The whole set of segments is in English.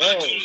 Hey.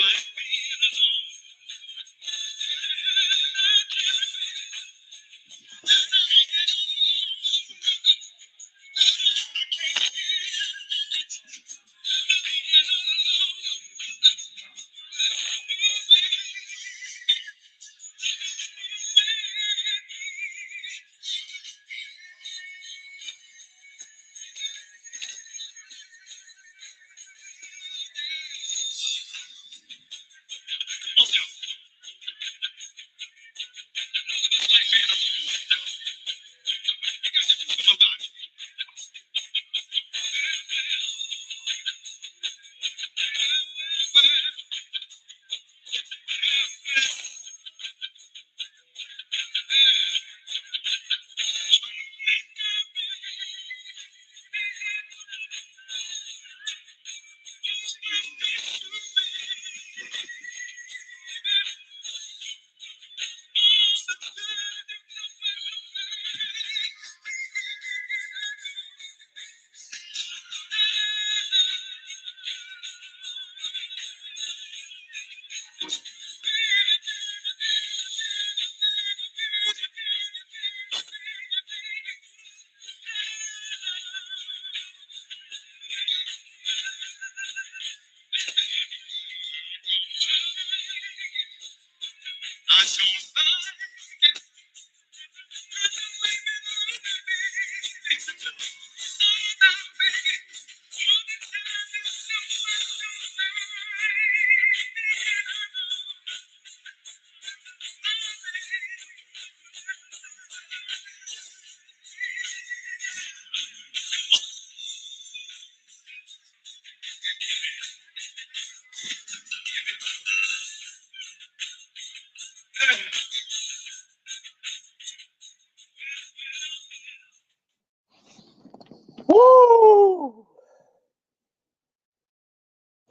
Woo!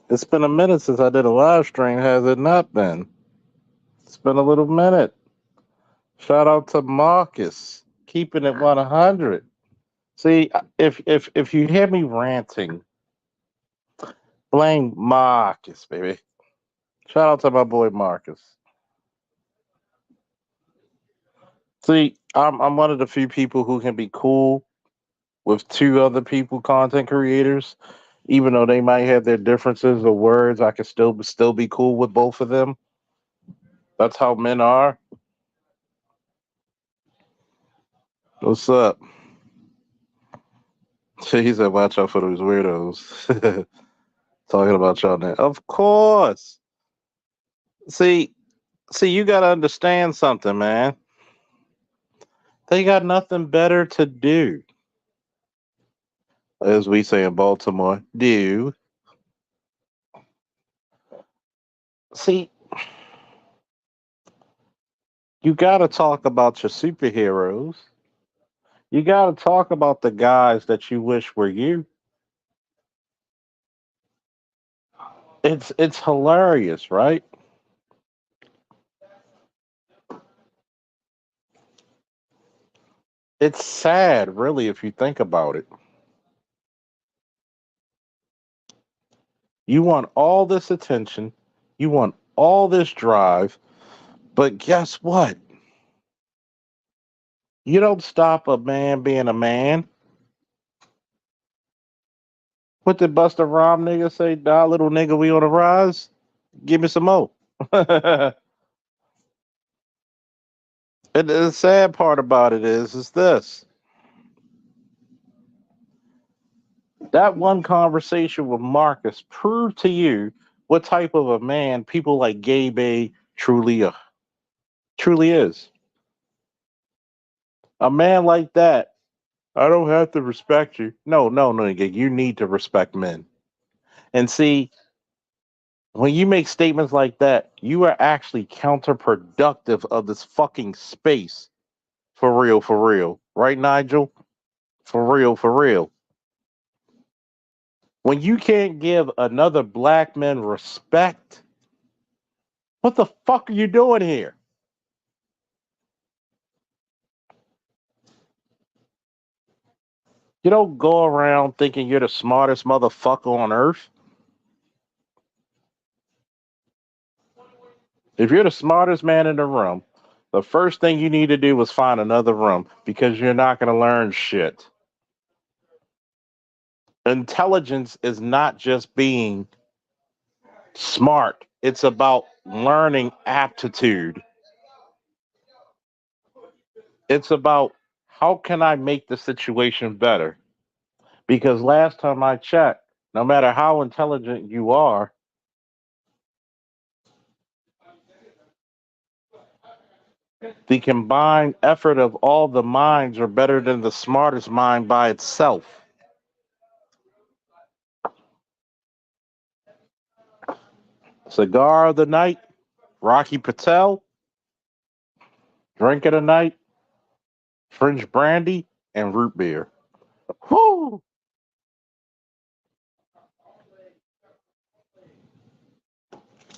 It's been a minute since I did a live stream, has it not been? It's been a little minute. Shout out to Marcus, keeping it 100. See, if you hear me ranting, blame Marcus, baby. Shout out to my boy Marcus. See, I'm one of the few people who can be cool with two other people, content creators, even though they might have their differences of words. I can still be cool with both of them. That's how men are. What's up? He said, "Watch out for those weirdos." Talking about y'all now. Of course. See, you gotta understand something, man. They got nothing better to do, as we say in Baltimore. Do see, you gotta talk about your superheroes. You gotta talk about the guys that you wish were you. It's hilarious, right? It's sad, really, if you think about it. You want all this attention, you want all this drive, but guess what? You don't stop a man being a man. What did Buster Rhyme nigga say? Die, little nigga, we on the rise. Give me some more. And the sad part about it is this. That one conversation with Marcus proved to you what type of a man people like Gabe truly is. A man like that, I don't have to respect you. No, no, no, nigga, you need to respect men. And see, when you make statements like that, you are actually counterproductive of this fucking space. For real, for real. Right, Nigel? For real, for real. When you can't give another black man respect, what the fuck are you doing here? You don't go around thinking you're the smartest motherfucker on earth. If you're the smartest man in the room, the first thing you need to do is find another room because you're not going to learn shit. Intelligence is not just being smart, it's about learning aptitude. It's about how can I make the situation better? Because last time I checked, no matter how intelligent you are, the combined effort of all the minds are better than the smartest mind by itself. Cigar of the night, Rocky Patel. Drink of the night, French brandy and root beer. Whoo!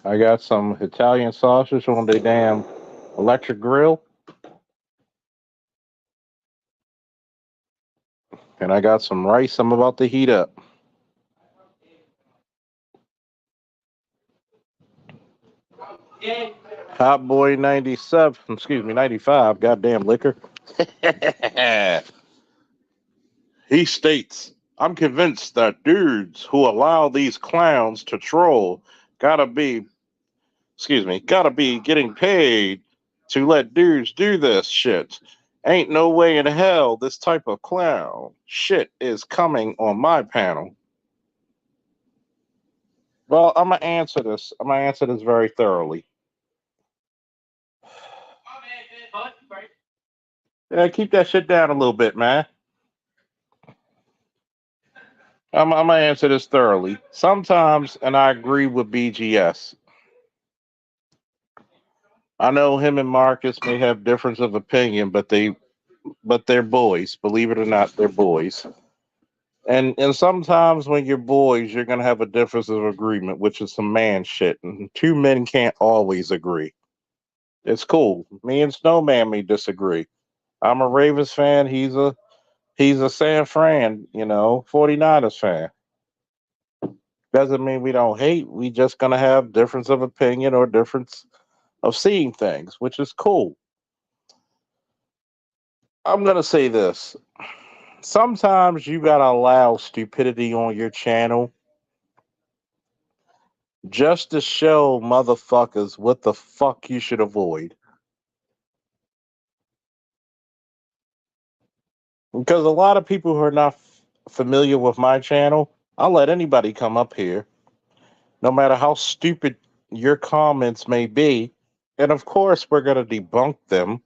I got some Italian sausage on the damn electric grill, and I got some rice I'm about to heat up. Hot Boy 97, excuse me, 95, goddamn liquor. He states, I'm convinced that dudes who allow these clowns to troll gotta be, gotta be getting paid to let dudes do this shit. Ain't no way in hell this type of clown shit is coming on my panel. Well, I'm gonna answer this. I'm gonna answer this very thoroughly. Yeah, keep that shit down a little bit, man. I'm gonna answer this thoroughly. Sometimes, and I agree with BGS. I know him and Marcus may have difference of opinion, but they're boys. Believe it or not, they're boys. And sometimes when you're boys, you're gonna have a difference of agreement, which is some man shit. And two men can't always agree. It's cool. Me and Snowman may disagree. I'm a Ravens fan. He's a San Fran, 49ers fan. Doesn't mean we don't hate. We just gonna have difference of opinion or difference of seeing things, which is cool. I'm gonna say this. Sometimes you gotta allow stupidity on your channel just to show motherfuckers what the fuck you should avoid. Because a lot of people who are not familiar with my channel, I'll let anybody come up here, no matter how stupid your comments may be. And of course, we're going to debunk them.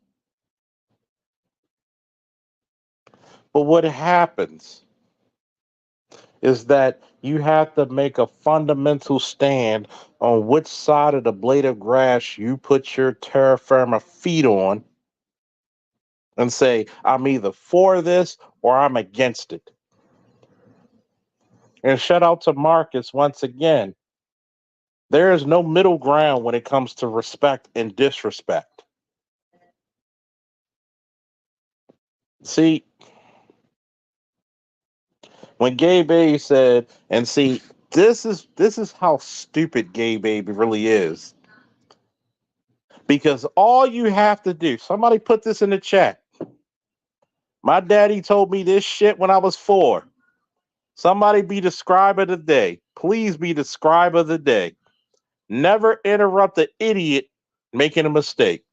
But what happens is that you have to make a fundamental stand on which side of the blade of grass you put your terra firma feet on and say, I'm either for this or I'm against it. And shout out to Marcus once again. There is no middle ground when it comes to respect and disrespect. See, when Gay Baby said, and see, this is how stupid Gay Baby really is. Because all you have to do, somebody put this in the chat. My daddy told me this shit when I was 4. Somebody be the scribe of the day. Please be the scribe of the day. Never interrupt an idiot making a mistake.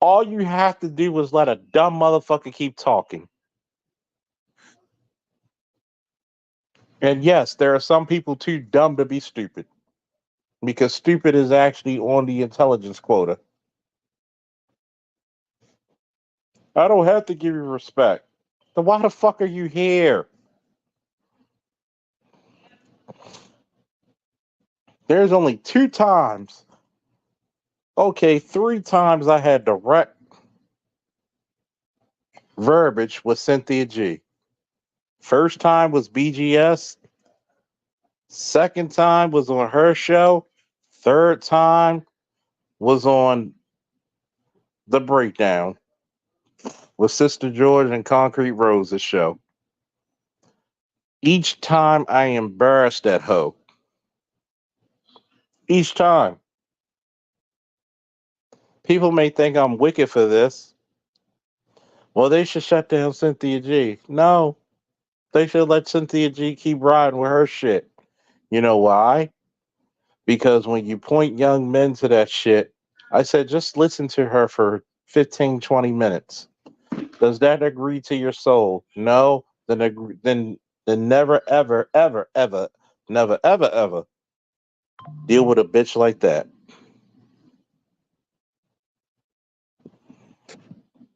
All you have to do is let a dumb motherfucker keep talking. And yes, there are some people too dumb to be stupid because stupid is actually on the intelligence quota. I don't have to give you respect. Then why the fuck are you here? There's only 2 times, okay, 3 times I had direct verbiage with Cynthia G. First time was BGS. Second time was on her show. Third time was on The Breakdown with Sister George and Concrete Rose's show. Each time I embarrassed that hoe. Each time. People may think I'm wicked for this. Well, they should shut down Cynthia G. No, they should let Cynthia G keep riding with her shit. You know why? Because when you point young men to that shit, I said just listen to her for 15, 20 minutes. Does that agree to your soul? No, then never ever ever ever never ever ever deal with a bitch like that.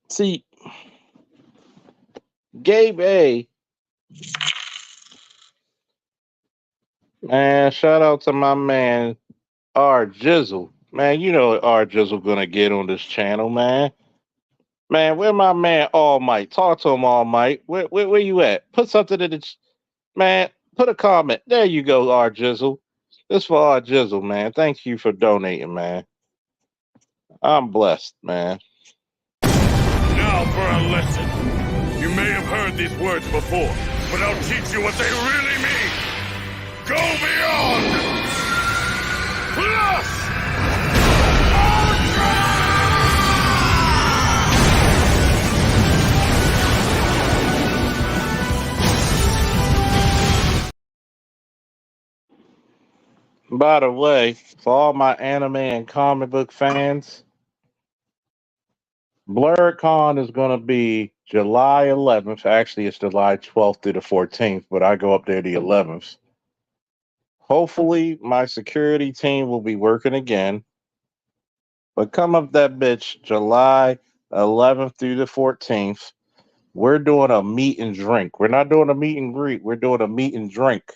See, Gabe A, man, shout out to my man R Jizzle. Man, you know what R Jizzle gonna get on this channel, man. Man, where my man All Might? Talk to him, All Might. Where you at? Put something in the man. Put a comment. There you go, R Jizzle. This for R Jizzle, man. Thank you for donating, man. I'm blessed, man. Now for a lesson. You may have heard these words before, but I'll teach you what they really mean. Go beyond! Plus! By the way, for all my anime and comic book fans, BlurredCon is going to be July 11th. Actually, it's July 12th through the 14th, but I go up there the 11th. Hopefully, my security team will be working again. But come up that bitch July 11th through the 14th. We're doing a meet and drink. We're not doing a meet and greet. We're doing a meet and drink.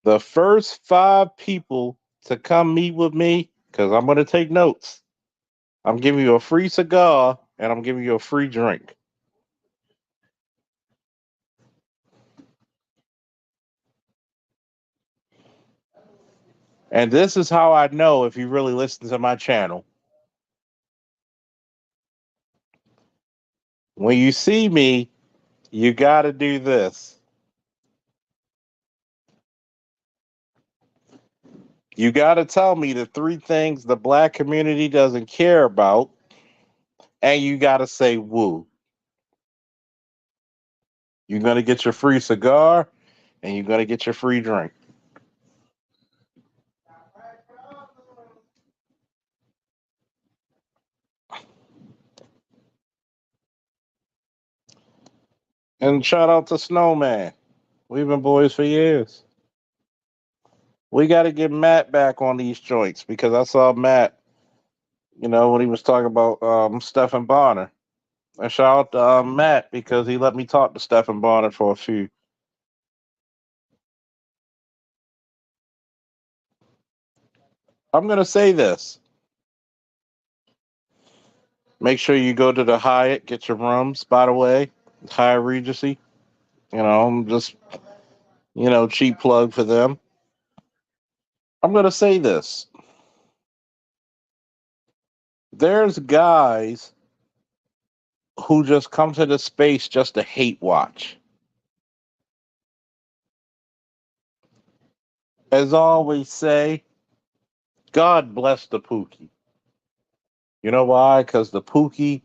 The first 5 people to come meet with me, because I'm going to take notes. I'm giving you a free cigar and I'm giving you a free drink. And this is how I know if you really listen to my channel. When you see me, you got to do this. You got to tell me the 3 things the black community doesn't care about, and you got to say woo. You're going to get your free cigar and you're going to get your free drink. And shout out to Snowman. We've been boys for years. We got to get Matt back on these joints because I saw Matt, when he was talking about Stephen Bonner. And shout out to Matt because he let me talk to Stephen Bonner for a few. I'm going to say this. Make sure you go to the Hyatt, get your rooms, by the way. Hyatt Regency. I'm just, cheap plug for them. I'm going to say this. There's guys who just come to the space just to hate watch. As I always say, God bless the Pookie. You know why? Because the Pookie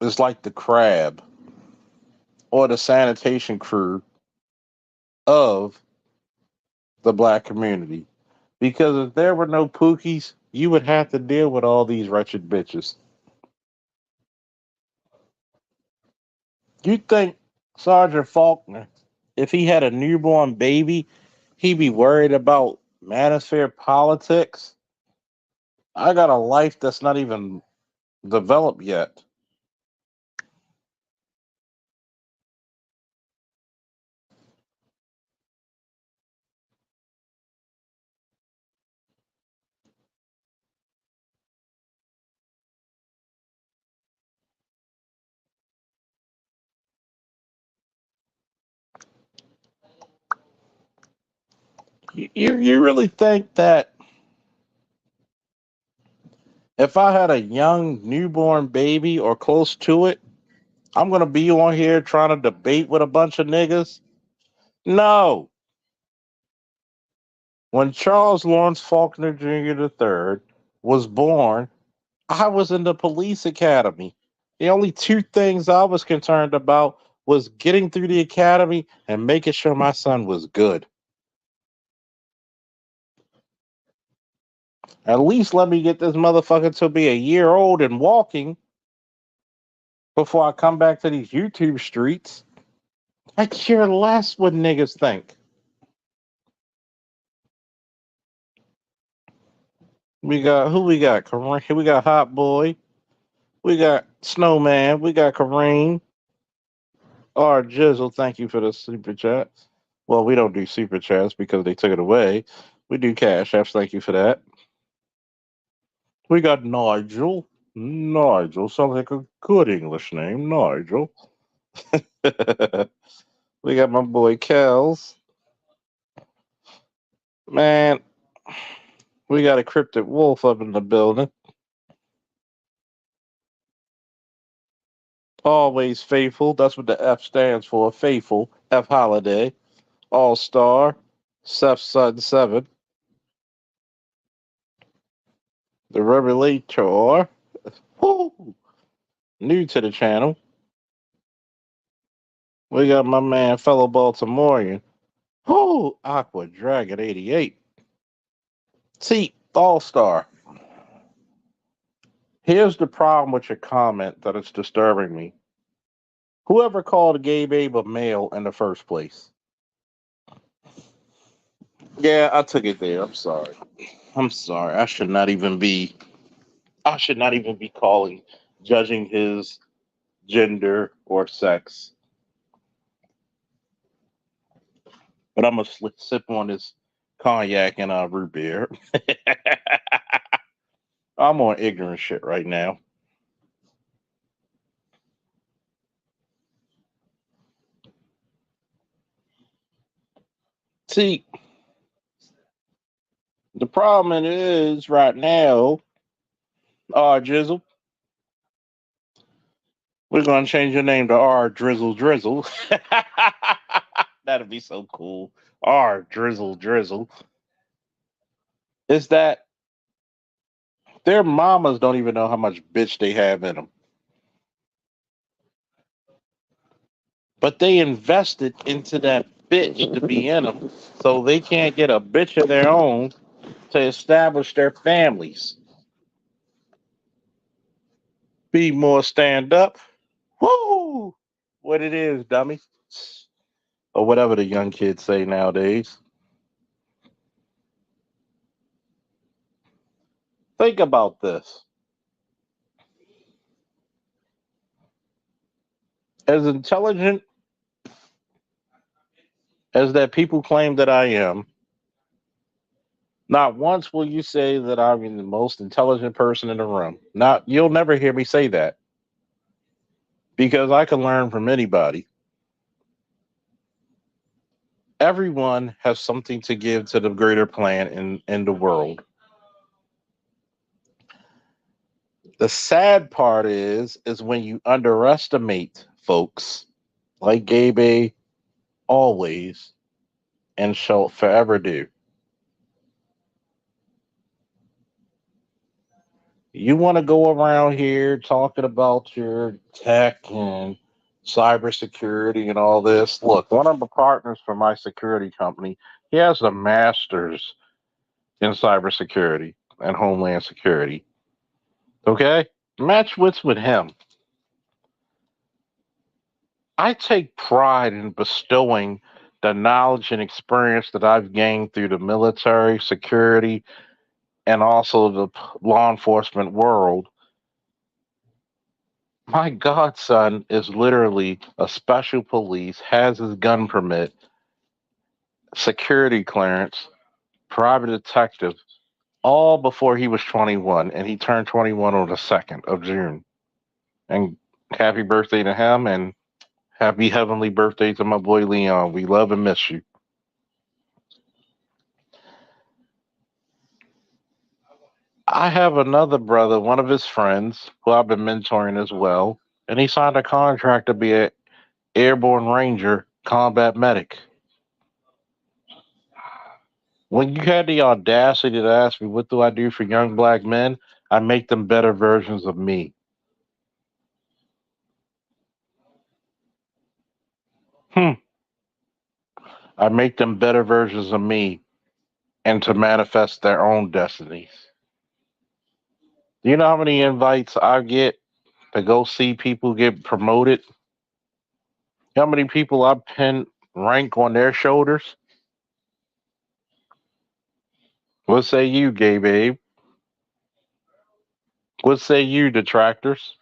is like the crab or the sanitation crew of the black community. Because if there were no Pookies, you would have to deal with all these wretched bitches. You think Sergeant Faulkner, if he had a newborn baby, he'd be worried about manosphere politics? I got a life that's not even developed yet. You really think that if I had a young newborn baby or close to it, I'm gonna be on here trying to debate with a bunch of niggas? No. When Charles Lawrence Faulkner Jr. III was born, I was in the police academy. The only two things I was concerned about was getting through the academy and making sure my son was good. At least let me get this motherfucker to be a year old and walking before I come back to these YouTube streets. I care less what niggas think. We got who we got? Kareem. We got Hot Boy. We got Snowman. We got Kareem. Our Jizzle. Thank you for the super chats. Well, we don't do super chats because they took it away. We do cash apps. Thank you for that. We got Nigel. Nigel sounds like a good English name. Nigel. We got my boy Kels. Man, we got a cryptic wolf up in the building. Always faithful. That's what the F stands for. Faithful. F Holiday. All Star. Seth Sutton 7. The Revelator. Woo! New to the channel. We got my man, fellow Baltimorean. Woo! Aqua Dragon 88. See, All Star. Here's the problem with your comment that it's disturbing me. Whoever called Gay Babe a male in the first place? Yeah, I took it there. I'm sorry. I'm sorry. I should not even be. I should not even be judging his gender or sex. But I'm gonna sip on this cognac and root beer. I'm on ignorant shit right now. See, the problem is right now, Jizzle, we're gonna change your name to R Drizzle Drizzle. That'd be so cool. R Drizzle Drizzle. Is that their mamas don't even know how much bitch they have in them, but they invested into that bitch to be in them, so they can't get a bitch of their own to establish their families. Be more stand up. Woo! What it is, dummy. Or whatever the young kids say nowadays. Think about this. As intelligent as that people claim that I am, not once will you say that I'm the most intelligent person in the room. Not you'll never hear me say that because I can learn from anybody. Everyone has something to give to the greater plan in the world. The sad part is when you underestimate folks like Gabe always and shall forever do. You want to go around here talking about your tech and cybersecurity and all this. Look, one of the partners for my security company, he has a master's in cybersecurity and homeland security. Okay? Match wits with him. I take pride in bestowing the knowledge and experience that I've gained through the military, security, and also the law enforcement world. My godson is literally a special police, has his gun permit, security clearance, private detective, all before he was 21, and he turned 21 on the 2nd of June. And happy birthday to him, and happy heavenly birthday to my boy Leon. We love and miss you. I have another brother, one of his friends, who I've been mentoring as well, and he signed a contract to be an airborne ranger combat medic. When you had the audacity to ask me, what do I do for young black men? I make them better versions of me. Hmm. I make them better versions of me and to manifest their own destinies. Do you know how many invites I get to go see people get promoted? How many people I pin rank on their shoulders? What say you, gay babe? What say you, detractors?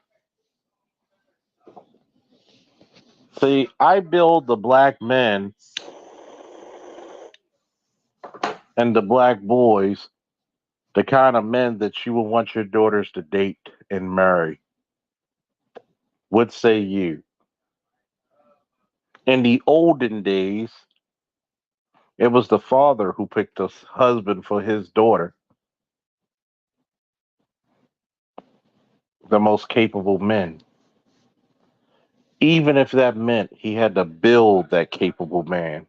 See, I build the black men and the black boys, the kind of men that you would want your daughters to date and marry. What say you? In the olden days, it was the father who picked a husband for his daughter, the most capable men. Even if that meant he had to build that capable man.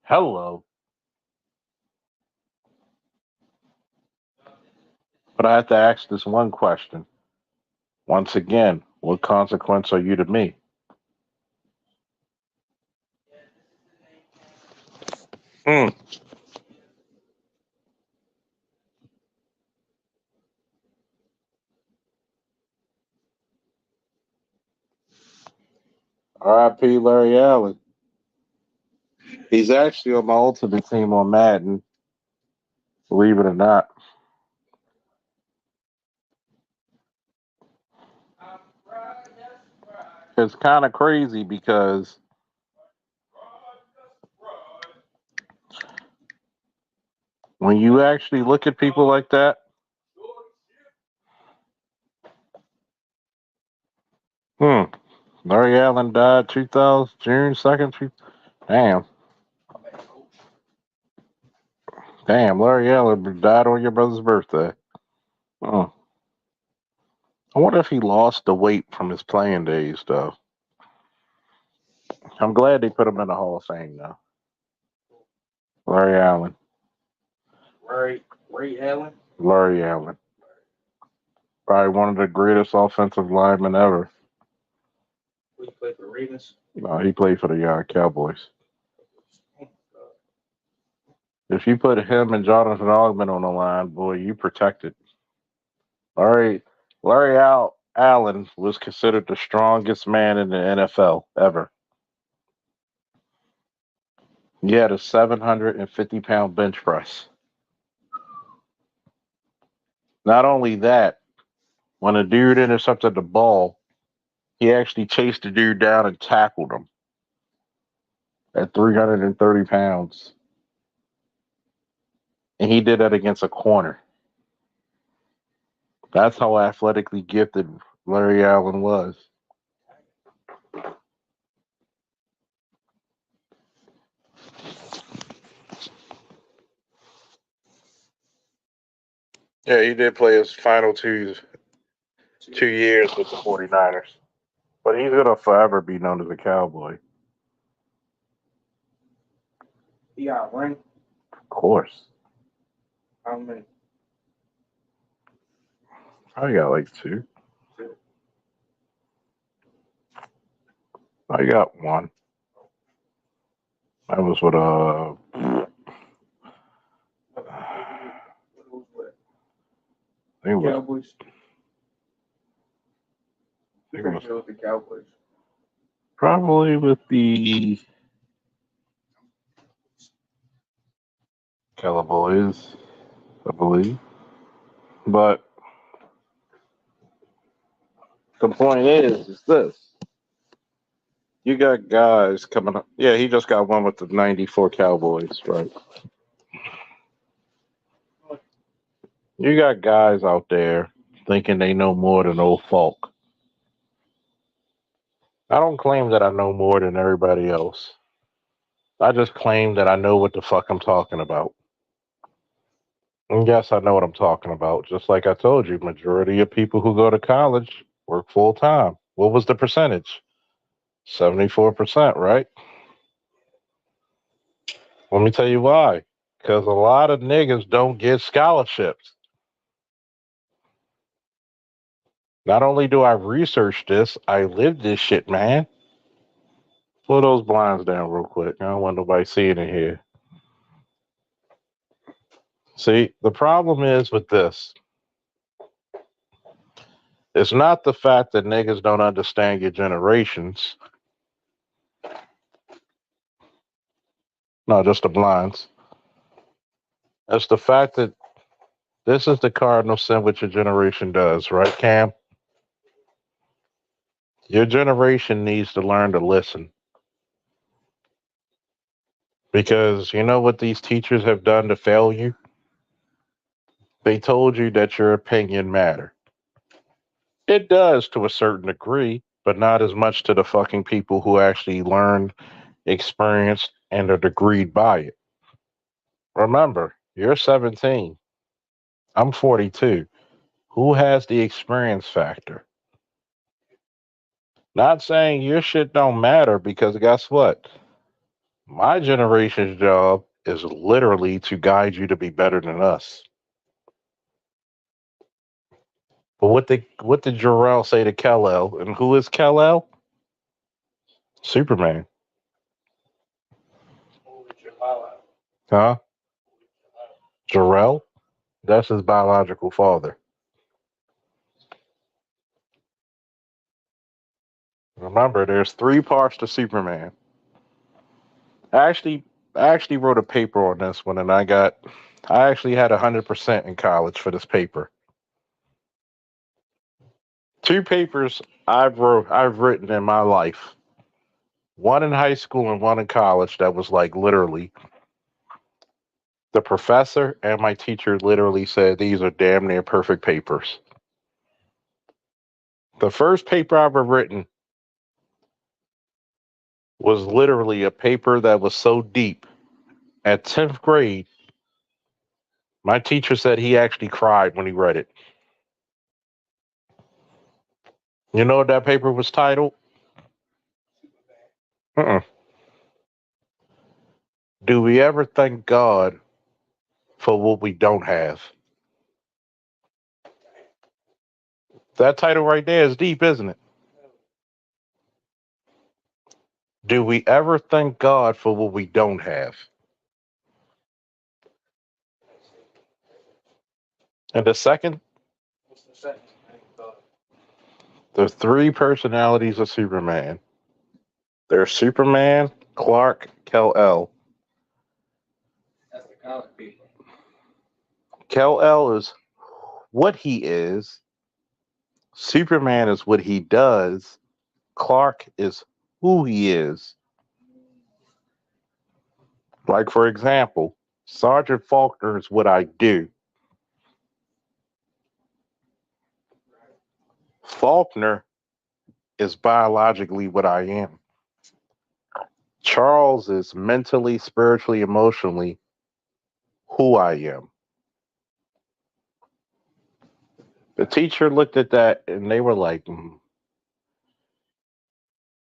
Hello. But I have to ask this one question. Once again, what consequence are you to me? Mm. R.I.P. Larry Allen. He's actually on my ultimate team on Madden, believe it or not. It's kind of crazy because when you actually look at people like that, hmm, Larry Allen died 2000 June 2nd. Damn, damn, Larry Allen died on your brother's birthday. Hmm. I wonder if he lost the weight from his playing days, though. I'm glad they put him in the Hall of Fame, though. Larry Allen. Ray Allen. Larry Allen. Probably one of the greatest offensive linemen ever. He played for Ravens. No, he played for the Cowboys. If you put him and Jonathan Ogman on the line, boy, you protected. All right. Allen was considered the strongest man in the NFL ever. He had a 750-pound bench press. Not only that, when a dude intercepted the ball, he actually chased the dude down and tackled him at 330 pounds. And he did that against a corner. That's how athletically gifted Larry Allen was. Yeah, he did play his final two years with the 49ers. But he's going to forever be known as a Cowboy. He got a ring. Of course. How many? I got like two. I got one. That was with I think it was, Cowboys. I think it was With the Cowboys. probably with the Cowboys, I believe. But the point is this. You got guys coming up. Yeah, he just got one with the 94 Cowboys, right? You got guys out there thinking they know more than old folk. I don't claim that I know more than everybody else. I just claim that I know what the fuck I'm talking about. And yes, I know what I'm talking about. Just like I told you, majority of people who go to college work full time. What was the percentage? 74%, right? Let me tell you why. Because a lot of niggas don't get scholarships. Not only do I research this, I live this shit, man. Pull those blinds down real quick. I don't want nobody seeing it here. See, the problem is with this. It's not the fact that niggas don't understand your generations. No, just the blinds. It's the fact that this is the cardinal sin what your generation does, right, Cam? Your generation needs to learn to listen. Because you know what these teachers have done to fail you? They told you that your opinion mattered. It does to a certain degree, but not as much to the fucking people who actually learned, experienced, and are degreed by it. Remember, you're 17. I'm 42. Who has the experience factor? Not saying your shit don't matter because guess what? My generation's job is literally to guide you to be better than us. But what did Jarrell say to Kal-El? And who is Kal-El? Superman. Huh? Jarrell? That's his biological father. Remember, there's three parts to Superman. I actually I actually wrote a paper on this one, and I actually had 100% in college for this paper. Two papers I've written in my life. One in high school and one in college that was like literally the professor and my teacher literally said these are damn near perfect papers. The first paper I ever written was literally a paper that was so deep. At 10th grade, my teacher said he actually cried when he read it. You know what that paper was titled? Uh-uh. Do we ever thank God for what we don't have? That title right there is deep, isn't it? Do we ever thank God for what we don't have? And the second, What's the second? the three personalities of Superman. There's Superman, Clark, Kal-El. That's the comic people. Kal-El is what he is. Superman is what he does. Clark is who he is. Like, for example, Sergeant Faulkner is what I do. Faulkner is biologically what I am. Charles is mentally, spiritually, emotionally who I am. The teacher looked at that and they were like,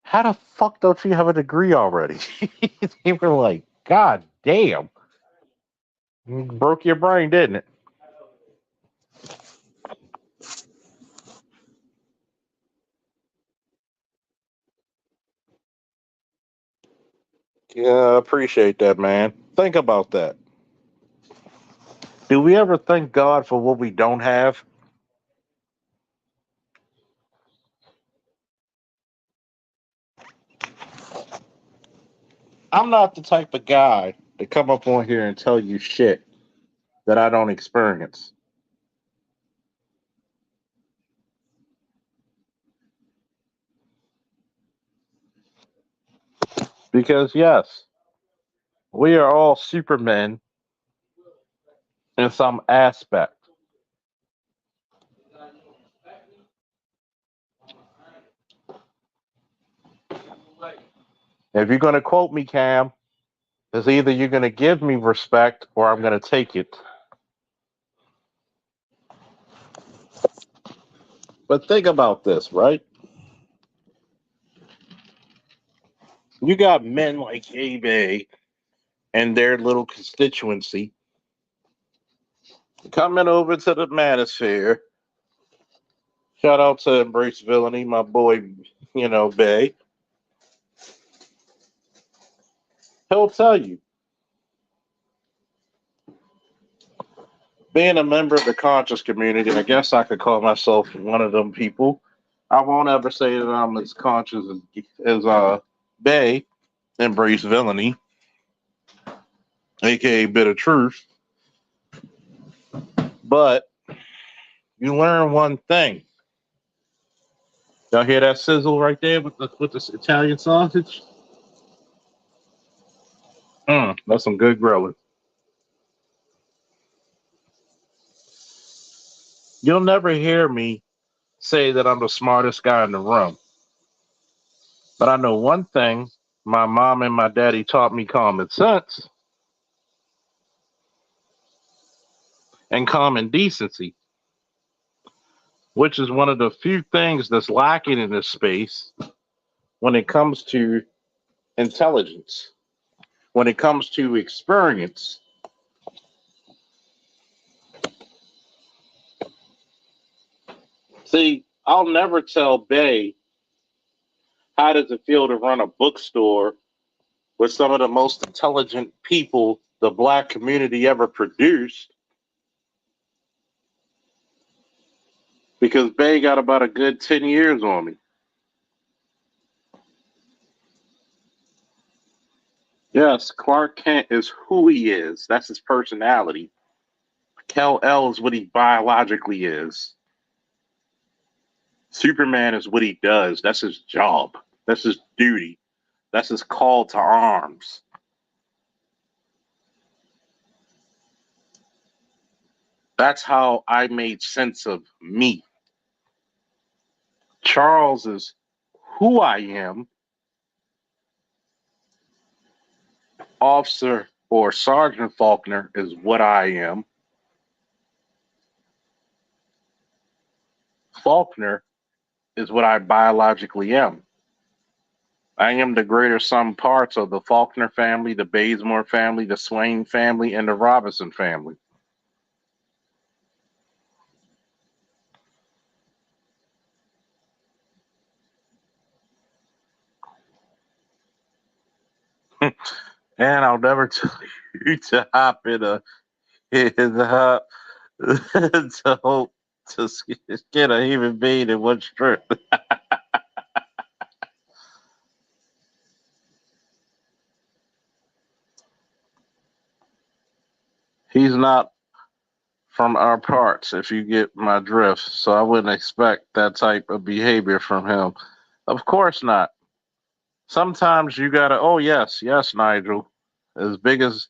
how the fuck don't you have a degree already? They were like, God damn. Broke your brain, didn't it? Yeah, I appreciate that, man. Think about that. Do we ever thank God for what we don't have? I'm not the type of guy to come up on here and tell you shit that I don't experience. Because, yes, we are all supermen in some aspect. If you're going to quote me, Cam, it's either you're going to give me respect or I'm going to take it. But think about this, right? You got men like eBay and their little constituency coming over to the manosphere. Shout out to Embrace Villainy, my boy, Bay. He'll tell you, being a member of the conscious community, I guess I could call myself one of them people. I won't ever say that I'm as conscious as Bay, Embrace Villainy, aka Bit of Truth. But you learn one thing. Y'all hear that sizzle right there with the Italian sausage? That's some good grilling. You'll never hear me say that I'm the smartest guy in the room. But I know one thing, my mom and my daddy taught me common sense and common decency, which is one of the few things that's lacking in this space when it comes to intelligence, when it comes to experience. See, I'll never tell Bay how does it feel to run a bookstore with some of the most intelligent people the black community ever produced, because Bay got about a good 10 years on me. Yes, Clark Kent is who he is. That's his personality. Kal-El is what he biologically is. Superman is what he does. That's his job. That's his duty. That's his call to arms. That's how I made sense of me. Charles is who I am. Officer or Sergeant Faulkner is what I am. Faulkner is what I biologically am. I am the greater sum parts of the Faulkner family, the Bazemore family, the Swain family, and the Robinson family. And I'll never tell you to hop in a hop to hope to get a human being in one strip. He's not from our parts, if you get my drift. So I wouldn't expect that type of behavior from him. Of course not. Sometimes you gotta, oh, yes, yes, Nigel. As big as,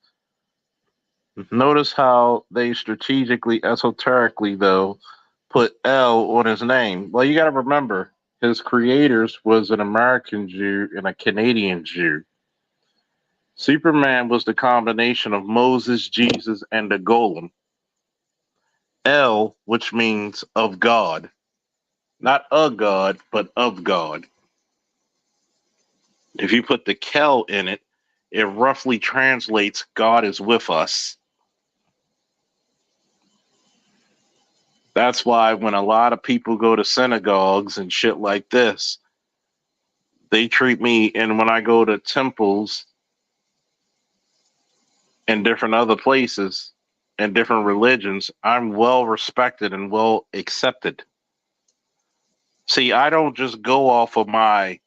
notice how they strategically, esoterically, though, put L on his name. Well, you gotta remember, his creators was an American Jew and a Canadian Jew. Superman was the combination of Moses, Jesus, and the Golem. El, which means of God. Not a God, but of God. If you put the Kel in it, it roughly translates God is with us. That's why when a lot of people go to synagogues and shit like this, they treat me, and when I go to temples and different other places and different religions, I'm well respected and well accepted. See, I don't just go off of my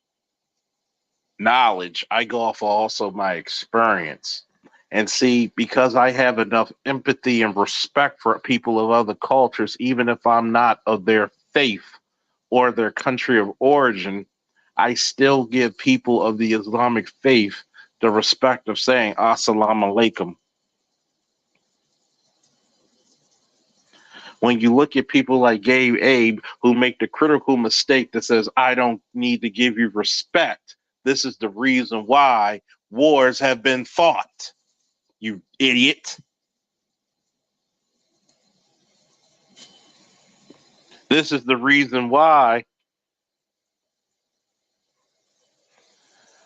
knowledge, I go off of also my experience. And see, because I have enough empathy and respect for people of other cultures, even if I'm not of their faith or their country of origin, I still give people of the Islamic faith the respect of saying Assalamu alaikum. When you look at people like Gabe Abe, who make the critical mistake that says, I don't need to give you respect, this is the reason why wars have been fought, you idiot. This is the reason why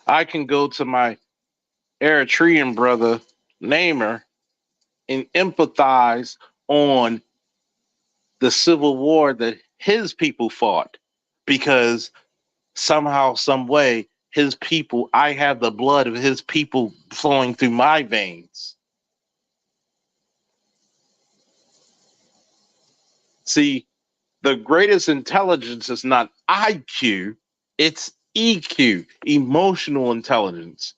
I can go to my Eritrean brother Namer and empathize on the Civil War that his people fought because somehow, some way, his people, I have the blood of his people flowing through my veins. See, the greatest intelligence is not IQ, it's EQ, emotional intelligence.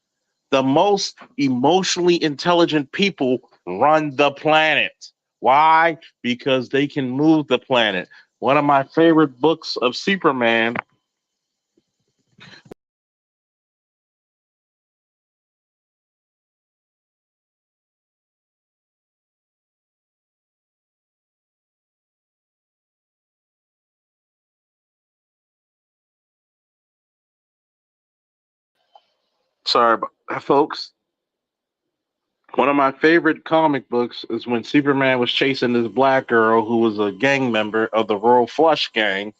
The most emotionally intelligent people run the planet. Why? Because they can move the planet. One of my favorite books of Superman. Sorry, folks. One of my favorite comic books is when Superman was chasing this black girl who was a gang member of the Royal Flush Gang.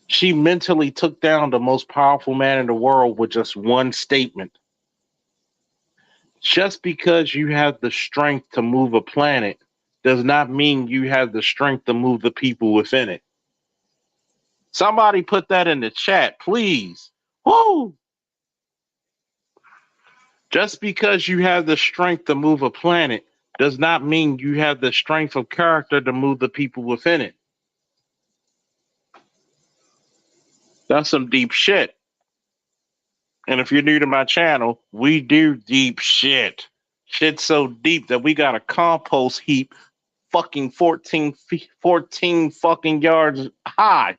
She mentally took down the most powerful man in the world with just one statement. Just because you have the strength to move a planet does not mean you have the strength to move the people within it. Somebody put that in the chat, please. Woo! Just because you have the strength to move a planet does not mean you have the strength of character to move the people within it. That's some deep shit. And if you're new to my channel, we do deep shit. Shit's so deep that we got a compost heap fucking 14 fucking yards high.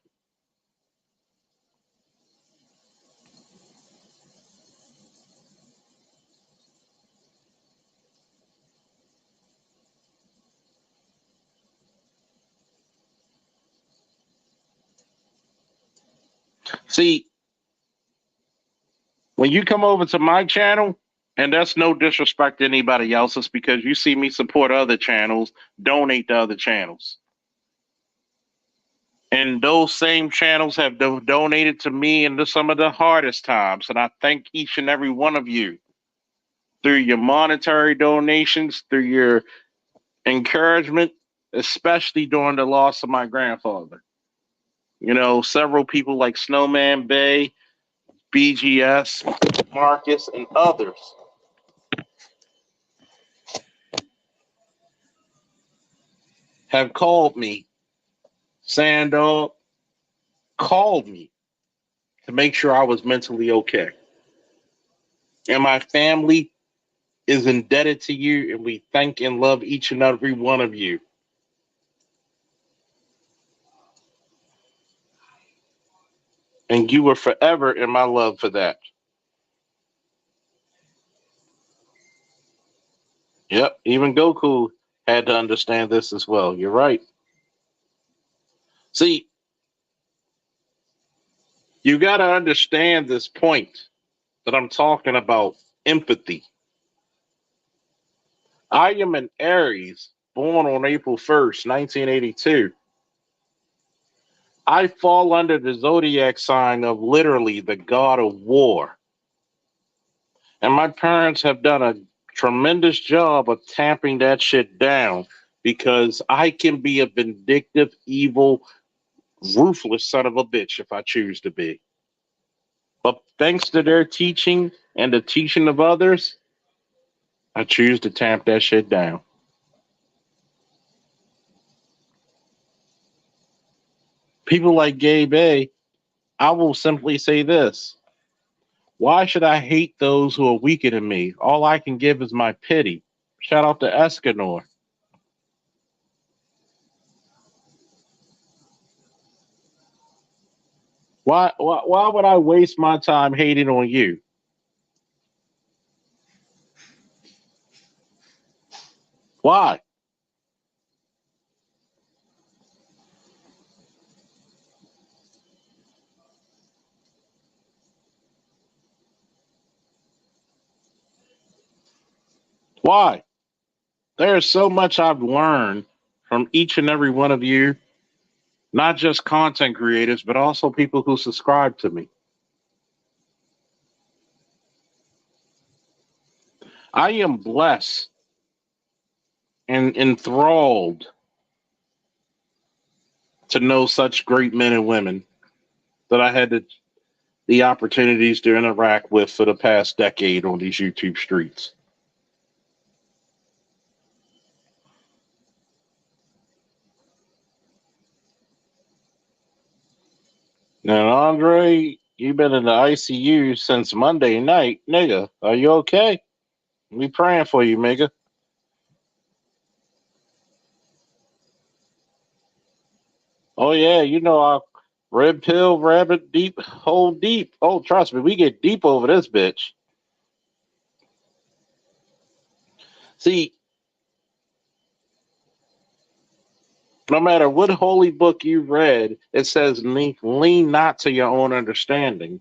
See, when you come over to my channel, and that's no disrespect to anybody else's because you see me support other channels, donate to other channels. And those same channels have donated to me in some of the hardest times. And I thank each and every one of you through your monetary donations, through your encouragement, especially during the loss of my grandfather. You know, several people like Snowman Bay, BGS, Marcus, and others have called me. Sandog called me to make sure I was mentally okay. And my family is indebted to you, and we thank and love each and every one of you. And you were forever in my love for that. Yep, even Goku had to understand this as well. You're right. See, you got to understand this point that I'm talking about empathy. I am an Aries, born on April 1st, 1982. I fall under the zodiac sign of literally the god of war. And my parents have done a tremendous job of tamping that shit down because I can be a vindictive, evil, ruthless son of a bitch if I choose to be. But thanks to their teaching and the teaching of others, I choose to tamp that shit down. People like Gabe A, I will simply say this. Why should I hate those who are weaker than me? All I can give is my pity. Shout out to Escanor. Why would I waste my time hating on you? Why? Why? There's so much I've learned from each and every one of you, not just content creators, but also people who subscribe to me. I am blessed and enthralled to know such great men and women that I had the opportunities to interact with for the past decade on these YouTube streets. Now, Andre, you've been in the ICU since Monday night. Nigga, are you okay? We praying for you, nigga. Oh, yeah, you know our red pill, rabbit deep, hole deep. Oh, trust me, we get deep over this bitch. See, no matter what holy book you read, it says lean not to your own understanding.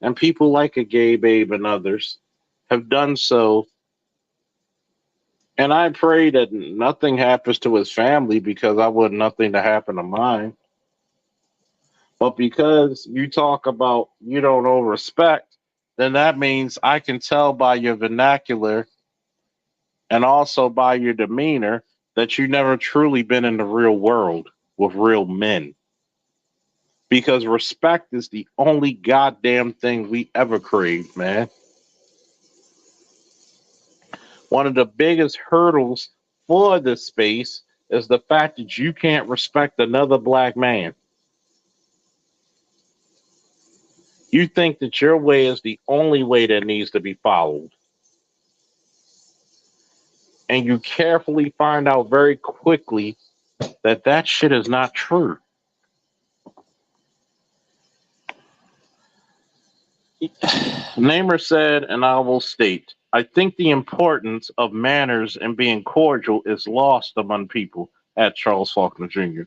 And people like a gay babe and others have done so. And I pray that nothing happens to his family because I want nothing to happen to mine. But because you talk about you don't owe respect, then that means I can tell by your vernacular and also by your demeanor that you never truly been in the real world with real men. Because respect is the only goddamn thing we ever craved, man. One of the biggest hurdles for this space is the fact that you can't respect another black man. You think that your way is the only way that needs to be followed. And you carefully find out very quickly that that shit is not true. Namer said, and I will state, I think the importance of manners and being cordial is lost among people at Charles Faulkner Jr.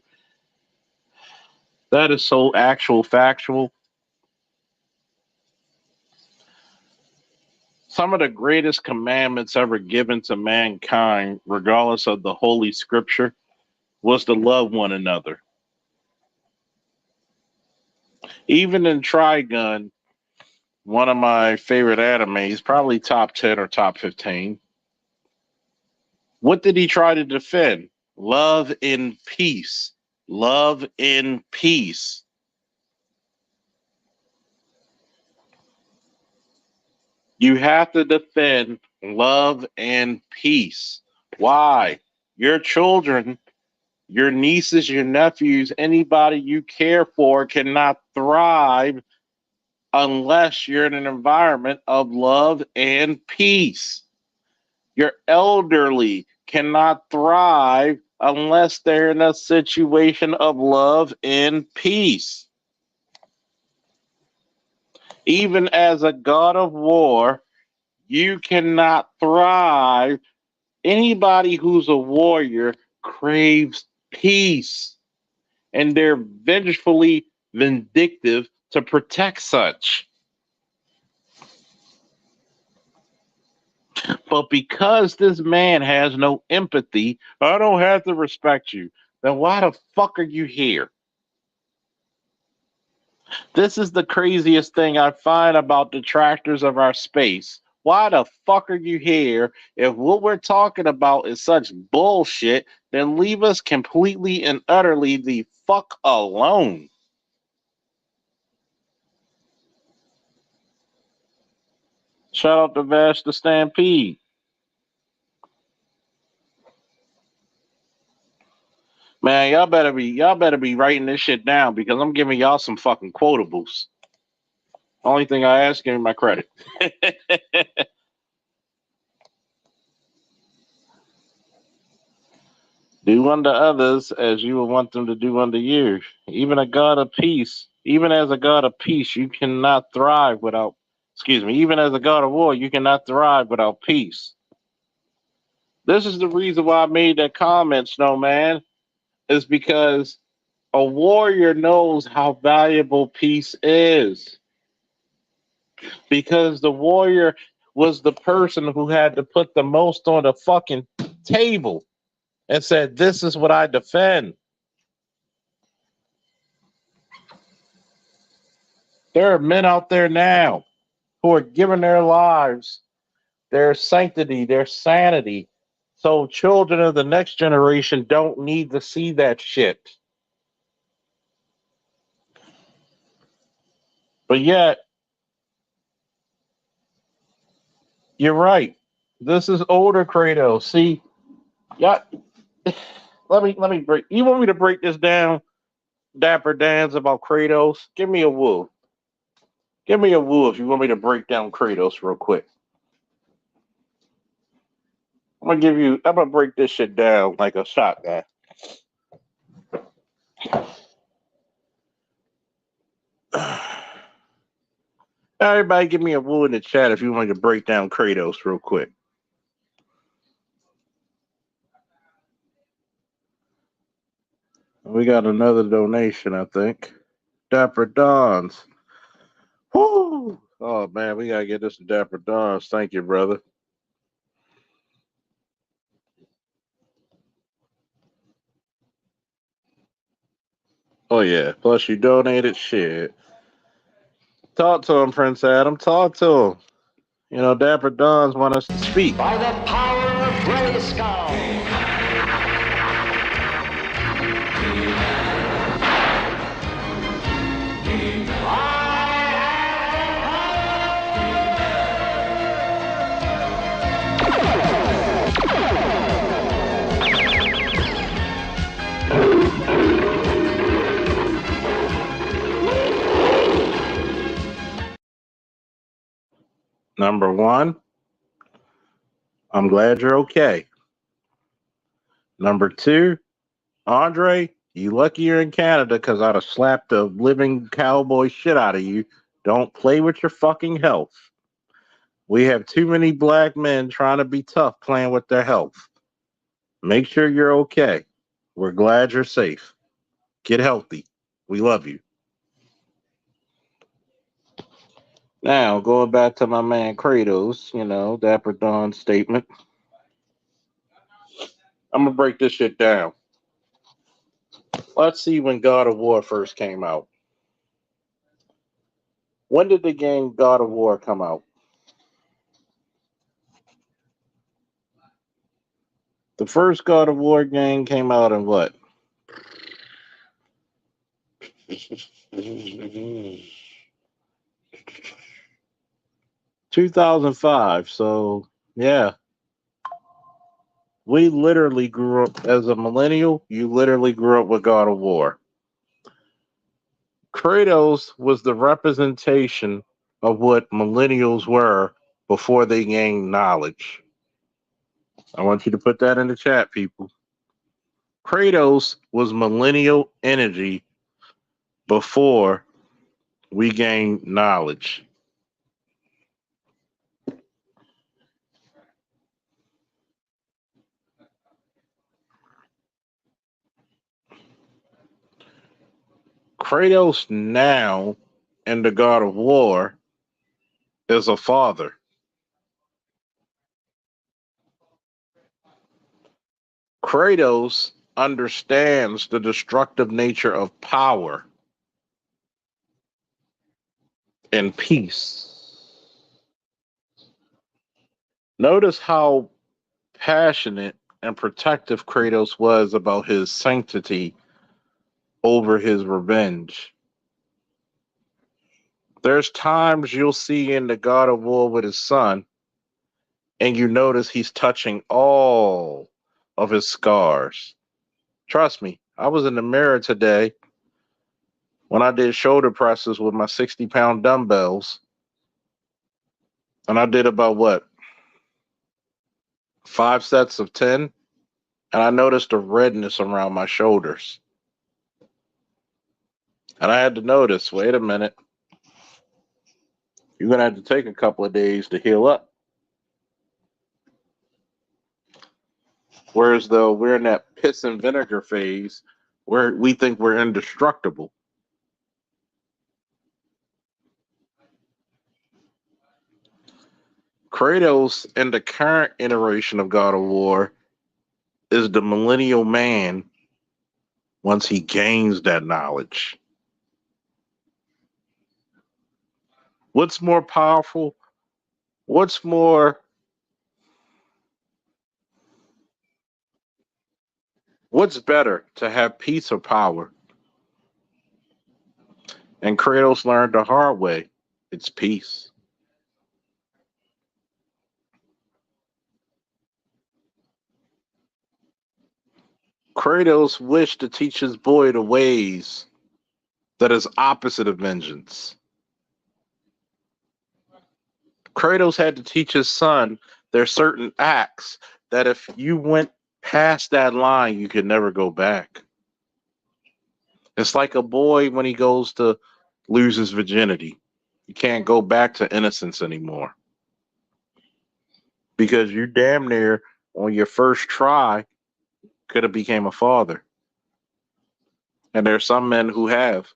That is so actual factual. Some of the greatest commandments ever given to mankind, regardless of the holy scripture, was to love one another. Even in Trigun, one of my favorite animes, probably top 10 or top 15, what did he try to defend? Love in peace. Love in peace. You have to defend love and peace. Why? Your children, your nieces, your nephews, anybody you care for cannot thrive unless you're in an environment of love and peace. Your elderly cannot thrive unless they're in a situation of love and peace. Even as a god of war, you cannot thrive. Anybody who's a warrior craves peace, and they're vengefully vindictive to protect such. But because this man has no empathy, I don't have to respect you. Then why the fuck are you here? This is the craziest thing I find about detractors of our space. Why the fuck are you here? If what we're talking about is such bullshit, then leave us completely and utterly the fuck alone. Shout out to Vash the Stampede. Man, y'all better be writing this shit down because I'm giving y'all some fucking quotables. Only thing I ask, give me my credit. Do unto others as you would want them to do unto you. Even a God of peace, even as a God of peace, you cannot thrive without, excuse me, even as a God of war, you cannot thrive without peace. This is the reason why I made that comment, Snowman, is because a warrior knows how valuable peace is. Because the warrior was the person who had to put the most on the fucking table and said, this is what I defend. There are men out there now who are giving their lives their sanctity, their sanity. So children of the next generation don't need to see that shit. But yet, you're right. This is older Kratos. See, yeah. Let me break. You want me to break this down, Dapper Dan's, about Kratos? Give me a woo. Give me a woo if you want me to break down Kratos real quick. I'm gonna give you. I'm gonna break this shit down like a shotgun. Everybody, give me a woo in the chat if you want me to break down Kratos real quick. We got another donation, I think. Dapper Dons. Woo! Oh man, we gotta get this to Dapper Dons. Thank you, brother. Oh yeah. Plus you donated shit. Talk to him, Prince Adam. Talk to him. You know, Dapper Dons want us to speak. By the power of Grayskull. Number one, I'm glad you're okay. Number two, Andre, you lucky you're in Canada because I'd have slapped the living cowboy shit out of you. Don't play with your fucking health. We have too many black men trying to be tough playing with their health. Make sure you're okay. We're glad you're safe. Get healthy. We love you. Now, going back to my man Kratos, you know, Dapper Dawn statement. I'm going to break this shit down. Let's see when God of War first came out. When did the game God of War come out? The first God of War game came out in what? 2005. So, yeah. We literally grew up as a millennial. You literally grew up with God of War. Kratos was the representation of what millennials were before they gained knowledge. I want you to put that in the chat, people. Kratos was millennial energy before we gained knowledge. Kratos now in the God of War is a father. Kratos understands the destructive nature of power and peace. Notice how passionate and protective Kratos was about his sanctity over his revenge. There's times you'll see in the God of War with his son, and you notice he's touching all of his scars. Trust me, I was in the mirror today when I did shoulder presses with my 60-pound dumbbells, and I did about what? 5 sets of 10, and I noticed a redness around my shoulders. And I had to notice, wait a minute, you're going to have to take a couple of days to heal up. Whereas though we're in that piss and vinegar phase where we think we're indestructible. Kratos in the current iteration of God of War is the millennial man once he gains that knowledge. What's more powerful? What's more What's better, to have peace or power? And Kratos learned the hard way. It's peace. Kratos wished to teach his boy the ways that is opposite of vengeance. Kratos had to teach his son there's certain acts that if you went past that line, you could never go back. It's like a boy when he goes to lose his virginity. You can't go back to innocence anymore because you damn near on your first try could have became a father. And there are some men who have.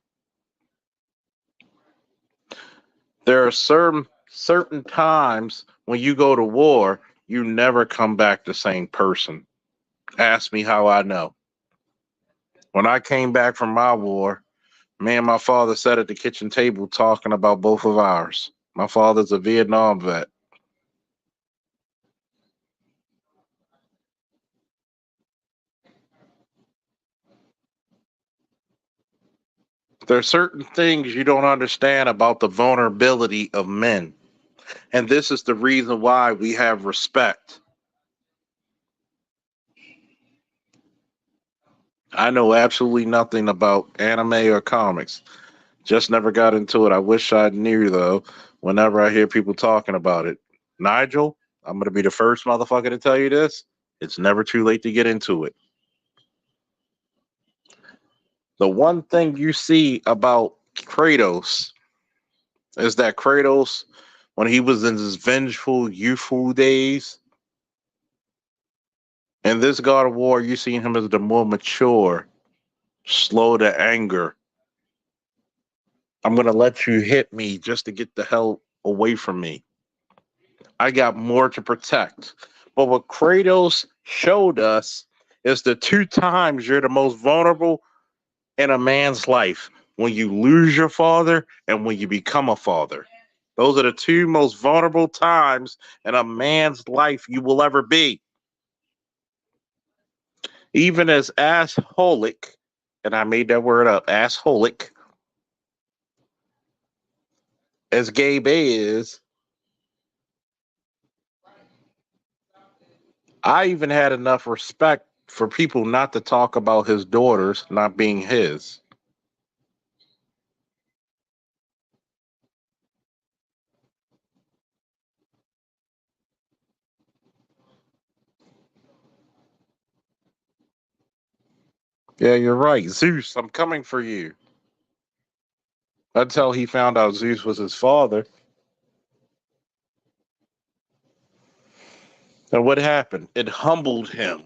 There are certain times when you go to war, you never come back the same person. Ask me how I know. When I came back from my war, me and my father sat at the kitchen table talking about both of ours. My father's a Vietnam vet. There are certain things you don't understand about the vulnerability of men. And this is the reason why we have respect. I know absolutely nothing about anime or comics. Just never got into it. I wish I knew though, whenever I hear people talking about it. Nigel, I'm gonna be the first motherfucker to tell you this. It's never too late to get into it. The one thing you see about Kratos is that Kratos, when he was in his vengeful, youthful days, in this God of War, you see him as the more mature, slow to anger. I'm gonna let you hit me just to get the hell away from me. I got more to protect. But what Kratos showed us is the two times you're the most vulnerable in a man's life, when you lose your father and when you become a father. Those are the two most vulnerable times in a man's life you will ever be. Even as assholic, and I made that word up, assholic, as Gabe is, I even had enough respect for people not to talk about his daughters not being his. Yeah, you're right. Zeus, I'm coming for you. Until he found out Zeus was his father. And what happened? It humbled him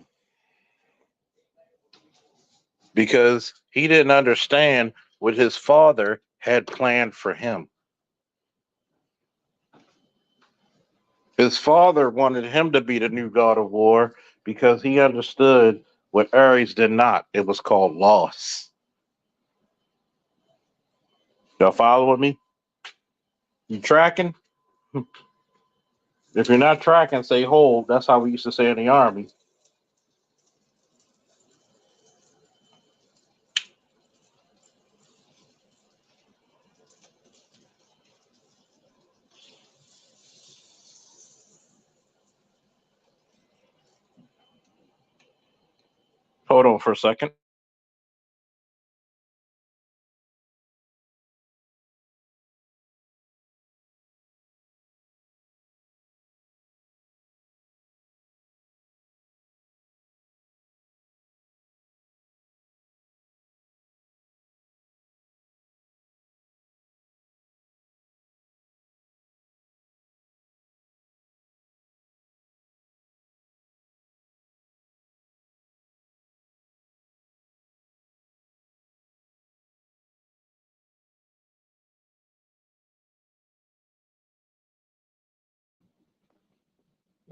because he didn't understand what his father had planned for him. His father wanted him to be the new god of war because he understood what Ares did not. It was called loss. Y'all following me? You tracking? If you're not tracking, say hold. That's how we used to say in the army. Hold on for a second.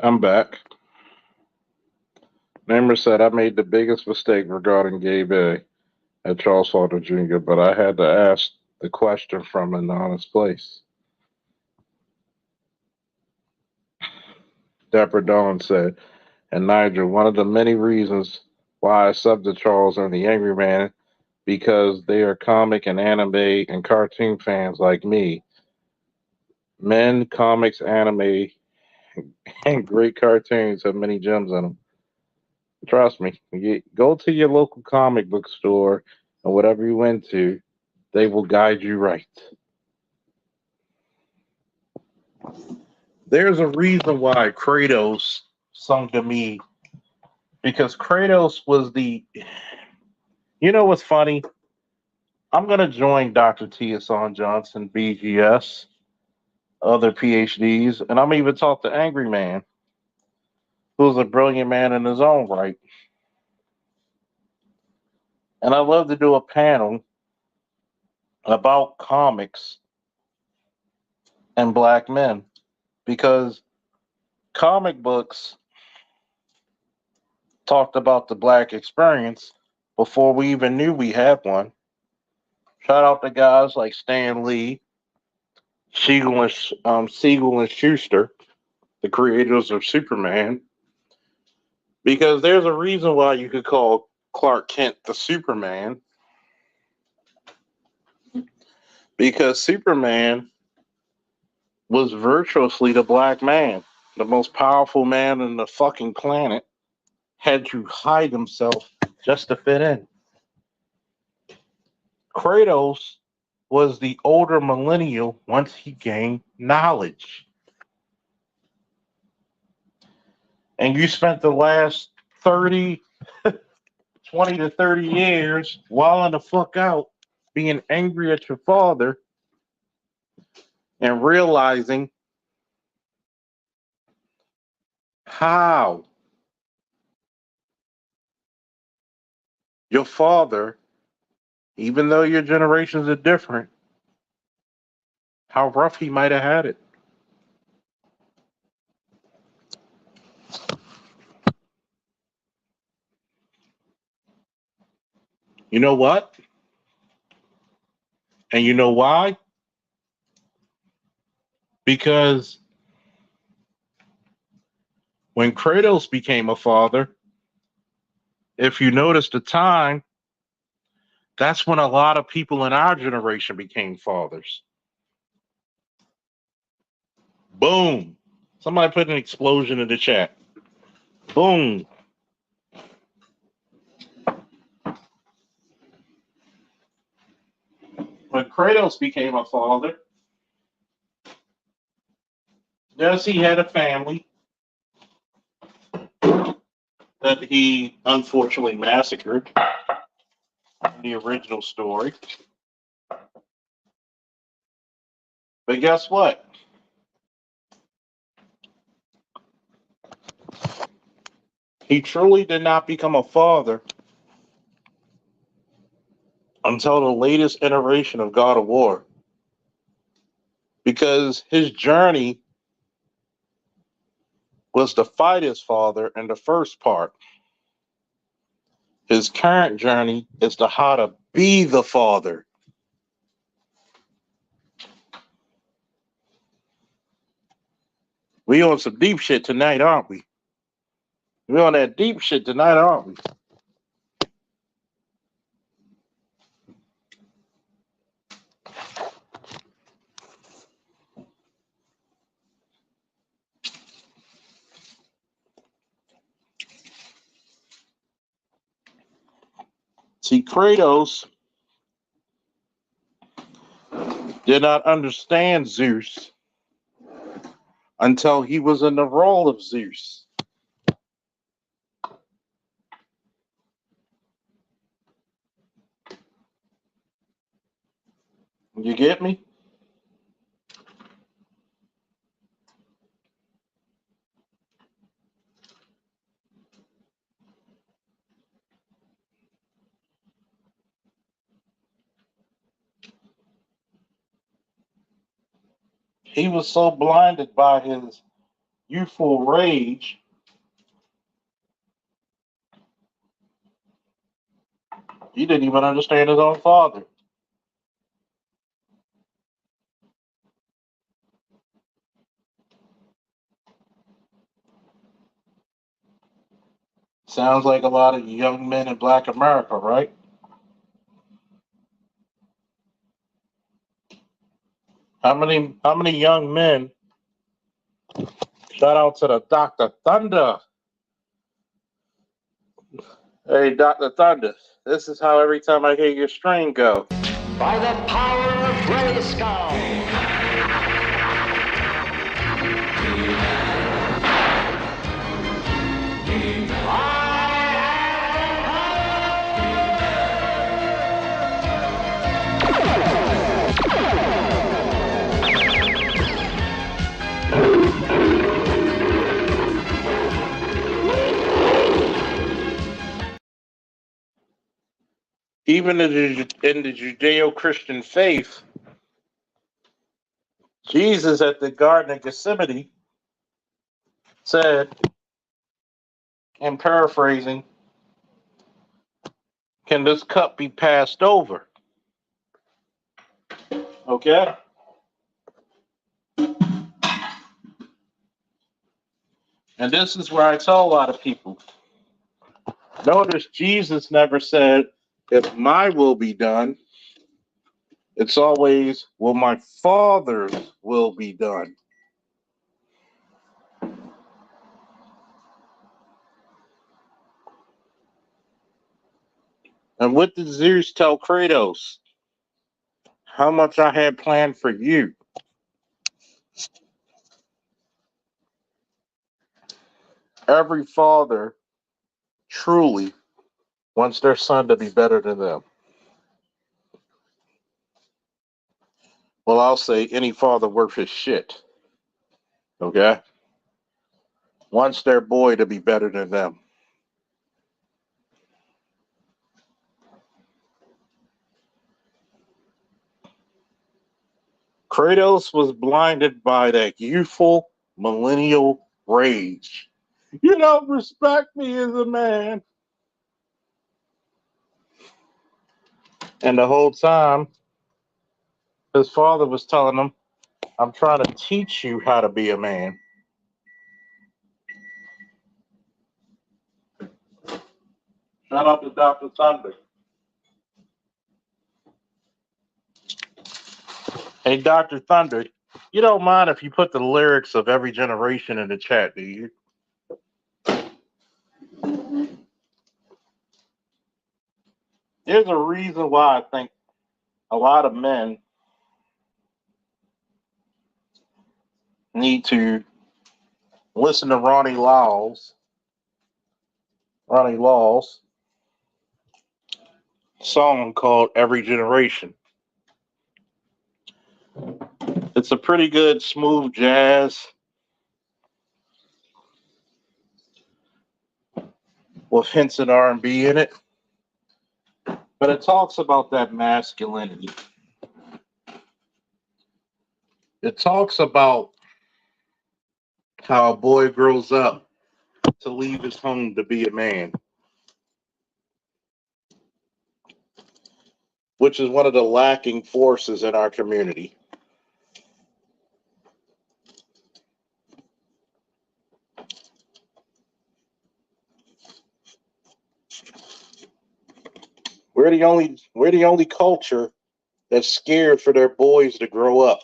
I'm back. Namer said I made the biggest mistake regarding Gabe A at Charles Salter Jr., but I had to ask the question from an honest place. Dapper Dawn said, and Nigel, one of the many reasons why I sub to Charles and the Angry Man, because they are comic and anime and cartoon fans like me. Men, comics, anime, and great cartoons have many gems in them. Trust me. You go to your local comic book store and whatever you went to, they will guide you right. There's a reason why Kratos sung to me, because Kratos was the. You know what's funny? I'm going to join Dr. T. Hassan Johnson, BGS, other PhDs, and I'm even talk to Angry Man, who's a brilliant man in his own right. And I love to do a panel about comics and black men, because comic books talked about the black experience before we even knew we had one. Shout out to guys like Stan Lee, Siegel and Schuster, the creators of Superman, because there's a reason why you could call Clark Kent the Superman, because Superman was virtuously the black man, the most powerful man on the fucking planet, had to hide himself just to fit in. Kratos was the older millennial once he gained knowledge. And you spent the last 30, 20 to 30 years walling the fuck out, being angry at your father, and realizing how your father, even though your generations are different, how rough he might have had it. You know what? And you know why? Because when Kratos became a father, if you notice the time, that's when a lot of people in our generation became fathers. Boom. Somebody put an explosion in the chat. Boom. When Kratos became a father, yes, he had a family that he unfortunately massacred in the original story. But guess what? He truly did not become a father until the latest iteration of God of War, because his journey was to fight his father in the first part. His current journey is to how to be the father. We on some deep shit tonight, aren't we? We on that deep shit tonight, aren't we? See, Kratos did not understand Zeus until he was in the role of Zeus. You get me? He was so blinded by his youthful rage, he didn't even understand his own father. Sounds like a lot of young men in Black America, right? How many young men? Shout out to the Dr. Thunder. Hey, Dr. Thunder. This is how every time I hear your string go. By the power of Grayskull. Even in the Judeo-Christian faith, Jesus at the Garden of Gethsemane said, and paraphrasing, can this cup be passed over? Okay? And this is where I tell a lot of people, notice Jesus never said, if my will be done. It's always, will my Father's will be done. And what did Zeus tell Kratos? How much I had planned for you. Every father truly wants their son to be better than them. Well, I'll say any father worth his shit. Okay? Wants their boy to be better than them. Kratos was blinded by that youthful millennial rage. You don't respect me as a man. And the whole time, his father was telling him, I'm trying to teach you how to be a man. Shout out to Dr. Thunder. Hey, Dr. Thunder, you don't mind if you put the lyrics of every generation in the chat, do you? There's a reason why I think a lot of men need to listen to Ronnie Law's song called Every Generation. It's a pretty good smooth jazz with hints of R&B in it, but it talks about that masculinity. It talks about how a boy grows up to leave his home to be a man, which is one of the lacking forces in our community. We're the only culture that's scared for their boys to grow up.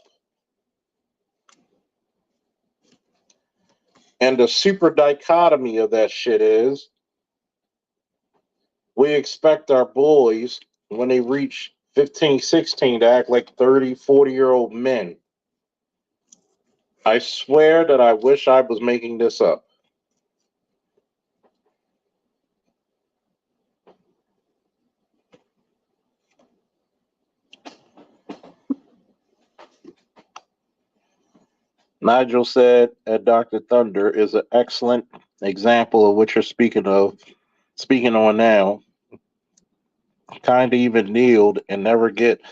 And the super dichotomy of that shit is we expect our boys when they reach 15, 16 to act like 30, 40-year-old men. I swear that I wish I was making this up. Nigel said that Dr. Thunder is an excellent example of what you're speaking on now. Kind of even kneeled and never get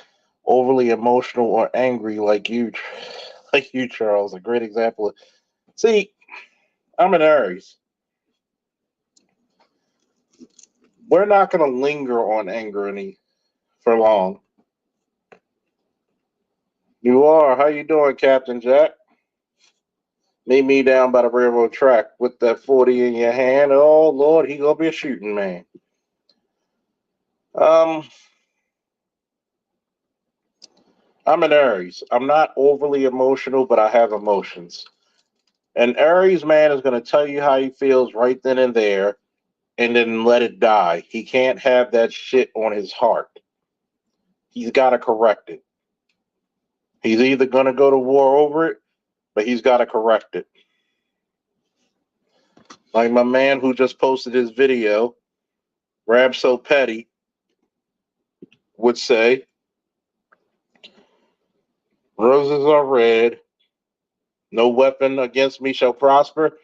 overly emotional or angry like you, Charles. A great example. See, I'm an Aries. We're not going to linger on anger any for long. You are. How you doing, Captain Jack? Meet me down by the railroad track with that 40 in your hand. Oh Lord, he gonna be a shooting man. Um, I'm an Aries. I'm not overly emotional, but I have emotions. An Aries man is gonna tell you how he feels right then and there, and then let it die. He can't have that shit on his heart. He's got to correct it. He's either gonna go to war over it, but he's got to correct it. Like my man who just posted his video, Rab So Petty, would say, roses are red, no weapon against me shall prosper.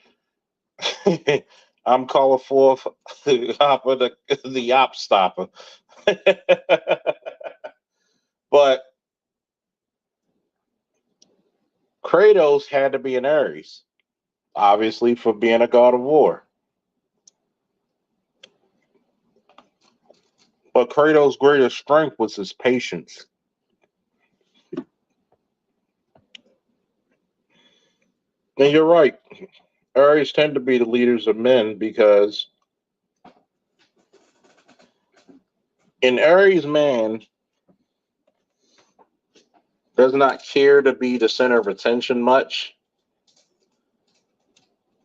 I'm calling forth the op stopper. But Kratos had to be an Aries, obviously, for being a god of war. But Kratos' greatest strength was his patience. And you're right. Aries tend to be the leaders of men because an Aries man does not care to be the center of attention much,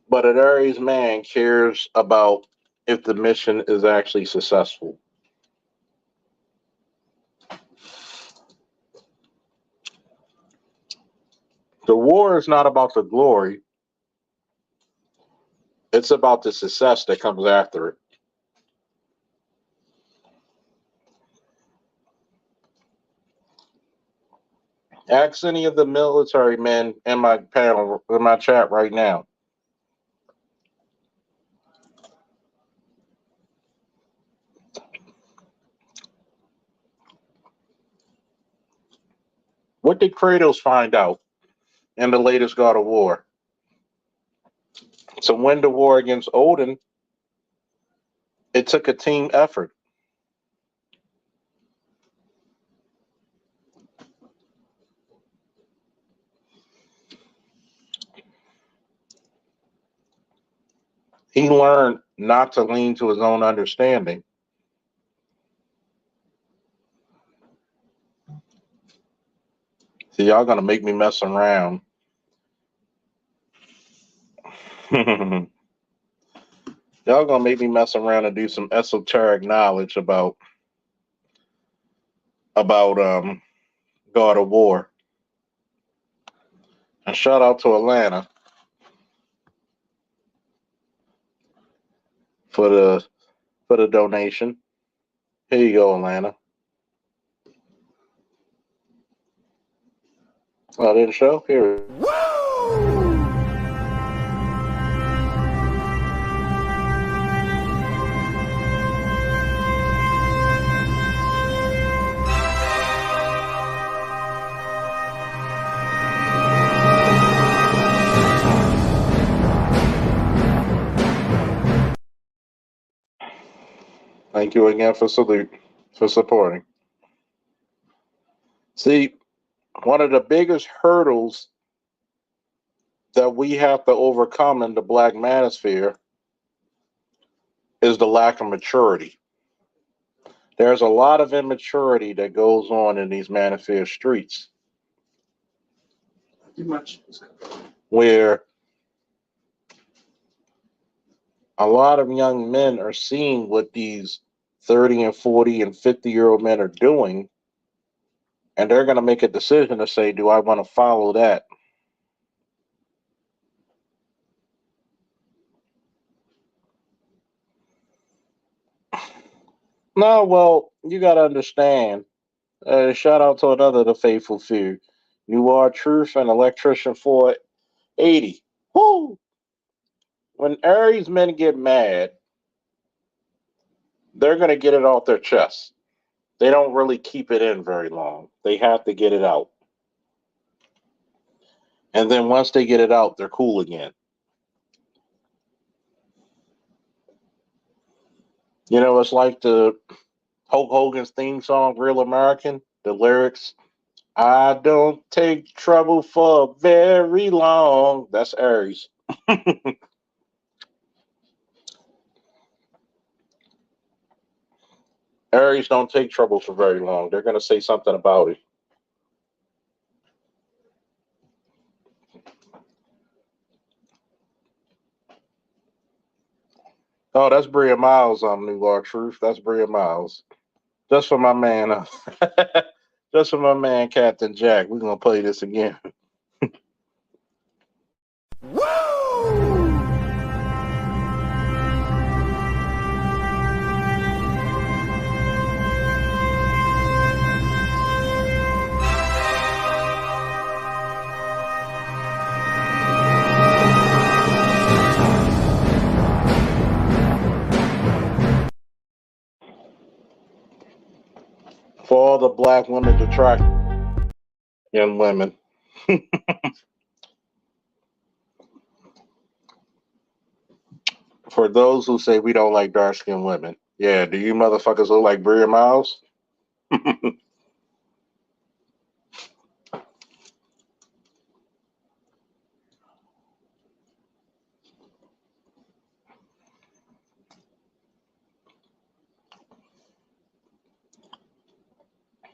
but an Aries man cares about if the mission is actually successful. The war is not about the glory, it's about the success that comes after it. Ask any of the military men in my panel, in my chat right now. What did Kratos find out in the latest God of War? To win the war against Odin, it took a team effort. He learned not to lean to his own understanding. See, y'all gonna make me mess around. Y'all gonna make me mess around and do some esoteric knowledge about God of War. And shout out to Atlanta for the donation. Here you go, Atlanta. Oh, I didn't show? Here. Thank you again for supporting. See, one of the biggest hurdles that we have to overcome in the Black Manosphere is the lack of maturity. There's a lot of immaturity that goes on in these Manosphere streets. Too much. Where a lot of young men are seeing what these 30 and 40 and 50-year-old men are doing, and they're going to make a decision to say, do I want to follow that? No, well, you got to understand. Shout out to another of the faithful few. You are truth and electrician 480. Woo! When Aries men get mad, they're going to get it off their chest. They don't really keep it in very long. They have to get it out. And then once they get it out, they're cool again. You know, it's like the Hulk Hogan's theme song, Real American. The lyrics, I don't take trouble for very long. That's Aries. Aries don't take trouble for very long. They're going to say something about it. Oh, that's Bria Miles on New Law Truth. That's Bria Miles. Just for my man. Just for my man, Captain Jack. We're going to play this again. For all the black women to attract young women. For those who say we don't like dark skinned women. Yeah, do you motherfuckers look like Bria Miles?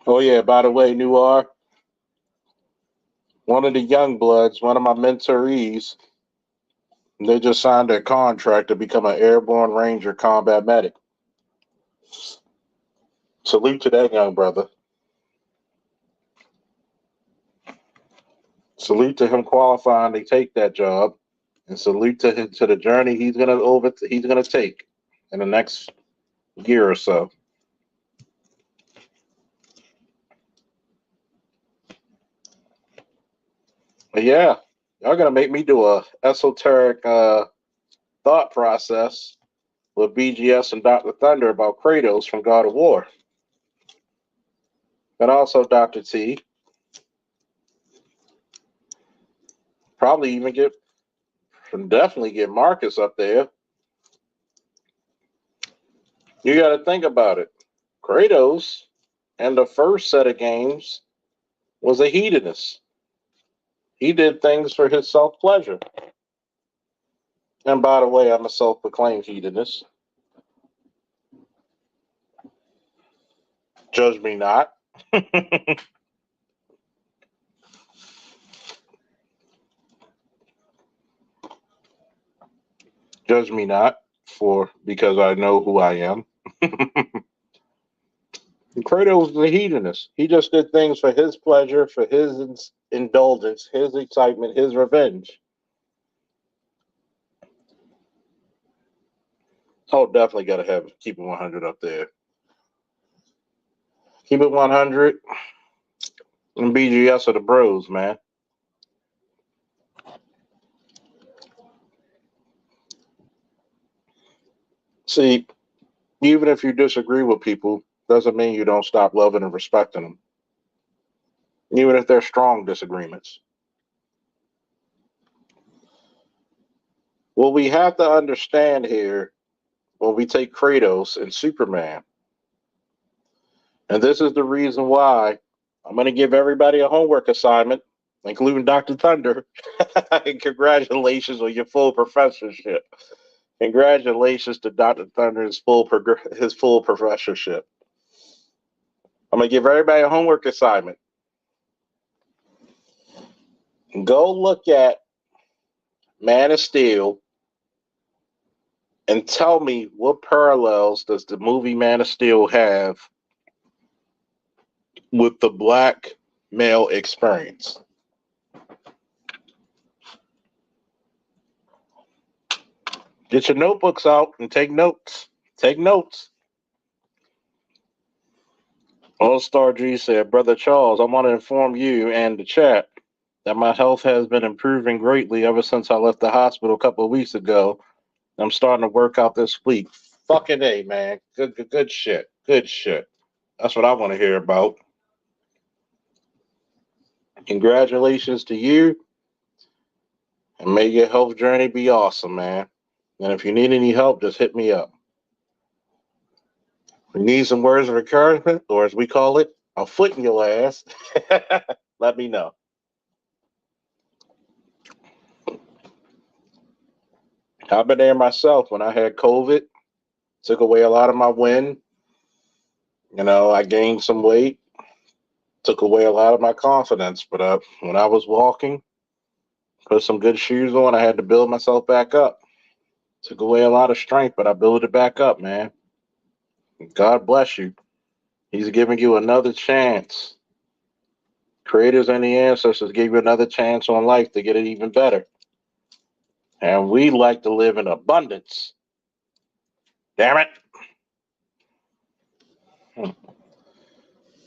Oh yeah, by the way, Noir, one of the young bloods, one of my mentorees, they just signed a contract to become an airborne ranger combat medic. Salute to that young brother. Salute to him qualifying to take that job, and salute to him to the journey he's gonna take in the next year or so. But yeah, y'all gonna make me do a esoteric thought process with BGS and Dr. Thunder about Kratos from God of War. And also Dr. T. Probably even definitely get Marcus up there. You got to think about it. Kratos and the first set of games was a hedonist. He did things for his self pleasure. And by the way, I'm a self proclaimed hedonist. Judge me not. Judge me not because I know who I am. Kratos was a hedonist. He just did things for his pleasure, for his indulgence, his excitement, his revenge. Oh, definitely got to keep it 100 up there. Keep it 100 and BGS are the bros, man. See, even if you disagree with people, doesn't mean you don't stop loving and respecting them, even if they're strong disagreements. What we have to understand here when we take Kratos and Superman, and this is the reason why I'm going to give everybody a homework assignment, including Dr. Thunder. And congratulations on your full professorship. Congratulations to Dr. Thunder's his full professorship. I'm going to give everybody a homework assignment. Go look at Man of Steel and tell me what parallels does the movie Man of Steel have with the black male experience. Get your notebooks out and take notes. Take notes. All Star G said, Brother Charles, I want to inform you and the chat that my health has been improving greatly ever since I left the hospital a couple of weeks ago. I'm starting to work out this week. Fucking A, man. Good shit. Good shit. That's what I want to hear about. Congratulations to you. And may your health journey be awesome, man. And if you need any help, just hit me up. If you need some words of encouragement, or as we call it, a foot in your ass, let me know. I've been there myself when I had COVID. Took away a lot of my wind. I gained some weight. Took away a lot of my confidence. But when I was walking, put some good shoes on, I had to build myself back up. Took away a lot of strength, but I built it back up, man. God bless you. He's giving you another chance. Creators and the ancestors gave you another chance on life to get it even better. And we like to live in abundance. Damn it.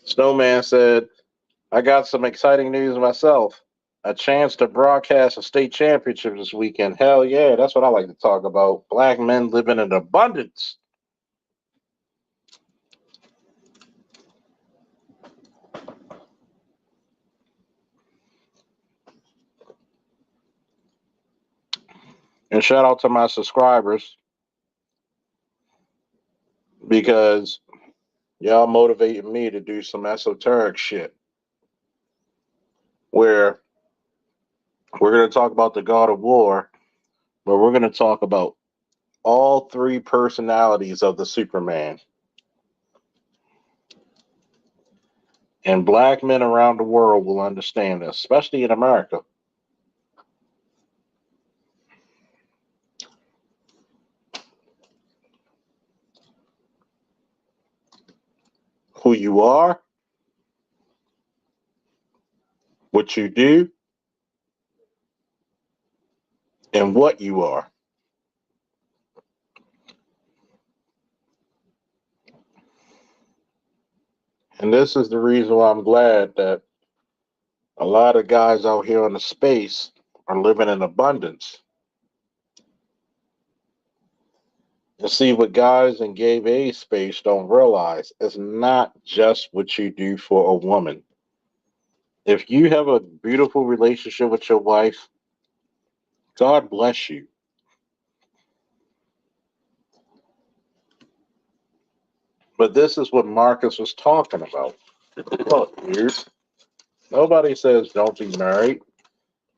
Snowman said, I got some exciting news myself. A chance to broadcast a state championship this weekend. Hell yeah, that's what I like to talk about. Black men living in abundance. And shout out to my subscribers because y'all motivated me to do some esoteric shit where we're going to talk about the God of War, but we're going to talk about all three personalities of the Superman. And black men around the world will understand this, especially in America. Who you are, what you do, and what you are. And this is the reason why I'm glad that a lot of guys out here on the space are living in abundance. And see, what guys in gay age space don't realize is not just what you do for a woman. If you have a beautiful relationship with your wife, God bless you. But this is what Marcus was talking about. Look, dude, nobody says don't be married.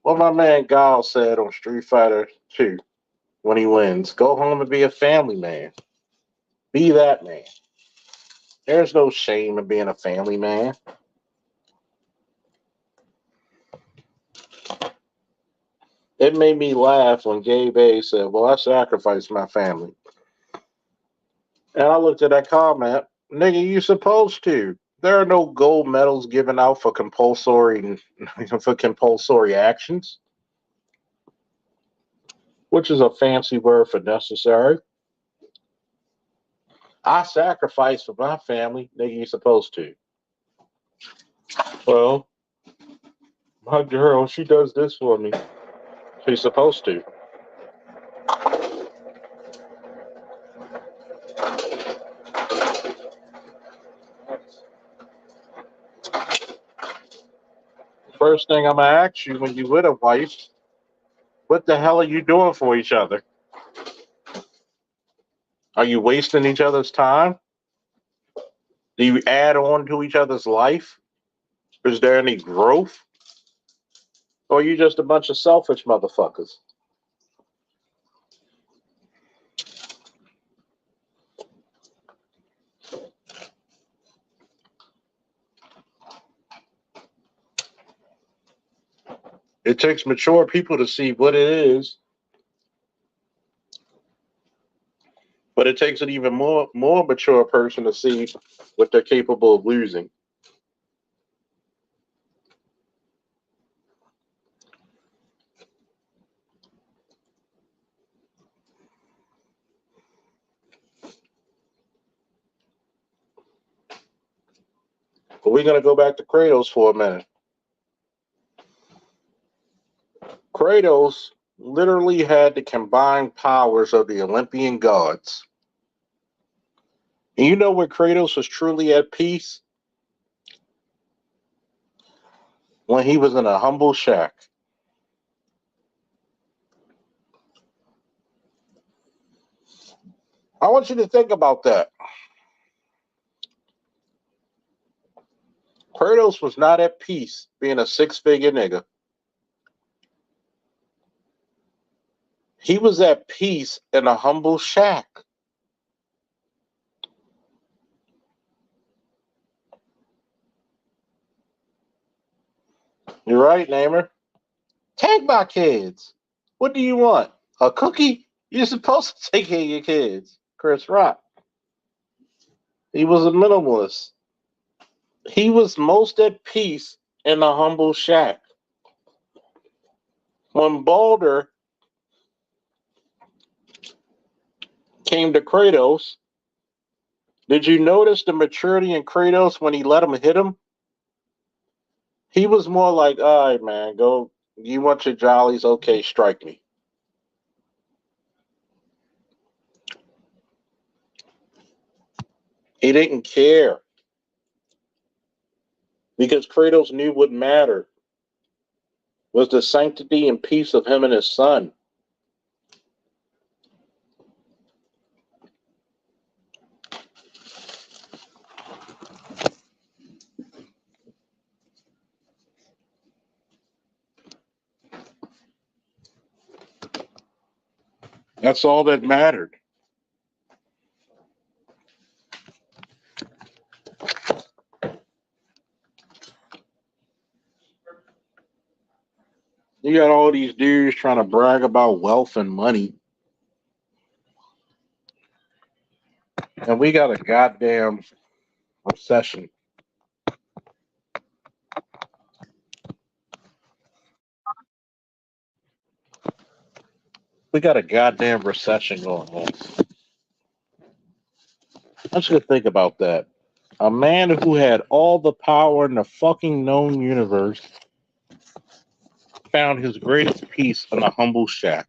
What my man Gal said on Street Fighter 2 when he wins, go home and be a family man. Be that man. There's no shame in being a family man. It made me laugh when Gabe A said, well, I sacrificed my family. And I looked at that comment, nigga, you supposed to. There are no gold medals given out for compulsory actions, which is a fancy word for necessary. I sacrificed for my family, nigga, you supposed to. Well, my girl, she does this for me. She's supposed to. First thing I'm gonna ask you when you with a wife, what the hell are you doing for each other? Are you wasting each other's time? Do you add on to each other's life? Is there any growth? Or are you just a bunch of selfish motherfuckers? It takes mature people to see what it is, but it takes an even more mature person to see what they're capable of losing. But we're gonna go back to Kratos for a minute. Kratos literally had the combined powers of the Olympian gods. And you know where Kratos was truly at peace? When he was in a humble shack. I want you to think about that. Kratos was not at peace being a six-figure nigga. He was at peace in a humble shack. You're right, Namer. Take my kids. What do you want? A cookie? You're supposed to take care of your kids. Chris Rock. He was a minimalist. He was most at peace in a humble shack. When Balder came to Kratos, did you notice the maturity in Kratos when he let him hit him? He was more like, all right, man, go. You want your jollies? Okay, strike me. He didn't care because Kratos knew what mattered was the sanctity and peace of him and his son. That's all that mattered. You got all these dudes trying to brag about wealth and money, and we got a goddamn obsession. We got a goddamn recession going on. I just gonna think about that. A man who had all the power in the fucking known universe found his greatest peace in a humble shack.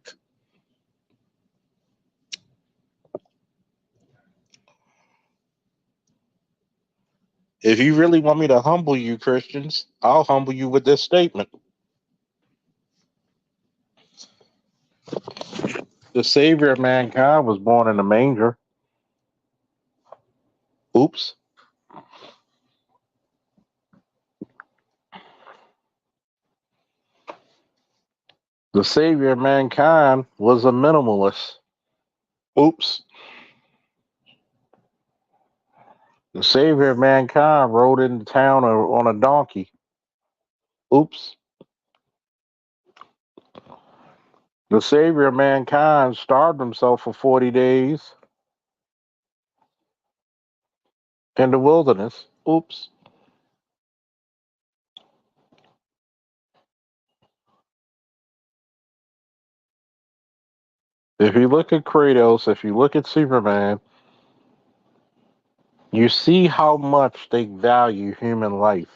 If you really want me to humble you, Christians, I'll humble you with this statement. The savior of mankind was born in a manger. Oops. The savior of mankind was a minimalist. Oops. The savior of mankind rode into town on a donkey. Oops. The savior of mankind starved himself for 40 days in the wilderness. Oops. If you look at Kratos, if you look at Superman, you see how much they value human life,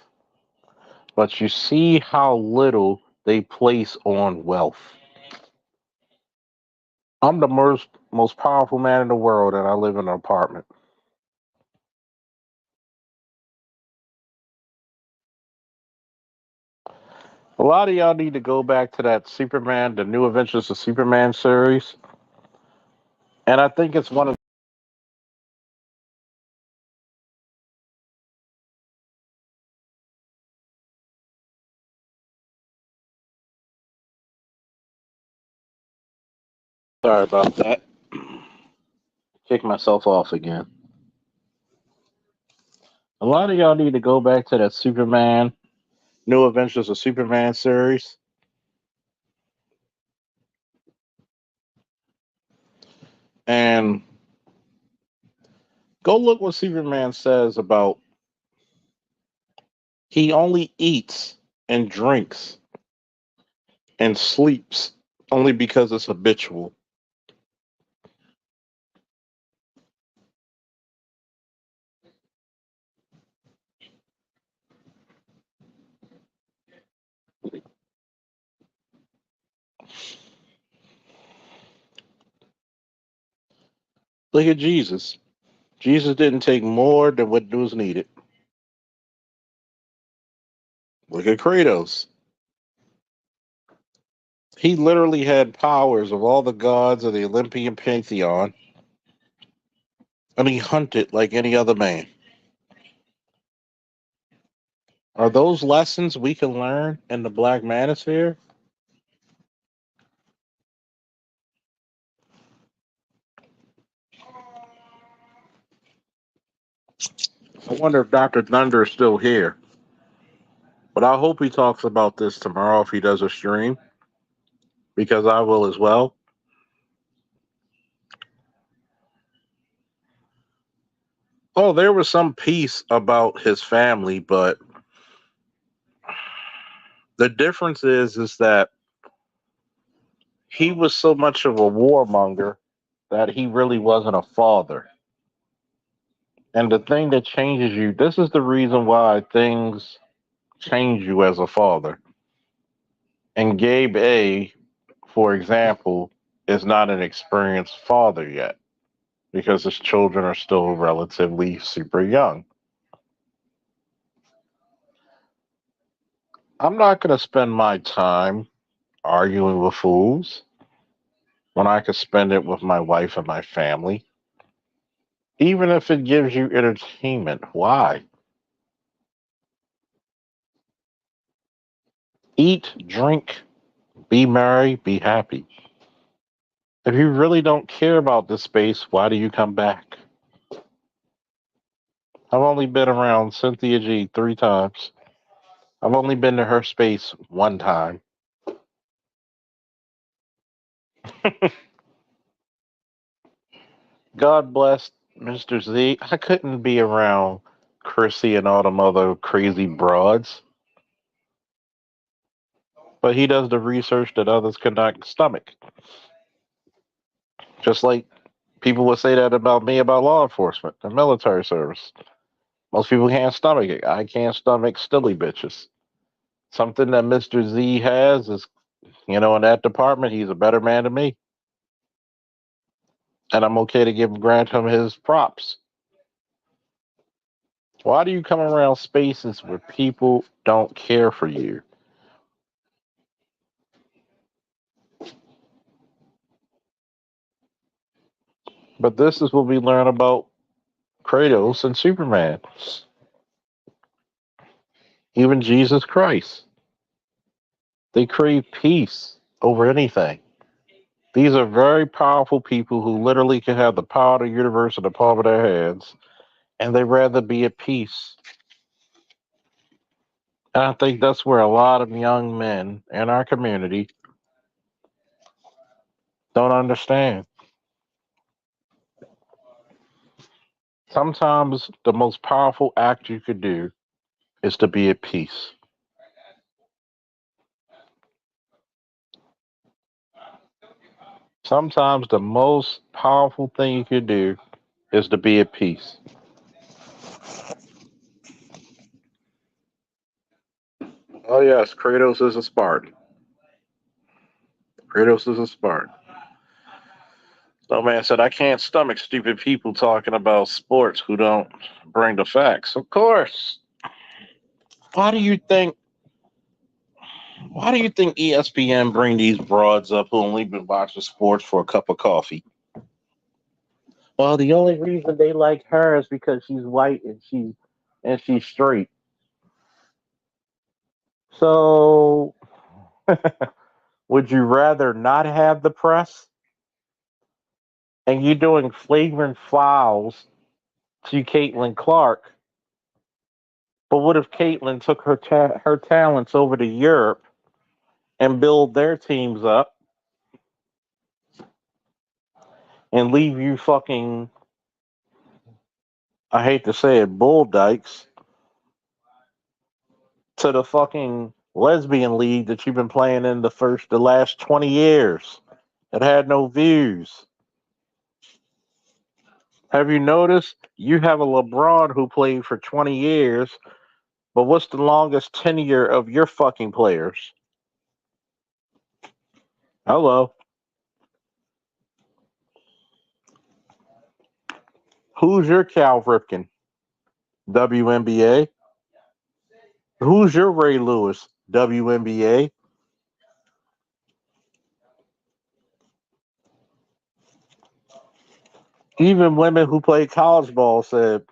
but you see how little they place on wealth. I'm the most powerful man in the world, and I live in an apartment. A lot of y'all need to go back to that Superman, the New Adventures of Superman series, and I think it's one of. Sorry about that. Kick myself off again. A lot of y'all need to go back to that Superman, New Adventures of Superman series, and go look what Superman says about he only eats and drinks and sleeps only because it's habitual. Look at Jesus. Jesus didn't take more than what was needed. Look at Kratos. He literally had powers of all the gods of the Olympian pantheon, and he hunted like any other man. Are those lessons we can learn in the Black Manosphere? I wonder if Dr. Thunder is still here. But I hope he talks about this tomorrow if he does a stream, because I will as well. Oh, there was some piece about his family, but the difference is that he was so much of a warmonger that he really wasn't a father. And the thing that changes you, this is the reason why things change you as a father. And Gabe A, for example, is not an experienced father yet because his children are still relatively super young. I'm not going to spend my time arguing with fools when I could spend it with my wife and my family. Even if it gives you entertainment, why? Eat, drink, be merry, be happy. If you really don't care about this space, why do you come back? I've only been around Cynthia G 3 times. I've only been to her space 1 time. God bless Mr. Z. I couldn't be around Chrissy and all them other crazy broads, but he does the research that others cannot stomach. Just like people would say that about me about law enforcement and military service. Most people can't stomach it. I can't stomach stilly bitches. Something that Mr. Z has is, in that department, he's a better man than me. And I'm okay to grant him his props. Why do you come around spaces where people don't care for you? But this is what we learn about Kratos and Superman, even Jesus Christ. They crave peace over anything. These are very powerful people who literally can have the power of the universe in the palm of their hands, and they rather be at peace. And I think that's where a lot of young men in our community don't understand. Sometimes the most powerful act you could do is to be at peace. Sometimes the most powerful thing you could do is to be at peace. Oh, yes, Kratos is a Spartan. Kratos is a Spartan. No man said, I can't stomach stupid people talking about sports who don't bring the facts. Of course. Why do you think why do you think ESPN bring these broads up who only been watching sports for a cup of coffee? Well, the only reason they like her is because she's white and she's straight. So would you rather not have the press and you doing flagrant fouls to Caitlin Clark? But what if Caitlin took her talents over to Europe and build their teams up and leave you fucking, I hate to say it, bull dykes to the fucking lesbian league that you've been playing in the last 20 years that had no views? Have you noticed you have a LeBron who played for 20 years, but what's the longest tenure of your fucking players? Hello. Who's your Cal Ripken? WNBA. Who's your Ray Lewis? WNBA. Even women who play college ball said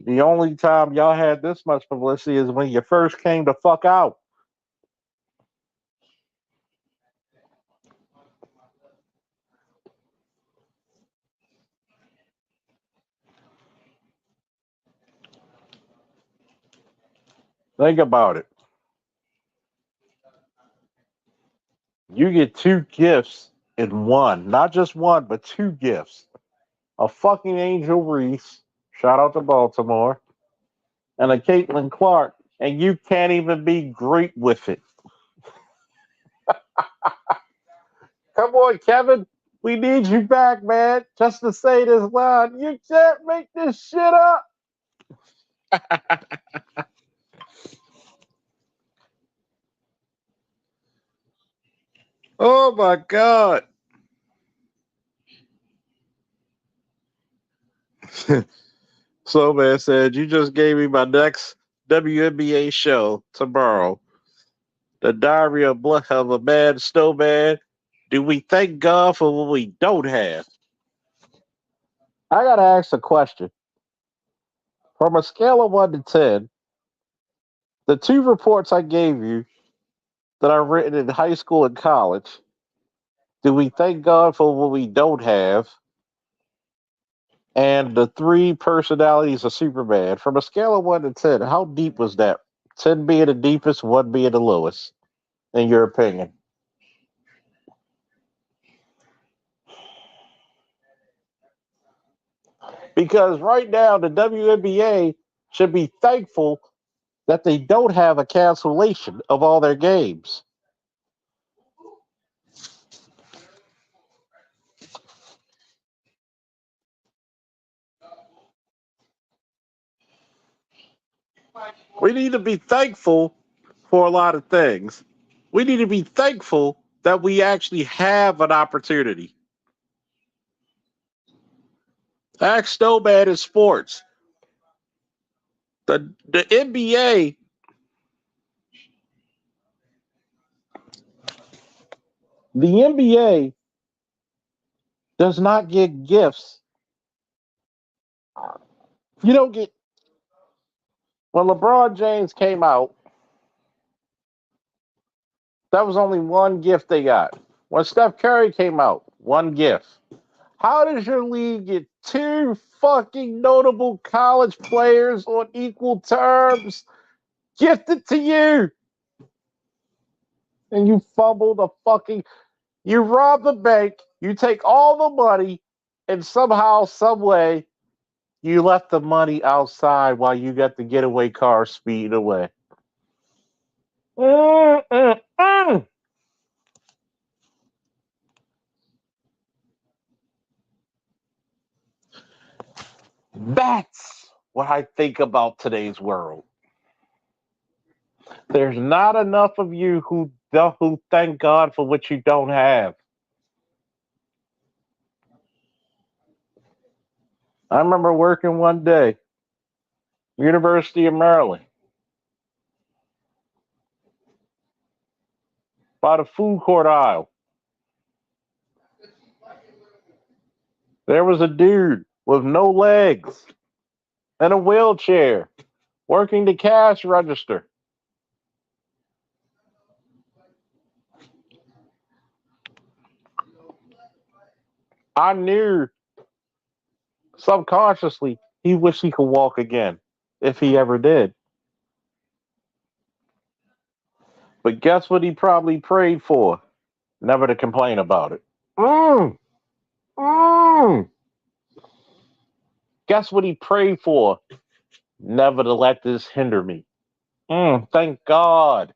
The only time y'all had this much publicity is when you first came the fuck out. Think about it. You get two gifts in one, not just one, but two gifts. A fucking Angel Reese, shout out to Baltimore, and a Caitlin Clark, and you can't even be great with it. Come on, Kevin. We need you back, man. Just to say this line. You can't make this shit up. Oh my God. So man said, you just gave me my next WNBA show tomorrow. The Diary of a Mad Snowman. Do we thank God for what we don't have? I gotta ask a question. From a scale of 1 to 10, the two reports I gave you that I've written in high school and college, do we thank God for what we don't have? And the three personalities of Superman, from a scale of 1 to 10, how deep was that? 10 being the deepest, 1 being the lowest, in your opinion? Because right now, the WNBA should be thankful that they don't have a cancellation of all their games. We need to be thankful for a lot of things. We need to be thankful that we actually have an opportunity. Ask Snowman in sports. The NBA, the NBA does not get gifts. You don't get when LeBron James came out, that was only one gift they got. When Steph Curry came out, one gift. How does your league get two fucking notable college players on equal terms gifted to you? And you fumble the fucking, you rob the bank, you take all the money, and somehow, some way, you left the money outside while you got the getaway car speeding away. Mm, mm, mm. That's what I think about today's world. There's not enough of you who thank God for what you don't have. I remember working one day, University of Maryland, by the food court aisle. There was a dude with no legs and a wheelchair working the cash register. I knew subconsciously he wished he could walk again, if he ever did. But guess what he probably prayed for? Never to complain about it. Mm, mm. Guess what he prayed for? Never to let this hinder me. Thank God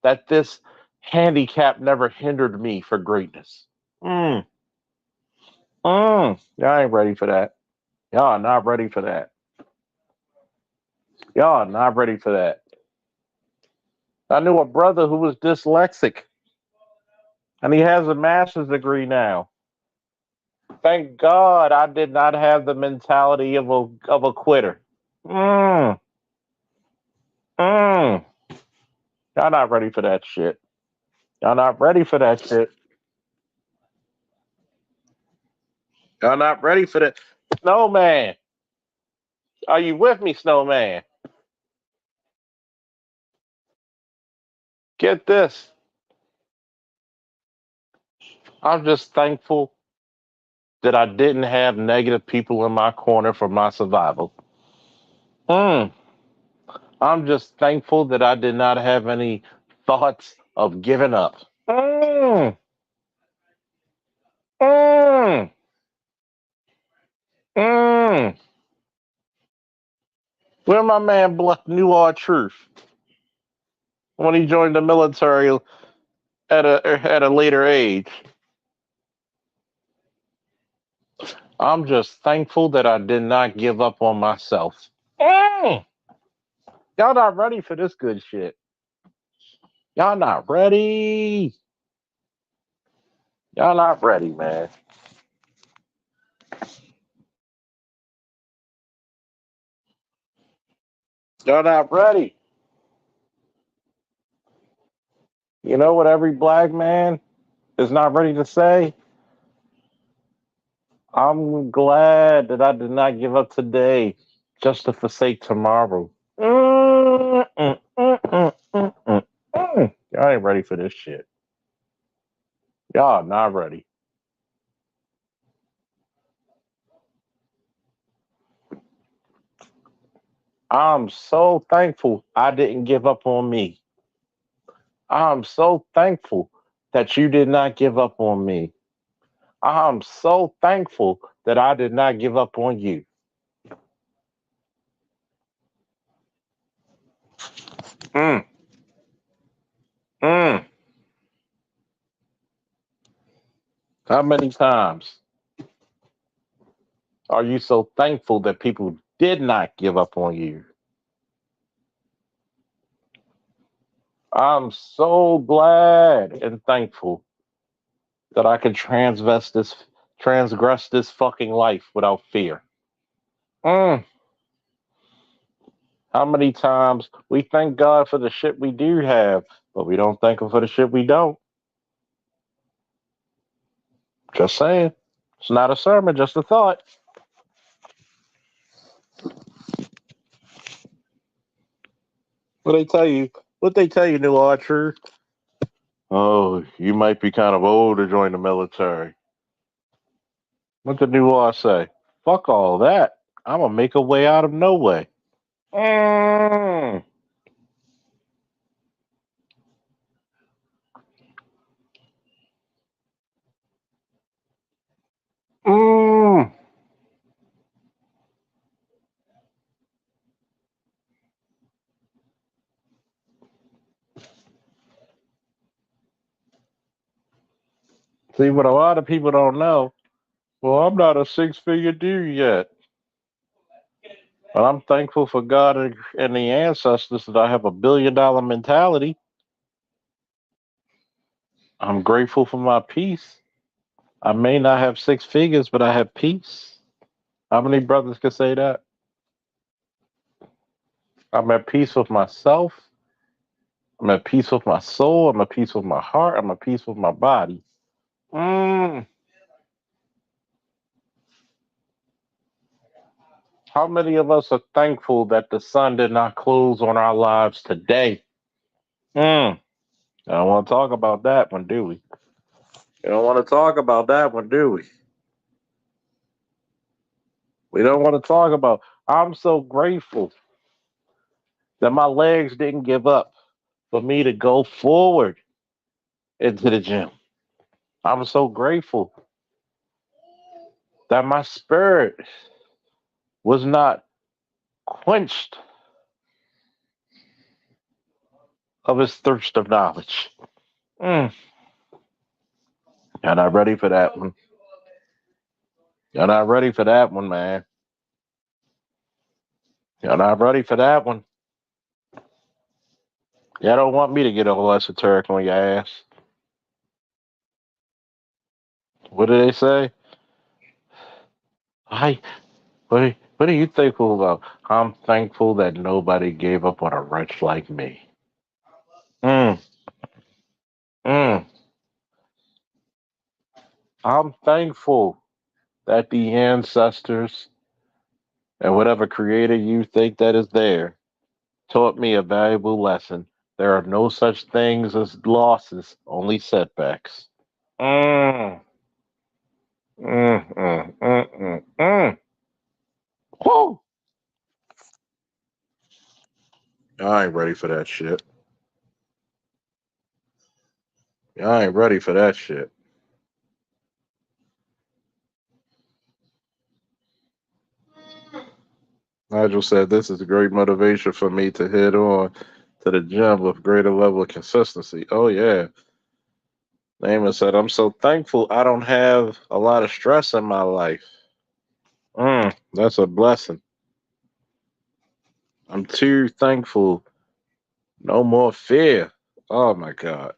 that this handicap never hindered me for greatness. Mm, Y'all ain't ready for that. Y'all are not ready for that. Y'all are not ready for that. I knew a brother who was dyslexic, and he has a master's degree now. Thank God I did not have the mentality of a quitter. Mm, mm. Y'all not ready for that shit. Y'all not ready for that shit. Y'all not ready for that. No, man. Are you with me, Snowman? Get this. I'm just thankful that I didn't have negative people in my corner for my survival. Mm. I'm just thankful that I did not have any thoughts of giving up. Mm. Mm. Mm. Where my man Bluff knew our truth when he joined the military at a later age. I'm just thankful that I did not give up on myself. Mm. Y'all not ready for this good shit. Y'all not ready. Y'all not ready, man. Y'all not ready. You know what every black man is not ready to say? I'm glad that I did not give up today just to forsake tomorrow. Mm, mm, mm, mm, mm, mm, mm. Y'all ain't ready for this shit. Y'all not ready. I'm so thankful I didn't give up on me. I'm so thankful that you did not give up on me. I'm so thankful that I did not give up on you. Mm, mm. How many times are you so thankful that people did not give up on you? I'm so glad and thankful that I can transgress this fucking life without fear. Mm. How many times we thank God for the shit we do have, but we don't thank Him for the shit we don't? Just saying. It's not a sermon, just a thought. What they tell you? What they tell you, New Archer? Oh, you might be kind of old to join the military. What did New Law say? Fuck all that. I'm gonna make a way out of no way. Mm, mm. See, what a lot of people don't know. Well, I'm not a six-figure dude yet, but I'm thankful for God and the ancestors that I have $1 billion mentality. I'm grateful for my peace. I may not have six figures, but I have peace. How many brothers can say that? I'm at peace with myself. I'm at peace with my soul. I'm at peace with my heart. I'm at peace with my body. Mm. How many of us are thankful that the sun did not close on our lives today? Mm. I don't want to talk about that one, do we? We don't want to talk about that one, do we? We don't want to talk about. I'm so grateful that my legs didn't give up for me to go forward into the gym. I'm so grateful that my spirit was not quenched of his thirst of knowledge. Mm. You're not ready for that one. You're not ready for that one, man. You're not ready for that one. Y'all don't want me to get all esoteric on your ass. What do they say? I what are you thankful about? I'm thankful that nobody gave up on a wretch like me. Mm, mm. I'm thankful that the ancestors And whatever creator you think that is there taught me a valuable lesson. There are no such things as losses, only setbacks. Mm, mm. Woo! I ain't ready for that shit. I ain't ready for that shit. Nigel said this is a great motivation for me to head on to the gym with greater level of consistency. Oh yeah. Naaman said, I'm so thankful I don't have a lot of stress in my life. That's a blessing. I'm too thankful. No more fear. Oh my God.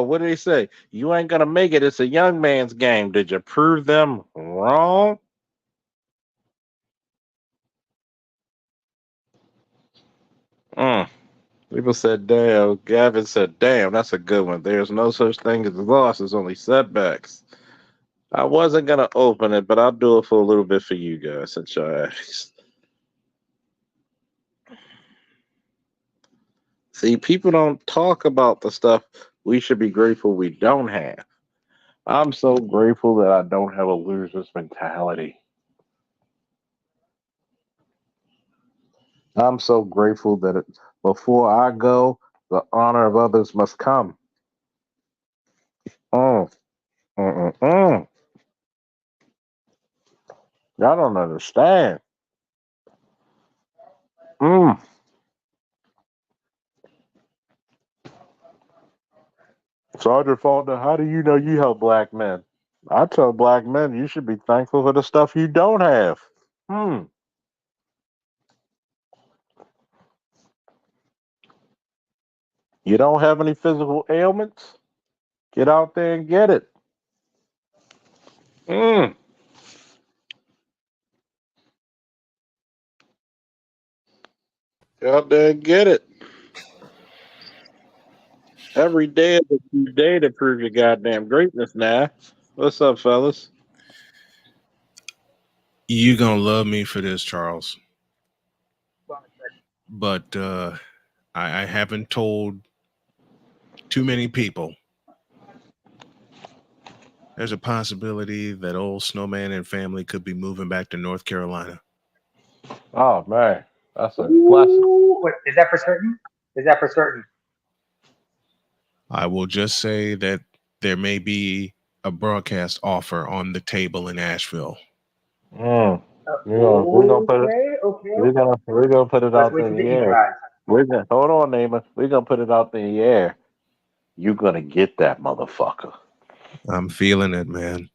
What did he say? You ain't gonna make it. It's a young man's game. Did you prove them wrong? Mm. People said, damn. Gavin said, damn, that's a good one. There's no such thing as losses, only setbacks. I wasn't gonna open it, but I'll do it for a little bit for you guys since y'all asked. See, people don't talk about the stuff we should be grateful we don't have. I'm so grateful that I don't have a loser's mentality. I'm so grateful that before I go, the honor of others must come. Mm, mm, mm, mm. Y'all don't understand. Mm. Sergeant Faulkner, how do you know you help black men? I tell black men you should be thankful for the stuff you don't have. Hmm. You don't have any physical ailments? Get out there and get it. Mm. Get out there and get it. Every day is a new day to prove your goddamn greatness now. What's up, fellas? You gonna love me for this, Charles. But I haven't told too many people. There's a possibility that old Snowman and family could be moving back to North Carolina. Oh man, that's a blessing. Ooh, wait, is that for certain? Is that for certain? I will just say that there may be a broadcast offer on the table in Asheville. Mm. We're gonna put it. Okay, okay. We're gonna put it Let's out wait in till the the E air. drive. We're gonna hold on, Naaman. We're gonna put it out in the air. You're gonna get that motherfucker. I'm feeling it, man.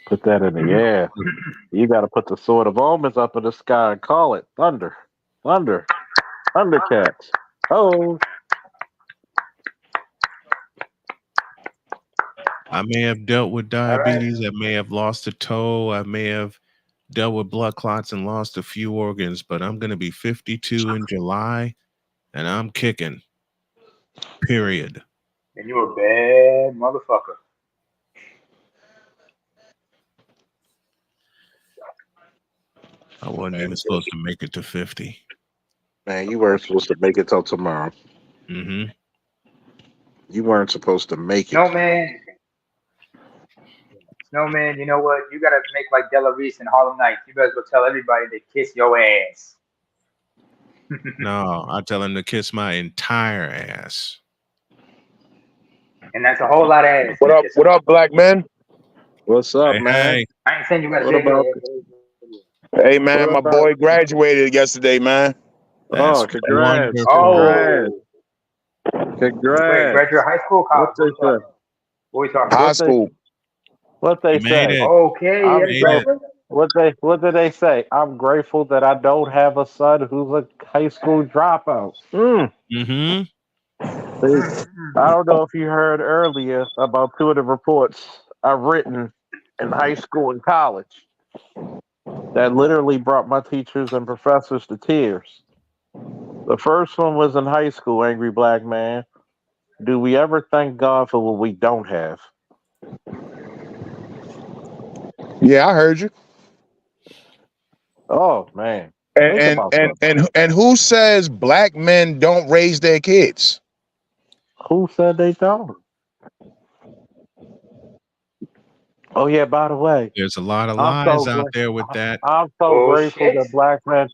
Put that in the air. You gotta put the sword of omens up in the sky and call it thunder, thunder, thundercats. Oh, I may have dealt with All right. diabetes. I may have lost a toe. I may have dealt with blood clots and lost a few organs, but I'm going to be 52 in July and I'm kicking, period. And you a bad motherfucker. I wasn't even supposed to make it to 50. man, you weren't supposed to make it till tomorrow. Mm-hmm. You weren't supposed to make it. Snowman, Snowman, you know what? You gotta make like Della Reese in Harlem Nights. You better go tell everybody to kiss your ass. No, I tell him to kiss my entire ass. And that's a whole lot of ass What you up? kiss. What up, black men? What's up, Hey, man? hey, I ain't saying you got a What big about? ass. Hey, What man, my about? boy graduated yesterday, man. Oh, that's congrats, wonderful. congrats, Oh, wait, congrats. graduate high school, What college? What they we say? talking? What we talking High What about? they? school. What You they made say? it. Okay, he I'm had to Made so. it. graduate. What did they say? I'm grateful that I don't have a son who's a high school dropout. Mm-hmm. See, Mm-hmm. I don't know if you heard earlier about two of the reports I've written in high school and college that literally brought my teachers and professors to tears. The first one was in high school, Angry Black Man. Do we ever thank God for what we don't have? Yeah, I heard you. Oh man, And think and about and that. and who says black men don't raise their kids? Who said they don't? Oh yeah, by the way, There's a lot of I'm lies so out glad. there with that. I'm so grateful Bullshit. that black men.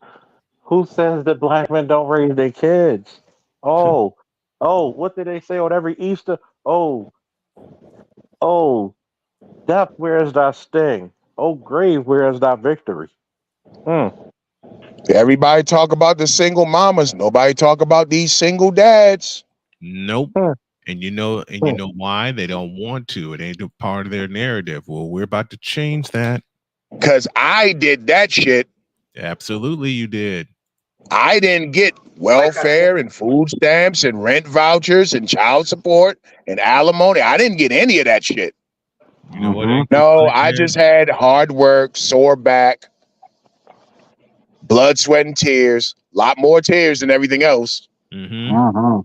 Who says that black men don't raise their kids? Oh, oh, what did they say on every Easter? Oh, oh, death, where is thy sting? Oh, grave, where is thy victory? Hmm. Everybody talk about the single mamas. Nobody talk about these single dads. Nope. Hmm. And you know why they don't want to. It ain't a part of their narrative. Well, we're about to change that. Cause I did that shit. Absolutely, you did. I didn't get Like I said, welfare and food stamps and rent vouchers and child support and alimony. I didn't get any of that shit. You know what, Mm-hmm. Angry No, Black I Man? just had hard work, sore back, blood, sweat, and tears. A lot more tears than everything else. Mm-hmm. Mm-hmm.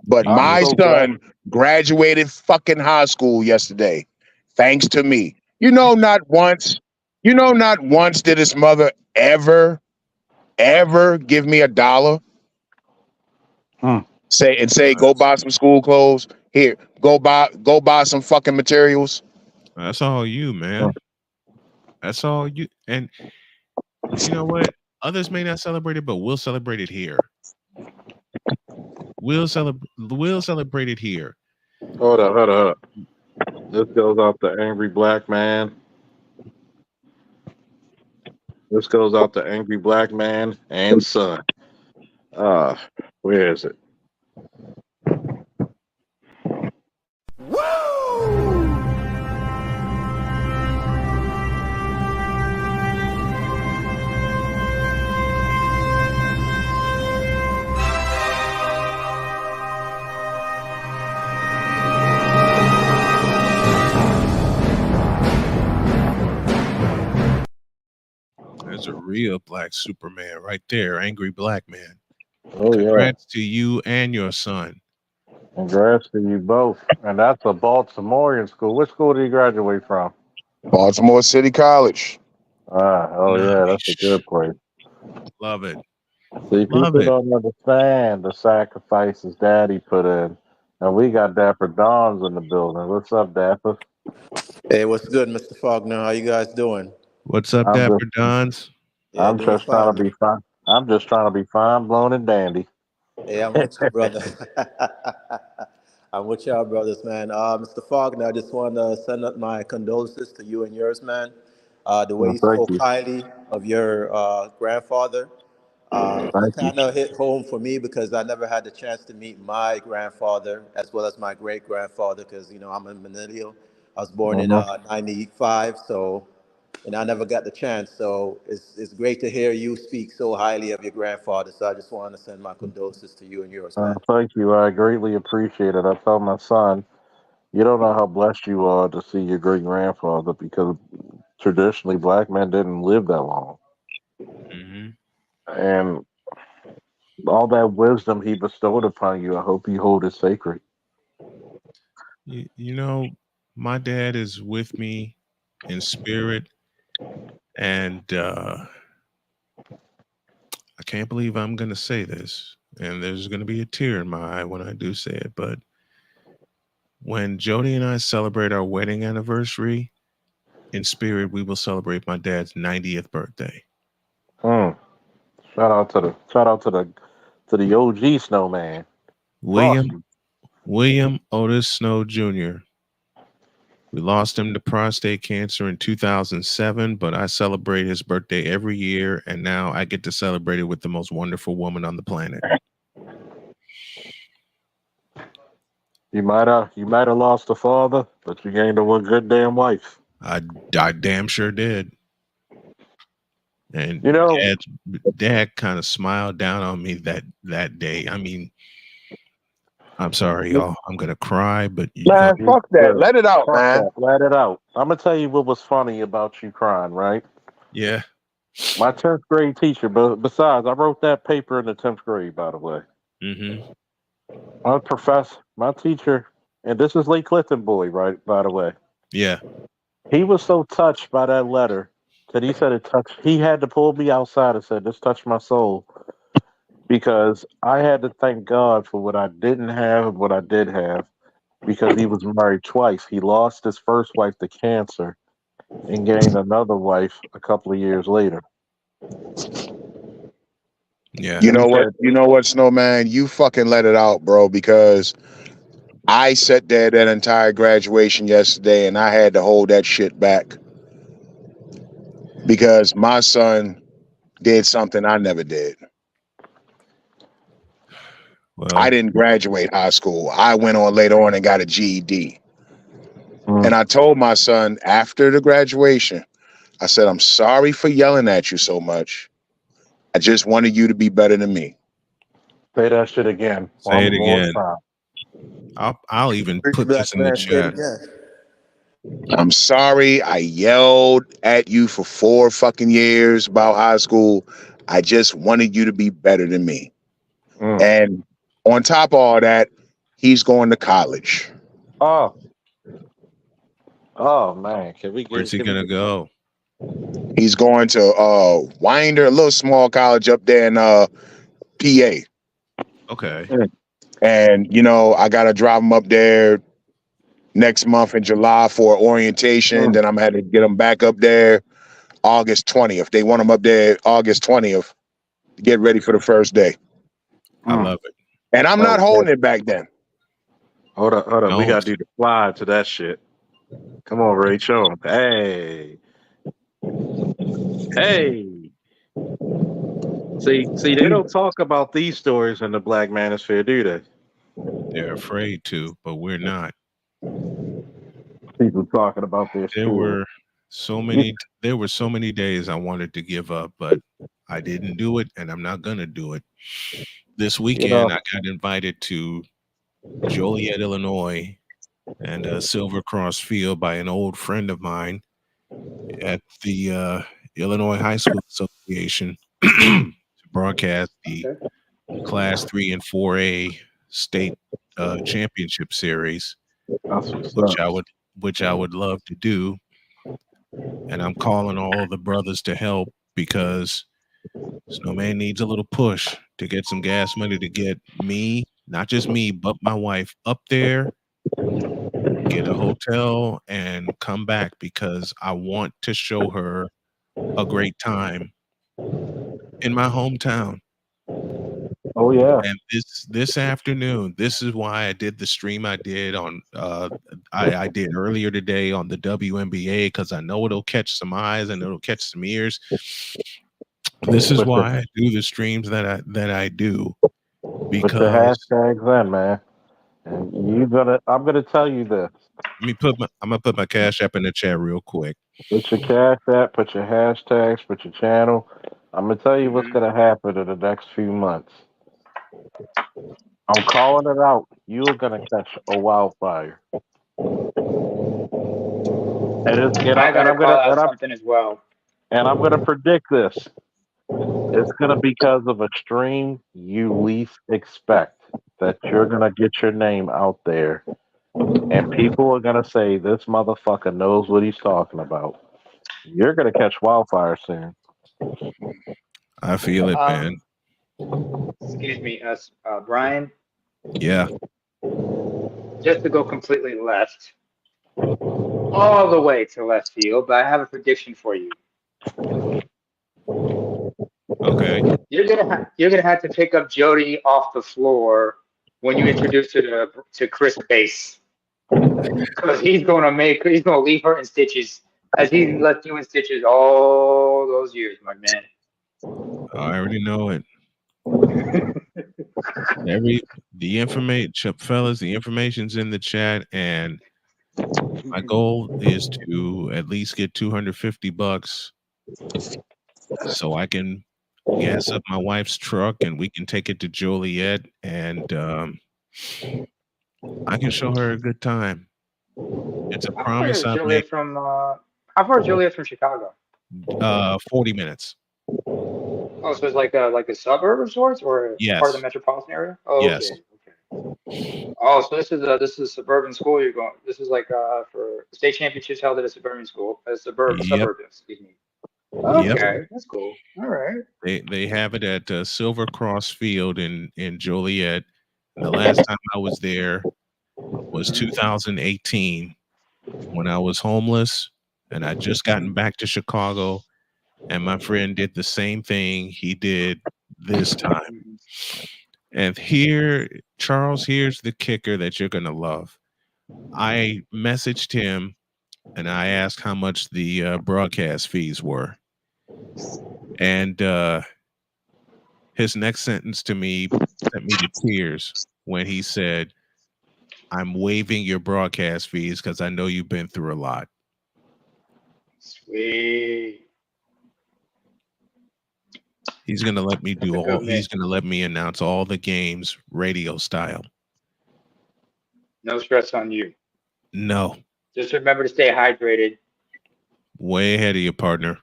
But You I'm know, my so glad. son graduated fucking high school yesterday, thanks to me. You know, not once. You know, not once did his mother ever give me $1. Mm. Say go that's, buy some school clothes. Here, go buy some fucking materials. that's all you, man. That's all you. And you know what? Others may not celebrate it, but we'll celebrate it here. We'll celebrate it here. Hold up, hold up, hold up. This goes out to angry black man. This goes out to angry black man and son. Uh, where is it? There's a real black Superman right there, angry black man. Oh yeah. Congrats to you and your son. Congrats to you both. And that's a Baltimorean school. Which school did you graduate from? Baltimore City College. Ah, oh yeah, that's a Nice. good place. Love it. See, Love people it. don't understand the sacrifices Daddy put in. And we got Dapper Dons in the building. What's up, Dapper? Hey, what's good, Mr. Faulkner? How you guys doing? What's up, I'm just, Dapper Dons? Yeah, I'm doing just trying to fine, be man. fine. I'm just trying to be fine, blown and dandy. Hey, I'm with you, brother. I'm with y'all, brothers, man. Mr. Faulkner, I just want to send up my condolences to you and yours, man. The way Well, you thank spoke you, highly of your grandfather, it thank you. kind of hit home for me because I never had the chance to meet my grandfather as well as my great grandfather because, I'm a millennial. I was born in Hmm. 95, so and I never got the chance. So it's great to hear you speak so highly of your grandfather. So I just want to send my condolences to you and yours, man. Thank you. I greatly appreciate it. I tell my son, you don't know how blessed you are to see your great grandfather because traditionally black men didn't live that long. Hmm. And all that wisdom he bestowed upon you, I hope you hold it sacred. You know, my dad is with me in spirit, and I can't believe I'm going to say this, and there's going to be a tear in my eye when I do say it. But when Jody and I celebrate our wedding anniversary in spirit, we will celebrate my dad's 90th birthday. Mm. Shout out to the OG snowman, William Frosty. William Otis Snow Jr. We lost him to prostate cancer in 2007, but I celebrate his birthday every year, and now I get to celebrate it with the most wonderful woman on the planet. You might have lost a father, but you gained a one good damn wife. I, I damn sure did. You And know, dad kind of smiled down on me that day. I mean, I'm sorry, y'all. I'm gonna cry, but you go. Man, fuck that. good. Let it out, Fuck man. that. Let it out. I'm gonna tell you what was funny about you crying, right? Yeah. My 10th grade teacher, but besides, I wrote that paper in the 10th grade, by the way. Hmm. My 10th grade teacher, but besides, I wrote that paper in the 10th grade, by the way. 10th grade teacher. But besides, I wrote that paper in the 10th grade, by the way. 'Professor, my teacher, and this is Lake Clifton boy, right? By the way. Yeah. He was so touched by that letter that he said it touched. He had to pull me outside and said, "This touched my soul," because I had to thank God for what I didn't have and what I did have. Because he was married twice. He lost his first wife to cancer and gained another wife a couple of years later. Yeah. You And he know what? said, You know what, Snowman? You fucking let it out, bro, because I sat there that entire graduation yesterday and I had to hold that shit back because my son did something I never did. I Well, didn't graduate high school. I went on later on and got a GED. And mm, I told my son after the graduation, I said, I'm sorry for yelling at you so much. I just wanted you to be better than me. say that shit again say one it more again. time. I'll even Preach, put black this in the man. Say it chat. again. I'm sorry I yelled at you for 4 fucking years about high school. I just wanted you to be better than me. Mm. And on top of all that, he's going to college. Oh, oh man, can we Where's get? he Can we gonna get? go? He's going to Winder, a little small college up there in PA. Okay. And I gotta drive him up there next month in July for orientation. Mm, Then I'm gonna have to get him back up there August 20th. They want him up there August 20th to get ready for the first day. I mm. love it. And I'm not Okay, holding it back then. hold up, hold up. We gotta Don't. do the slide to that shit. Come on, Rachel. Hey, hey. See, they don't talk about these stories in the Black Manosphere, do they? They're afraid to, but we're not. People talking about their There school. were there were so many days I wanted to give up, but I didn't do it and I'm not gonna do it. This You weekend know, I got invited to Joliet, Illinois and Silver Cross Field by an old friend of mine at the Illinois High School Association to broadcast the Okay. Class 3 and 4A state championship series, that's what's which up. I would love to do. And I'm calling all the brothers to help because Snowman needs a little push to get some gas money to get me, not just me, but my wife up there, get a hotel, and come back because I want to show her a great time in my hometown. Oh yeah. And this afternoon, this is why I did the stream I did on I did earlier today on the WNBA because I know it'll catch some eyes and it'll catch some ears. This is Put your why I do the streams that I do put your because hashtags in, man. And I'm gonna tell you this. I'm gonna put my cash app in the chat real quick. Put your cash app, put your hashtags, put your channel. I'm gonna tell you what's Hmm. gonna happen in the next few months. I'm calling it out. You're gonna catch a wildfire. I gotta call out something as well. And I'm gonna predict this. It's gonna be because of a stream you least expect that you're gonna get your name out there, and people are gonna say this motherfucker knows what he's talking about. You're gonna catch wildfire soon. I feel it, man. Um, excuse me, Brian. Yeah. Just to go completely left, all the way to left field, but I have a prediction for you. Okay. You're gonna have to pick up Jody off the floor when you introduce her to Chris Base, because he's gonna leave her in stitches as he left you in stitches all those years, my man. I already know it. The information, fellas, the information's in the chat, and my goal is to at least get $250 so I can gas up my wife's truck and we can take it to Joliet and I can show her a good time. It's a How far promise is I've made. Joliet from? How far is Joliet from Chicago? 40 minutes. Oh, so it's like a suburb of sorts, or part of the Yes. metropolitan area. Oh, Yes. okay, okay. Oh, so this is a suburban school you're going. This is like for state championships held at a suburban school, Yep, suburban. Excuse me. yep. Okay, that's cool. All right. They have it at Silver Cross Field in Joliet. And the last time I was there was Mhm, 2018 when I was homeless and I just gotten mhm, back to Chicago. And my friend did the same thing he did this time. mhm. And here, Charles, here's the kicker that you're going to love. I messaged him and I asked how much the broadcast fees were. And his next sentence to me sent me to tears when he said, I'm waiving your broadcast fees because I know you've been through a lot. Sweet. He's going to let me That's do a all, good he's man. going to let me announce all the games radio style. No stress on you. No, Just remember to stay hydrated. way ahead of your partner.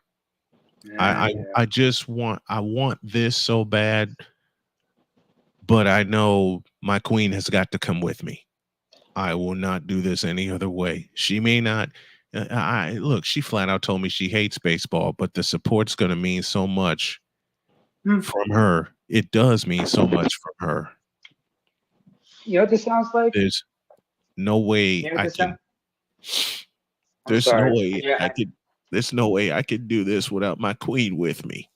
Yeah, yeah. I just I want this so bad, but I know my queen has got to come with me. I will not do this any other way. She may not. I look. She flat out told me she hates baseball, but the support's going to mean so much Hmm. from her. It does mean so much from her. You know what this sounds like? There's no way You know what I this sound? can. I'm There's no sorry. way Yeah, I could. There's no way I could do this without my queen with me.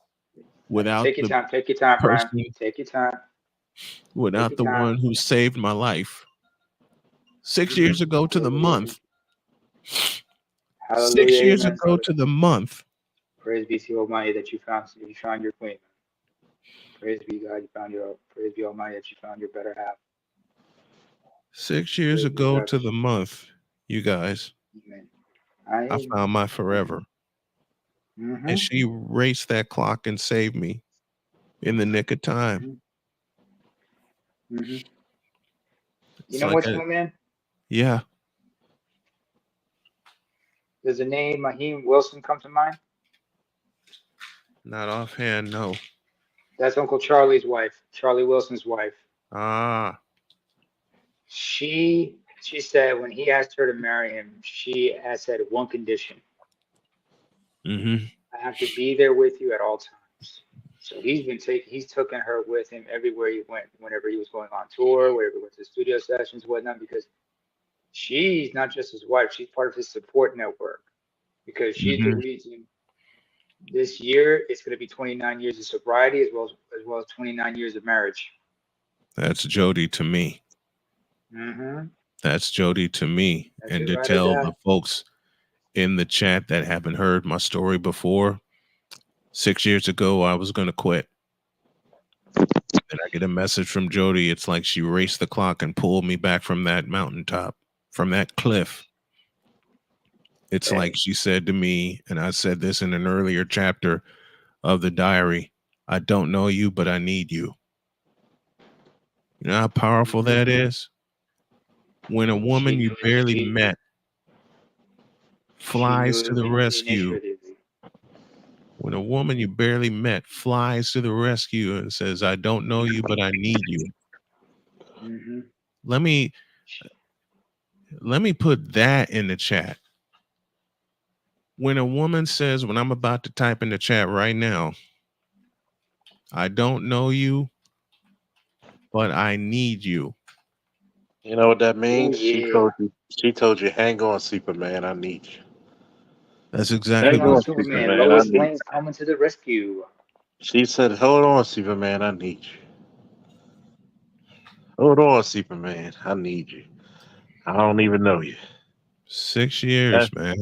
Without take your the time. Take your time, Brian. person. Take your time. Take Without your the time. one who saved my life 6 years Hmm. ago to the Hallelujah. month. Six Hallelujah. years Amen. ago Brother. to the month. Praise be to Almighty that you found your queen. Praise be God you found your. Praise be Almighty that you found your better half. 6 years Praise be ago God. to the month, you guys, Amen. I I am. found my forever. And Mm-hmm. she raced that clock and saved me in the nick of time. Mm-hmm. Mm-hmm. You It's know like what's a, my man? yeah, Does the name Mahim Wilson come to mind? not offhand, no. That's Uncle Charlie's wife, Charlie Wilson's wife. Ah, She said when he asked her to marry him, she had said one condition: mm-hmm. I have to be there with you at all times. So he's taken her with him everywhere he went, whenever he was going on tour, wherever he went to studio sessions, whatnot, because she's not just his wife, she's part of his support network. Because she's the Mm-hmm. reason this year it's going to be 29 years of sobriety as well as 29 years of marriage. That's Jody to me. Mm-hmm. That's Jody to me. That's And it, to right at tell the that. folks in the chat that haven't heard my story before, 6 years ago, I was going to quit. And I get a message from Jody. It's like she raced the clock and pulled me back from that mountaintop, from that cliff. It's like Hey. she said to me, and I said this in an earlier chapter of the diary, I don't know you, but I need you. You know how powerful Mm-hmm. that is? When a woman you barely She met she flies to knew the rescue, initiatively. when a woman you barely met flies to the rescue and says, I don't know you, but I need you. Mm-hmm. Let me put that in the chat. When a woman says, when I'm about to type in the chat right now, I don't know you, but I need you. You know what that Oh means? She yeah. told you. She told you, "Hang on, Superman. I need you. That's Hang exactly Hang on, what on, she said. Superman. Superman. I Lois need Lane's coming to the rescue. you." She said, "Hold on, Superman. I need you. Hold on, Superman. I need you. I don't even know you." 6 years, Have, man.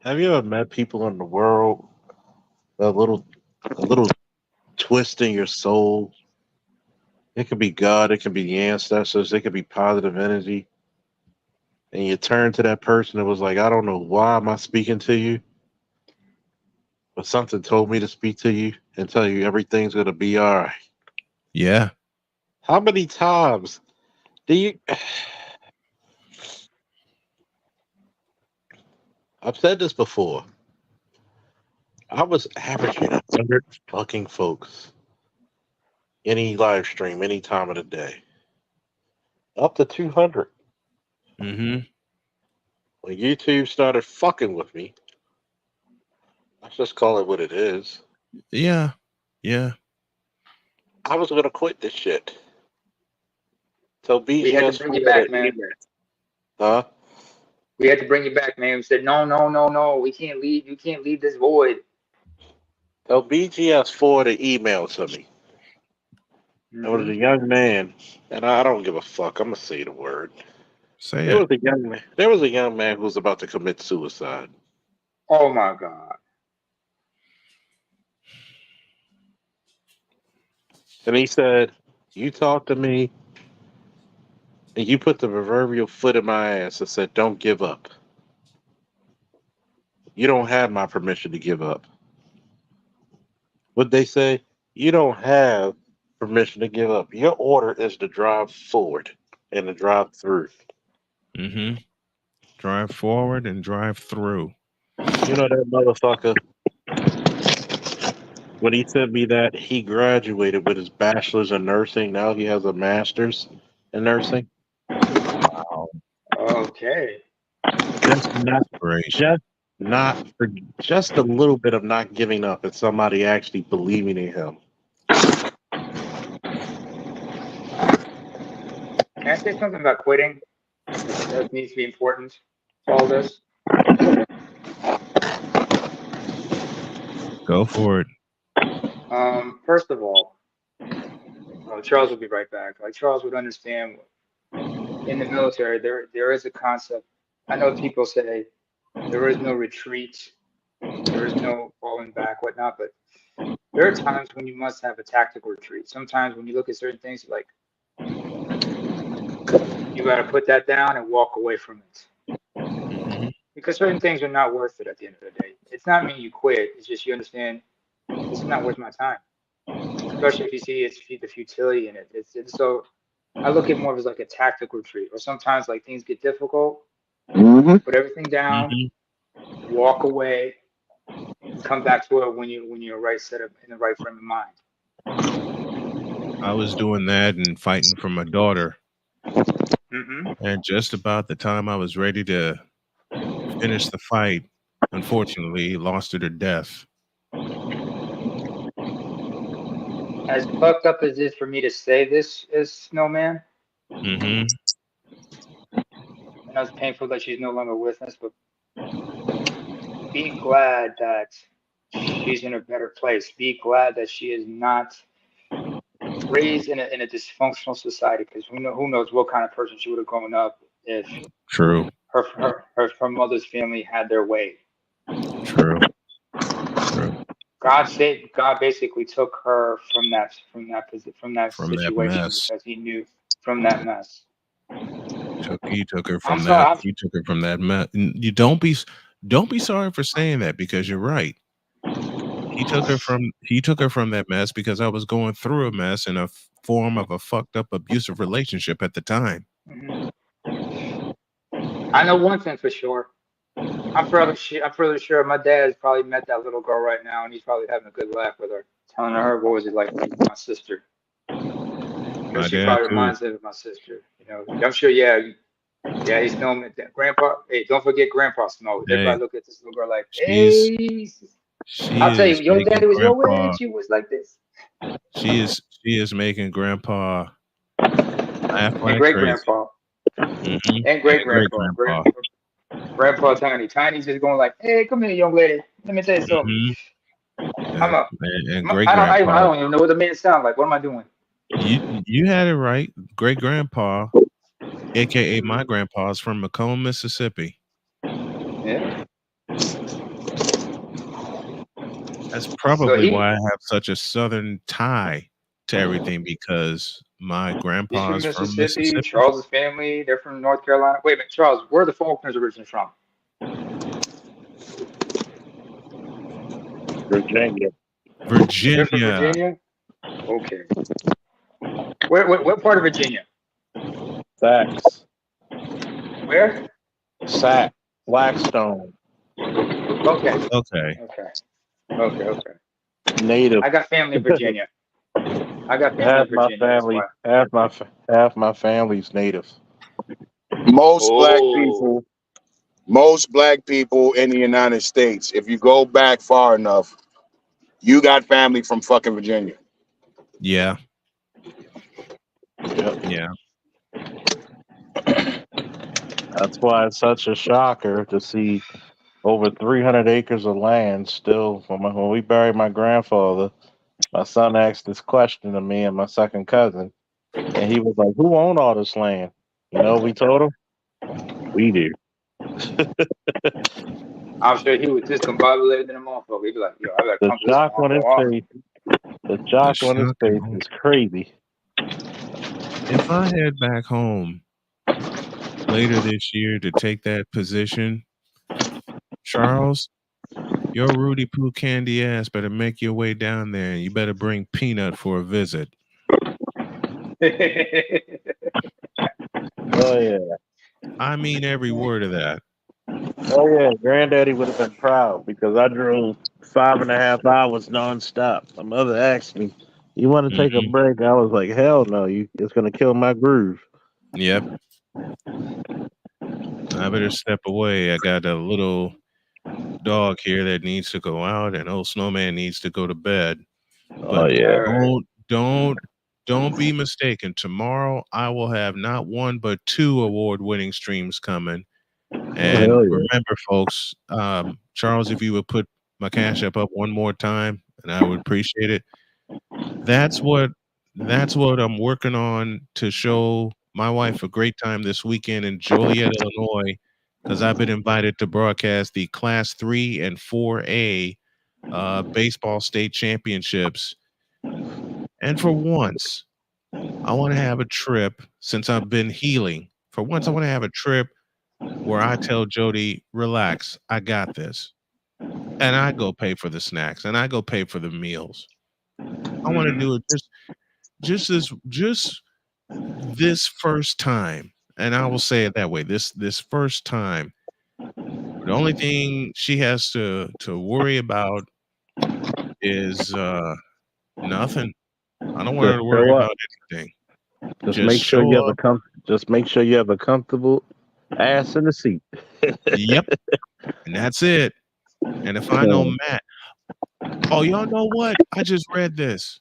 have you ever met people in the world a little twist in your soul? It could be God, it could be the ancestors, it could be positive energy. And you turn to that person and was like, I don't know why am I speaking to you, but something told me to speak to you and tell you everything's gonna be all right. Yeah. How many times do you I've said this before. I was averaging 100 fucking folks any live stream, any time of the day. Up to 200. Mm-hmm. When YouTube started fucking with me, let's just call it what it is. Yeah. Yeah. I was gonna quit this shit. So We had to bring you BGS4 back, the man. email. Huh? We had to bring you back, man. We said, no, no, no, no. We can't leave. You can't leave this void. So BGS4 the email to me. It was Hmm. a young man, and I don't give a fuck. I'm gonna say the word. Say There it. was a young man. There was a young man who was about to commit suicide, Oh my God. and he said, "You talk to me, and you put the proverbial foot in my ass and said, 'Don't give up.' You don't have my permission to give up." What they say? You don't have permission to give up. Your order is to drive forward and to drive through. Mm-hmm. Drive forward and drive through. You know that motherfucker. When he sent me that, he graduated with his bachelor's in nursing. Now he has a master's in nursing. Wow. Okay. Just not, Inspiration. just not for just a little bit of not giving up and somebody actually believing in him. Can I say something about quitting? That needs to be important to all this. Go for it. First of all, Charles will be right back. Like Charles would understand in the military, there is a concept. I know people say there is no retreat, there is no falling back, whatnot, but there are times when you must have a tactical retreat. Sometimes when you look at certain things, like you got to put that down and walk away from it Mm-hmm. because certain things are not worth it at the end of the day. It's not mean you quit. It's just you understand this is not worth my time, especially if you see the futility in it. It's so I look at more as like a tactical retreat, or sometimes like things get difficult, Mm-hmm. put everything down, Mm-hmm. walk away, and come back to it when you're right set up in the right frame of mind. I was doing that and fighting for my daughter. Hmm. And just about the time I was ready to finish the fight, unfortunately, lost her to death. As fucked up as it is for me to say this as Snowman, Mm-hmm. I know it's painful that she's no longer with us, but be glad that she's in a better place. Be glad that she is not raised in a dysfunctional society, because who knows what kind of person she would have grown up if True. her mother's family had their way. True. True. God basically took her from that From that situation mess. because he knew from that mess. He took her I'm from sorry. that. He took her from that mess. You don't be sorry for saying that, because you're right. He took her from that mess because I was going through a mess in a form of a fucked up abusive relationship at the time. Mhm. I know one thing for sure. I'm fairly sure my dad has probably met that little girl right now, and he's probably having a good laugh with her, telling her what was it like being my sister. Because My she dad probably too. reminds him of my sister. You know, I'm sure. Yeah, yeah. He's snowman. Grandpa. Hey, don't forget Grandpa Snow. They Hey, probably look at this little girl like, she's hey. she I'll tell you, is your making daddy was your grandpa. age. You was like this. She is making grandpa laugh And like great crazy. grandpa. Mm-hmm. And great And great grandpa. grandpa. Grandpa Tiny. Tiny's just going like, hey, come here, young lady. Let me tell you something. Mm-hmm. I'm a. And great I grandpa. don't even know what the man sounds like. What am I doing? You had it right. Great grandpa, aka my Mhm. grandpa, is from Macomb, Mississippi. Yeah. That's So probably why I he have such a southern tie to everything, because my he's from grandpa's from Mississippi. Mississippi. Charles's family, they're from North Carolina. Wait a minute, Charles, where are the Faulkners originally from? Virginia. They're from Virginia. Virginia. Okay. What part of Virginia? Sacks. Where? Sack. Blackstone. Okay. Okay. Okay. Okay. Okay. Native. I got family in Virginia. I got family in Half my Virginia. That's family, why. half my family's natives. Most black Oh. people, most black people in the United States, if you go back far enough, you got family from fucking Virginia. Yeah, Yep. yeah. That's why it's such a shocker to see over 300 acres of land still. When we buried my grandfather, my son asked this question to me and my second cousin, and he was like, "Who own all this land?" You know, we told him we do. I'm sure he was discombobulated in a motherfucker. He'd be like, yo, I gotta The come to this shock on his motherfucker. face, the The shock on his shock and face awe. is crazy. If I head back home later this year to take that position, Charles, your Rudy Poo candy ass better make your way down there, and you better bring Peanut for a visit. Oh yeah, I mean every word of that. oh yeah. Granddaddy would have been proud because I drove 5.5 hours nonstop. My mother asked me, "You want to take a Hmm. break?" I was like, "Hell no! It's gonna kill my groove." Yep. I better step away. I got a little dog here that needs to go out, and old snowman needs to go to bed. Oh But yeah. All right. don't be mistaken. Tomorrow I will have not one but two award-winning streams coming. Oh And hell yeah. remember, folks, Charles, if you would put my cash up one more time, and I would appreciate it. That's what that's what I'm working on to show my wife a great time this weekend in Joliet, Illinois, because I've been invited to broadcast the Class 3 and 4A baseball state championships. And for once, I want to have a trip since I've been healing. For once, I want to have a trip where I tell Jody, relax, I got this. And I go pay for the snacks and I go pay for the meals. I want to Mm-hmm. do it just this first time. And I will say it that way. This first time. The only thing she has to worry about is nothing. I don't want her Just to worry show up. about anything. Just Just make sure you show have a up. Just make sure you have a comfortable ass in the seat. Yep. And that's it. And if I know Matt, oh, y'all know what? I just read this.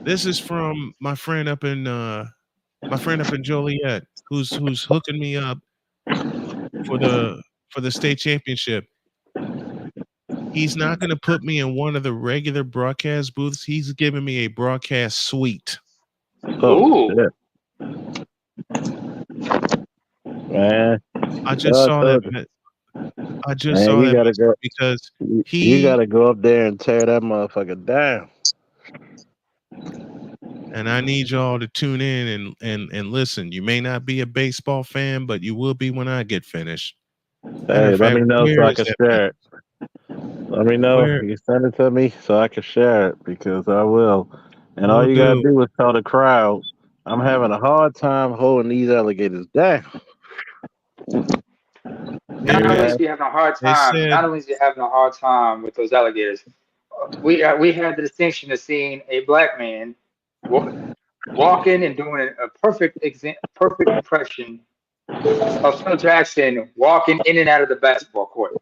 This is from my friend up in Joliet, who's hooking me up for the state championship. He's not going to put me in one of the regular broadcast booths. He's giving me a broadcast suite. Oh Ooh. shit, man! I just I saw that. told you, I just man. saw You that gotta message go. because You he gotta go up there and tear that motherfucker down. and I need y'all to tune in and listen. You may not be a baseball fan, but you will be when I get finished. Matter Hey, of let fact, me know so where I is can that share it. message? Let me know. Where You send it to me so I can share it because I will. And all will you gotta do? do is tell the crowd I'm having a hard time holding these alligators down. Not There only is. is he having a hard They time, said not only is he having a hard time with those alligators, we had the distinction of seeing a black man wa- walking and doing a perfect impression of Phil Jackson walking in and out of the basketball court,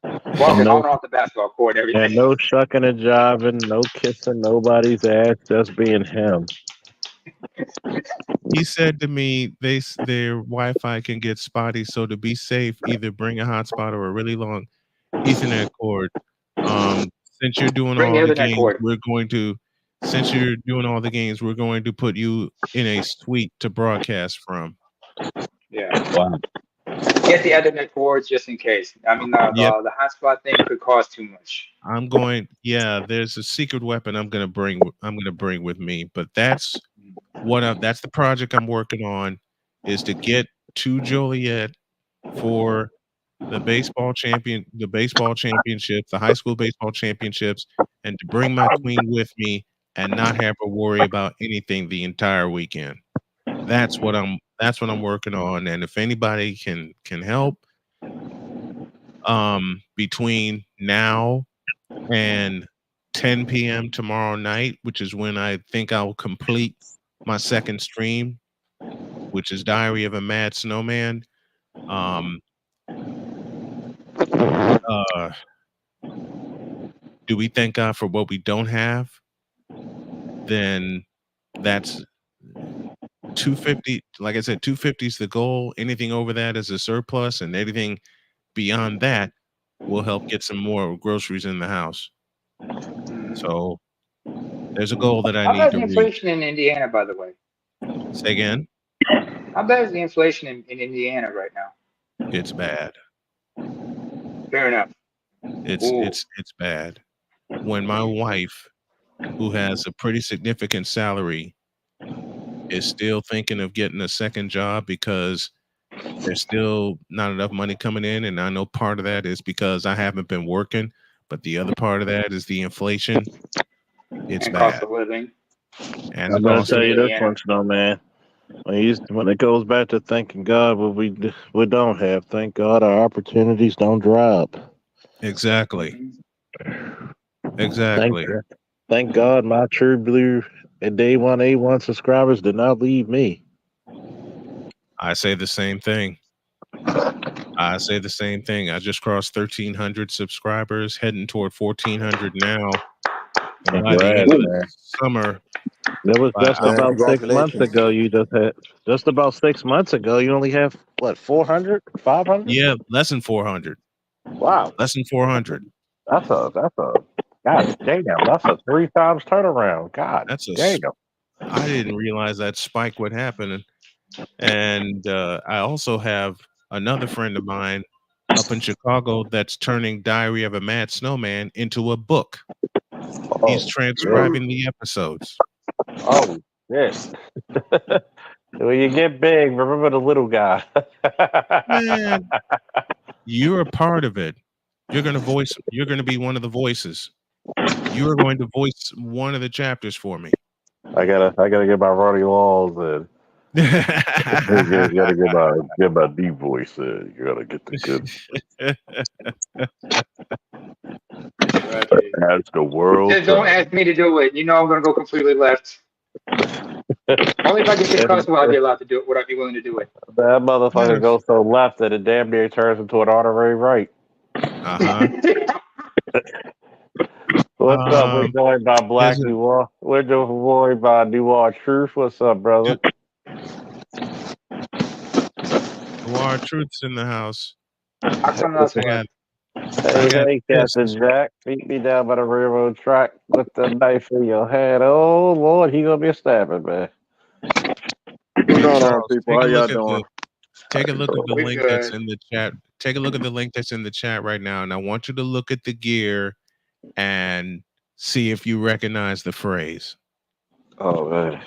And walking on no and off the basketball court, and everything. and no shucking and jiving, no kissing nobody's ass, just being him. he said to me their Wi-Fi can get spotty, so to be safe, either bring a hotspot or a really long Ethernet cord. Since you're doing Bring the all the Ethernet games, cord. we're going to since you're doing all the games, we're going to put you in a suite to broadcast from. Yeah. Wow. Get the Ethernet cords just in case. I mean, Yep. the hotspot thing could cost too much. I'm going, yeah, there's a secret weapon I'm gonna bring with me, but that's the project I'm working on is to get to Joliet for the baseball championships, the high school baseball championships, and to bring my queen with me and not have her worry about anything the entire weekend. That's what I'm working on. And if anybody can help between now and 10 p.m. tomorrow night, which is when I think I'll complete my second stream, which is Diary of a Mad Snowman. Do we thank God for what we don't have? Then that's 250. Like I said, 250 is the goal. Anything over that is a surplus, and anything beyond that will help get some more groceries in the house. So there's a goal that I How need bad is to the reach. inflation in Indiana, by the way? Say again. How bad is the inflation in Indiana right now? It's bad. Fair enough. It's bad. When my wife, who has a pretty significant salary, is still thinking of getting a second job because there's still not enough money coming in, and I know part of that is because I haven't been working, but the other part of that is the inflation. It's And bad. cost of living. And the I'm gonna cost tell of you living. this one, Snowman. When it goes back to thanking God, what we don't have. Thank God our opportunities don't drop. Exactly. Thank Exactly. thank God my True Blue and Day One A1 subscribers did not leave me. I say the same thing. I say the same thing. I just crossed 1,300 subscribers, heading toward 1,400 now. And by the end Congrats, of the man. summer, That was just Man, about 6 months congratulations. ago. You just had just about 6 months ago. You only have what 400, 500? yeah, less than 400. Wow, Less than 400. that's a God damn. That's a 3 times turnaround. God That's a. damn. I didn't realize that spike would happen. And I also have another friend of mine up in Chicago that's turning Diary of a Mad Snowman into a book. He's Oh, transcribing the episodes. oh shit. When you get big, remember the little guy. Man, you're a part of it. You're going to be one of the voices. You are going to voice one of the chapters for me. I gotta get my Ronnie Laws in. You gotta get my deep voice in. You gotta get the good. As the world Just don't turns. ask me to do it. You know I'm gonna go completely left. Only if I get to cuss will I be allowed to do it. Would I be willing to do it? That motherfucker Matter- goes so left that it damn near turns into an honorary right. uh-huh. What's up? We're joined by Black There's a Noir. We're joined by Noir Truth. What's up, brother? Noir Truth's in the house. How come that's I left? got I got Hey, this. Captain Jack. Meet me down by the railroad track with the knife in your hand. Oh, Lord, he gonna be a stabbing, man. What's going on, Charles, people? How y'all doing? take a look at the We're link that's good. in the chat. Take a look at the link that's in the chat right now, and I want you to look at the gear and see if you recognize the phrase. Oh, man.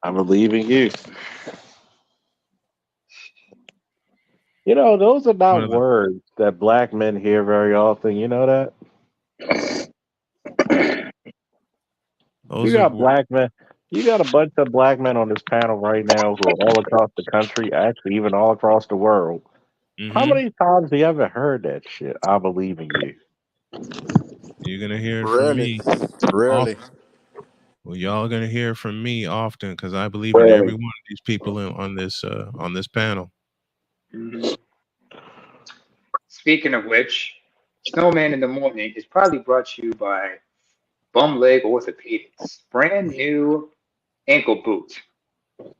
I believe in you. You know, those are One not of the words that black men hear very often. You know that? You those are got black men. You got a bunch of black men on this panel right now who are all across the country, actually even all across the world. How mm-hmm. many times have you ever heard that shit? I believe in you. You're gonna hear it from Rarely. me Rarely. often. Well, y'all are gonna hear it from me often because I believe in every Really? one of these people on this panel. Mhm. Speaking of which, Snowman in the Morning is probably brought to you by Bum Leg Orthopedics. Brand new ankle boot. The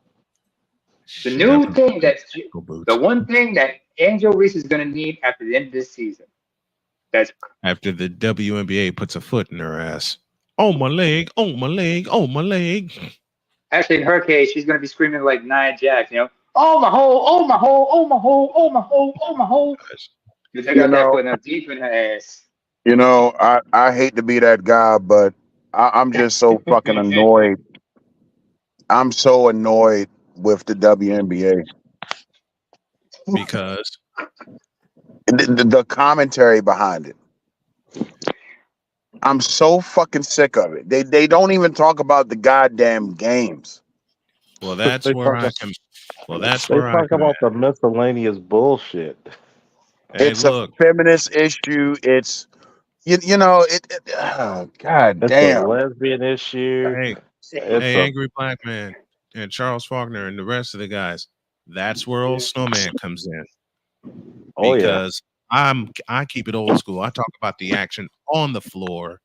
Shit, I new put thing on that's ankle the boots one thing that Angel Reese is going to need after the end of this season. That's after the WNBA puts a foot in her ass. Oh my leg! Oh my leg! Oh my leg! actually in her case, she's going to be screaming like Nia Jax, you know, oh my hole, oh my hole, oh my hole, oh my hole, oh my hole. Because they You got that know, foot now deep in her ass. I hate to be that guy, but I'm just so fucking annoyed. I'm so annoyed with the WNBA. Because The commentary behind it. I'm so fucking sick of it. They don't even talk about the goddamn games. well, that's They where talk I can Well, that's They where I talk come in. about the miscellaneous bullshit. Hey, It's a look, feminist issue. It's you know oh, God It's a damn. lesbian issue. hey, It's hey, a Angry Black Man and Charles Faulkner and the rest of the guys. That's where old Snowman comes in oh yeah, because I keep it old school. I talk about the action on the floor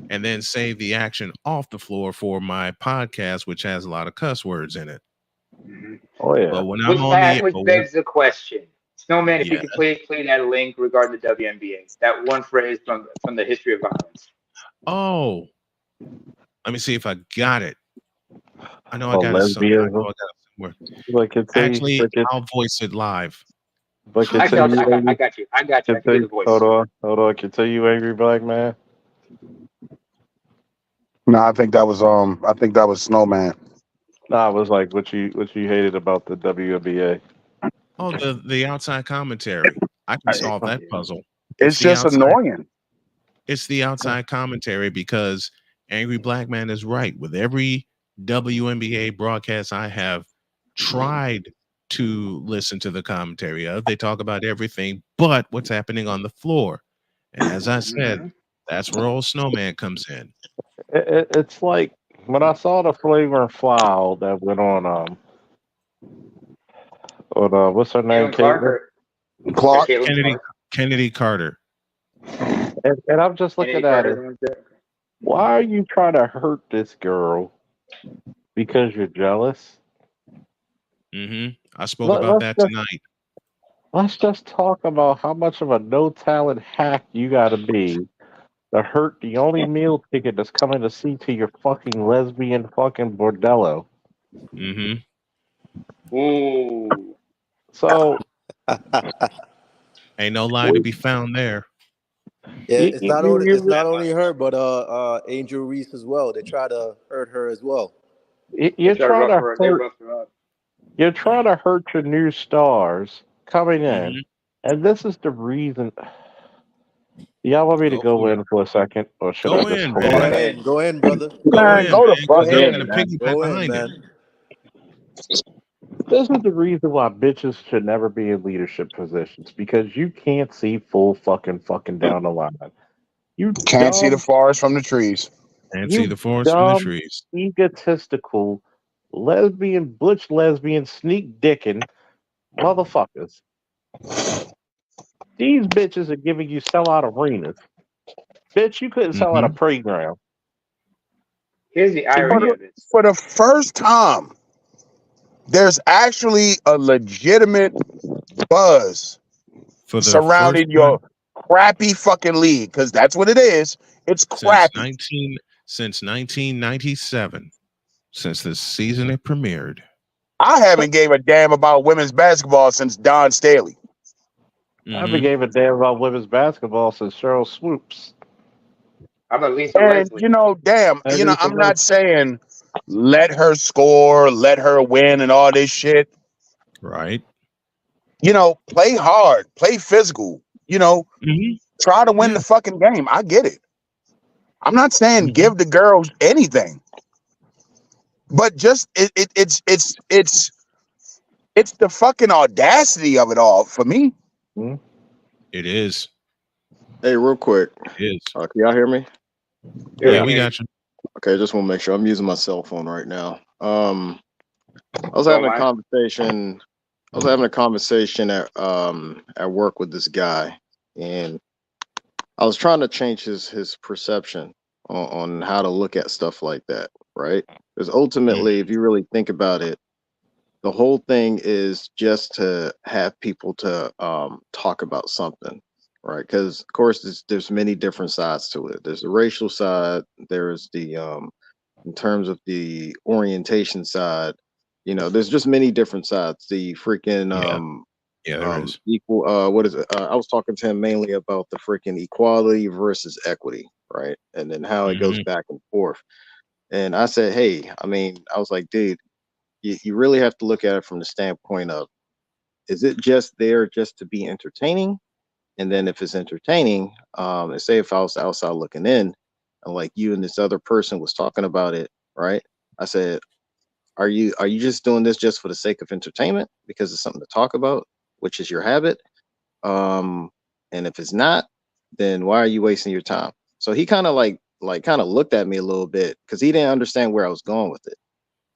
and then save the action off the floor for my podcast, which has a lot of cuss words in it. oh yeah. But when I'm on the Which but when, begs the question, Snowman, if you yeah. could play that link regarding the WNBA, that one phrase from the history of violence. Oh, let me see if I got it. I know I Oh, got it. I know lesbianism. I got it somewhere. But continue, Actually, but, I'll voice it live. but Actually, continue, I angry, got you. I got you. I can do the continue. voice. Hold on. Continue, angry black man. No, I think that was Snowman. Nah, it was like what you hated about the WNBA. Oh, the outside commentary. I can I- solve that puzzle. It's It's the just outside. annoying. It's the outside commentary because Angry Black Man is right. With every WNBA broadcast I have tried to listen to the commentary of, they talk about everything but what's happening on the floor. And as I said, that's where old Snowman comes in. It's like when I saw the flavor and flower that went on what's her name, Caitlin Clark Caitlin, or Clark. Caitlin Kennedy Clark? Kennedy Carter. and I'm just Kennedy looking at Carter, her. something like that. Why are you trying to hurt this girl because you're jealous? I spoke about Let's that just tonight. let's just talk about how much of a no talent hack you got to be to hurt the only meal ticket that's coming to see to your fucking lesbian fucking bordello. hmm Ooh. So Ain't no lie to we, be found there. Yeah, you, you, you, it's you, not only her, but Angel Reese as well. They try to hurt her as well. They you're try to trying rough to her. They hurt rough her up. you're trying to hurt your new stars coming in, hmm and this is the reason. Y'all want me to Go go for it. in for a second, or should I Go just in, hold Go on? man. ahead, go in, brother. Go Man, in, go to man, fuck because Go I'm in. in, gonna man. piggyback Go in, behind it. man. This is the reason why bitches should never be in leadership positions because you can't see full fucking down the line. You Can't see the dumb, forest from the trees. And see you the forest from the dumb, trees. egotistical, lesbian, butch lesbian, sneak dicking motherfuckers. These bitches are giving you sellout arenas. Bitch, you couldn't sell out a hmm playground. Here's the For irony the, of this. for the first time, there's actually a legitimate buzz For the first surrounding time your crappy fucking league, because that's what it is. It's since crappy. 1997, since the season it premiered. I haven't gave a damn about women's basketball since Don Staley. I haven't hmm gave a damn about women's basketball since Cheryl Swoops. How about Lisa And Leslie? damn, I need to I'm know. not saying let her score, let her win, and all this shit. Right. Play hard, play physical. hmm Try to win Yeah. the fucking game. I get it. I'm not saying hmm give the girls anything, but just it's the fucking audacity of it all for me. Hmm? It is. Hey, real quick. It is. Can y'all hear me? Yeah, we Yeah, Yeah. can we hear you. got you. Okay, just want to make sure I'm using my cell phone right now. I was So am having a I. conversation. I was having a conversation at work with this guy, and I was trying to change his perception on how to look at stuff like that, right? Because Mhm. ultimately, if you really think about it, the whole thing is just to have people to talk about something, right? Because of course there's many different sides to it. There's the racial side, there's the in terms of the orientation side, there's just many different sides. The freaking Yeah. Yeah, there is. equal what is it, I was talking to him mainly about the freaking equality versus equity, right? And then how it goes hmm back and forth. And I said, hey, I mean, I was like, dude, you really have to look at it from the standpoint of, is it just there just to be entertaining? And then if it's entertaining, and say if I was outside looking in, and like you and this other person was talking about it, right? I said, Are you just doing this just for the sake of entertainment because it's something to talk about, which is your habit? And if it's not, then why are you wasting your time? So he kind of kind of looked at me a little bit because he didn't understand where I was going with it.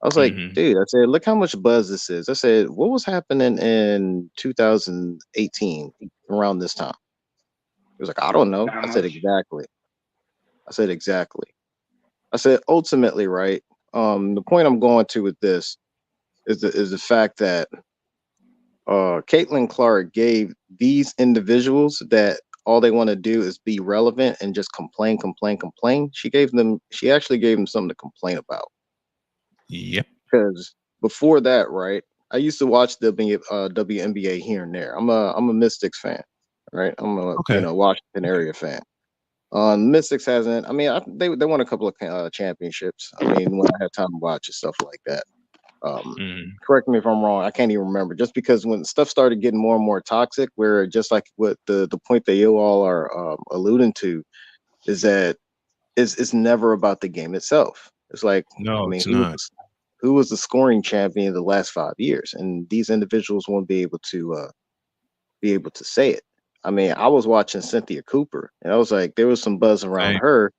I was like, Mm-hmm. dude, I said, look how much buzz this is. I said, what was happening in 2018 around this time? He was like, I don't know. Not I said, much. exactly. I said, exactly. I said, ultimately, right? The point I'm going to with this is the fact that Caitlin Clark gave these individuals that all they want to do is be relevant and just complain, complain, complain. She actually gave them something to complain about. Yep. Because before that, right, I used to watch WNBA here and there. I'm a Mystics fan, right? I'm a Okay. Washington area fan. Mystics hasn't. I mean, they won a couple of championships. I mean, when I had time to watch and stuff like that. Mm-hmm. Correct me if I'm wrong. I can't even remember. Just because when stuff started getting more and more toxic, where just like what the point that you all are alluding to is that it's never about the game itself. It's like, I No, mean, it's not. who was the scoring champion in the last 5 years? And these individuals won't be able to say it. I mean, I was watching Cynthia Cooper, and I was like, there was some buzz around Same. her,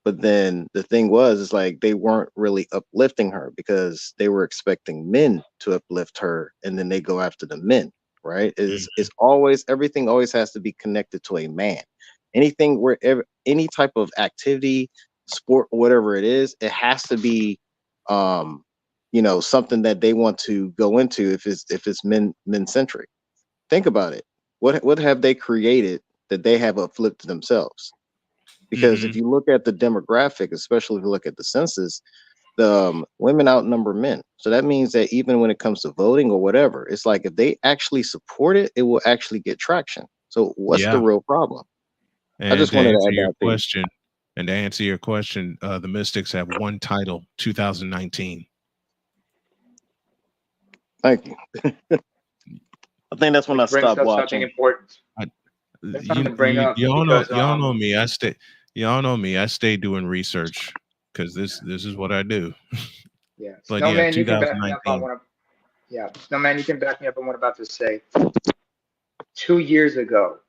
but then the thing was, is like they weren't really uplifting her because they were expecting men to uplift her, and then they go after the men, right? It's always everything always has to be connected to a man. Anything wherever any type of activity, sport, whatever it is, it has to be, something that they want to go into if it's men centric. Think about it. What have they created that they have uplifted themselves? Because Mm-hmm. if you look at the demographic, especially if you look at the census, the women outnumber men. So that means that even when it comes to voting or whatever, it's like if they actually support it, it will actually get traction. So what's the Yeah. real problem? I And just to wanted to answer add your that piece. question, the Mystics have one title, 2019. Thank you. I think that's when I Which brings stopped up something watching. important. I, That's something to bring up because y'all know me. Y'all know me. I stay doing research because this is what I do. yeah, But yeah, Snowman, you can back me up on 2019. what I'm yeah, Snowman, you can back me up on what I'm about to say. 2 years ago,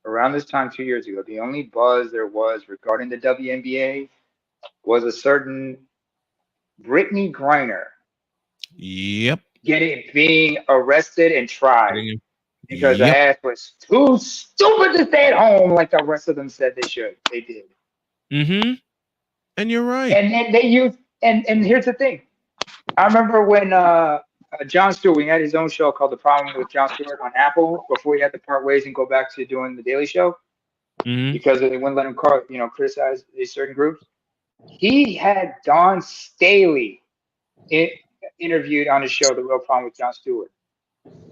around this time 2 years ago, the only buzz there was regarding the WNBA was a certain Brittany Griner Yep. being arrested and tried Getting him. because the Yep. ass was too stupid to stay at home like the rest of them said they should. They did. Mm-hmm. And you're right. And they used and here's the thing. I remember when Jon Stewart, we had his own show called The Problem with Jon Stewart on Apple before he had to part ways and go back to doing the Daily Show Mm-hmm. because they wouldn't let him criticize these certain groups. He had Don Staley in, interviewed on his show, The Real Problem with Jon Stewart.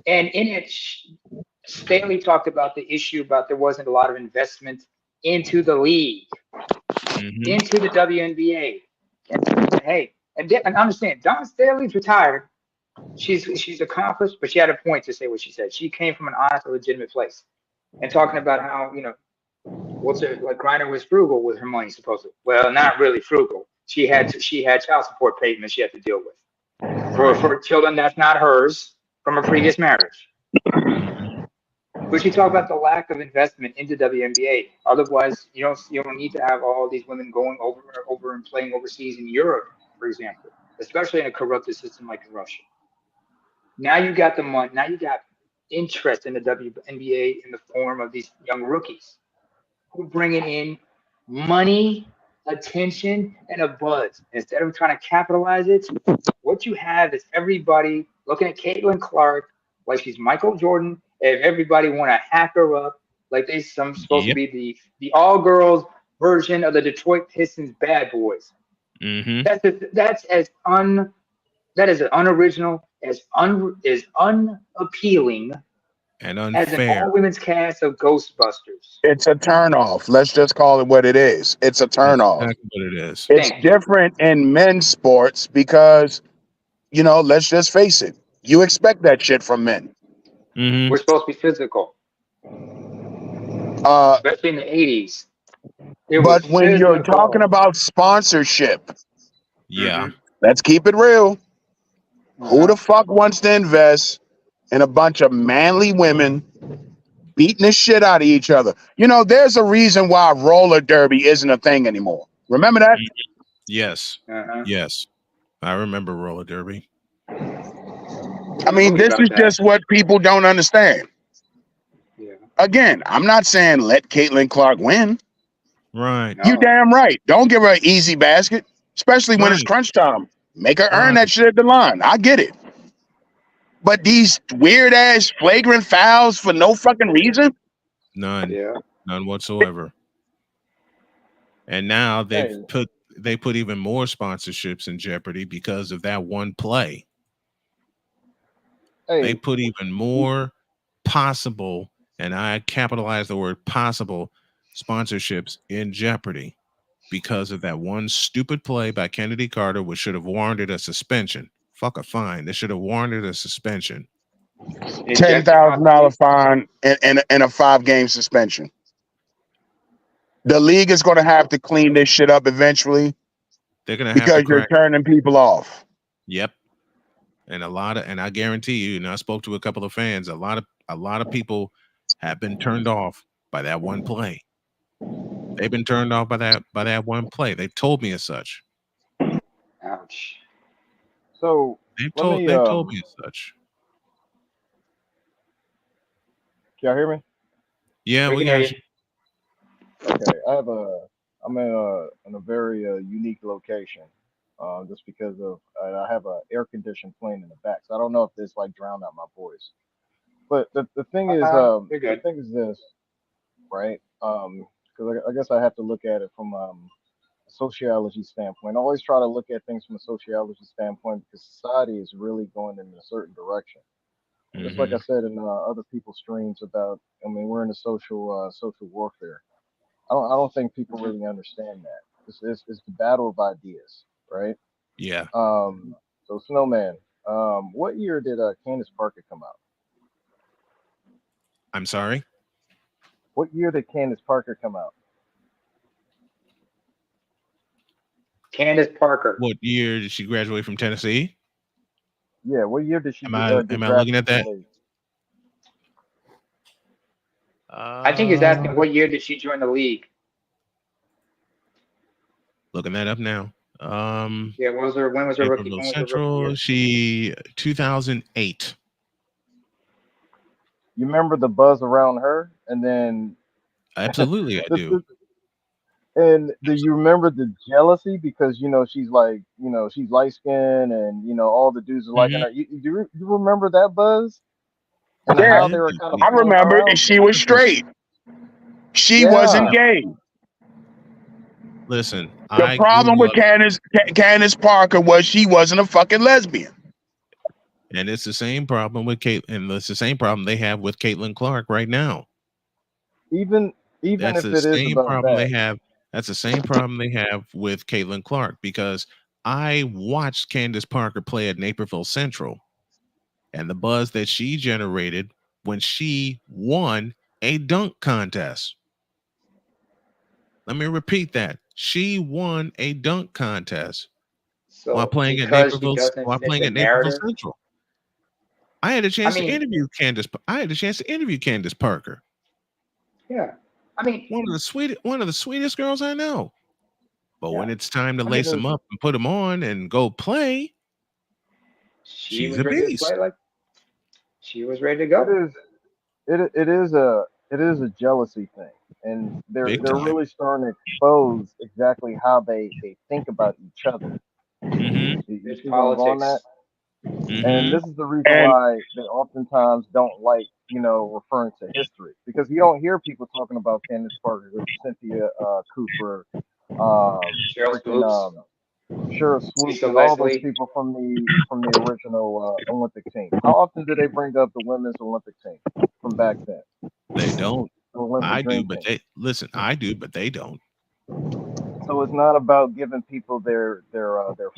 And in it, Staley talked about the issue about there wasn't a lot of investment into the league, Mm-hmm. into the WNBA. And hey, and understand, Don Staley's retired. She's accomplished, but she had a point to say what she said. She came from an honest, legitimate place, and talking about how what's it like? Griner was frugal with her money, supposedly. Well, not really frugal. She had child support payments she had to deal with Right. for children that's not hers from a previous marriage. Mm-hmm. But she talked about the lack of investment into WNBA. Otherwise, you don't need to have all these women going over and playing overseas in Europe, for example, especially in a corrupted system like in Russia. Now you got the money. Now you got interest in the WNBA in the form of these young rookies who are bringing in money, attention, and a buzz. Instead of trying to capitalize it, what you have is everybody looking at Caitlin Clark like she's Michael Jordan. If everybody want to hack her up like supposed to Yep. be the all girls version of the Detroit Pistons bad boys. Mm-hmm. That is as unoriginal as unappealing And as an unfair. all women's cast of Ghostbusters. It's a turnoff. Let's just call it what it is. It's a That's turnoff. exactly what it is. It's Thank you. different in men's sports because, let's just face it. You expect that shit from men. Mm-hmm. We're supposed to be physical, Uh, especially in the 80s. It was but when you're talking physical. about sponsorship, Yeah. Hmm Let's keep it real. Who Uh-huh. the fuck wants to invest in a bunch of manly women beating the shit out of each other? You know, there's a reason why roller derby isn't a thing anymore. Remember that? Yes. Uh-huh. Yes. I remember roller derby. I There's a mean, movie this about is that. just what people don't understand. Yeah. Again, I'm not saying let Caitlin Clark win. Right. You No. damn right. Don't give her an easy basket, especially when it's Right. crunch time. Make her earn that Right. shit at the line. I get it. But these weird ass flagrant fouls for no fucking reason. None. Yeah. None whatsoever. And now Hey, they put even more sponsorships in jeopardy because of that one play. They hey, put even more possible, and I capitalize the word possible, sponsorships in jeopardy because of that one stupid play by Kennedy Carter, which should have warranted a suspension. Fuck a fine. They should have warranted a suspension. ten Ejected thousand possibly. dollar fine and a 5 game suspension. The league is going to have to clean this shit up eventually They're gonna have to because you're correct. turning people off. Yep. And I guarantee you, and I spoke to a couple of fans, a lot of people have been turned off by that one play. They've been turned off by that one play. They've told me as such. Ouch. so let me They've told me as such. can y'all hear me? Yeah, We we can hear got you. you. Okay, I'm in a very unique location, just because of I have a air conditioned plane in the back, so I don't know if this like drowned out my voice. But You're the good. thing is this, right? Because I guess I have to look at it from a sociology standpoint. I always try to look at things from a sociology standpoint because society is really going in a certain direction. And just like Hmm. I said in other people's streams about, I mean, we're in a social warfare. I don't think people Mhm. really understand that. It's the battle of ideas, right? Yeah. So Snowman, what year did Candace Parker come out? I'm sorry. What year did Candace Parker come out? Candace Parker. What year did she graduate from Tennessee? Yeah, what year did she Am get I looking drafted at to the that? league? I think he's asking Uh, what year did she join the league? looking that up now. Yeah, when was her rookie Naperville when was her rookie Central. year? She 2008. You remember the buzz around her, and then Absolutely, I the, do. the and do you remember the jealousy because she's like she's light skinned and all the dudes are liking Hmm. her. You remember that buzz and I Yeah, how they were did. kind of I pulling her remember out? she was straight. She wasn't Yeah, gay. Listen, The I problem grew with up, Candace Parker was she wasn't a fucking lesbian. and it's the same problem with Kate, and it's the same problem they have with Caitlin Clark right now. even even That's if the it is same about problem that, they have. That's the same problem they have with Caitlin Clark because I watched Candace Parker play at Naperville Central and the buzz that she generated when she won a dunk contest. Let me repeat that. She won a dunk contest So because she doesn't While fit playing the at Naperville narrative. Central. I had a I chance to mean, interview Candace. I had a chance to interview Candace Parker, yeah. I mean, one of the sweetest girls I know. But yeah. when it's time to I mean, lace them up and put them on and go play, she she's was a ready to play beast. like she was ready to it go. is it is a jealousy thing, and they're Big they're time. really starting to expose exactly how they think about each other. Mm-hmm. You It's see where I'm going at? politics. And Mm-hmm. this is the reason And why they oftentimes don't like, referring to history because you don't hear people talking about Candace Parker, Cynthia Cooper, Cheryl freaking Swoops, Cheryl Swoops, Lisa and all those Leslie. people from the original Olympic team. How often do they bring up the women's Olympic team from back then, They don't. the Olympic I do, Dream but Team? they listen. I do, but they don't. So it's not about giving people their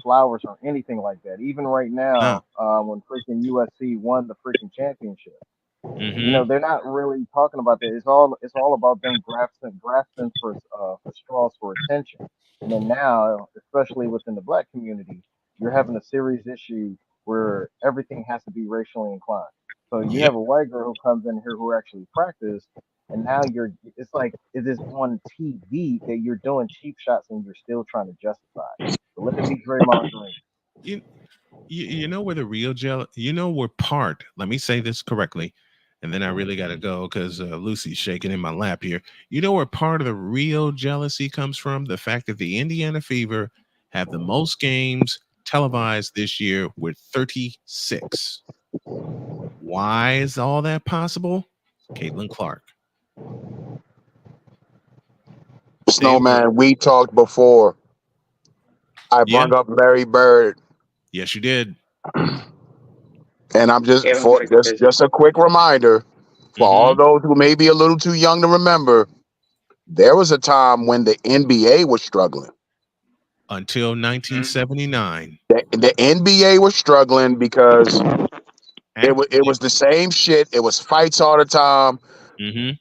flowers or anything like that. Even right No. now, when freaking USC won the freaking championship. Mm-hmm. They're not really talking about that. It's all about them grasping for straws for attention. And then now, especially within the black community, you're having a serious issue where everything has to be racially inclined. So you Yep. have a white girl who comes in here who actually practice, and now it's like it is on TV that you're doing cheap shots and you're still trying to justify it. So let it be Draymond Green. You, you know where the real you know where part, let me say this correctly, and then I really got to go because Lucy's shaking in my lap here. You know where part of the real jealousy comes from? The fact that the Indiana Fever have the most games televised this year with 36. Why is all that possible? Caitlin Clark. They were, Snowman, we talked before. I yeah, brought up Larry Bird, yes, you did. and I'm just Kalen for Clark is busy. just a quick reminder for all Hmm. those who may be a little too young to remember. There was a time when the NBA was struggling. Until Hmm. 1979. The NBA was struggling because it Yep. was the same shit. It was fights all the time, Hmm.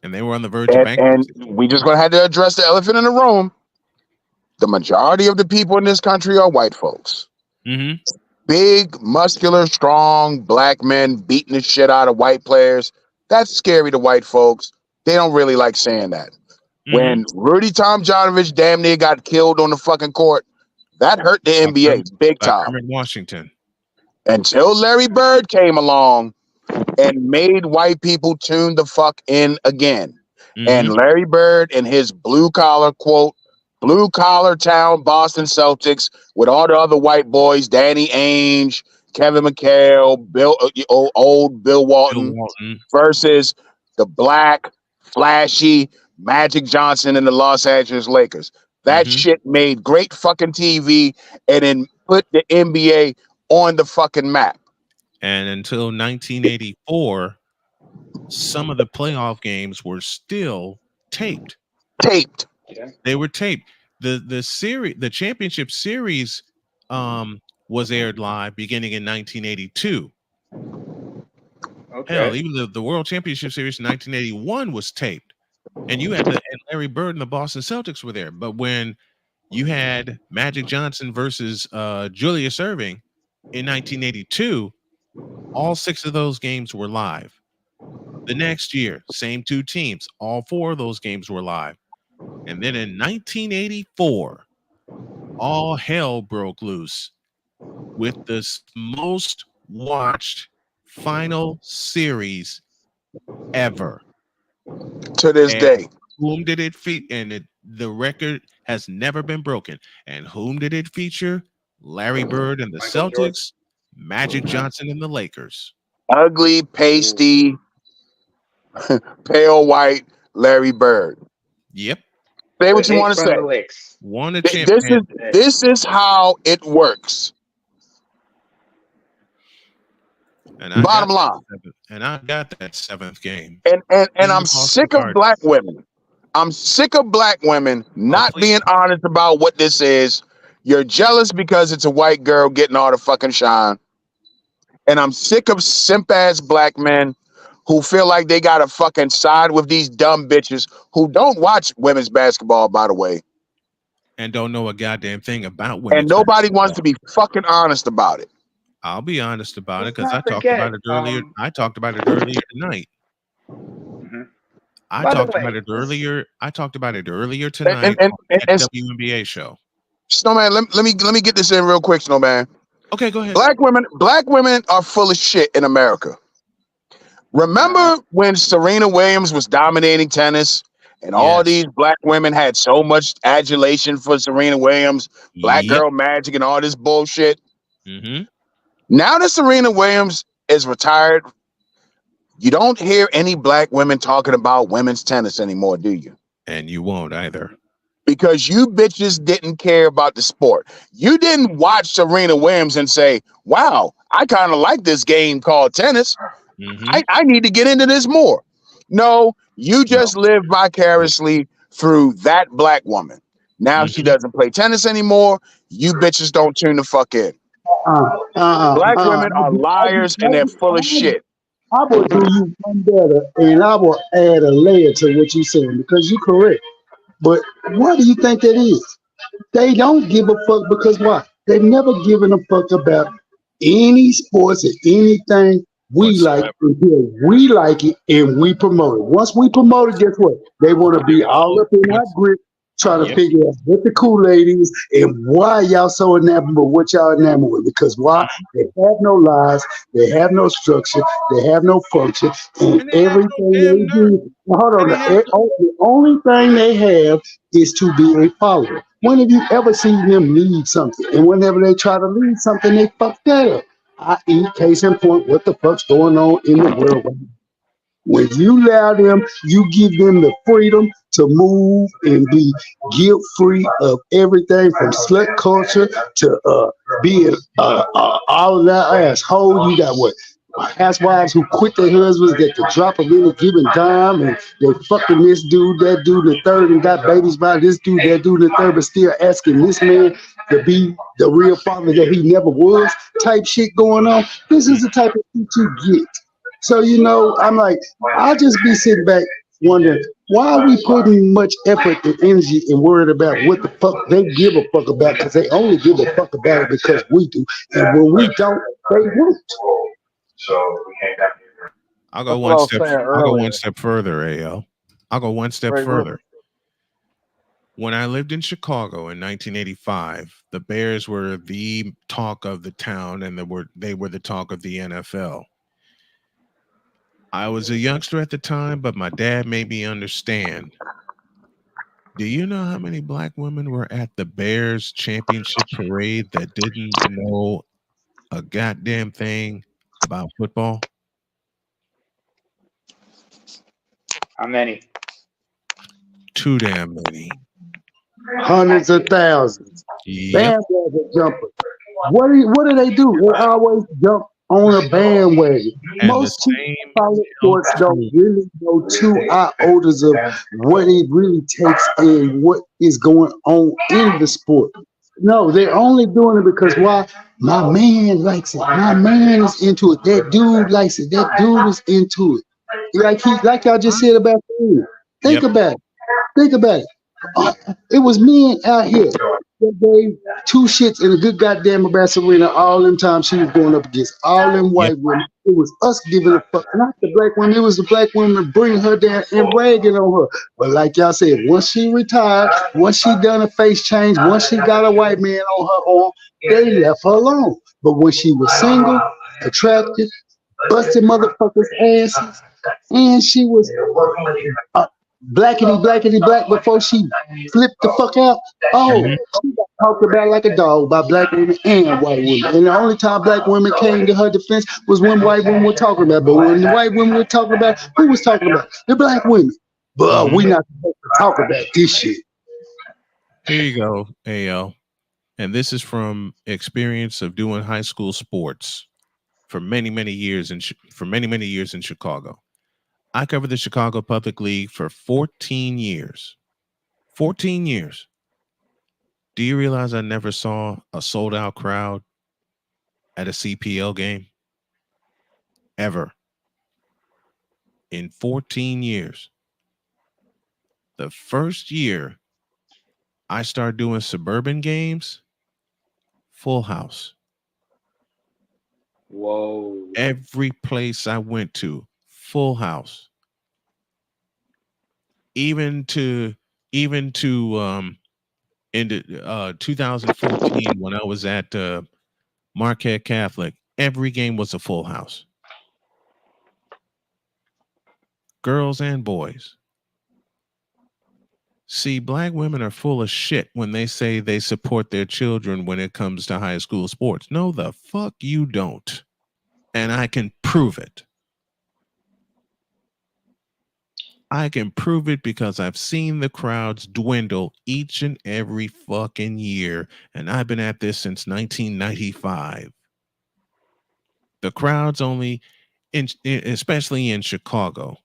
And they were on the verge of and bankruptcy. we just gonna have to address the elephant in the room. The majority of the people in this country are white folks. Hmm. Big, muscular, strong black men beating the shit out of white players. That's scary to white folks. They don't really like saying that. Hmm. When Rudy Tomjanovich damn near got killed on the fucking court, that hurt the NBA big By time. Kermit Washington. Until Larry Bird came along and made white people tune the fuck in again. And Hmm. Larry Bird and his blue collar quote, blue collar town Boston Celtics with all the other white boys, Danny Ainge, Kevin McHale, old Bill Bill Walton, Walton. versus the black, flashy Magic Johnson and the Los Angeles Lakers. That Hmm. shit made great fucking TV and then put the NBA on the fucking map. And until 1984, some of the playoff games were still taped. Taped. Yeah. They were taped. The championship series was aired live beginning in 1982. Hell, Okay. even the World Championship Series in 1981 was taped. And you had and Larry Bird and the Boston Celtics were there. But when you had Magic Johnson versus Julius Erving in 1982, all 6 of those games were live. The next year, same 2 teams, all 4 of those games were live. And then in 1984, all hell broke loose with the most watched final series ever. To this And day. whom did it feature? And the record has never been broken. And whom did it feature? Larry Bird and the Michael Jordan. Celtics, Magic Johnson and the Lakers. Ugly, Ooh. pasty, pale white Larry Bird. Yep. Say The what you hick want to from say. the Licks. Won a Th- champ. This is And, this is how it works. and I got Bottom that line. that 7th game And in the I'm Boston sick of Garden. black women. I'm sick of black women Oh, not please. being honest about what this is. You're jealous because it's a white girl getting all the fucking shine. And I'm sick of simp ass black men who feel like they gotta fucking side with these dumb bitches who don't watch women's basketball, by the way. And don't know a goddamn thing about And women's nobody wants basketball. to be fucking honest about it. I'll be honest about it Let's because I not talked about forget. it earlier. I talked about it earlier tonight. Mhm. I By the talked about way, it earlier. I talked about it earlier And and tonight and, on and, the and WNBA show. Snowman, let me get this in real quick, Snowman. Okay, go ahead. Black women are full of shit in America. uh-huh. Remember when Serena Williams was dominating tennis and all Yes. these black women had so much adulation for Serena Williams, black Yep. girl magic and all this bullshit? Hmm. Now that Serena Williams is retired, you don't hear any black women talking about women's tennis anymore, do you? And you won't either. Because you bitches didn't care about the sport. You didn't watch Serena Williams and say, wow, I kind of like this game called tennis. Hmm. I need to get into this more. No, you No. just live vicariously through that black woman. Now she Hmm. doesn't play tennis anymore. You bitches don't tune the fuck in. Black women are liars and they're full of shit. I will do you one better, and I will add a layer to what you're saying because you're correct. But why do you think that is? They don't give a fuck because why? They've never given a fuck about any sports or anything. We like whatsoever. it here. We like it and we promote it. Once we promote it, guess what? They want to be all Oh, up in our what's grip, trying to yep. figure out what the Kool-Aid is and why y'all so enamored with what y'all enamored with. Because why? They have no lives, they have no structure, they have no function, and And they have no everything damn they nerve. do. Now, hold on. And they have The only thing they have is to be a follower. When have you ever seen them lead something? And whenever they try to lead something, they fuck that up. I.e., case in point, what the fuck's going on in the world right now? When you allow them, you give them the freedom to move and be guilt free of everything from slut culture to being all of that asshole. You got what? Housewives who quit their husbands at the drop of any given dime, and they fucking this dude, that dude, the third, and got babies by this dude, that dude, the third, but still asking this man to be the real father that he never was. Type shit going on. This is the type of shit you get. So I'm like, I'll just be sitting back wondering why are we putting much effort and energy and worried about what the fuck they give a fuck about? Because they only give a fuck about it because we do, and when we don't, they won't. That's what I was saying I'll go one earlier. step further, AL. I'll go one step Right, real further. When I lived in Chicago in 1985, the Bears were the talk of the town and they were the talk of the NFL. I was a youngster at the time, but my dad made me understand. Do you know how many black women were at the Bears championship parade that didn't know a goddamn thing about football? How many? Too damn many. Hundreds of thousands. Yep. Bandwagon jumpers. What do they do? They always jump on a bandwagon. And the Most people same follow held sports don't true. really know two iota of what it really takes and what is going on in the sport. No, they're only doing it because why? My man likes it. My man is into it. That dude likes it. That dude is into it. Like y'all just said about the Think Yep. about it. Think about it. It was men out here that gave two shits and a good goddamn about Serena all them times she was going up against all them Yep. white women. It was us giving a fuck, not the black women. It was the black women bringing her down and ragging on her. But like y'all said, once she retired, once she done a face change, once she got a white man on her arm, they left her alone. But when she was single, attractive, busted motherfuckers' asses, and she was uh, blackity black before she flipped the fuck out. Oh, Mhm. she got talked about like a dog by black women and white women. And the only time black women came to her defense was when white women were talking about. But when the white women were talking about, who was talking about? The black women. But we Mhm. not supposed to talk about this shit. Here you go, AL. And this is from experience of doing high school sports for many years for many years in Chicago. I covered the Chicago Public League for 14 years. 14 years. Do you realize I never saw a sold out crowd at a CPL game ever in 14 years? The first year I started doing suburban games, full house. Whoa. Every place I went to, full house. Even to even to in 2014 when I was at Marquette Catholic, every game was a full house, girls and boys. See, black women are full of shit when they say they support their children when it comes to high school sports. No, the fuck you don't. And I can prove it. I can prove it because I've seen the crowds dwindle each and every fucking year. And I've been at this since 1995. The crowds only, especially in Chicago,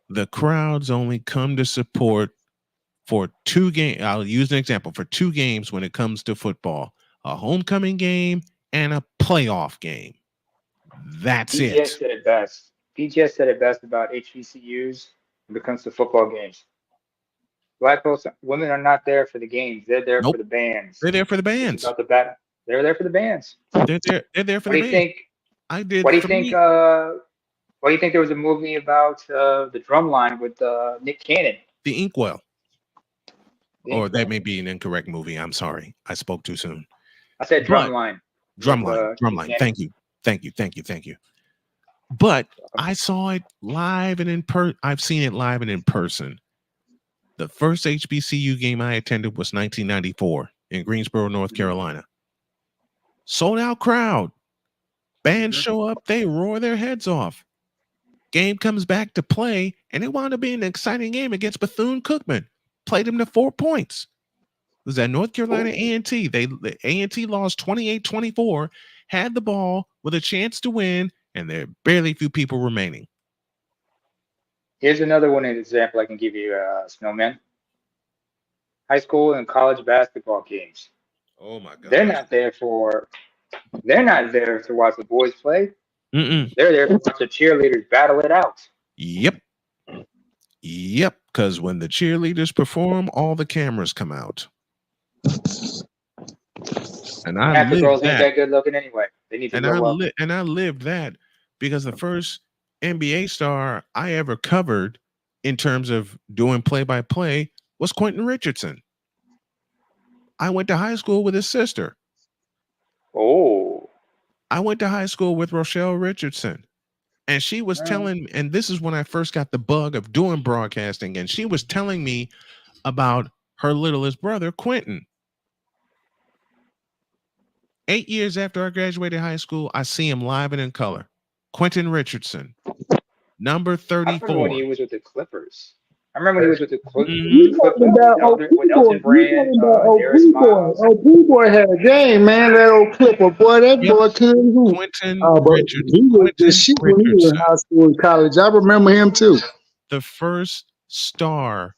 the crowds only come to support for two games. I'll use an example for two games when it comes to football: a homecoming game and a playoff game. That's BGS it. said it best. BGS said it best about HBCUs when it comes to football games. Black folks, women are not there for the games. They're there for Nope. the bands. They're there for the It's bands. about the battle. They're there for the bands. They're there. They're there for What the do you bands. think? I did What do you think? 3. What do you think? There was a movie about the Drumline with Nick Cannon. The Inkwell. Or that Inkwell. may be an incorrect movie. I'm sorry. I spoke too soon. I said But Drumline. Drumline. Nick Drumline. Cannon. Thank you. Thank you. Thank you. Thank you. But I saw it live and in person. I've seen it live and in person. The first HBCU game I attended was 1994 in Greensboro, North Carolina. Sold out crowd. Bands show up, they roar their heads off. Game comes back to play, and it wound up being an exciting game against Bethune-Cookman. Played them to 4 points. It was at North Carolina A&T. The A&T lost 28-24, had the ball with a chance to win, and there are barely few people remaining. Here's another one example I can give you, Snowman. High school and college basketball games. Oh my God! They're not there to watch the boys play. Mm-mm. They're there to watch the cheerleaders battle it out. Yep. Because when the cheerleaders perform, all the cameras come out. And I Half the girls lived ain't that. that good looking anyway. They need to grow up. And I lived that because the first NBA star I ever covered in terms of doing play-by-play was Quentin Richardson. I went to high school with his sister. Oh. I went to high school with Rochelle Richardson. And she was telling, and this is when I first got the bug of doing broadcasting, and she was telling me about her littlest brother, Quentin. 8 years after I graduated high school, I see him live and in color. Quentin Richardson, number 34. I remember when he was with the Clippers. I remember when he was with the Clippers with Elton Brand, Darius Miles. Boy had a game, man. That old Clipper boy, that boy couldn't hoop. Quentin But Richardson. he was the shit when he was in high school and college. I remember him too. The first star,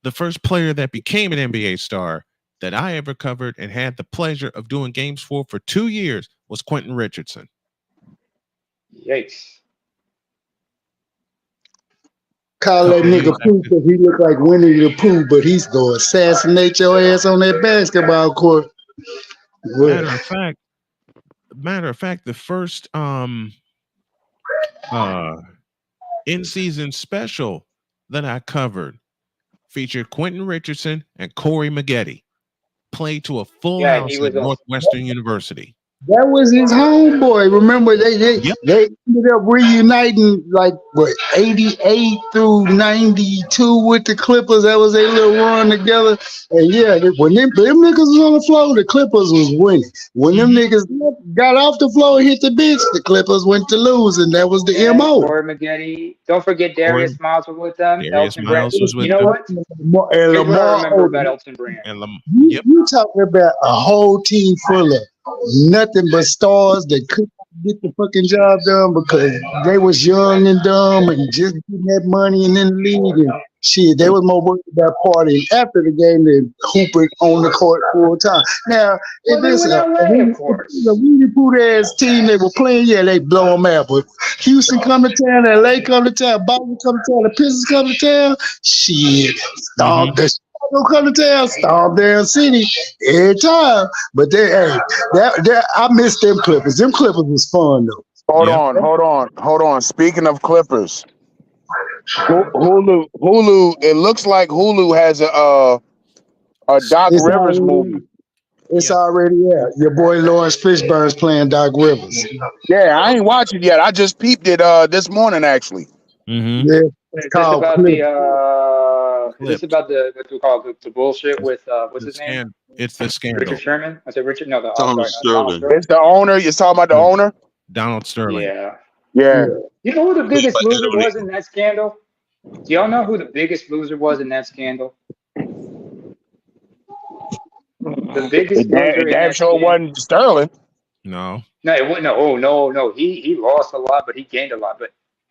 the first player that became an NBA star that I ever covered and had the pleasure of doing games for 2 years was Quentin Richardson. Yikes. Call that nigga Pooh because he look like Winnie the Pooh, but he's gonna assassinate your ass on that basketball court. Matter of fact, the first in-season special that I covered featured Quentin Richardson and Corey Maggette. Played to a full house at Northwestern University. That was his homeboy. Remember, they ended up reuniting like 88 through 92 with the Clippers. That was a little run together. And yeah, when them niggas was on the floor, the Clippers was winning. When them niggas got off the floor and hit the bench, the Clippers went to lose, and that was the MO. Corey Maggette. Don't forget Darius Miles was with them. Darius Miles was with you know them. what? Here's what I remember about Elton Brand. You talking about a whole team full of nothing but stars that couldn't get the fucking job done because they was young and dumb and just getting that money and in the league and shit. They was more worried about partying after the game than hooping on the court full time. Now, if it's a really poot ass team they were playing, yeah, they blow them out. But Houston come to town, LA come to town, Boston come to town, the Pistons come to town, shit, stomp the come to town, stomp down city every time. But I miss them Clippers. Them Clippers was fun though. Hold on. Speaking of Clippers, Hulu. It looks like Hulu has a Doc Rivers movie. It's already out. Your boy Lawrence Fishburne's playing Doc Rivers. Yeah, I ain't watched it yet. I just peeped it this morning actually. Yeah, it's called This about the what we call the bullshit with what's his name? It's the scandal. Richard Sherman. I said Richard. No, Donald Sterling. It's the owner. You're talking about the owner? Donald Sterling. Yeah. You know who the biggest loser was in that scandal? Do y'all know who the biggest loser was in that scandal? The biggest loser in that scandal wasn't Sterling. No. No, it wouldn't. No. He lost a lot, but he gained a lot.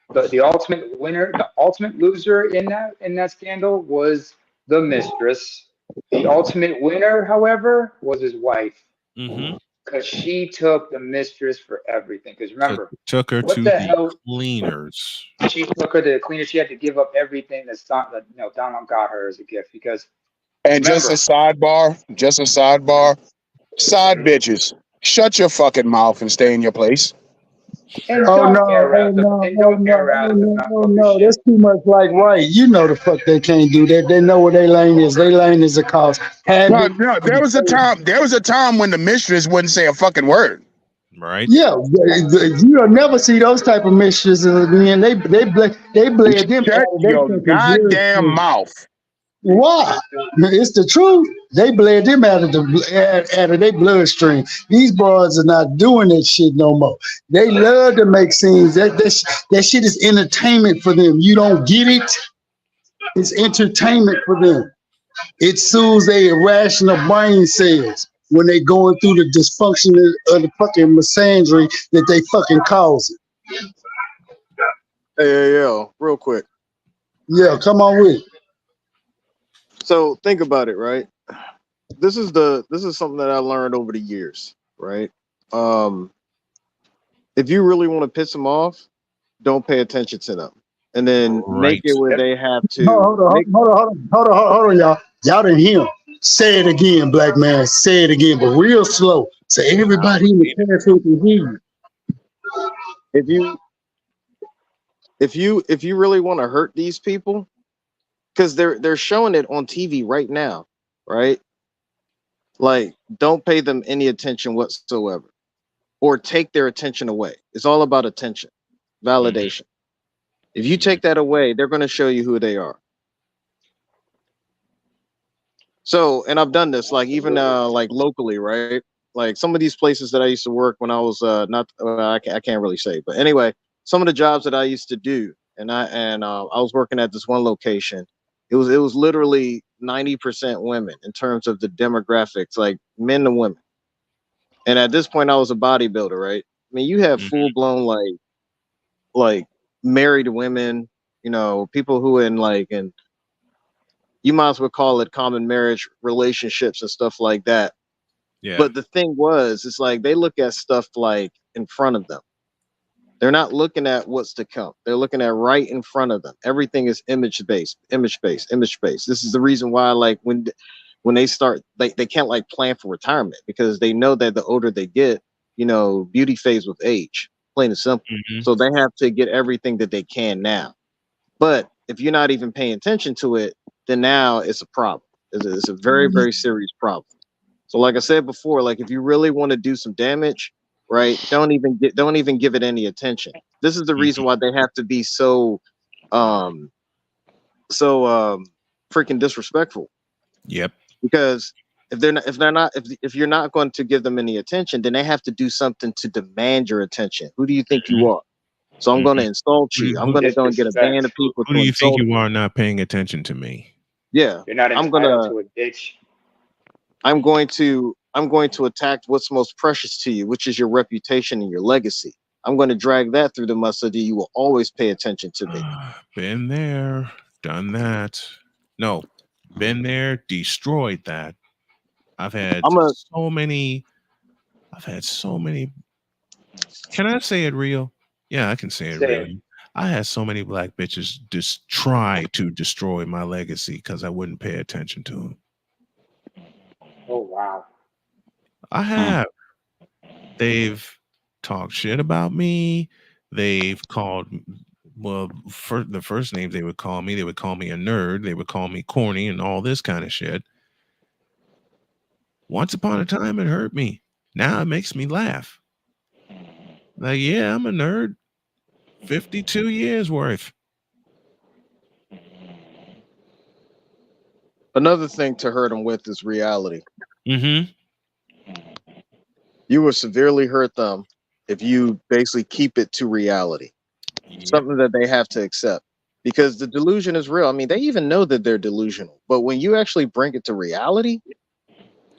But the ultimate winner, the ultimate loser in that scandal was the mistress. The ultimate winner, however, was his wife. Mm-hmm. Because she took the mistress for everything. Because remember, Took her what to the the hell? cleaners. She took her to the cleaner. She had to give up everything that Donald got her as a gift. Because And just a remember, sidebar, side bitches. Shut your fucking mouth and stay in your place. and Oh don't no, air oh out the no, and oh don't no, air oh out the no, oh motherfucker no. That's shit. too much like right. You know the fuck they can't do that. They know where their lane is. Their lane is a cause. No, Habit. no, there was a time when the mistress wouldn't say a fucking word. Right? Yeah, you'll never see those type of mistresses again. They bled them Shut out of their your fucking goddamn bloodstream. mouth. Why? It's the truth. They bled them out of their bloodstream. These boys are not doing that shit no more. They love to make scenes. That shit is entertainment for them. You don't get it? It's entertainment for them. It soothes their irrational brain cells when they going through the dysfunction of the fucking misandry that they fucking causing. Hey, real quick. Yeah, come on with it. So think about it, right? This is something that I learned over the years, right? Um, if you really want to piss them off, don't pay attention to them, and then make Right. it where Yep. they have Hold to on, make. hold on, y'all. Y'all didn't hear him. Say it again, black man. Say it again, but real slow. So I'll everybody in the repeat it. classroom can hear you. If you if you really want to hurt these people, because they're showing it on TV right now, right? Like, don't pay them any attention whatsoever, or take their attention away. It's all about attention, Mhm, validation. If you mhm. take that away, they're going to show you who they are. So, and I've done this, like even like locally, right? Like some of these places that I used to work when I was not, I can't really say, but anyway, some of the jobs that I used to do, I was working at this one location. It was literally 90% women in terms of the demographics, like men and women. And at this point, I was a bodybuilder, right? I mean, you have Mhm. full blown like married women, people who in like and you might as well call it common marriage relationships and stuff like that. Yeah. But the thing was, it's like they look at stuff like in front of them. They're not looking at what's to come. They're looking at right in front of them. Everything is image based, image based, image based. This is the reason why, like when they start, they can't like plan for retirement because they know that the older they get, beauty fades with age, plain and simple. Mhm. So they have to get everything that they can now. But if you're not even paying attention to it, then now it's a problem. It's a very, very serious problem. So, like I said before, like if you really want to do some damage, right, don't even give it any attention. This is the reason Mhm. why they have to be um so freaking disrespectful. Yep. Because if you're not going to give them any attention, then they have to do something to demand your attention. Who do you think you Mhm, are? So I'm going to mhm. insult Who you. do I'm who going to go and get a band Disrespect. of people who do to you think insult you you. are not paying attention to me? Yeah, You're not I'm entitled gonna to it, bitch. I'm going to attack what's most precious to you, which is your reputation and your legacy. I'm going to drag that through the mud so that you will always pay attention to me. Been there, done that. No, been there, destroyed that. I've had I'm a so many I've had so many. Can I say it real? Yeah, I can say it Say real. it. I had so many black bitches just try to destroy my legacy because I wouldn't pay attention to them. Oh wow. I have. They've talked shit about me. They've called, well, for the first names they would call me a nerd. They would call me corny and all this kind of shit. Once upon a time, it hurt me. Now it makes me laugh. Like, yeah, I'm a nerd. 52 years worth. Another thing to hurt them with is reality. Mm-hmm. You will severely hurt them if you basically keep it to reality, Yep. something that they have to accept. Because the delusion is real. I mean, they even know that they're delusional, but when you actually bring it to reality,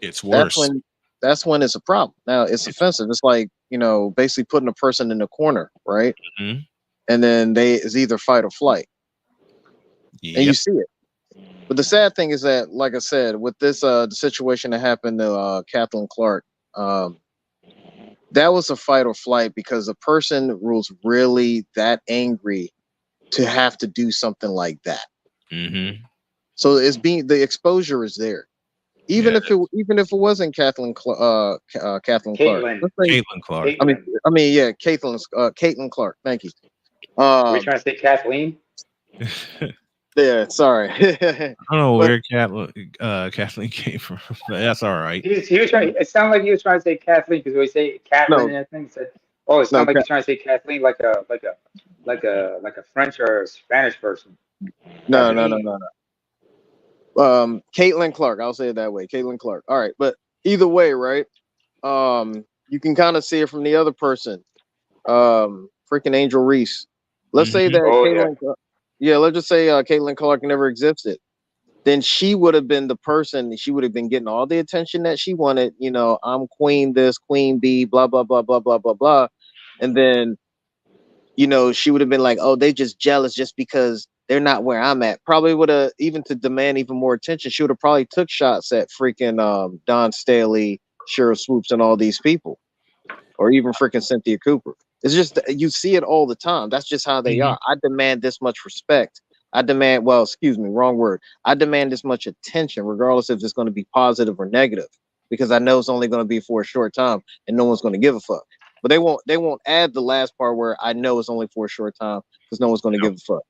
It's that's worse. when that's when it's a problem. Now it's It's offensive. It's like basically putting a person in a corner, right? mhm. And then they is either fight or flight, and you Yep. see it. But the sad thing is that, like I said, with this the situation that happened to Kathleen Clark, um, that was a fight or flight because the person was really that angry to have to do something like that. Mm-hmm. So the exposure is there. Yeah, Even if it wasn't Kathleen Clark. Caitlin. Let's say Caitlin Clark. Caitlin. yeah, Caitlin Clark. Thank you. Are we trying to say Kathleen? Yeah, sorry. I don't know But where Kathleen came from, but that's all right. He was trying. It sounded like he was trying to say Kathleen because we say Kathleen no, and I think said, "Oh, it no, sounded like he's trying to say Kathleen like a French or a Spanish person." no, no, no, Kathleen. no, no. Caitlin Clark. I'll say it that way. Caitlin Clark. All right, but either way, right? You can kind of see it from the other person. Freaking Angel Reese. Let's say Mm-hmm. that Oh yeah. yeah, let's just say Caitlin Clark never existed. Then she would have been the person. She would have been getting all the attention that she wanted. You know, I'm queen this, queen B, blah blah blah blah blah blah blah, and then she would have been like, oh, they just jealous just because they're not where I'm at. Probably would have, even to demand even more attention, she would have probably took shots at freaking Don Staley, Cheryl Swoops, and all these people, or even freaking Cynthia Cooper. It's just you see it all the time. That's just how they Mm-hmm. are. I demand this much respect. I demand, well, excuse me, wrong word. I demand this much attention, regardless if it's going to be positive or negative, because I know it's only going to be for a short time, and no one's going to give a fuck. But they won't add the last part where I know it's only for a short time because no one's going to give a fuck.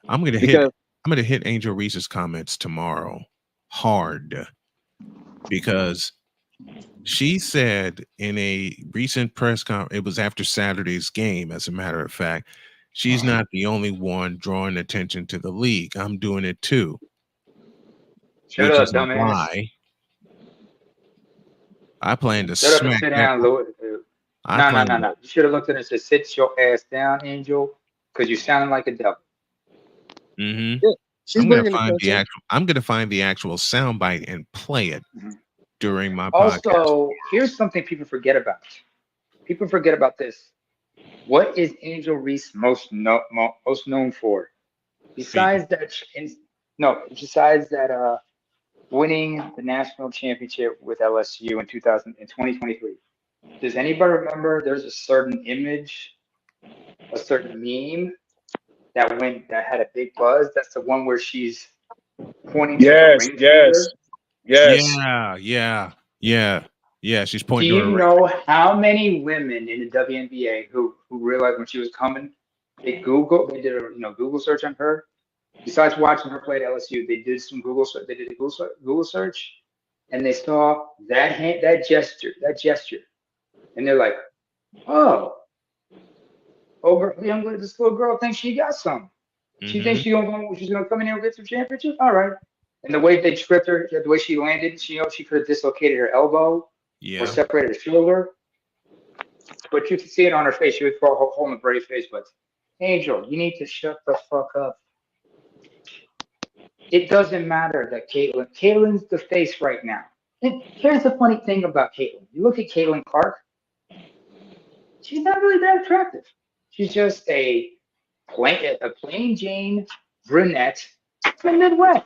I'm gonna Because hit Angel Reese's comments tomorrow hard because she said in a recent press conference, it was after Saturday's game, as a matter of fact, she's not the only one drawing attention to the league. I'm doing it too, Shut which up, is a dumbass. lie. I plan to Shut up and smack sit that. down, Louis. I No, no, plan no, to. no. You should have looked at her and said, "Sit your ass down, Angel," because you sounding like a devil. Mm-hmm. yeah, she's bringing attention. I'm gonna find the actual soundbite and play it Mhm. during my podcast. Also, here's something people forget about. People forget about this. What is Angel Reese most known for? Beat. Besides that, no, besides that, winning the national championship with LSU in 2023. Does anybody remember? There's a certain image, a certain meme that had a big buzz. That's the one where she's pointing to her Yes, ring yes, finger. yes. Yeah. She's Do pointing to her you ring. know how many women in the WNBA who realized when she was coming, they did a Google search on her. Besides watching her play at LSU, they did some they did a Google search, and they saw that gesture, and they're like, oh, this little girl thinks she got some. She thinks Mm-hmm. she's gonna come in here and get some championship. All right. And the way they tripped her, the way she landed, she could have dislocated her elbow or Yeah. separated her shoulder. But you can see it on her face. She was holding a brave face. But Angel, you need to shut the fuck up. It doesn't matter that Caitlin's the face right now. And here's the funny thing about Caitlin. You look at Caitlin Clark, she's not really that attractive. She's just a plain Jane brunette from the Midwest.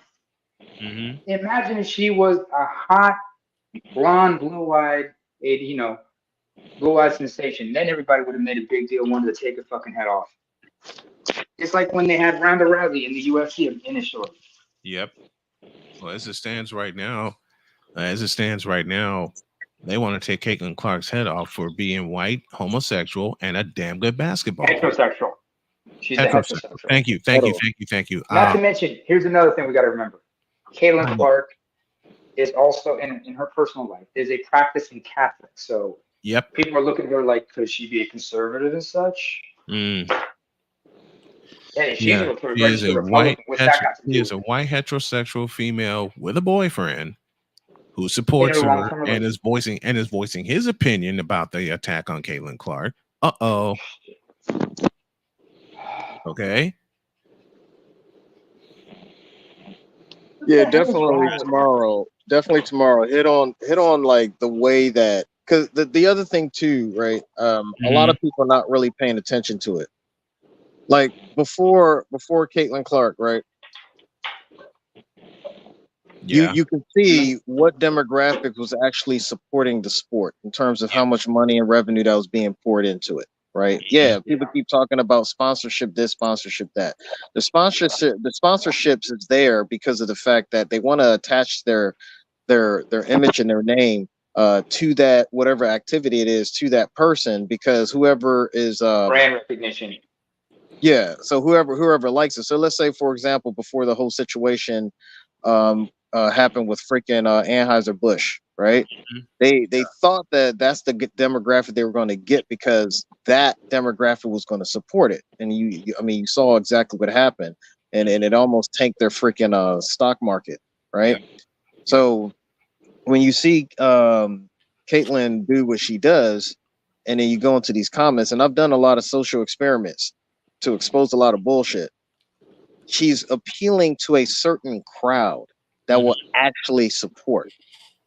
Mm-hmm. Imagine if she was a hot, blonde, blue-eyed sensation. Then everybody would have made a big deal, wanted to take her fucking head off. It's like when they had Ronda Rousey in the UFC initially. Yep. Well, as it stands right now, they want to take Caitlin Clark's head off for being white, homosexual, and a damn good basketball player. Heterosexual. She's a Heterosexual. heterosexual. Thank you. Hetero. Not to mention, here's another thing we got to remember. Caitlin Um, Clark is also in her personal life is a practicing Catholic. So Yep. people are looking at her like, could she be a conservative and such? Mm. Hey, she's Yeah. a She is registered a white Republican. What's that got to she do is with a it? white heterosexual female with a boyfriend who In a supports her long-term and is relationship. voicing his opinion about the attack on Caitlin Clark. Uh-oh. Okay. What Yeah, the hell is definitely wrong with her? tomorrow. Definitely tomorrow. Hit on like the way that, because the other thing too, right? A lot Mm-hmm. of people are not really paying attention to it. Like before Caitlin Clark, right? Yeah. you can see what demographic was actually supporting the sport in terms of how much money and revenue that was being poured into it. Right? Yeah, people keep talking about sponsorship this, sponsorship that. The sponsorships is there because of the fact that they want to attach their image and their name to that whatever activity it is to that person, because whoever is Brand recognition. yeah, so whoever likes it. So let's say, for example, before the whole situation happened with freaking Anheuser-Busch, right? Mhm. They thought that that's the demographic they were going to get because that demographic was going to support it, and I mean, you saw exactly what happened, and it almost tanked their freaking stock market, right? So when you see Caitlyn do what she does, and then you go into these comments, and I've done a lot of social experiments to expose a lot of bullshit. She's appealing to a certain crowd that will actually support,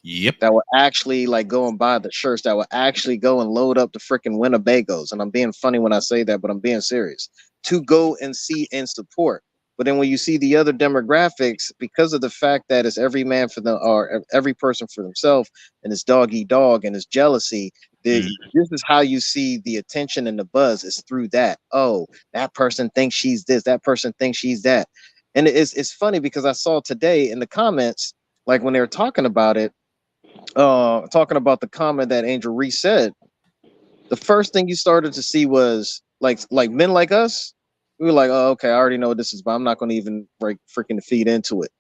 Yep. that will actually like go and buy the shirts, that will actually go and load up the freaking Winnebagos. And I'm being funny when I say that, but I'm being serious, to go and see and support. But then when you see the other demographics, because of the fact that it's every man for them or every person for themselves, and it's dog eat dog and it's jealousy, this is how you see the attention and the buzz is through that. Oh, that person thinks she's this, that person thinks she's that. And it's funny because I saw today in the comments, like when they were talking about it, talking about the comment that Angel Reese said, the first thing you started to see was like men like us. We were like, oh, okay, I already know what this is, but I'm not going to even like freaking feed into it.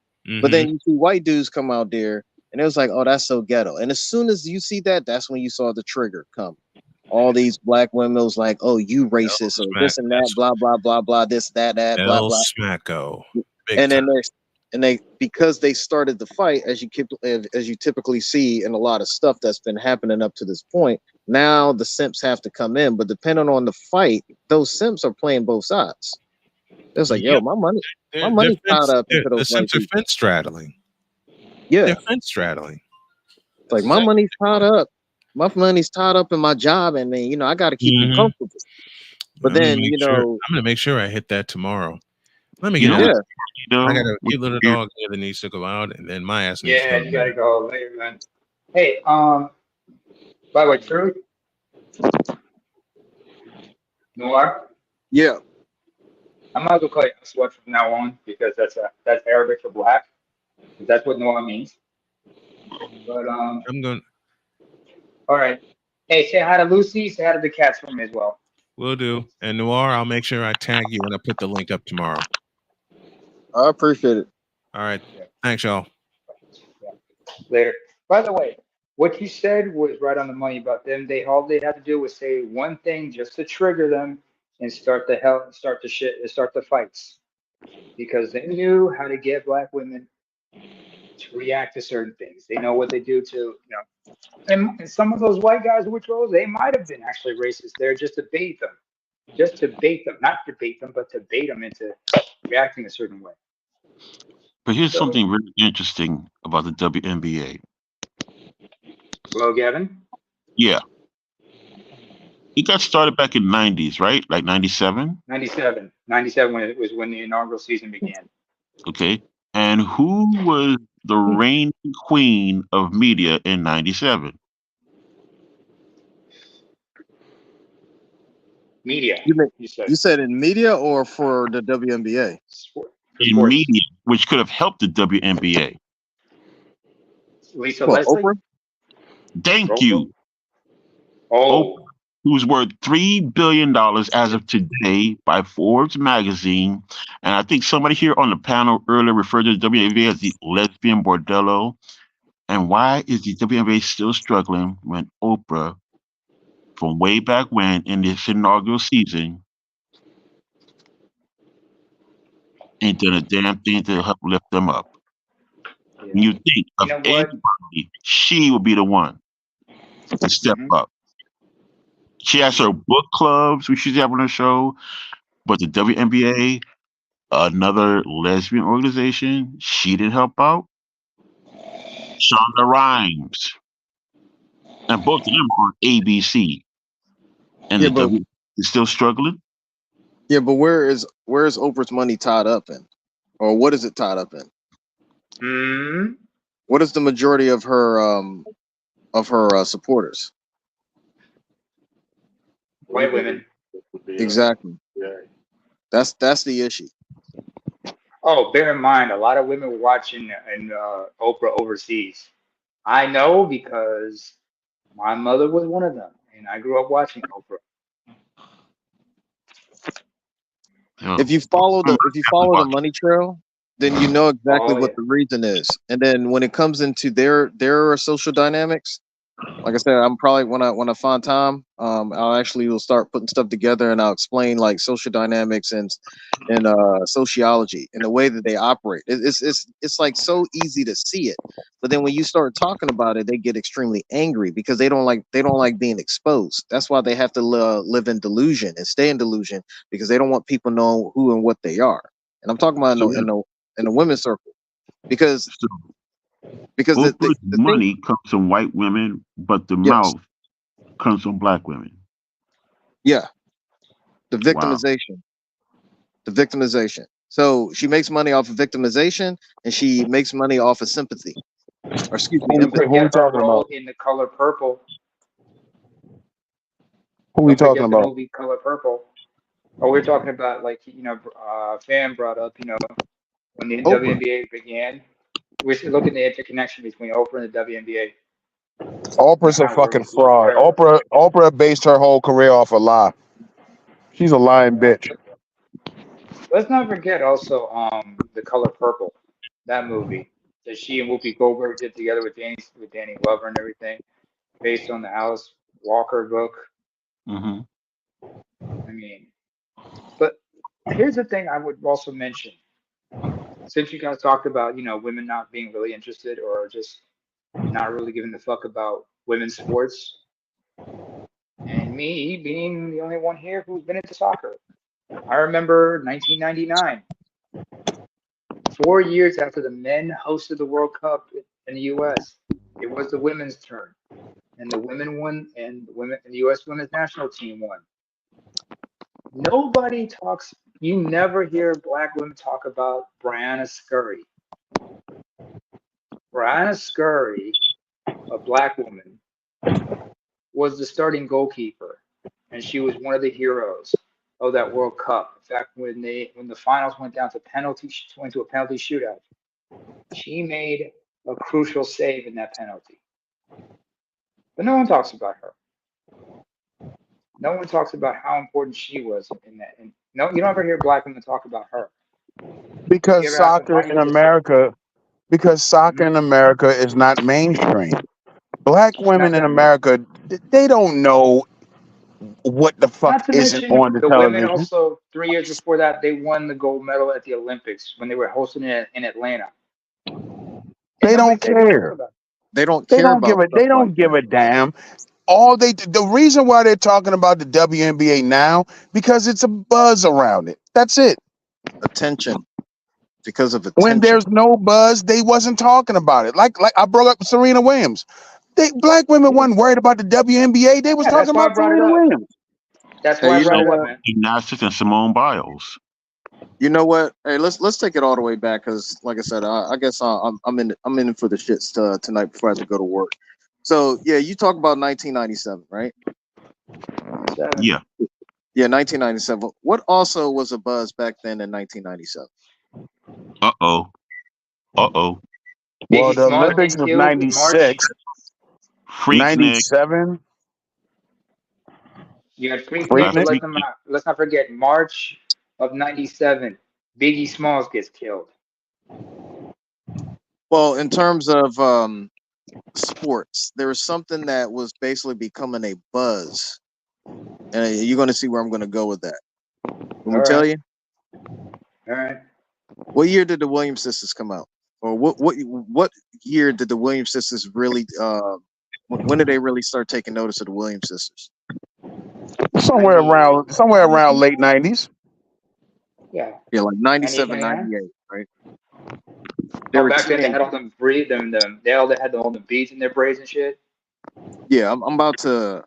But then you see white dudes come out there, and it was like, oh, that's so ghetto. And as soon as you see that, that's when you saw the trigger come. All these black women was like, oh, you racist or this and that, blah blah blah blah, this that blah El blah. Smacko. Big And time. then they because they started the fight, as you typically see in a lot of stuff that's been happening up to this point. Now the simps have to come in, but depending on the fight, those simps are playing both sides. It's like, yo, Yep. my They're money's tied up into the those white Sims are people. fence straddling. Yeah, They're fence straddling. it's like That's my exactly money's what tied up. My money's tied up in my job, and then I got to keep them they're doing. comfortable. But then I'm gonna make sure I hit that tomorrow. Let me You get know out. what? yeah, I Though, got a with cute little beer, dog here that needs to go out, and then my ass needs to Yeah, go. you gotta go later, man. Hey, by the way, Truth, Noir, yeah. I might as well call you Aswad from now on because that's Arabic for black. That's what Noir means. But I'm going. all right. Hey, say hi to Lucy. Say hi to the cats for me as well. Will do. And Noir, I'll make sure I tag you when I put the link up tomorrow. I appreciate it. All right. Yeah, Thanks, y'all. yeah. Later. By the way, what you said was right on the money about them. All they had to do was say one thing just to trigger them and start the shit, start the fights because they knew how to get black women to react to certain things. They know what they do to, and some of those white guys who were trolls, they might have been actually racist there just to bait them, not debate them, but to bait them into reacting a certain way. but here's So, something really interesting about the WNBA. hello, Gavin. Yeah, it got started back in '90s, right? Like '97. 97 when it was when the inaugural season began. Okay, and who was the reigning queen of media in '97? Media, You mean, you said. you said in media or for the WNBA? For In sports. media, which could have helped the WNBA. Lisa Well, Leslie? Oprah. Thank Oprah? you, Oprah, Oh, who's worth $3 billion as of today by Forbes magazine. And I think somebody here on the panel earlier referred to the WNBA as the lesbian bordello. And why is the WNBA still struggling when Oprah, from way back when in this inaugural season, ain't done a damn thing to help lift them up? yeah. When you think You of know what? anybody, she would be the one to step Hmm. up. She has her book clubs, which she's having on her show, but the WNBA, another lesbian organization, she didn't help out. Shonda Rhimes, and both of them are on ABC, and Yeah, the but W is still struggling. where is Oprah's money tied up in, or what is it tied up in? Hmm. What is the majority of her supporters? White women. Exactly. That's the issue. Oh, bear in mind, a lot of women were watching Oprah overseas. I know because my mother was one of them, and I grew up watching Oprah. If you follow the money trail, then you know exactly Oh what yeah. the reason is. And then when it comes into their social dynamics, like I said, I'm probably when I find time, I'll actually will start putting stuff together and I'll explain like social dynamics and sociology and the way that they operate. It's like so easy to see it, but then when you start talking about it, they get extremely angry because they don't like being exposed. That's why they have to live in delusion and stay in delusion because they don't want people know who and what they are. And I'm talking about So, in the women's circle because so because Oprah's the thing, money comes from white women, but the yes, mouth comes from black women. yeah, the Wow. victimization. So she makes money off of victimization, and she makes money off of sympathy, or excuse me, Don't empathy. Who we forget her talking role about? in The Color Purple. Who we Don't talking forget the about? movie Color Purple. Oh, we're talking about like fan brought up when the Oprah. WNBA began. We should look at the interconnection between Oprah and the WNBA and Oprah's a how we're fucking received fraud. her. Oprah based her whole career off a lie. She's a lying Yeah. bitch. Let's not forget also The Color Purple, that movie that she and Whoopi Goldberg did together with Danny Glover and everything, based on the Alice Walker book. Hmm. I mean, but here's the thing I would also mention. Since you guys talked about, women not being really interested or just not really giving a fuck about women's sports, and me being the only one here who's been into soccer. I remember 1999, 4 years after the men hosted the World Cup in the U.S., it was the women's turn, and the women won, and the U.S. women's national team won. Nobody talks. You never hear black women talk about Brianna Scurry. Brianna Scurry, a black woman, was the starting goalkeeper, and she was one of the heroes of that World Cup. In fact, when the finals went to a penalty shootout, she made a crucial save in that penalty. But no one talks about her. No one talks about how important she was in that. And no, you don't ever hear black women talk about her. You Because ever ask them soccer why in you just America because soccer mhm. in America is not mainstream. Black women Not in that much. America, they don't know what the fuck Not to isn't mention on the the women television. also 3 years before that they won the gold medal at the Olympics when they were hosting it in Atlanta, and They nobody don't said anything care. about it. They don't care about stuff They like don't give that. a damn. The reason why they're talking about the WNBA now because it's a buzz around it. That's it. Attention, because of When attention. there's no buzz, they wasn't talking about it. Like I brought up Serena Williams. Black women Yeah, wasn't worried about the WNBA. They was yeah, talking that's why I about brought it Serena up. Williams. That's Hey, why I you brought know it up, what? man. Gymnastics and Simone Biles. You know what? Hey, let's take it all the way back because, like I said, I guess I'm in for the shits tonight before I have to go to work. So yeah, you talk about 1997, right? 97. Yeah. Yeah, 1997. What also was a buzz back then in 1997? Uh oh. Uh oh. Well, Biggie the Smalls Olympics getting was killed in March. 96, Freaknik. 97. You had Freaknik, Last but Freaknik. Freaknik. let's not forget March of '97. Biggie Smalls gets killed. Well, in terms of sports, there was something that was basically becoming a buzz, and you're going to see where I'm going to go with that. Let All me tell right, you, all right. what year did the Williams sisters come out, or what year did the Williams sisters really? When did they really start taking notice of the Williams sisters? Somewhere 90 around late something. 90s. Yeah, Yeah, like 98, 97, 99. 98, right? They Oh, were back then they had all teenagers. them breed them. They all had all the beads in their braids and shit. Yeah, I'm about to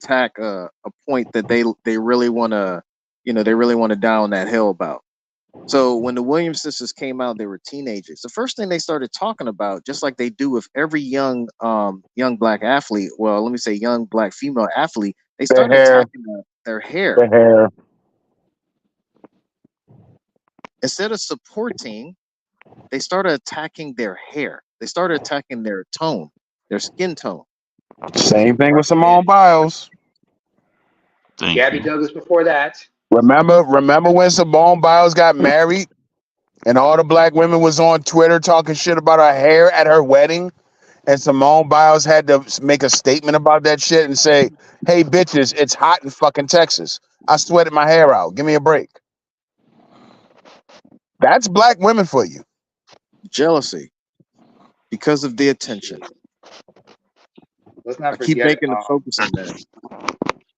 tack a point that they really want to, they really want to down that hill about. So when the Williams sisters came out, they were teenagers. The first thing they started talking about, just like they do with every young black athlete, well, let me say young black female athlete, they The started hair, attacking their hair. the hair. Instead of supporting, they started attacking their hair. They started attacking their tone, their skin tone. Same thing with Simone And Biles. Thank Gabby you. Douglas before that. Remember when Simone Biles got married and all the black women was on Twitter talking shit about her hair at her wedding? And Simone Biles had to make a statement about that shit and say, "Hey bitches, it's hot in fucking Texas. I sweated my hair out. Give me a break." That's black women for you. Jealousy because of the attention. Shit. Let's I not keep forget. making the focus on that.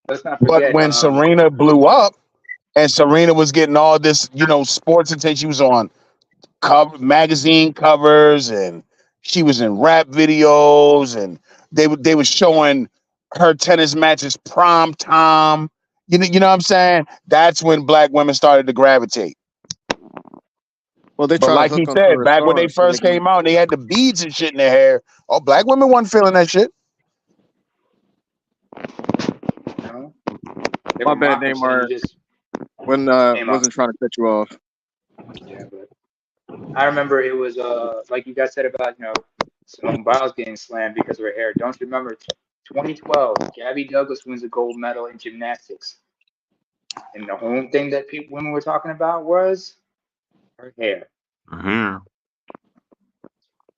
Let's not But forget. when Serena blew up and Serena was getting all this, sports attention, she was on magazine covers and she was in rap videos and they were showing her tennis matches prime time. You know what I'm saying? That's when black women started to gravitate. Well, they But try to like he hook up to said, her back when they stars so they first can. came out, they had the beads and shit in their hair. Oh, black women wasn't feeling that shit. No, they My were bad, mocking shit, and you Neymar. just When came up. wasn't trying to cut you off. Yeah, but I remember it was like you guys said about Simone Biles getting slammed because of her hair. Don't you remember 2012? Gabby Douglas wins a gold medal in gymnastics, and the whole thing that women were talking about was her hair. Her hair.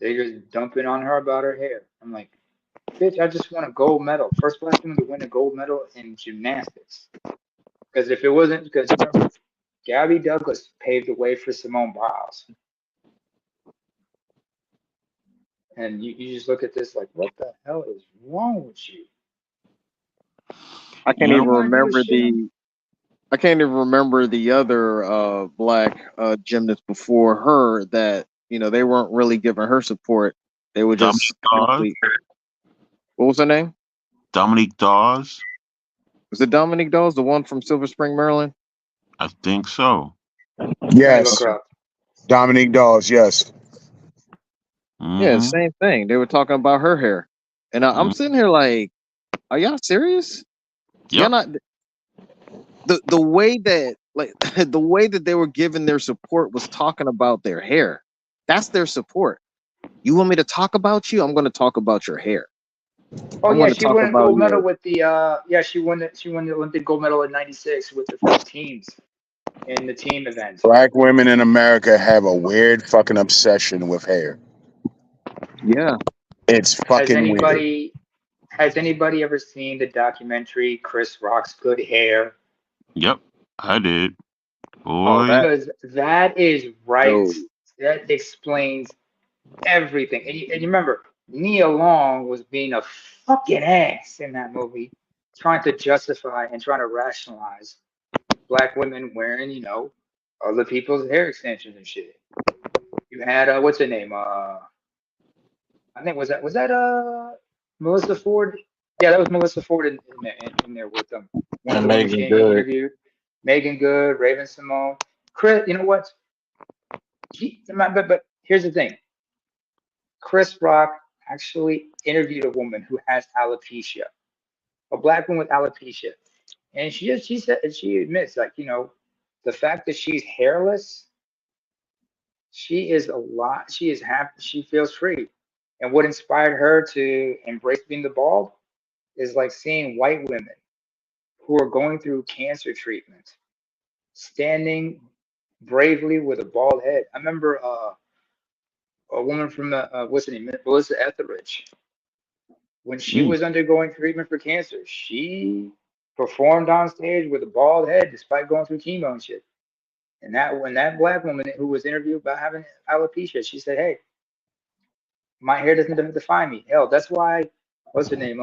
They just dumping on her about her hair. I'm like, bitch, I just won a gold medal. First black woman to win a gold medal in gymnastics. Because if it wasn't, because remember, Gabby Douglas paved the way for Simone Biles. And you just look at this like, what the hell is wrong with you? I can't You You know, even don't want to do a remember shit on. the. I can't even remember the other black gymnast before her that they weren't really giving her support. They were Dominique just Dawes. simply. What was her name? Dominique Dawes. Was it Dominique Dawes, the one from Silver Spring, Maryland? I think so. Let me look Yes, her up. Dominique Dawes. Yes. Yeah, Mm-hmm. same thing. They were talking about her hair, and I'm Mm-hmm. sitting here like, are y'all serious? Y'all Yep. not the way that the way that they were giving their support was talking about their hair. That's their support. You want me to talk about you? I'm going to talk about your hair. Oh I'm yeah, going to she talk won a about gold medal your. with the she won the Olympic gold medal in '96 with for the teams in the team event. Black women in America have a weird fucking obsession with hair. Yeah. It's Has fucking weird. anybody has anybody ever seen the documentary Chris Rock's Good Hair? Yep. I did. Oh, Boy. that. Because that is right. No. That explains everything. And you remember, Nia Long was being a fucking ass in that movie, trying to justify and trying to rationalize black women wearing, other people's hair extensions and shit. You had what's her name? I think was that Melissa Ford? Yeah, that was Melissa Ford in there with them. One of And the women Megan she Good. interviewed. Megan Good, Raven Simone, Chris. You know what? But here's the thing. Chris Rock actually interviewed a woman who has alopecia, a black woman with alopecia, and she said she admits like the fact that she's hairless, she is a lot. She is happy. She feels free, and what inspired her to embrace being the bald is like seeing white women who are going through cancer treatment standing bravely with a bald head. I remember a woman from the what's her name, Melissa Etheridge. When she Mm. was undergoing treatment for cancer, she performed on stage with a bald head despite going through chemo and shit. And that when that black woman who was interviewed about having alopecia, she said, "Hey, my hair doesn't define me. Hell, that's why. What's her name?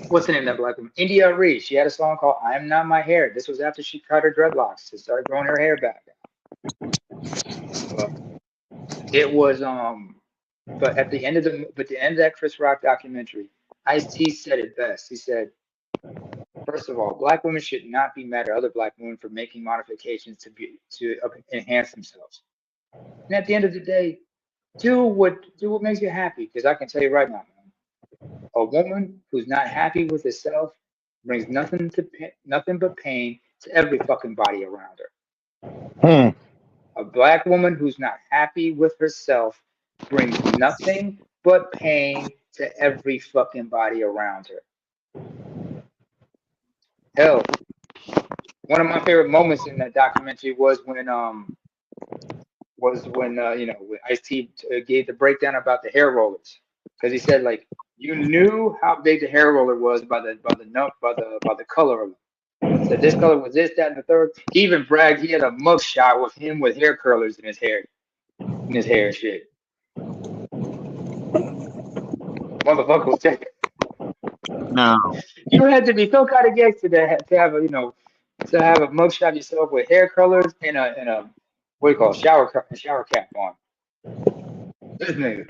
What's the name of that black woman? India Reed. She had a song called "I Am Not My Hair." This was after she cut her dreadlocks to start growing her hair back. But it was But at the end of that Chris Rock documentary, Ice-T said it best. He said, First of all, black women should not be mad at other black women for making modifications to enhance themselves. And at the end of the day, do what makes you happy. Because I can tell you right now, man, a woman who's not happy with herself brings nothing but pain to every fucking body around her. Hmm. A black woman who's not happy with herself brings nothing but pain to every fucking body around her. Hell, one of my favorite moments in that documentary was when when Ice-T gave the breakdown about the hair rollers, because he said like you knew how big the hair roller was by the color of it. Said this color was this, that, and the third. He even bragged he had a mug shot with him with hair curlers in his hair and shit. Motherfucker was taking. Now, You had to be so kind of gangster to have a mugshot of yourself with hair colors and a what do you call it, shower cap on. This nigga.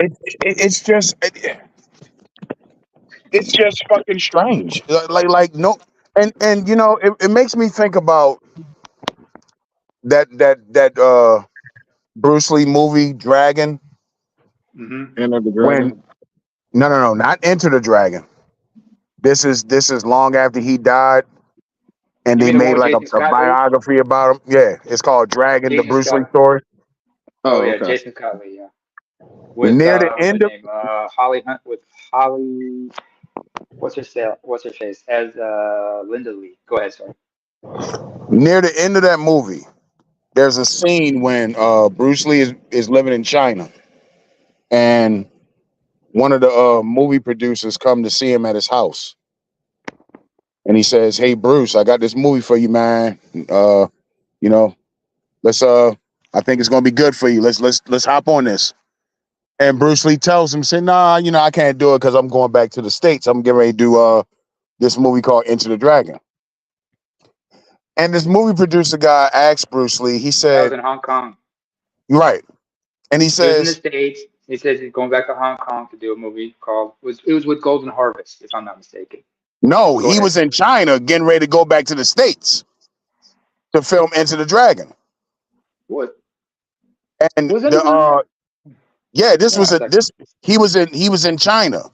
It's just fucking strange. Like no, and you know, it makes me think about that Bruce Lee movie Dragon. Mm-hmm. Enter the When Dragon. no, not Enter the Dragon. This is long after he died, and You they mean the one made with like Jason a Scott Lee? biography about him. Yeah, it's called Dragon, the Jason Bruce Lee Scott. story. Oh Oh, yeah, okay. Jason Scott Lee. Yeah, with Near the what's her end of name? Holly Hunt with Holly. What's her face as Linda Lee. Go ahead, sorry. near the end of that movie, there's a scene when Bruce Lee is living in China, and one of the movie producers come to see him at his house, and he says, "Hey Bruce, I got this movie for you, man. You know, let's I think it's gonna be good for you. Let's hop on this." And Bruce Lee tells him, "Say, nah, I can't do it because I'm going back to the States. I'm getting ready to do this movie called Into the Dragon." And this movie producer guy asked Bruce Lee, he That was said, in Hong Kong. "You're right." And he He was in the says, States. He says he's going back to Hong Kong to do a movie called it was with Golden Harvest, if I'm not mistaken. no, Go he ahead. was in China getting ready to go back to the States to film Into the Dragon. What And was the anybody there? yeah, this Hold was on a a second. this he was in China,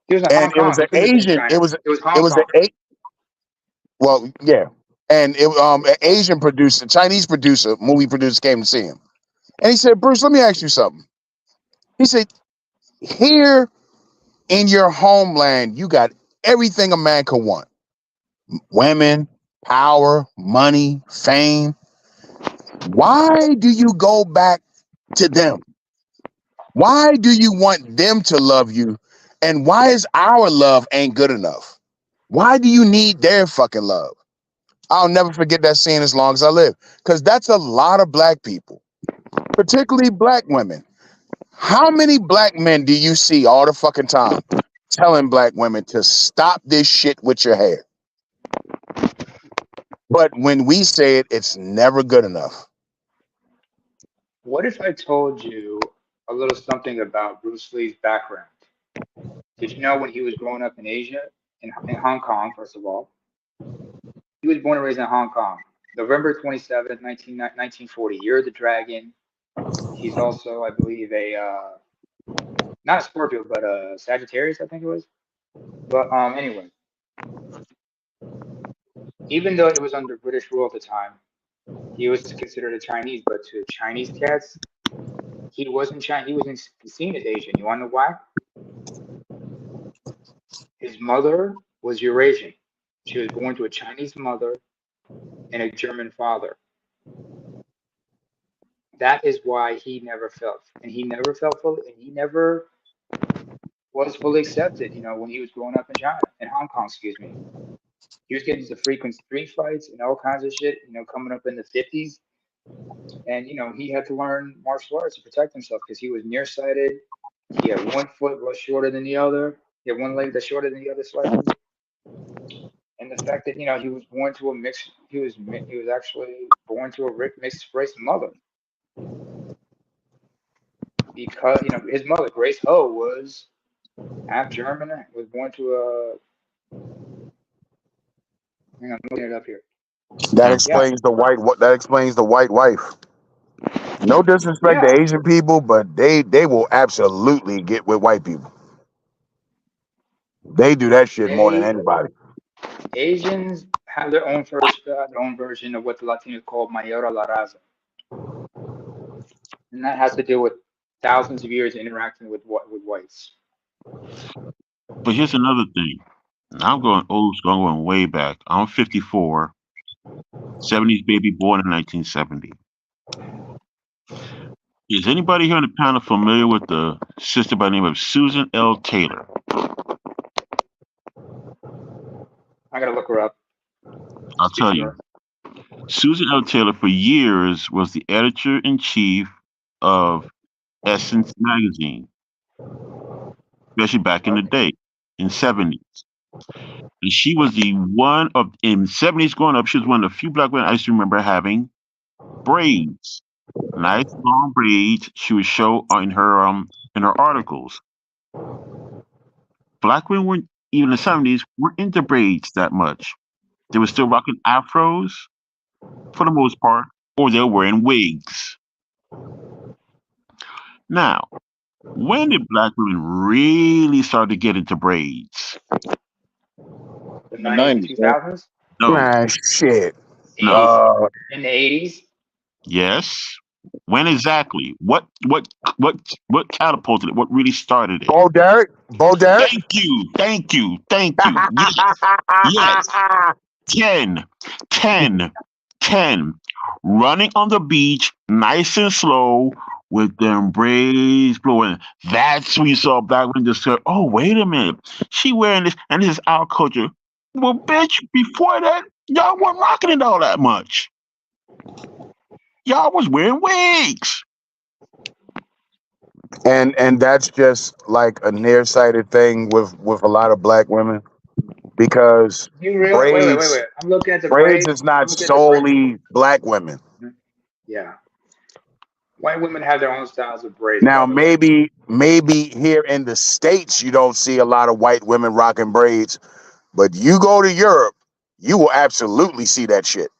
He was in and Hong it was Kong. He an couldn't have been in Asian. China. It was It Hong was an Kong. well, yeah, and it an Asian producer, Chinese producer, movie producer came to see him, and he said, "Bruce, let me ask you something." He said, "Here in your homeland, you got everything a man could want: women, power, money, fame. Why do you go back to them? Why do you want them to love you? And why is our love ain't good enough? Why do you need their fucking love?" I'll never forget that scene as long as I live. Because that's a lot of black people, particularly black women. How many black men do you see all the fucking time telling black women to stop this shit with your hair? But when we say it, it's never good enough. What if I told you a little something about Bruce Lee's background? Did you know when he was growing up in Asia, in Hong Kong, first of all, he was born and raised in Hong Kong. November 27th, 1940. Year of the Dragon. He's also, I believe, not a Scorpio, but a Sagittarius, I think it was. But anyway, even though it was under British rule at the time, he was considered a Chinese. But to Chinese cats, he wasn't Chinese. He wasn't seen as Asian. You want to know why? His mother was Eurasian. She was born to a Chinese mother and a German father. That is why he never felt, and he never felt fully, and he never was fully accepted. When he was growing up in China, in Hong Kong, excuse me, he was getting into frequent street fights and all kinds of shit. Coming up in the 50s, and he had to learn martial arts to protect himself because he was nearsighted. He had one foot was shorter than the other. He had one leg that's shorter than the other slightly. And the fact that he was born to a mixed, he was actually born to a mixed race mother because his mother Grace Ho was half German, was born to Hang on, I'm looking it up here. That Yeah. explains the white. That explains the white wife. No disrespect to Yeah. Asian people, but they will absolutely get with white people. They do that shit more than anybody. Asians have their own their own version of what the Latinos call Mayora la Raza, and that has to do with thousands of years interacting with whites. But here's another thing. I'm going old school. I'm going way back. I'm 54, 70s baby, born in 1970. Is anybody here on the panel familiar with the sister by the name of Susan L. Taylor? I gotta look her up. I'll Speak tell to you. her. Susan L. Taylor, for years, was the editor in chief of Essence magazine, especially back in the Okay. day, in 70s. And she was the one of in 70s growing up. She was one of the few black women I used to remember having braids, nice long braids. She would show in her articles. Black women weren't even in the 70s weren't into braids that much. They were still rocking afros for the most part, or they were wearing wigs. Now, when did black women really start to get into braids? The In the 90s and 90s, right? 2000s, No, Man, shit. 80s, no. in the 80s. Yes. When exactly? What catapulted it? What really started it? Bo Derek. Bo Derek. Thank you. Thank you. Thank you. Yes. Yes. 10, 10, 10. Running on the beach, nice and slow, with them braids blowing. That's when you saw black women just say, oh, wait a minute. She wearing this, and this is our culture. Well, bitch, before that, y'all weren't rocking it all that much. Y'all was wearing wigs. And that's just like a nearsighted thing with a lot of black women because You real? braids Wait. I'm looking at the braids braids. is I'm not looking at the braids. solely black women. Yeah. White women have their own styles of braids, by Now the way. maybe here in the States you don't see a lot of white women rocking braids, but you go to Europe, you will absolutely see that shit.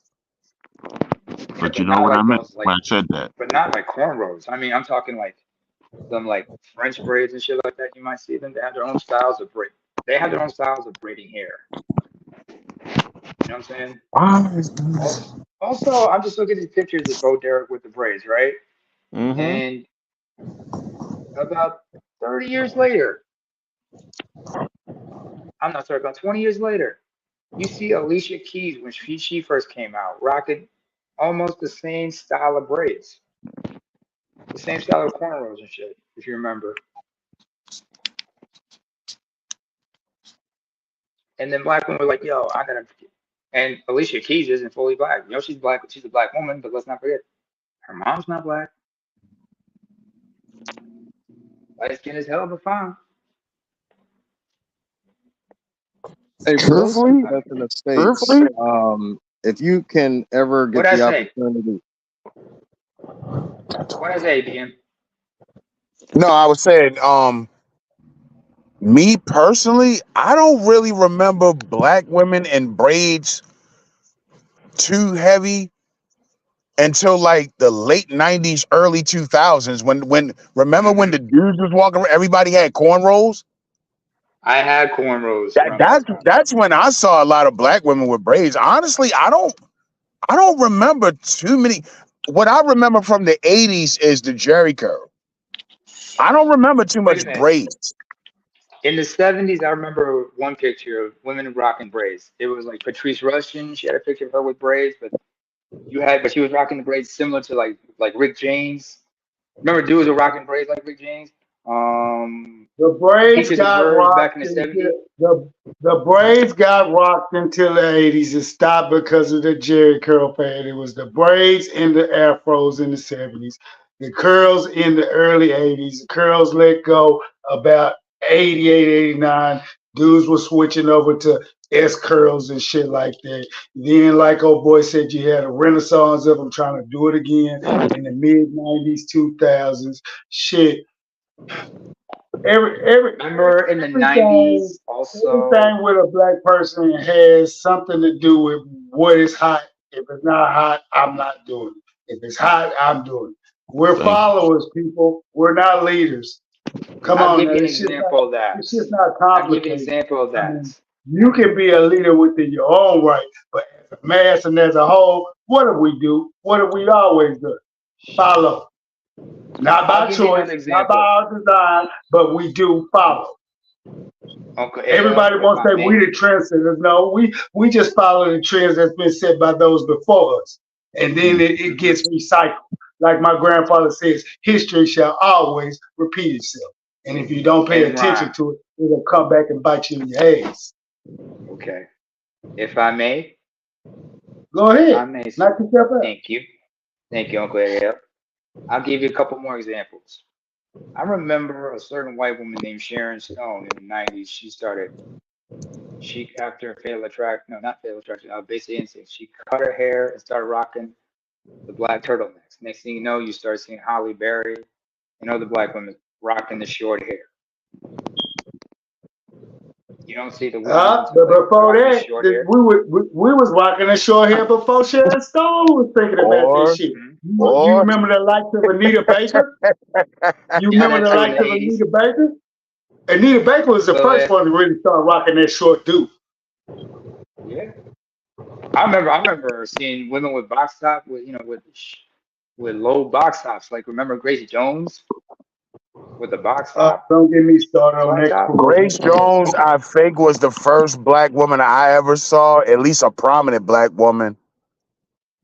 Yeah, But you but know not what I like meant those, when I said that? but not like cornrows. I mean, I'm talking like them like French braids and shit like that. You might see them. They have their own styles of braid. They have their own styles of braiding hair. You know what I'm saying? Also, I'm just looking at these pictures of Bo Derek with the braids, right? Mm-hmm. And about 30 years later, I'm not sorry, about 20 years later, you see Alicia Keys when she first came out, rocking almost the same style of braids, the same style of cornrows and shit, if you remember. And then black women were like, yo, I gotta. And Alicia Keys isn't fully black. You know, she's black. She's a black woman, but let's not forget, her mom's not black. Light skin is hell, but fine. Hey, for those Truthfully, people that's in the states, truthfully, if you can ever What get I the say? opportunity, What I say, BM? no, I was saying, me personally, I don't really remember black women in braids too heavy until like the late 90s, early 2000s. When remember when the dudes was walking around, everybody had cornrows? I had cornrows That around that that's time. that's when I saw a lot of black women with braids. Honestly, I don't remember too many. What I remember from the 80s is the Jerry curl. I don't remember too Wait a much minute. braids. In the 70s, I remember one picture of women rocking braids. It was like Patrice Rushen. She had a picture of her with braids, but she was rocking the braids similar to like Rick James. Remember dudes were rocking braids like Rick James? The braids Peaches and got Herb back in rocked the until 70s. the braids got rocked until the 80s. It stopped because of the Jerry curl fad. It was the braids and the afros in the 70s. The curls in the early 80s. The curls let go about 88, 89. Dudes were switching over to S curls and shit like that. Then, like old boy said, you had a renaissance of them trying to do it again in the mid 90s, 2000s. Shit. Remember in the Everything, 90s also. everything with a black person has something to do with what is hot. If it's not hot, I'm not doing it. If it's hot, I'm doing it. We're Thank followers, people. We're not leaders. Come I'll on give now, you an it's just not. example of that. It's just not I'll give you an complicated. example of I that. mean, you can be a leader within your own right, but as a mass and as a whole, what do we do? What do we always do? Follow. Not I'll by give you choice, another not by example. our design, but we do follow. Uncle Everybody AL, if wants I to say we may. the trendsetters. No, we just follow the trends that's been set by those before us. And then it Mhm. gets recycled. Like my grandfather says, history shall always repeat itself. And if you don't pay And attention Ron, to it, it'll come back and bite you in your ass. okay. If I may, Go if I ahead. may, sir. Knock yourself out. Thank you. Thank you, Uncle AL. I'll give you a couple more examples. I remember a certain white woman named Sharon Stone in the 90s. She after Fatal Attraction, no, not Fatal Attraction, Basic Instinct. She cut her hair and started rocking the black turtlenecks. Next thing you know, you start seeing Holly Berry and other black women rocking the short hair. You don't see the women until But like before rocking the that, short hair. we was rocking a short hair before Sharon Stone was thinking about this Or shit. Mhm. You or remember the likes of Anita Baker? You Yeah, remember that the too in likes the of 80s. Anita Baker? Anita Baker was the So first one to really start rocking that short dude. yeah, I remember seeing women with box top with with low box tops. Like remember Grace Jones with the box top, Don't get me started on flat that top. crap. Grace Jones, Okay. I think, was the first black woman I ever saw, at least a prominent black woman.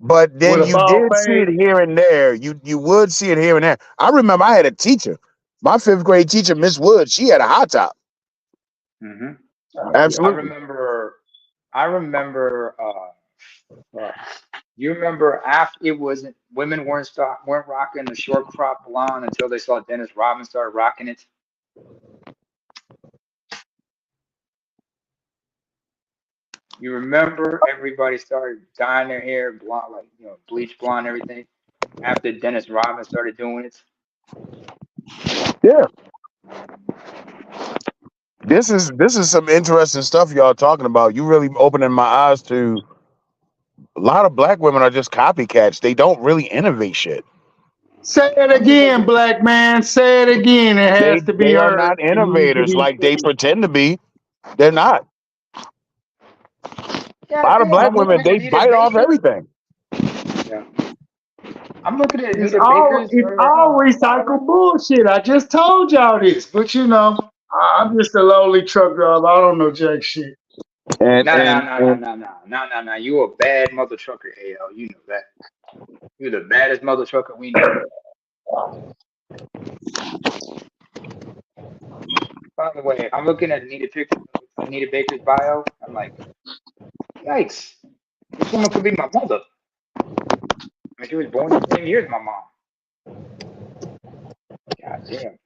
But With then a you bald did see fade. it here and there. You would see it here and there. I remember I had a teacher, my fifth grade teacher, Miss Wood. She had a hot top. hmm Yeah. I Absolutely. remember. I remember. You remember after it wasn't women weren't rocking the short crop blonde until they saw Dennis Rodman start rocking it. You remember everybody started dyeing their hair blonde, like bleach blonde, everything. After Dennis Rodman started doing it. Yeah. This is some interesting stuff y'all talking about. You really opening my eyes to a lot of black women are just copycats. They don't really innovate shit. Say it I'm just looking. again, black man. Say it again. It They has to be they are heard. not It needs to innovators be like they said. pretend to be. They're not. A God lot of damn, black I'm looking women, at they Anita bite off Baker. everything. Yeah, I'm looking at It's Anita all Baker's it's all recycled bullshit. I just told y'all this, but I'm just a lonely truck driver. I don't know jack shit. And No, no, and no, no, and no, no, no, no, no. You a bad mother trucker, AL. You know that. You're the baddest mother trucker we know. By the way, I'm looking at Anita Baker's bio. I'm like, yikes, this woman could be my mother. I mean, she was born the same year as my mom. God damn.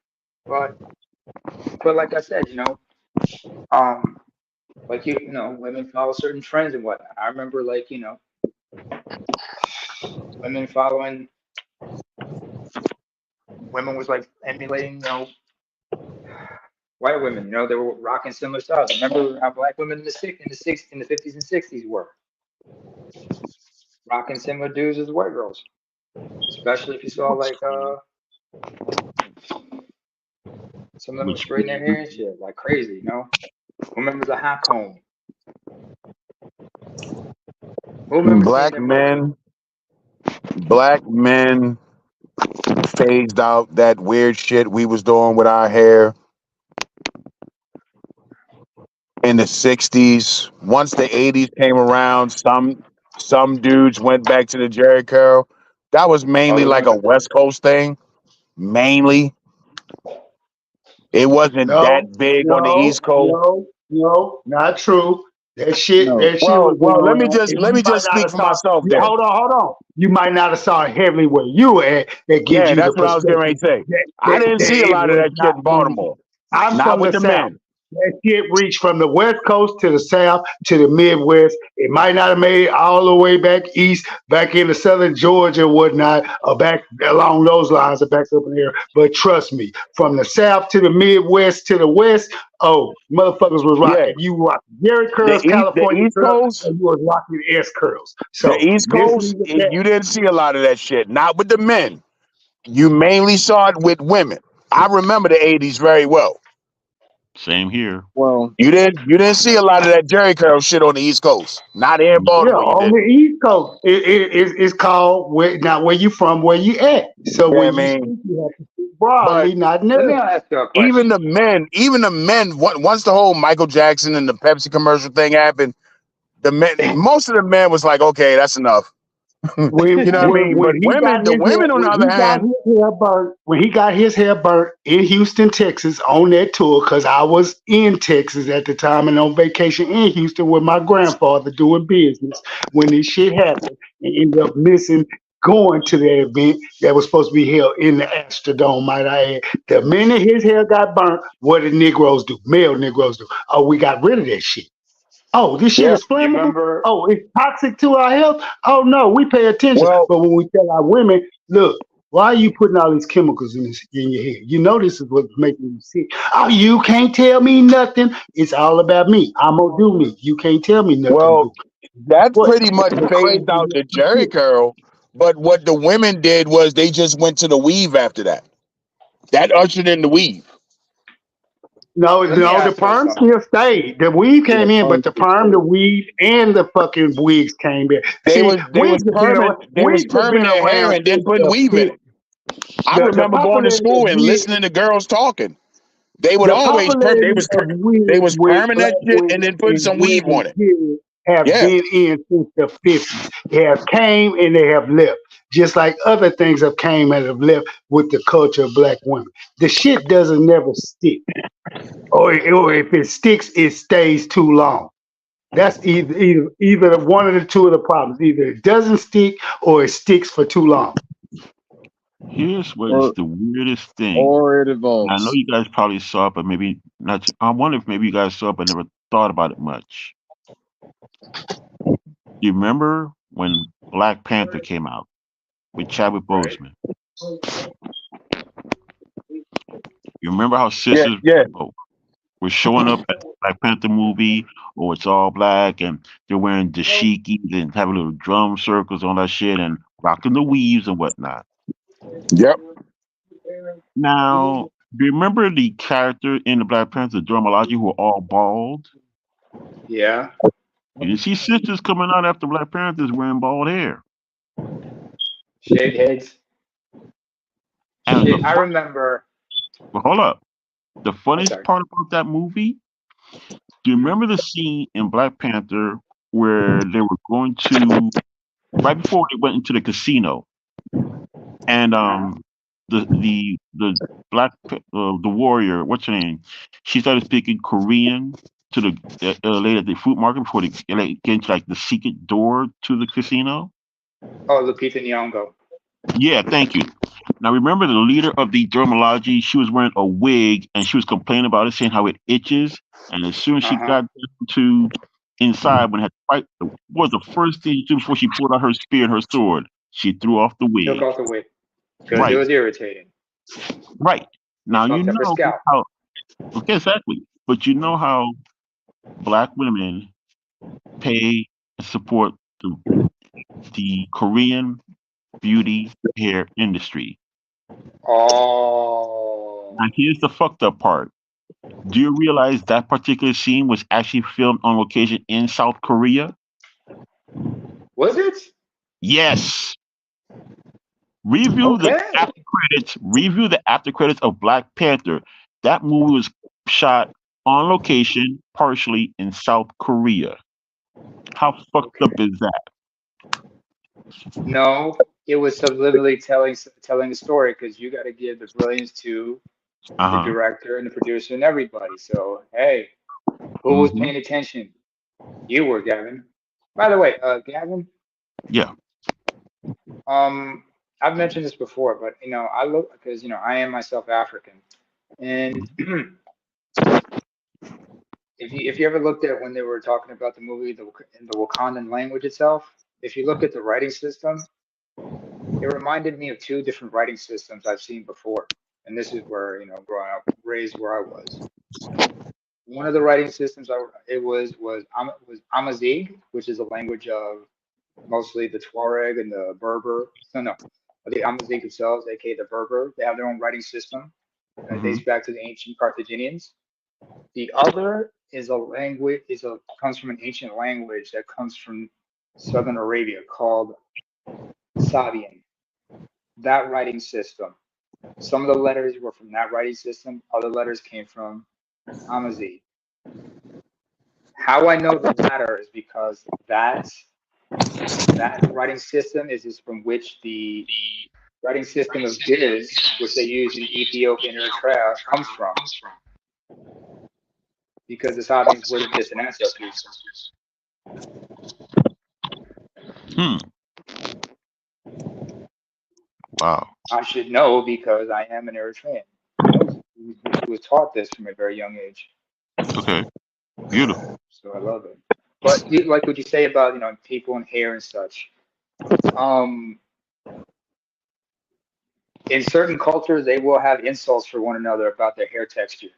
But like I said, um, like women follow certain trends and whatnot. I remember like women following women was like emulating white women. They were rocking similar styles. Remember how black women in the 50s and 60s were rocking similar dudes as white girls. Especially if you saw like some of them were straightening their hair and shit like crazy. Who remembers a hot comb? Who remembers seeing black their mother? men, black men phased out that weird shit we was doing with our hair in the 60s. Once the 80s came around, some dudes went back to the Jerry curl. That was Oh, mainly the like women. a West Coast thing. Mainly. It wasn't No, that big on the no, East Coast. no, no, not true. That shit, No. that shit Well, was well, going on, and let you me might just not speak have for saw. myself then. Hold on. You might not have saw it heavily where you were at. That gives Yeah, you the that's what I was getting ready perspective to say. that I didn't that see a it lot of was that shit not in going on. Baltimore. I'm Not from with the the South. men. That shit reached from the West Coast to the South to the Midwest. It might not have made it all the way back east, back into southern Georgia or whatnot, or back along those lines or back up in there. But trust me, from the South to the Midwest to the West, oh, motherfuckers was Yeah, rocking. You were rocking Jerry curls, the California East curls, Coast, and you was rocking S curls. the So East just Coast, leave it at you didn't see a lot of that shit. Not with the men. You mainly saw it with women. I remember the '80s very well. Same here. Well, You didn't see a lot of that Jerry curl shit on the East Coast. Not here in Yeah, Baltimore, you on didn't. the East Coast, it's called where, not where you from, where you at. So Yeah, I when you mean, speak, you have to speak but broadly, not Let me narrowly. ask you a even question. the men, once the whole Michael Jackson and the Pepsi commercial thing happened, the men, most of the men was like, okay, that's enough. When You know what I mean? But women, the women on the other hand, when he got his hair burnt in Houston, Texas, on that tour, because I was in Texas at the time and on vacation in Houston with my grandfather doing business when this shit happened and ended up missing going to the event that was supposed to be held in the Astrodome, might I add. The minute his hair got burnt, what did Negroes do? Male Negroes do. Oh, we got rid of that shit. Oh, this shit yeah. is You flammable. remember? Oh, it's toxic to our health. Oh no, we pay attention. Well, But when we tell our women, look, why are you putting all these chemicals in your hair? You know this is what's making you sick. Oh, you can't tell me nothing. It's all about me. I'm gonna do me. You can't tell me nothing. well, Boo. that What? pretty much The phased out crazy the Jerry shit. curl. But what the women did was they just went to the weave after that. That ushered in the weave. No, Let me no, the ask y'all perm something. still stayed. The weave yeah, came in, but perms the did perm, the stay. weave, and the fucking wigs came in. See, They was wigs have perming been their hair around and then since putting the weave in it. 50s. I The remember going to popularity of school and wigs listening to girls talking. They would the always popularity of they wigs was with perming that black shit and women then putting and some weave women on it. period have Yeah. been in since the 50s. They have came and they have left. Just like other things have came and have left with the culture of black women. The shit doesn't never stick. Or if it sticks, it stays too long. That's either one of the two of the problems. Either it doesn't stick or it sticks for too long. Here's what's Or the weirdest thing. or it I know evolves. you guys probably saw it, but maybe not. I wonder if maybe you guys saw it, but never thought about it much. You remember when Black Panther came out with Chadwick Right. Boseman? You remember how Yeah, sisters yeah. were showing up at the Black Panther movie, or it's all black, and they're wearing dashikis and having little drum circles on that shit and rocking the weaves and whatnot. Yep. Now, do you remember the character in the Black Panther, Dormology, who were all bald? Yeah. You didn't see sisters coming out after Black Panthers wearing bald hair. Shaved heads. And the Shit. I fun, remember. well, hold up. The I'm funniest sorry. part about that movie, do you remember the scene in Black Panther where they were going to, right before they went into the casino, and Uh-huh. the the warrior, what's her name? She started speaking Korean to the lady at the fruit market before they get into like the secret door to the casino. Oh, Lupita Nyong'o. Yeah, thank you. Now remember the leader of the dermatology, she was wearing a wig and she was complaining about it, saying how it itches. And as soon as she Uh-huh. got to inside when it had to fight, what was the first thing she did before she pulled out her spear and her sword? She threw off the Took wig. off the wig because it Right, was irritating. right. It Now you fucked up her know scalp. how okay, exactly. But you know how black women pay and support the Korean beauty hair industry. Oh. Now here's the fucked up part. Do you realize that particular scene was actually filmed on location in South Korea? Was it? Yes. Review the Okay. after credits. Review the after credits of Black Panther. That movie was shot on location, partially in South Korea. How fucked Okay. up is that? No, it was subliminally telling the story because you got to give the brilliance to Uh the huh. director and the producer and everybody. So hey, who was Mm-hmm. paying attention? You were, Gavin. By the way, Gavin, Yeah. um, I've mentioned this before, but I look because I am myself African, and if you ever looked at when they were talking about the movie in the Wakandan language itself, if you look at the writing system, it reminded me of two different writing systems I've seen before. And this is where, growing up, raised where I was. One of the writing systems was Amazigh, which is a language of mostly the Tuareg and the Berber. No, the Amazigh themselves, aka the Berber. They have their own writing system, and it Hmm. dates back to the ancient Carthaginians. The other is a language comes from an ancient language that comes from southern Arabia called Sabian. That writing system. Some of the letters were from that writing system. Other letters came from Amazigh. How I know the latter is because that writing system is from which the writing system of Giz, which they use in Ethiopia and Eritrea, comes from, because the Sabians were the distant ancestors. Hmm. Wow. I should know because I am an Eritrean who was taught this from a very young age. Okay. Beautiful. So I love it. But like what you say about people and hair and such. Um, in certain cultures, they will have insults for one another about their hair texture.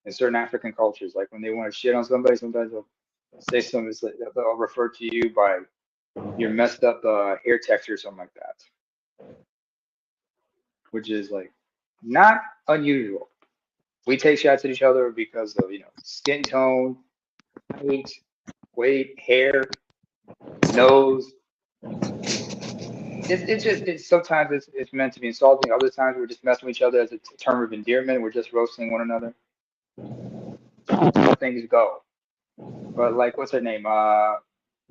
In certain African cultures, like when they want to shit on somebody, sometimes they'll say something. They'll refer to you by your messed up hair texture or something like that, which is like not unusual. We take shots at each other because of skin tone, height, weight, hair, nose. It's sometimes it's meant to be insulting. Other times we're just messing with each other as a term of endearment. We're just roasting one another. That's how things go. But like, what's her name?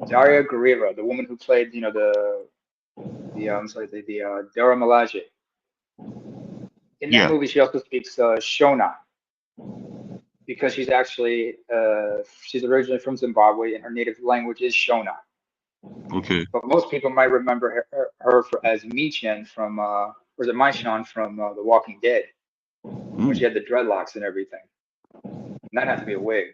Daria Gurira, the woman who played, I'm sorry, the Dara Milaje. In that Yeah. movie, she also speaks Shona because she's originally from Zimbabwe and her native language is Shona. Okay. But most people might remember her as Michan from, or is it Maishan from The Walking Dead when Hmm. she had the dreadlocks and everything. And that had to be a wig.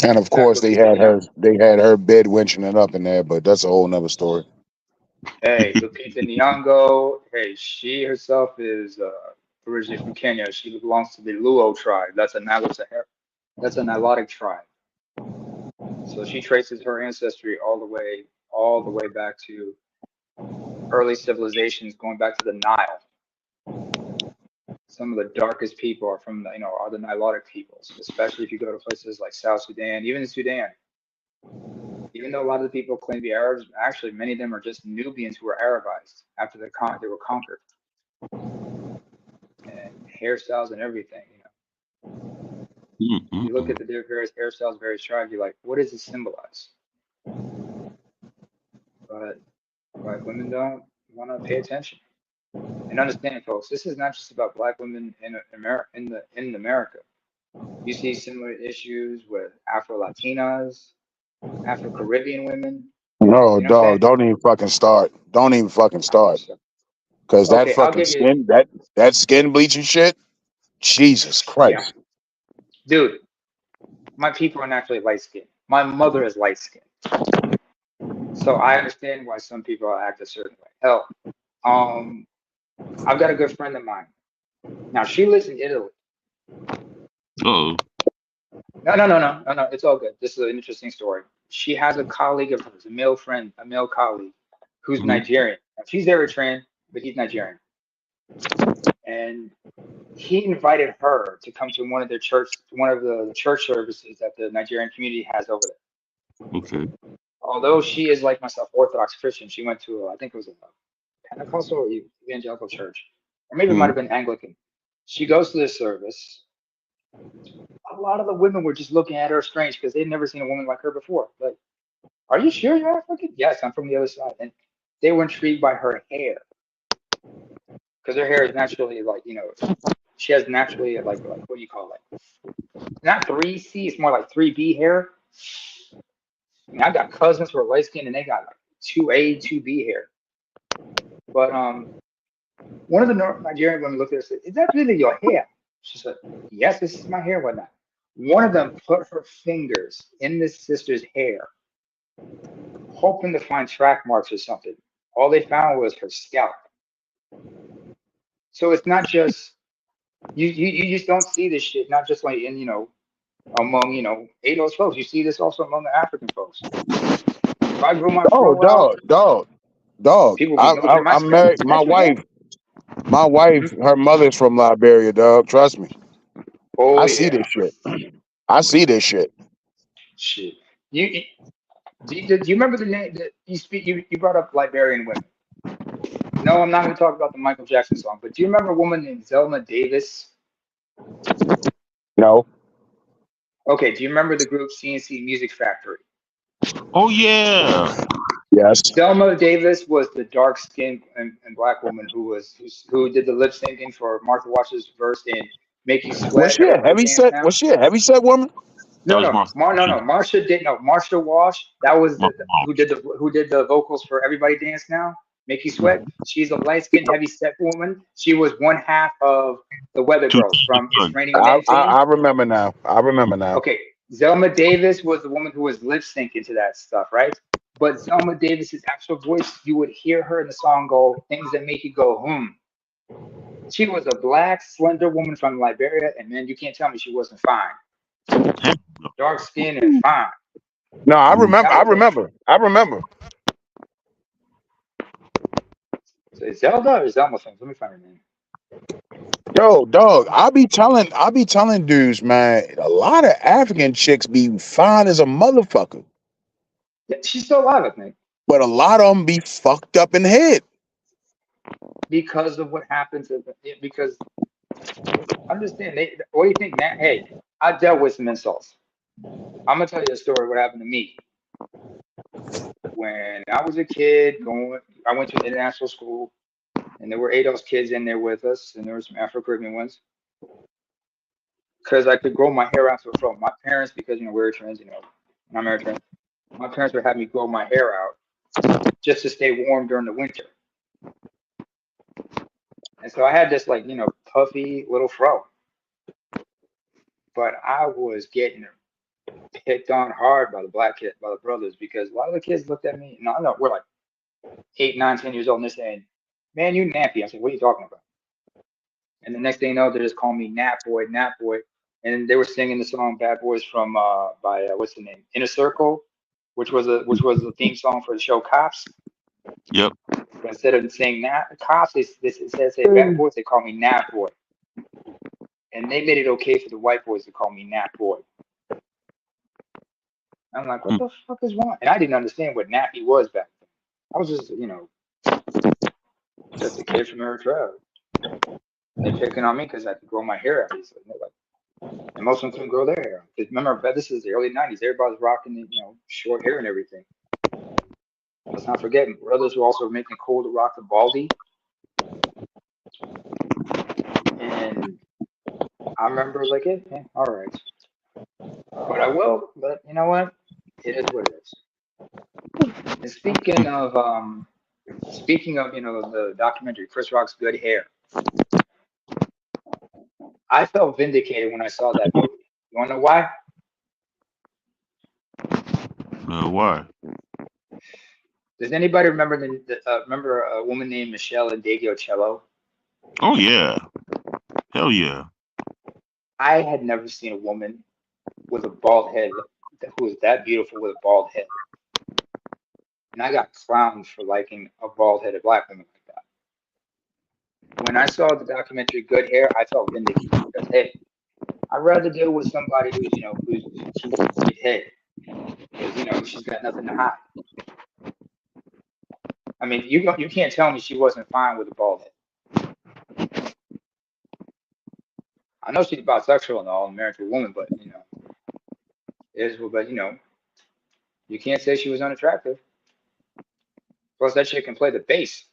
And of Back course, with Lupita Nyong'o. they had her bed winching it up in there, but that's a whole nother story. Hey, Lupita Nyong'o. Hey, she herself is originally from Kenya. She belongs to the Luo tribe. That's a Nilotic tribe. So she traces her ancestry all the way back to early civilizations, going back to the Nile. Some of the darkest people are are the Nilotic peoples, especially if you go to places like South Sudan, even in Sudan. Even though a lot of the people claim to be Arabs, actually many of them are just Nubians who were Arabized after they were conquered. And hairstyles and everything. You look Mm-mm-mm. at the various hairstyles, various tribes, you're like, what does it symbolize? But black women don't want to pay attention. And understand, folks, this is not just about black women in America. In America, you see similar issues with Afro Latinas, Afro Caribbean women. No, You know what I'm dog, saying? don't even fucking start. Don't even fucking start. So, Cause that okay, I'll fucking give you. skin, that skin bleaching shit, Jesus Yeah, Christ. dude, my people are naturally light skinned. My mother is light skinned, so I understand why some people act a certain way. Hell, um, I've got a good friend of mine. Now she lives in Italy. Oh. No. It's all good. This is an interesting story. She has a colleague of hers, a male friend, a male colleague, who's Hmm. Nigerian. Now, she's Eritrean, but he's Nigerian. And he invited her to come to one of the church services that the Nigerian community has over there. Okay. Although she is like myself, Orthodox Christian, she went to I think it was a Pentecostal or evangelical church, or maybe it might Hmm. have been Anglican. She goes to this service. A lot of the women were just looking at her strange because they'd never seen a woman like her before. Like, are you sure you're African? Yes, I'm from the other side. And they were intrigued by her hair because her hair is naturally she has naturally like what do you call it? Not 3C, it's more like 3B hair. I mean, I got cousins who are light skinned and they got like 2A, 2B hair. But one of the Nigerian women looked at her and said, "Is that really your hair?" She said, "Yes, this is my hair, whatnot." One of them put her fingers in this sister's hair, hoping to find track marks or something. All they found was her scalp. So it's not just you just don't see this shit, not just like in among ADOS folks. You see this also among the African folks. If I grew my Oh, fro out, dog. people be looking at my I'm scalp. married. My wife, Mhm. her mother's from Liberia, dog. Trust me. Oh I see yeah, this shit. I see this shit. shit. You do you remember the name that you speak? You brought up Liberian women. No, I'm not going to talk about the Michael Jackson song, but do you remember a woman named Zelma Davis? No. Okay, do you remember the group CNC Music Factory? Oh yeah. Yes. Zelma Davis was the dark skinned and black woman who did the lip syncing for Martha Wash's verse in "Make You Was Sweat." she a Everybody heavy dance set? now. Was she a heavy set woman? That No, was no, Martha No, no. Washington. Marsha did no. Marsha Wash. That was Martha who did the vocals for "Everybody Dance Now." Make You Sweat. She's a light skinned heavy set woman. She was one half of the Weather Two Girls from "It's Guns. Raining Men in Tights." I remember now. I remember now. Okay, Zelma Davis was the woman who was lip syncing to that stuff, right? But Zelma Davis's actual voice, you would hear her in the song go things that make you go hmm. She was a black, slender woman from Liberia, and man, you can't tell me she wasn't fine. Heck Dark skin and fine. No, I no. remember. That I was a remember. I remember. so it's Zelda or Zelma thing. Let me find her name. Yo, dog. I be telling dudes, man. A lot of African chicks be fine as a motherfucker, Yeah, she's still alive, I think, but a lot of them be fucked up in the head. because of what happened to because understand they what do you think, man? Hey, I dealt with some insults. I'm gonna tell you a story what happened to me. When I was a kid, I went to an international school, and there were ADOS kids in there with us, and there were some Afro Caribbean ones. Because I could grow my hair out to a fro. My parents, because we're trans, and I'm married trans. My parents would have me grow my hair out just to stay warm during the winter. And so I had this like puffy little fro, but I was getting picked on hard by the black kid, by the brothers, because a lot of the kids looked at me. No, no, we're like 8, 9, 10 years old, and they're saying, "Man, you nappy." I said, "What are you talking about?" And the next thing you know, they're just calling me Nap Boy, Nap Boy. And they were singing the song "Bad Boys" from by what's the name, Inner Circle, which was the theme song for the show Cops. Yep. But instead of saying Nap Cops, they say Bad Boys. They call me Nap Boy, and they made it okay for the white boys to call me Nap Boy. I'm like, what Mm. the fuck is wrong? And I didn't understand what nappy was back then. I was just a kid from Eritrea. And they picking on me because I could grow my hair out easily. And most of them couldn't grow their hair. Because remember, this is the early '90s. Everybody's rocking, short hair and everything. Let's not forget, brothers were also making it cool to rock the baldy. And I remember like, yeah, all right. But you know what? It is what it is. And speaking of the documentary Chris Rock's Good Hair, I felt vindicated when I saw that movie. You want to know why? Why? Does anybody remember remember a woman named Michelle Cello? Oh yeah. Hell yeah. I had never seen a woman with a bald head who was that beautiful with a bald head. And I got clowned for liking a bald headed black woman like that. When I saw the documentary Good Hair, I felt vindicated because hey, I'd rather deal with somebody who's keeps a good head because she's got nothing to hide. I mean, you can't tell me she wasn't fine with a bald head. I know she's bisexual and all, and married to a woman, but you can't say she was unattractive. Plus, that chick can play the bass.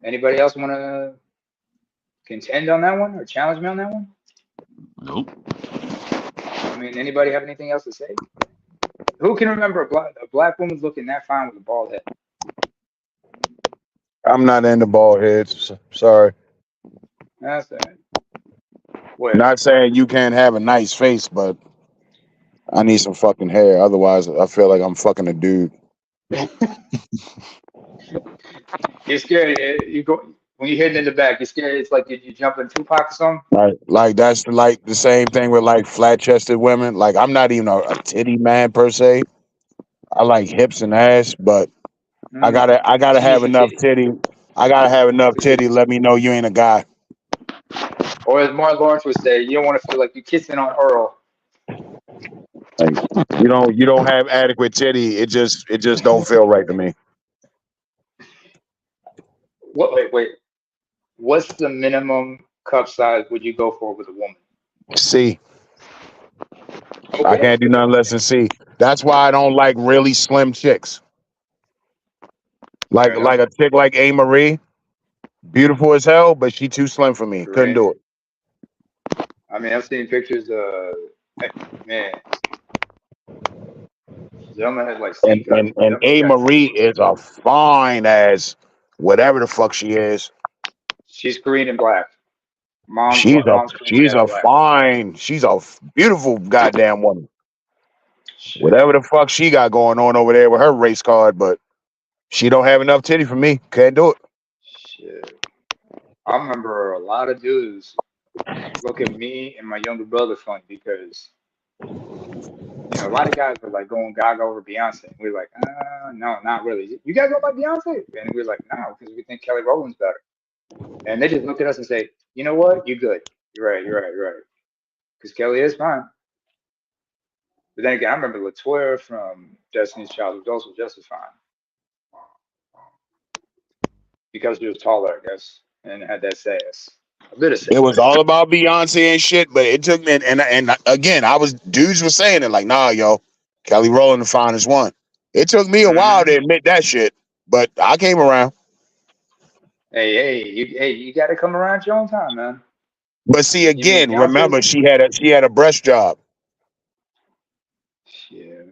Anybody else want to contend on that one or challenge me on that one? Nope. I mean, anybody have anything else to say? Who can remember a black woman looking that fine with a bald head? I'm not into bald heads. Sorry. That's that. What? Not saying you can't have a nice face, but I need some fucking hair. Otherwise, I feel like I'm fucking a dude. You're scared. You go when you're hitting in the back. You're scared. It's like you jumping Tupac or something. Like that's like the same thing with like flat chested women. Like I'm not even a titty man per se. I like hips and ass, but I gotta You need have some enough titty. titty. I gotta have enough titty. Let me know you ain't a guy. Or as Martin Lawrence would say, you don't want to feel like you're kissing on Earl. Like you don't have adequate titty. It just don't feel right to me. What? Wait. What's the minimum cup size would you go for with a woman? C. I Okay. can't do nothing less than C. That's why I don't like really slim chicks. Fair Like enough. like a chick like A. Marie, beautiful as hell, but she too slim for me. Couldn't Kareem. do it. I mean, I've seen pictures. Man, Zelma has like C And cup. and and Zelma's A. got Marie C. is a fine as whatever the fuck she is. She's Korean and black. Mom's She's a mom's Korean, she's dad's a black. fine. She's a beautiful goddamn woman. Shit. Whatever the fuck she got going on over there with her race card, but she don't have enough titty for me. Can't do it. Shit. I remember a lot of dudes look at me and my younger brother funny because a lot of guys were like going gaga over Beyonce. And we are like, no, not really. You guys don't like Beyonce? And we are like, no, because we think Kelly Rowland's better. And they just look at us and say, you know what? You're good. You're right. You're right. You're right. Because Kelly is fine. But then again, I remember Latoya from Destiny's Child was also just as fine because she was taller, I guess, and had that sass, a bit of It was sass. all about Beyonce and shit, but it took me and again, I was dudes were saying it like, nah, yo, Kelly Rowland the finest one. It took me a while Mm-hmm. to admit that shit, but I came around. You got to come around your own time, man. But see, You mean again, remember Beyonce's? she had a breast job. Yeah.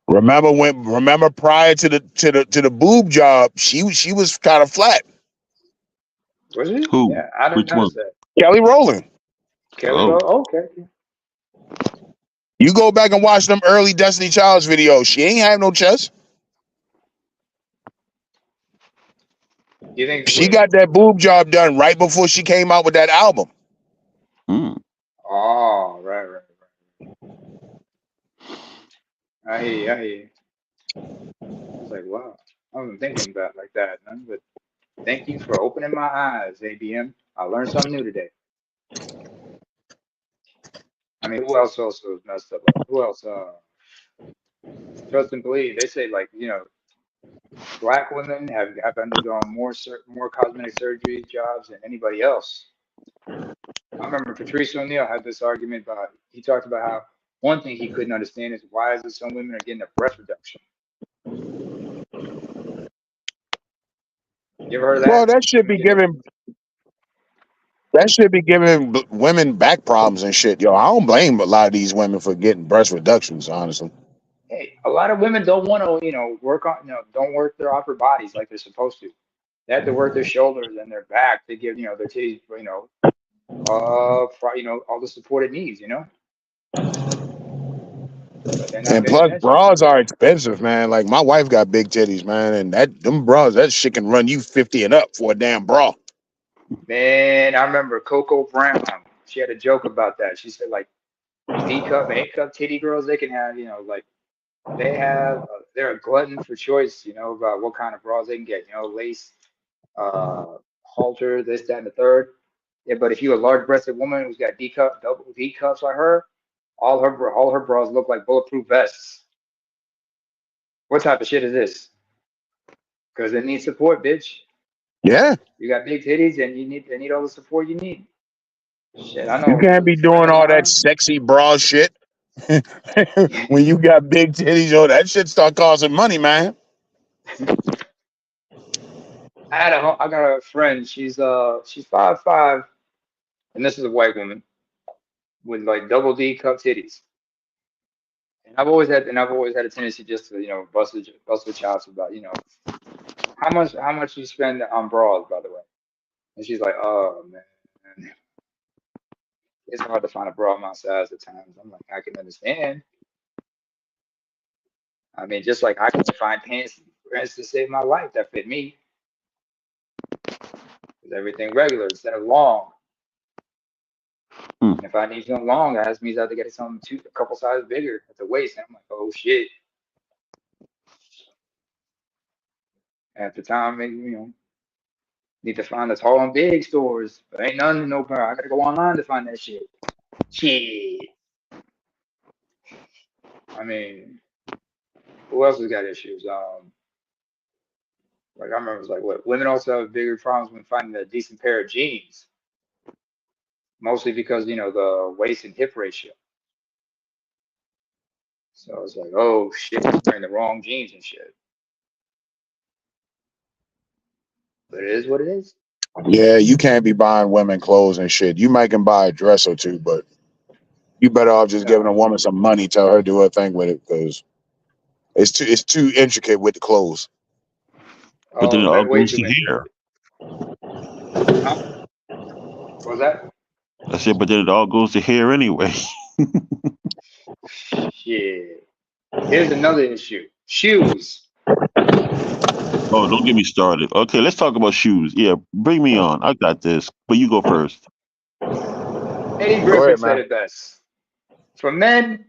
Remember prior to the boob job, she was kind of flat. Was it? Who? Yeah, I didn't Which one? notice that. Kelly Rowland. Kelly Oh, Rowe. Okay. You go back and watch them early Destiny Child's videos. She ain't have no chest. You think? She Wait. got that boob job done right before she came out with that album. hmm. Oh, right. I hear you. I hear you. I was like, wow. I wasn't thinking about it like that, man. But thank you for opening my eyes, ABM. I learned something new today. I mean, who else also is messed up? Like, who else? Trust and believe. They say like black women have undergone more cosmetic surgery jobs than anybody else. I remember Patrice O'Neill had this argument about. He talked about how one thing he couldn't understand is why is it some women are getting a breast reduction. You ever heard of Well, that? that should Women be getting a giving women back problems and shit. Yo, I don't blame a lot of these women for getting breast reductions, honestly. Hey, a lot of women don't want to, work on, don't work their upper bodies like they're supposed to. They have to work their shoulders and their back to give, their titties, all the support it needs, but they're not And paying plus, attention. bras are expensive, man. Like my wife got big titties, man, and that shit can run you 50 and up for a damn bra. Man, I remember Coco Brown. She had a joke about that. She said, like, D cup, A cup titty girls, they can have, like, they're a glutton for choice, about what kind of bras they can get, lace, halter, this, that, and the third. Yeah, but if you're a large-breasted woman who's got D cup, double D cups like her, all her bras look like bulletproof vests. What type of shit is this? Because it needs support, bitch. Yeah, You got big titties and they need all the support you need. Shit, I you know can't a be friend doing of all that mine. sexy bra shit when you got big titties. Yo, that shit start costing money, man. I got a friend. She's 5'5", and this is a white woman with like double D cup titties. And I've always had a tendency just to bust the chops about how much you spend on bras, by the way. And she's like, oh man, It's hard to find a bra my size at times. I'm like, I can understand. I mean, just like I can find pants to save my life that fit me. Because everything regular instead of long. Mm. And if I need something long, that means I have to get something a couple sizes bigger at the waist. And I'm like, oh shit. At the time, need to find the tall and big stores. But ain't none no I gotta go online to find that shit. Shit. I mean, who else has got issues? Like I remember it was like what women also have bigger problems when finding a decent pair of jeans. Mostly because, the waist and hip ratio. So I was like, oh shit, I'm wearing the wrong jeans and shit. But it is what it is. Yeah, you can't be buying women clothes and shit. You might can buy a dress or two, but you better off just giving a woman some money, tell her to do her thing with it, because it's too intricate with the clothes. But then it Oh, all man, way goes too to hair. intricate. Huh? What was that? I said, but then it all goes to hair anyway. Shit. Here's another issue. Shoes. Oh, don't get me started. Okay, let's talk about shoes. Yeah, bring me on. I got this. But you go first. Eddie Go Griffin ahead, said man. it best. For men,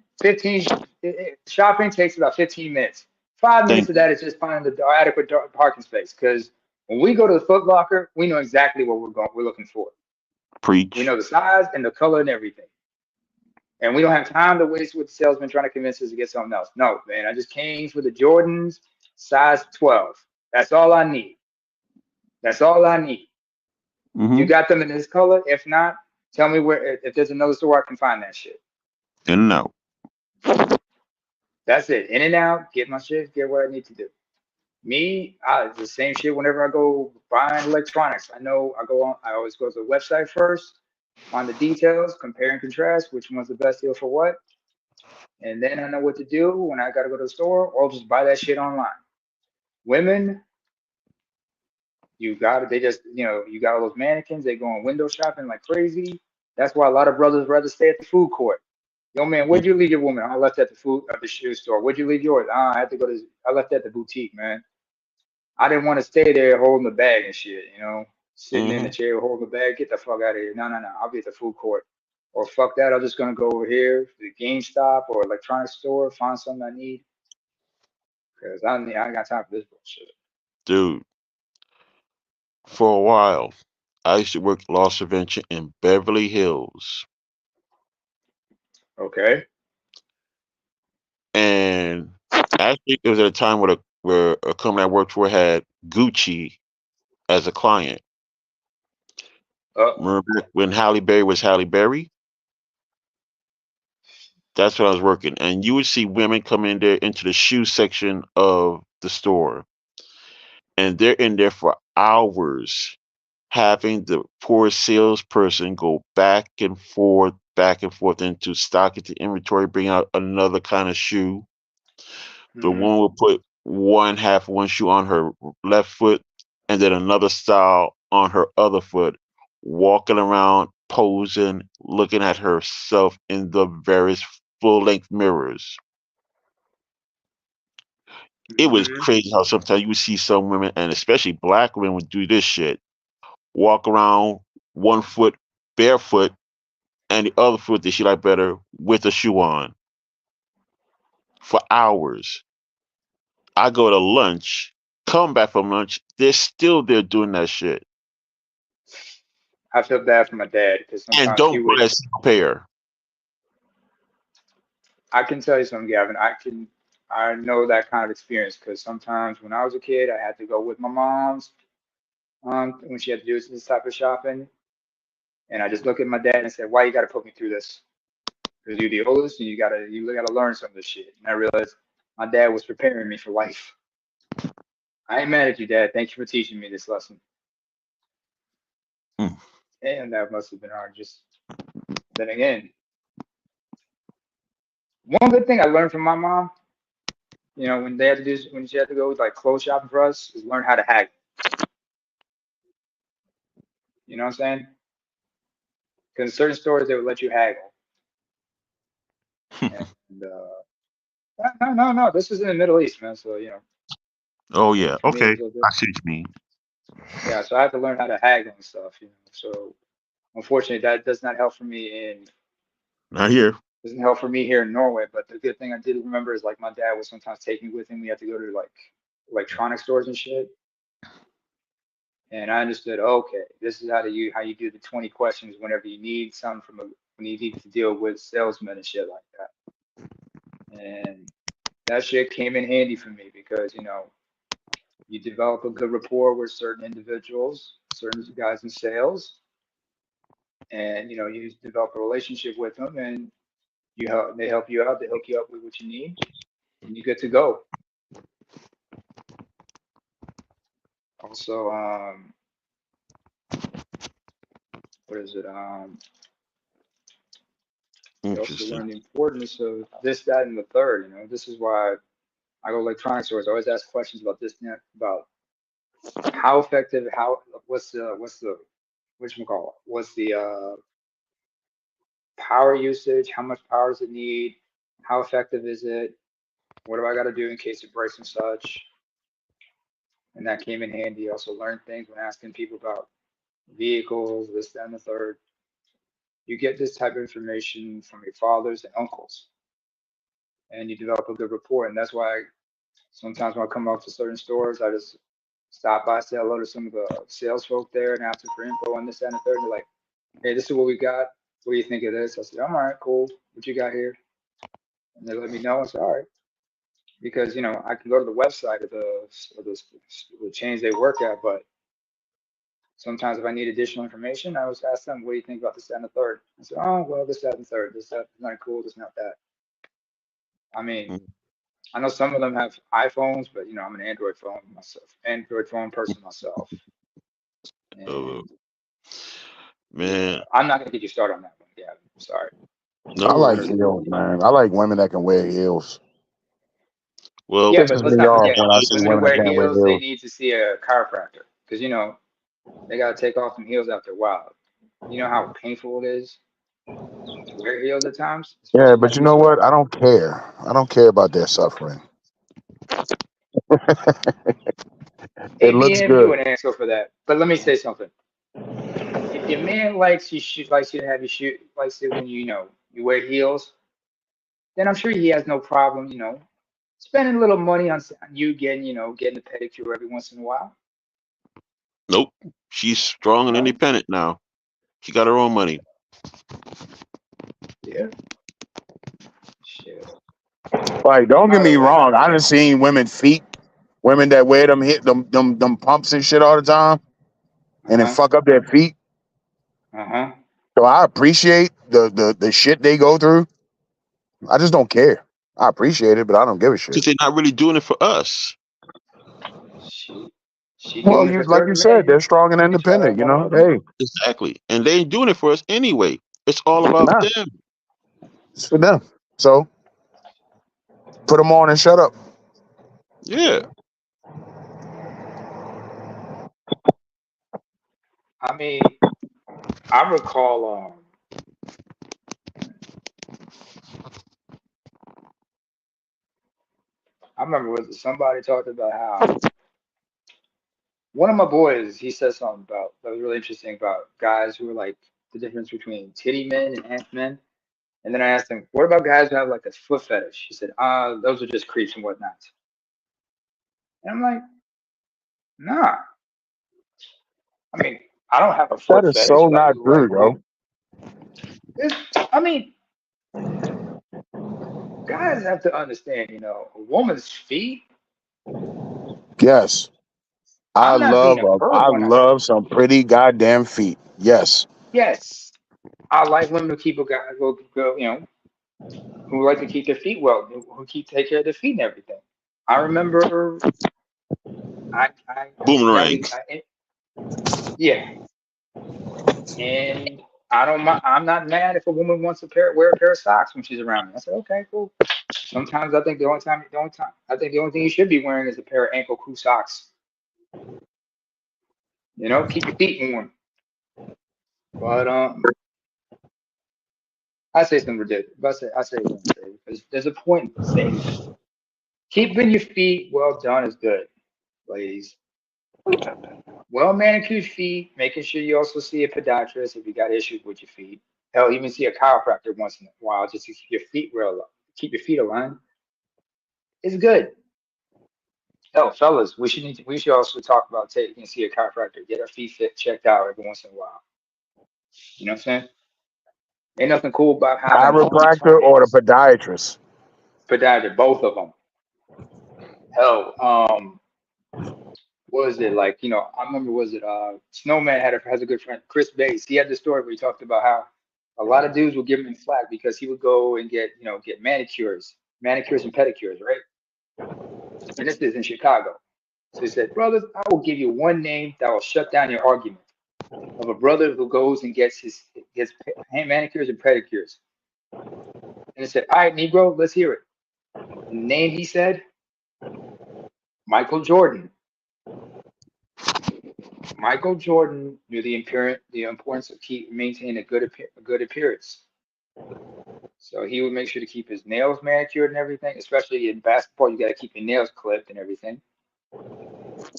shopping takes about 15 minutes. 5 minutes Thank of you. that is just finding the adequate parking space. Because when we go to the Foot Locker, we know exactly what we're looking for. We Preach. know the size and the color and everything. And we don't have time to waste with the salesman trying to convince us to get something else. No, man, I just came for the Jordans, size 12. That's all I need. That's all I need. You Mm-hmm. got them in this color? If not, tell me where. If there's another store I can find that shit. In and out. That's it. In and out, get my shit, get what I need to do. Me, it's the same shit whenever I go buying electronics. I always go to the website first, find the details, compare and contrast which one's the best deal for what. And then I know what to do when I got to go to the store or I'll just buy that shit online. Women, you got all those mannequins, they go on window shopping like crazy. That's why a lot of brothers rather stay at the food court. Yo, man, where'd you leave your woman? I left at the shoe store. Where'd you leave yours? I had to I left at the boutique, man. I didn't want to stay there holding the bag and shit, sitting in the Mm-hmm. chair holding the bag. Get the fuck out of here. No, no, no. I'll be at the food court. Or fuck that. I'm just gonna go over here to the GameStop or electronics store, find something I need. Cause I ain't got time for this bullshit. Dude, for a while, I used to work loss prevention in Beverly Hills. Okay. And actually, it was at a time where a company I worked for had Gucci as a client. Uh-oh. Remember when Halle Berry was Halle Berry? That's when I was working. And you would see women come in there into the shoe section of the store. And they're in there for hours, having the poor salesperson go back and forth into stock into inventory, bring out another kind of shoe. The Mm-hmm. woman will put one shoe on her left foot and then another style on her other foot, walking around, posing, looking at herself in the various full length mirrors. It was Mm-hmm. crazy how sometimes you would see some women, and especially black women, would do this shit. Walk around one foot barefoot and the other foot that she like better with a shoe on for hours. I go to lunch, come back from lunch, they're still there doing that shit. I feel bad for my dad because And sometimes he don't would. buy a single pair. I can tell you something, Gavin. I know that kind of experience because sometimes when I was a kid, I had to go with my mom's when she had to do this type of shopping, and I just look at my dad and said, "Why you got to put me through this? Because you're the oldest, and you gotta learn some of this shit." And I realized my dad was preparing me for life. I ain't mad at you, Dad. Thank you for teaching me this lesson. Mm. And that must have been hard. Just then again, one good thing I learned from my mom, when she had to go like clothes shopping for us, is learn how to haggle. You know what I'm saying? Because in certain stores they would let you haggle. And no. This is in the Middle East, man. So Oh yeah. for me it Okay. was a little I different. see what you mean. Yeah, so I had to learn how to haggle and stuff. So unfortunately that does not help for me in Not here. doesn't help for me here in Norway. But the good thing I did remember is like my dad would sometimes take me with him. We had to go to like electronic stores and shit. And I understood, okay, this is how you do the 20 questions whenever you need something when you need to deal with salesmen and shit like that. And that shit came in handy for me because you develop a good rapport with certain individuals, certain guys in sales, and you develop a relationship with them, and they help you out, they hook you up with what you need, and you get to go. Also, what is it? You also Interesting. learn the importance of this, that, and the third. This is why I go to electronic stores. I always ask questions about this, about how effective, what's the power usage? How much power does it need? How effective is it? What do I got to do in case it breaks and such? And that came in handy. Also learned things when asking people about vehicles, this, that, and the third. You get this type of information from your fathers and uncles, and you develop a good rapport. And that's why sometimes when I come up to certain stores, I just stop by, say hello to some of the sales folk there, and ask them for info on this, that, and the third. And they're like, "Hey, this is what we got. What do you think of this?" I said, "I'm all right, cool. What you got here?" And they let me know. I said, "All right," because I can go to the website of the chains they work at, but sometimes if I need additional information, I always ask them, "What do you think about this, that, and the third?" I said, "Oh, well, this, that, and the third. This, that, is not cool. This, not that." I mean, I know some of them have iPhones, but I'm an Android phone person myself. Oh And yeah, man. I'm not gonna get you started on that one. Yeah, sorry. I No like worries. heels, man. I like women that can wear heels. Well, Yeah, but Pisses let's me not off forget, when I see women who women that wear can't wear heels, they heels. need to see a chiropractor because they gotta take off them heels after a while. You know how painful it is to wear heels at times, Yeah, especially but like you this know one. what? I don't care. I don't care about their suffering. It Maybe looks have you good. an answer for that. But let me say something. If your man likes you to have you shoot, likes it when you wear heels, then I'm sure he has no problem, spending a little money on you getting a pedicure every once in a while. nope. She's strong and No, independent now. She got her own money. yeah, shit. Like, I'm don't get not me a, I'm not. wrong. I done seen women feet, women that wear them hit them pumps and shit all the time, Uh and then huh. fuck up their feet. Uh huh. So I appreciate the shit they go through. I just don't care. I appreciate it, but I don't give a shit. Because they're not really doing it for us. She Well, doing it you for like you certain said, men. they're strong and They try to independent. You know, one-up them. hey, Exactly. And they ain't doing it for us anyway. It's all about nah, them. it's for them. So put them on and shut up. Yeah. Yeah. I mean, I recall. I remember somebody talked about how one of my boys he said something about that was really interesting about guys who were like the difference between titty men and ass men. And then I asked him, "What about guys who have like a foot fetish?" He said, those are just creeps and whatnot." And I'm like, "Nah. I mean, I don't have a That foot is fetish, so but I not do true, like yo. it. I mean, guys have to understand, a woman's feet. Yes, I'm not being a perv I when I say, love some pretty goddamn feet. Yes, yes, I like women who keep a guy, who like to keep their feet well, who keep take care of their feet and everything. I remember, that Boomerang. was, yeah, and I don't mind. I'm not mad if a woman wants to wear a pair of socks when she's around me. I said, okay, cool. Sometimes I think the only thing you should be wearing is a pair of ankle crew socks. Keep your feet warm. But I say something ridiculous. But I say something ridiculous. There's a point in saying this. Keeping your feet well done is good, ladies. Well manicured feet, making sure you also see a podiatrist if you got issues with your feet. Hell, even see a chiropractor once in a while just to keep your feet aligned. It's good. Hell, fellas, we should also talk about taking see a chiropractor, get our feet fit checked out every once in a while. You know what I'm saying? Ain't nothing cool about having long Chiropractor or the toenails. podiatrist? Podiatrist, both of them. Hell, what was it like? I remember was it Snowman has a good friend, Chris Bass. He had the story where he talked about how a lot of dudes would give him flack because he would go and get manicures and pedicures, right? And this is in Chicago. So he said, brothers, I will give you one name that will shut down your argument of a brother who goes and gets manicures and pedicures. And he said, all right, Negro, let's hear it. The name he said, Michael Jordan. Michael Jordan knew the importance of maintaining a good appearance. So he would make sure to keep his nails manicured and everything. Especially in basketball, you got to keep your nails clipped and everything.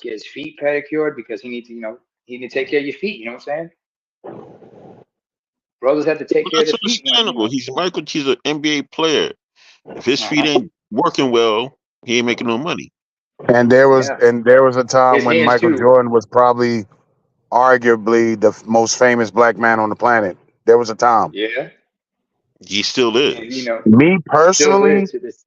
Get his feet pedicured because he need to take care of your feet. You know what I'm saying? Brothers have to take Well, care of that's their feet when understandable. He's an NBA player. If his feet Uh-huh. ain't working well, he ain't making no money. And there was Yeah, a time his when hands Michael too. Jordan was probably arguably the most famous black man on the planet. There was a time. Yeah, He still and is. Me still personally, is to this.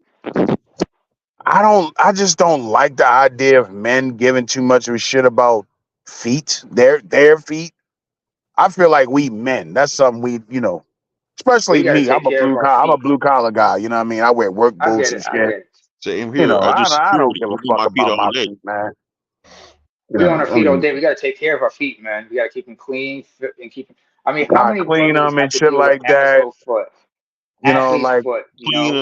I just don't like the idea of men giving too much of a shit about feet, their feet. I feel like we men, that's something We especially got to me. take care of our I'm a feet. blue collar guy. You know what I mean? I wear work I boots get and it. I shit. get it. Same here. I do I don't security. give I a do fuck my feet about all my day. feet, man. We on our I feet all mean, day. We got to take care of our feet, man. We got to keep them clean fit, and keep. I mean, how I many clean brothers them have and to shit deal with like that. episode foot, athlete's Like foot? Clean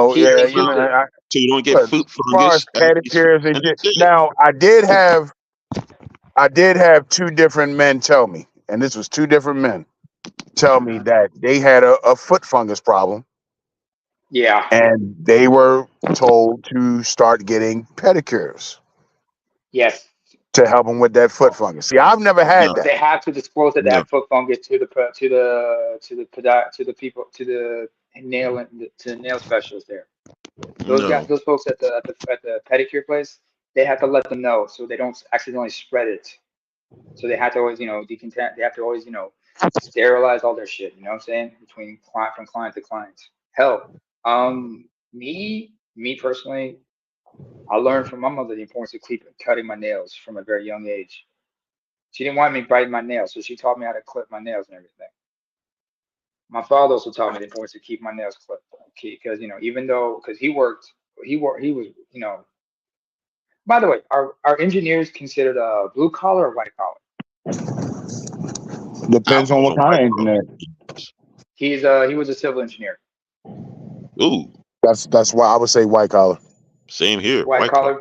them Keep your so foot. so you don't get but foot as far as fungus. And pedicures and shit. that's it. Now, I did have two different men tell me, and this was two different men tell me Uh-huh. that they had a foot fungus problem, Yeah. and they were told to start getting pedicures Yes. to help them with that foot fungus. See, I've never had No, that. They have to disclose that they no, have foot fungus to the people to the nail specialist there. Those guys, no. those folks at the pedicure place, they have to let them know so they don't accidentally spread it. So they have to always, decontaminate. They have to always, sterilize all their shit. You know what I'm saying? From client to client. Hell, me personally, I learned from my mother the importance of cutting my nails from a very young age. She didn't want me biting my nails, so she taught me how to clip my nails and everything. My father also taught me the importance of keep my nails clipped, because even though because he was By the way, are engineers considered blue collar or white collar? I Depends on was what a kind white of collar. engineer. He was a civil engineer. Ooh, That's why I would say white collar. same here. White White collar. collar.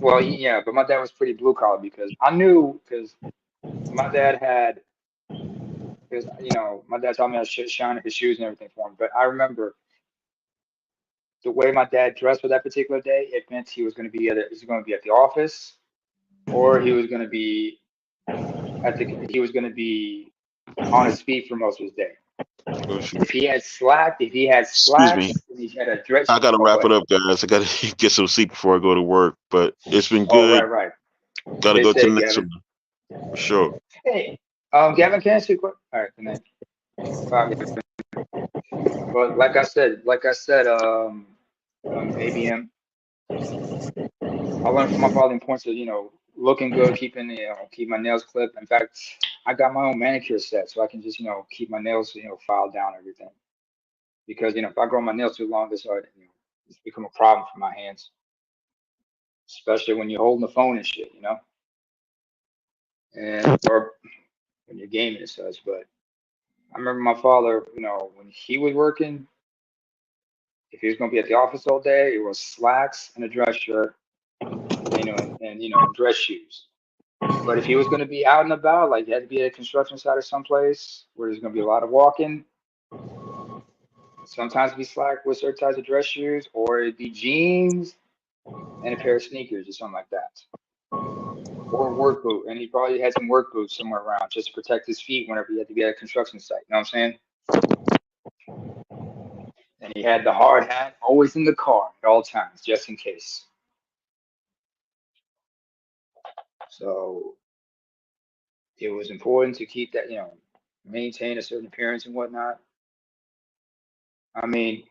Well, yeah, but my dad was pretty blue collar because I knew because my dad had because my dad taught me how to shine his shoes and everything for him. But I remember the way my dad dressed for that particular day. It meant he was going to be at the office or he was going to be on his feet for most of his day. Oh, shoot. If he had Excuse me. slacks, and he had a dress. I gotta Oh, go wrap it ahead. up, guys. I gotta get some sleep before I go to work. But it's been Oh, right, good. right. Gotta Stay go to the safe, next Gavin. one for sure. Hey, Gavin, can I ask you a question? All right, good night. Bye. But ABM, I learned from my father the importance of looking good, keep my nails clipped. In fact, I got my own manicure set, so I can just keep my nails filed down and everything. Because if I grow my nails too long, it's become a problem for my hands, especially when you're holding the phone and shit, and or when you're gaming and such. But I remember my father, when he was working, if he was going to be at the office all day, it was slacks and a dress shirt, and dress shoes. But if he was going to be out and about, like he had to be at a construction site or someplace where there's going to be a lot of walking, sometimes it'd be slack with certain types of dress shoes, or it'd be jeans and a pair of sneakers or something like that. Or a work boot. And he probably had some work boots somewhere around just to protect his feet whenever he had to be at a construction site. You know what I'm saying? And he had the hard hat always in the car at all times, just in case. So it was important to keep that, maintain a certain appearance and whatnot. I mean,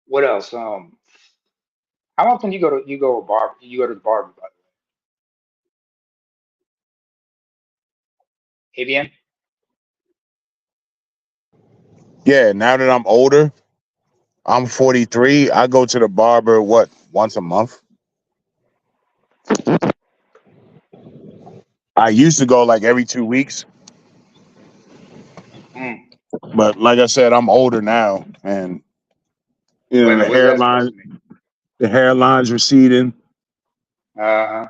what else? How often you go to the barber? By the way? ABM? Yeah, now that I'm older, I'm 43. I go to the barber once a month. I used to go like every 2 weeks, Mm. but like I said, I'm older now, and Wait a the minute, what is that supposed to mean? hairline's receding, Uh-huh.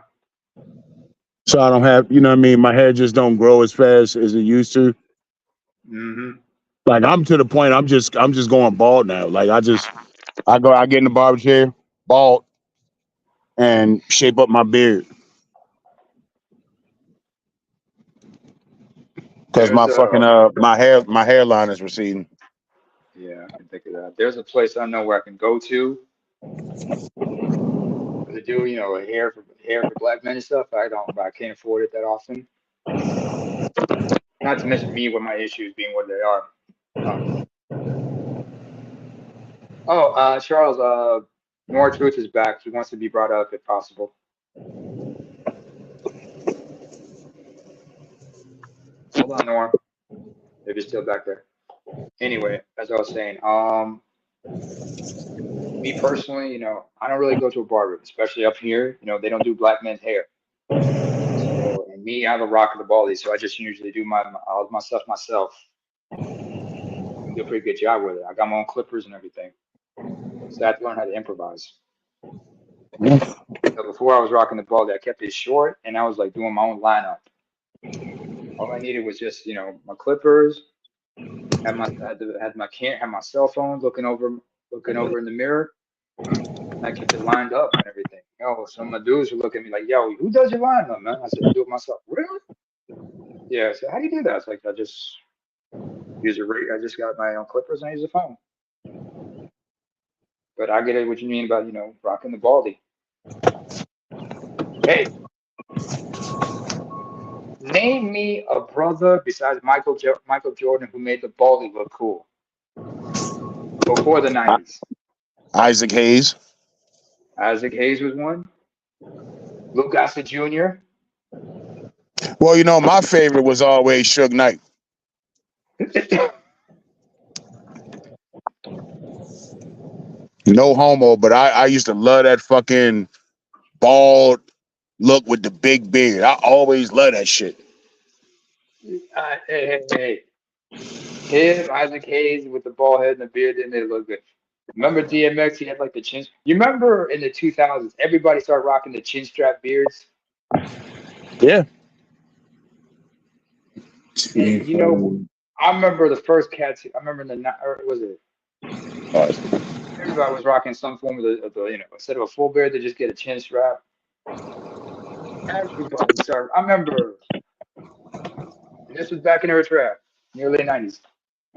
so I don't have, what I mean. My hair just don't grow as fast as it used to. Mm-hmm. Like I'm to the point, I'm just going bald now. Like I get in the barber chair, bald, and shape up my beard because There's my fucking my hairline is receding. Yeah, I can think of that. There's a place I know where I can go to do, hair for black men and stuff. I can't afford it that often. Not to mention me with my issues being what they are. Charles, More Truth is back. He wants to be brought up if possible. Hold on, Norm. If you're still back there. Anyway, as I was saying, me personally, I don't really go to a barber, especially up here. They don't do black men's hair. So, and me, I have a rock of the baldy, so I just usually do all my stuff myself. I do a pretty good job with it. I got my own clippers and everything. So I have to learn how to improvise. So before I was rocking the baldy, I kept it short, and I was like doing my own lineup. All I needed was just, my clippers, had my cell phone looking over in the mirror, and I kept it lined up and everything. Some of my dudes were looking at me like, "Yo, who does your lineup, man?" I said, "I do it myself." Really? Yeah. So how do you do that? It's like I just I just got my own clippers and I use a phone. But I get it what you mean about, rocking the baldy. Hey, name me a brother besides Michael Jordan who made the baldy look cool before the 90s. Isaac Hayes. Isaac Hayes was one. Lou Gossett Jr. Well, my favorite was always Suge Knight. No homo, but I used to love that fucking bald look with the big beard. I always love that shit. Hey. Him, Isaac Hayes with the bald head and the beard, didn't they look good? Remember DMX? He had like the chin. You remember in the 2000s, everybody started rocking the chin strap beards? Yeah. And I remember the first cats. I remember or was it? Everybody was rocking some form of the instead of a full beard, they just get a chin strap. Everybody started. I remember, and this was back in Eritrea, in the early 90s.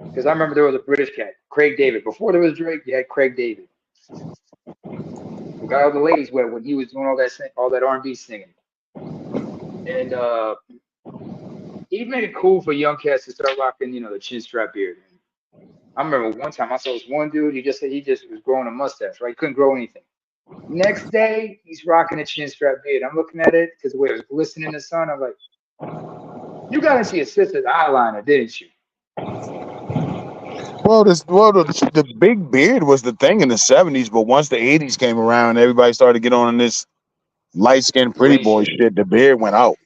Because I remember there was a British cat, Craig David. Before there was Drake, you had Craig David, who got all the ladies wet when he was doing all that R&B singing. And he made it cool for young cats to start rocking, the chin strap beard. I remember one time I saw this one dude. He just was growing a mustache, right? He couldn't grow anything. Next day, he's rocking a chin strap beard. I'm looking at it because the way it was glistening in the sun. I'm like, you got into your sister's eyeliner, didn't you? Well, the big beard was the thing in the 70s, but once the 80s came around, everybody started to get on this light skinned pretty Clean boy shit. shit. The beard went out.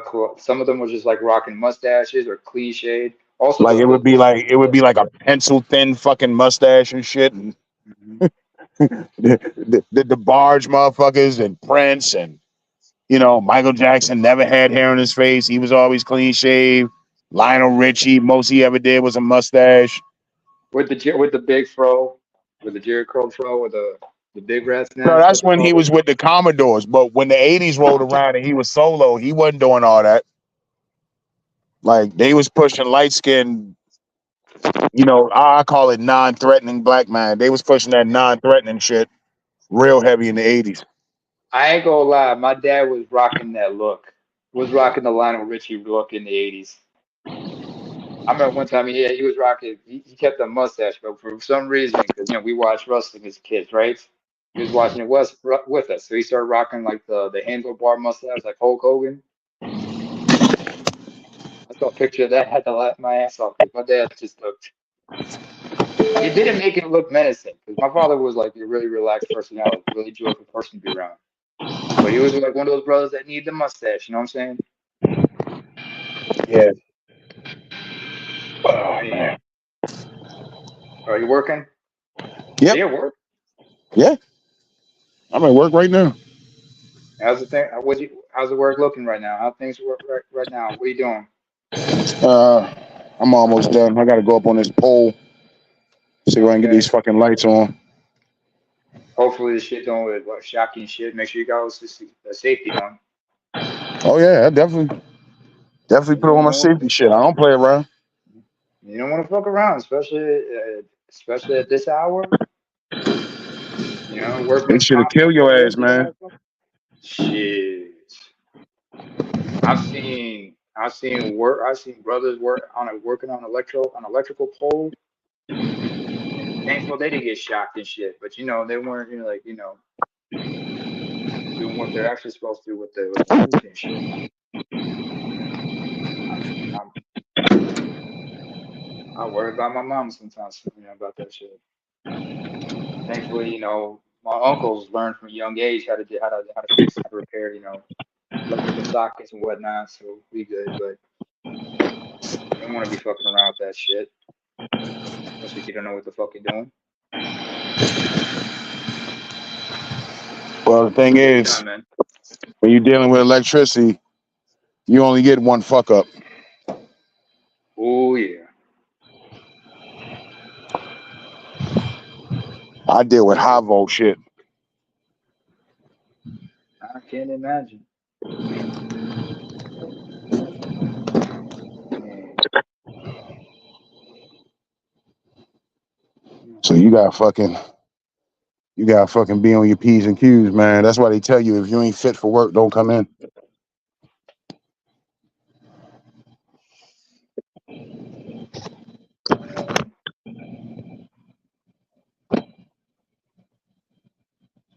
Cool. Some of them were just like rocking mustaches or clean shade. Also, Like it would be like a pencil thin fucking mustache and shit. And Mhm. the barge motherfuckers and Prince and Michael Jackson never had hair on his face. He was always clean shaved. Lionel Richie, most he ever did was a mustache. with the big fro, with the Jerry curl fro, with the big rat's No, nest that's at the when he top. was with the Commodores. But when the '80s rolled around and he was solo, he wasn't doing all that. Like they was pushing light skin, I call it non-threatening black man. They was pushing that non-threatening shit real heavy in the '80s. I ain't gonna lie, my dad was rocking that look. Was rocking the Lionel Richie look in the '80s. I remember one time he was rocking. He kept a mustache, but for some reason, because we watched wrestling as kids, right? He was watching it with us, so he started rocking like the handlebar mustache, like Hulk Hogan. I saw a picture of that, had to laugh my ass off because my dad just looked. It didn't make it look menacing because my father was like a really relaxed personality, really joyful person to be around. But he was like one of those brothers that need the mustache. You know what I'm saying? Yeah. Oh Hey, man. are you working? Yep. Yeah, work. Yeah. I'm at work right now. How's the thing? How's the work looking right now? How things work right now? What are you doing? Uh, I'm almost done. I got to go up on this pole, see if I can get these Okay. fucking lights on. Hopefully the shit don't like shocking shit. Make sure you got the safety on. Oh yeah, I definitely You put on don't my want safety shit. I don't play around. you don't want to fuck around, especially at this hour. They Workman's should have comp killed your ass, liability, all man. that stuff. Shit. I've seen brothers working on electrical pole, and thankful they didn't get shocked and shit. But they weren't doing what they're actually supposed to do with the tools and shit. I'm I worry about my mom sometimes, about that shit. Thankfully, my uncles learned from a young age how to fix, how to repair, electrical sockets and whatnot. So we good, but you don't want to be fucking around with that shit, especially if you don't know what the fuck you're doing. Well, the thing Get it is, done, man. when you're dealing with electricity, you only get one fuck up. Oh yeah. I deal with That's high it. volt shit. I can't imagine. Man. So you gotta fucking be on your P's and Q's, man. That's why they tell you if you ain't fit for work, don't come in. Man.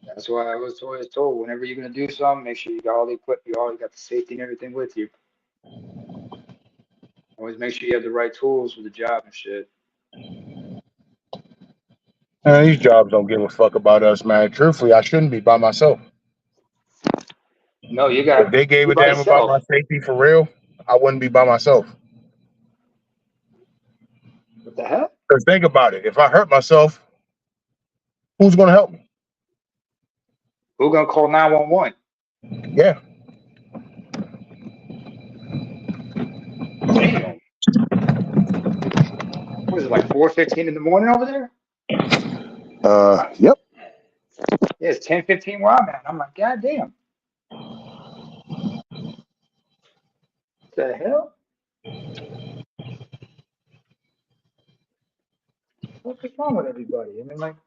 That's why I was always told whenever you're gonna do something, make sure you got all the equipment, you got the safety and everything with you. Always make sure you have the right tools for the job and shit. These jobs don't give a fuck about us, man. Truthfully, I shouldn't be by myself. No, you If got they gave you a by damn about yourself. my safety for real, I wouldn't be by myself. What the hell? Because think about it. If I hurt myself, who's gonna help me? Who gonna call 911? Yeah. Damn. What is it like 4:15 in the morning over there? Yep. Yeah, it's 10:15 where I'm at. I'm like, God damn. What the hell? What's wrong with everybody? I mean, like,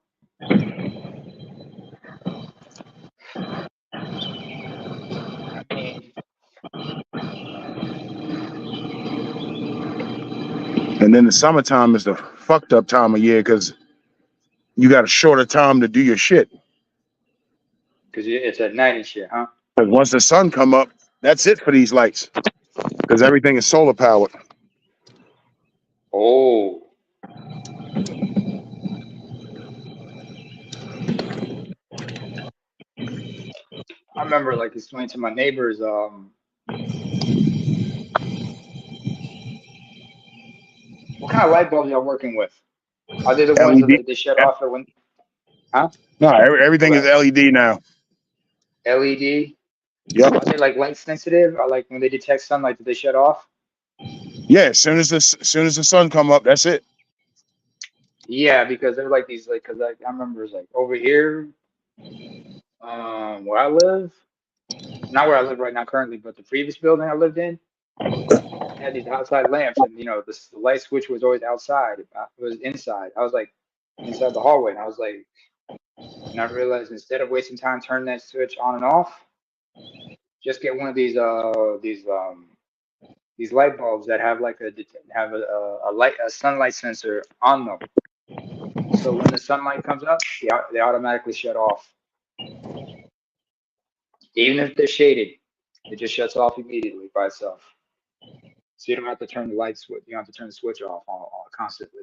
I mean, And then the summertime is the fucked up time of year because you got a shorter time to do your shit. because it's at night and shit, huh? Because once the sun come up, that's it for these lights. Because everything is solar powered. Oh, I remember like explaining to my neighbors, what kind of light bulbs y'all working with? Are they the ones that LED. they shut off or when? Huh? No, everything is What? LED now. LED? Yep. Are they like light sensitive? Or like when they detect sunlight, do they shut off? Yeah. As soon as the sun come up, that's it. Yeah, because they're like these like because like I remember it's like over here, where I live, not where I live right now currently, but the previous building I lived in had these outside lamps, and the light switch was always outside. It was inside. I was like inside the hallway, and I was like, and I realized instead of wasting time turning that switch on and off, just get one of these light bulbs that have like a light a sunlight sensor on them. So when the sunlight comes up, they automatically shut off. Even if they're shaded, it just shuts off immediately by itself. So you don't have to turn the light switch. You don't have to turn the switch off on constantly.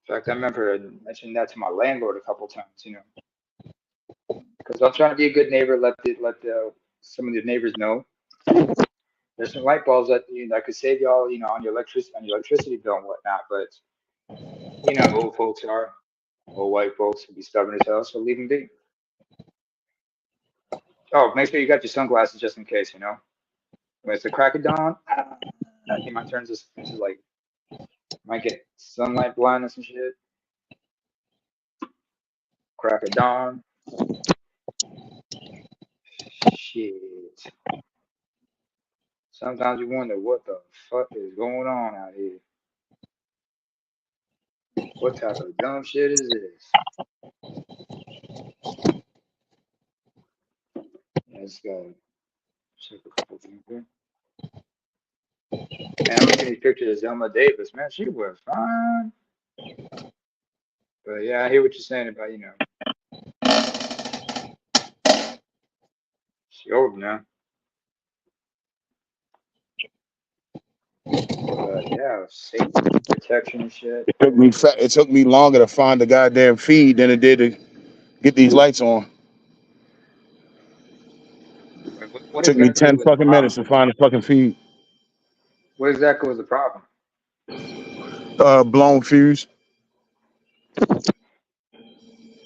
In fact, I remember mentioning that to my landlord a couple times. Because I'm trying to be a good neighbor. Let some of the neighbors know there's some light bulbs that could save y'all, on your electricity bill and whatnot. But old folks are old white folks can be stubborn as hell, so leave them be. Oh, make sure you got your sunglasses just in case. When it's the crack of dawn, you might turn this into like might get sunlight blindness and shit. Crack of dawn, shit. Sometimes you wonder what the fuck is going on out here. What type of dumb shit is this? Let's go check a couple things here. And I'm looking at these pictures of Zelma Davis. Man, she was fine. But yeah, I hear what you're saying about, she old now. But yeah, safety, protection and shit. It took me longer to find the goddamn feed than it did to get these lights on. What Took me exactly 10 was the fucking minutes problem? to find the fucking feed. What exactly was the problem? Blown fuse.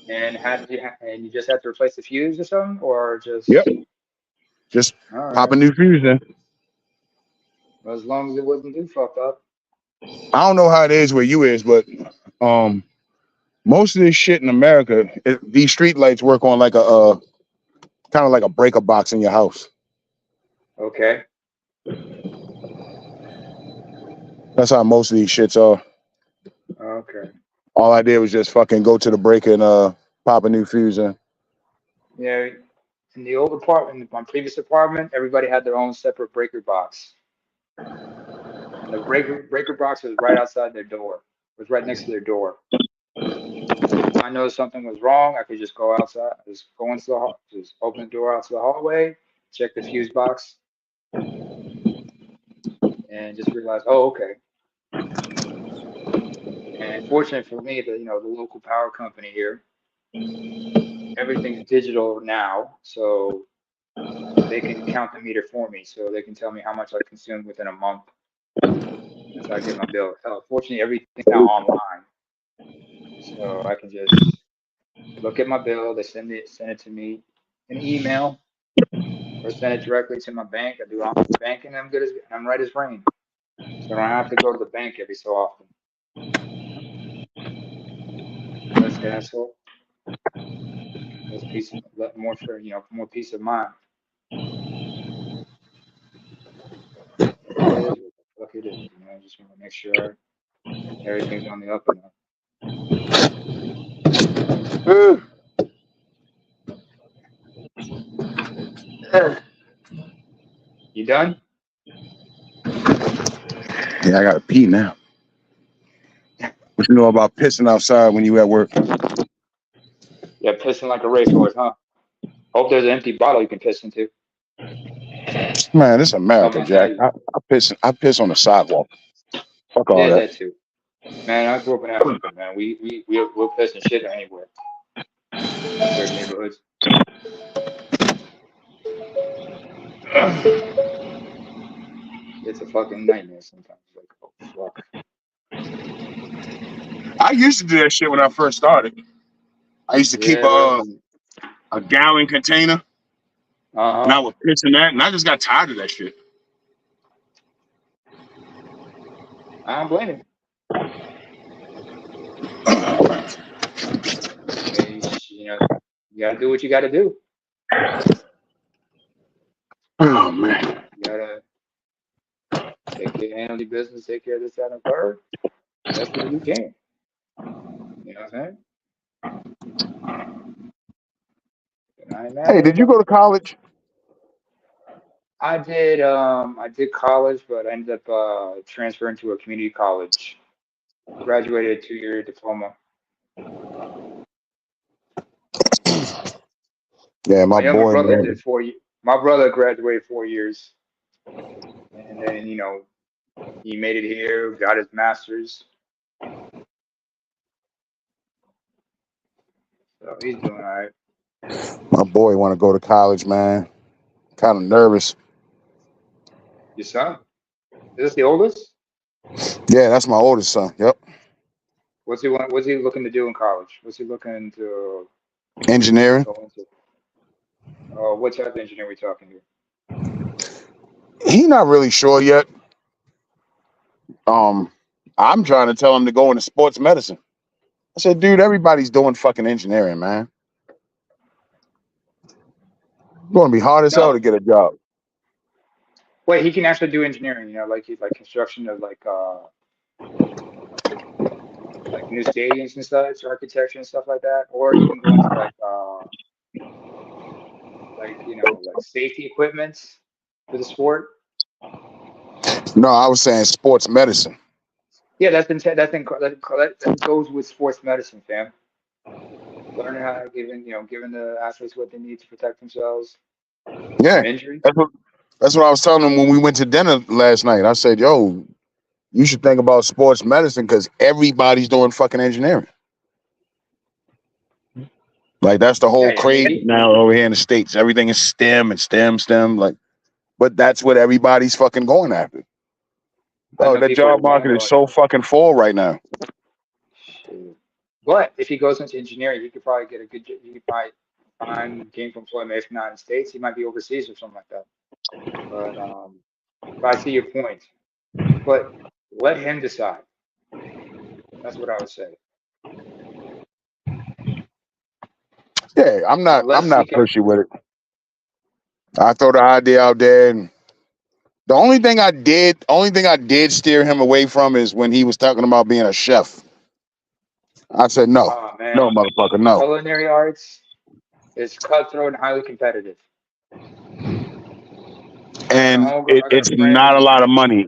And how did and you just had to replace the fuse or something, or Yep. just Just all pop a right? new fuse in. Well, as long as it wasn't too fucked up. I don't know how it is where you is, but um, most of this shit in America, these street lights work on like a kind of like a breaker box in your house. Okay. That's how most of these shits are. Okay. All I did was just fucking go to the breaker and pop a new fuse in. Yeah. In the old apartment, in my previous apartment, everybody had their own separate breaker box, and the breaker box was right outside their door. It was right next to their door. If I noticed something was wrong, I could just go outside, just go into just open the door out to the hallway, check the fuse box, and just realize, oh, okay. And fortunate for me, the local power company here, everything's digital now, so they can count the meter for me, so they can tell me how much I consumed within a month. That's how I get my bill. Fortunately, everything's now online, so I can just look at my bill. They send it to me in email, or send it directly to my bank. I do online banking. I'm right as rain, so I don't have to go to the bank every so often. Less hassle, more for more peace of mind. It is what the fuck it is. I just want to make sure everything's on the up and up. You done? Yeah, I gotta pee now. What you know about pissing outside when you at work? Yeah, pissing like a racehorse, huh? Hope there's an empty bottle you can piss into. Man, this is Help America, my dad. Jack. I piss on the sidewalk. Fuck all Yeah, that. that too. Man, I grew up in Africa, man. We'll piss and shit anywhere in certain neighborhoods. It's a fucking nightmare sometimes. Like, oh fuck. I used to do that shit when I first started. I used to keep Yeah. a gallon container, and I Uh-huh. would piss in that, and I just got tired of that shit. I don't blame you. Hey, you gotta do what you gotta do. Oh man. You gotta handle your business, take care of this, that, and the third. Best way you can. You know what I'm saying? And I ain't mad Hey, at did you anybody. go to college? I did college, but I ended up transferring to a community college. Graduated a 2-year diploma. Yeah, my My younger boy brother man. did 4 years. My brother graduated 4 years, and then he made it here, got his master's, so he's doing all right. My boy want to go to college, man. Kind of nervous. Your son? Is this the oldest? Yeah, that's my oldest son. Yep. What's he looking to do in college? What's he looking to Engineering. go into? What type of engineer we talking here? He not really sure yet. I'm trying to tell him to go into sports medicine. I said, dude, everybody's doing fucking engineering, man. It's gonna be hard as hell No, to get a job. wait, he can actually do engineering. Like he's like construction of like new stadiums and such, architecture and stuff like that. Or he can go into like like safety equipment for the sport. No, I was saying sports medicine. Yeah, that goes with sports medicine, fam. Learning how to giving the athletes what they need to protect themselves Yeah, from injury. that's what that's what I was telling him when we went to dinner last night. I said, yo, you should think about sports medicine because everybody's doing fucking engineering. Like that's the whole Yeah, I mean, craze now over here in the States. Everything is STEM and STEM. Like, but that's what everybody's fucking going after. I Oh, know the people are job going market is about so fucking full right now. shit. But if he goes into engineering, he could probably get a good. He could probably find gainful employment. If not in the States, he might be overseas or something like that. But I see your point. But let him decide. That's what I would say. Yeah, I'm Unless he not can. pushy with it. I throw the idea out there, and the only thing I did steer him away from is when he was talking about being a chef. I said no, Oh no, man, motherfucker, no. culinary arts is cutthroat and highly competitive. And I got a it's friend. not a lot of money,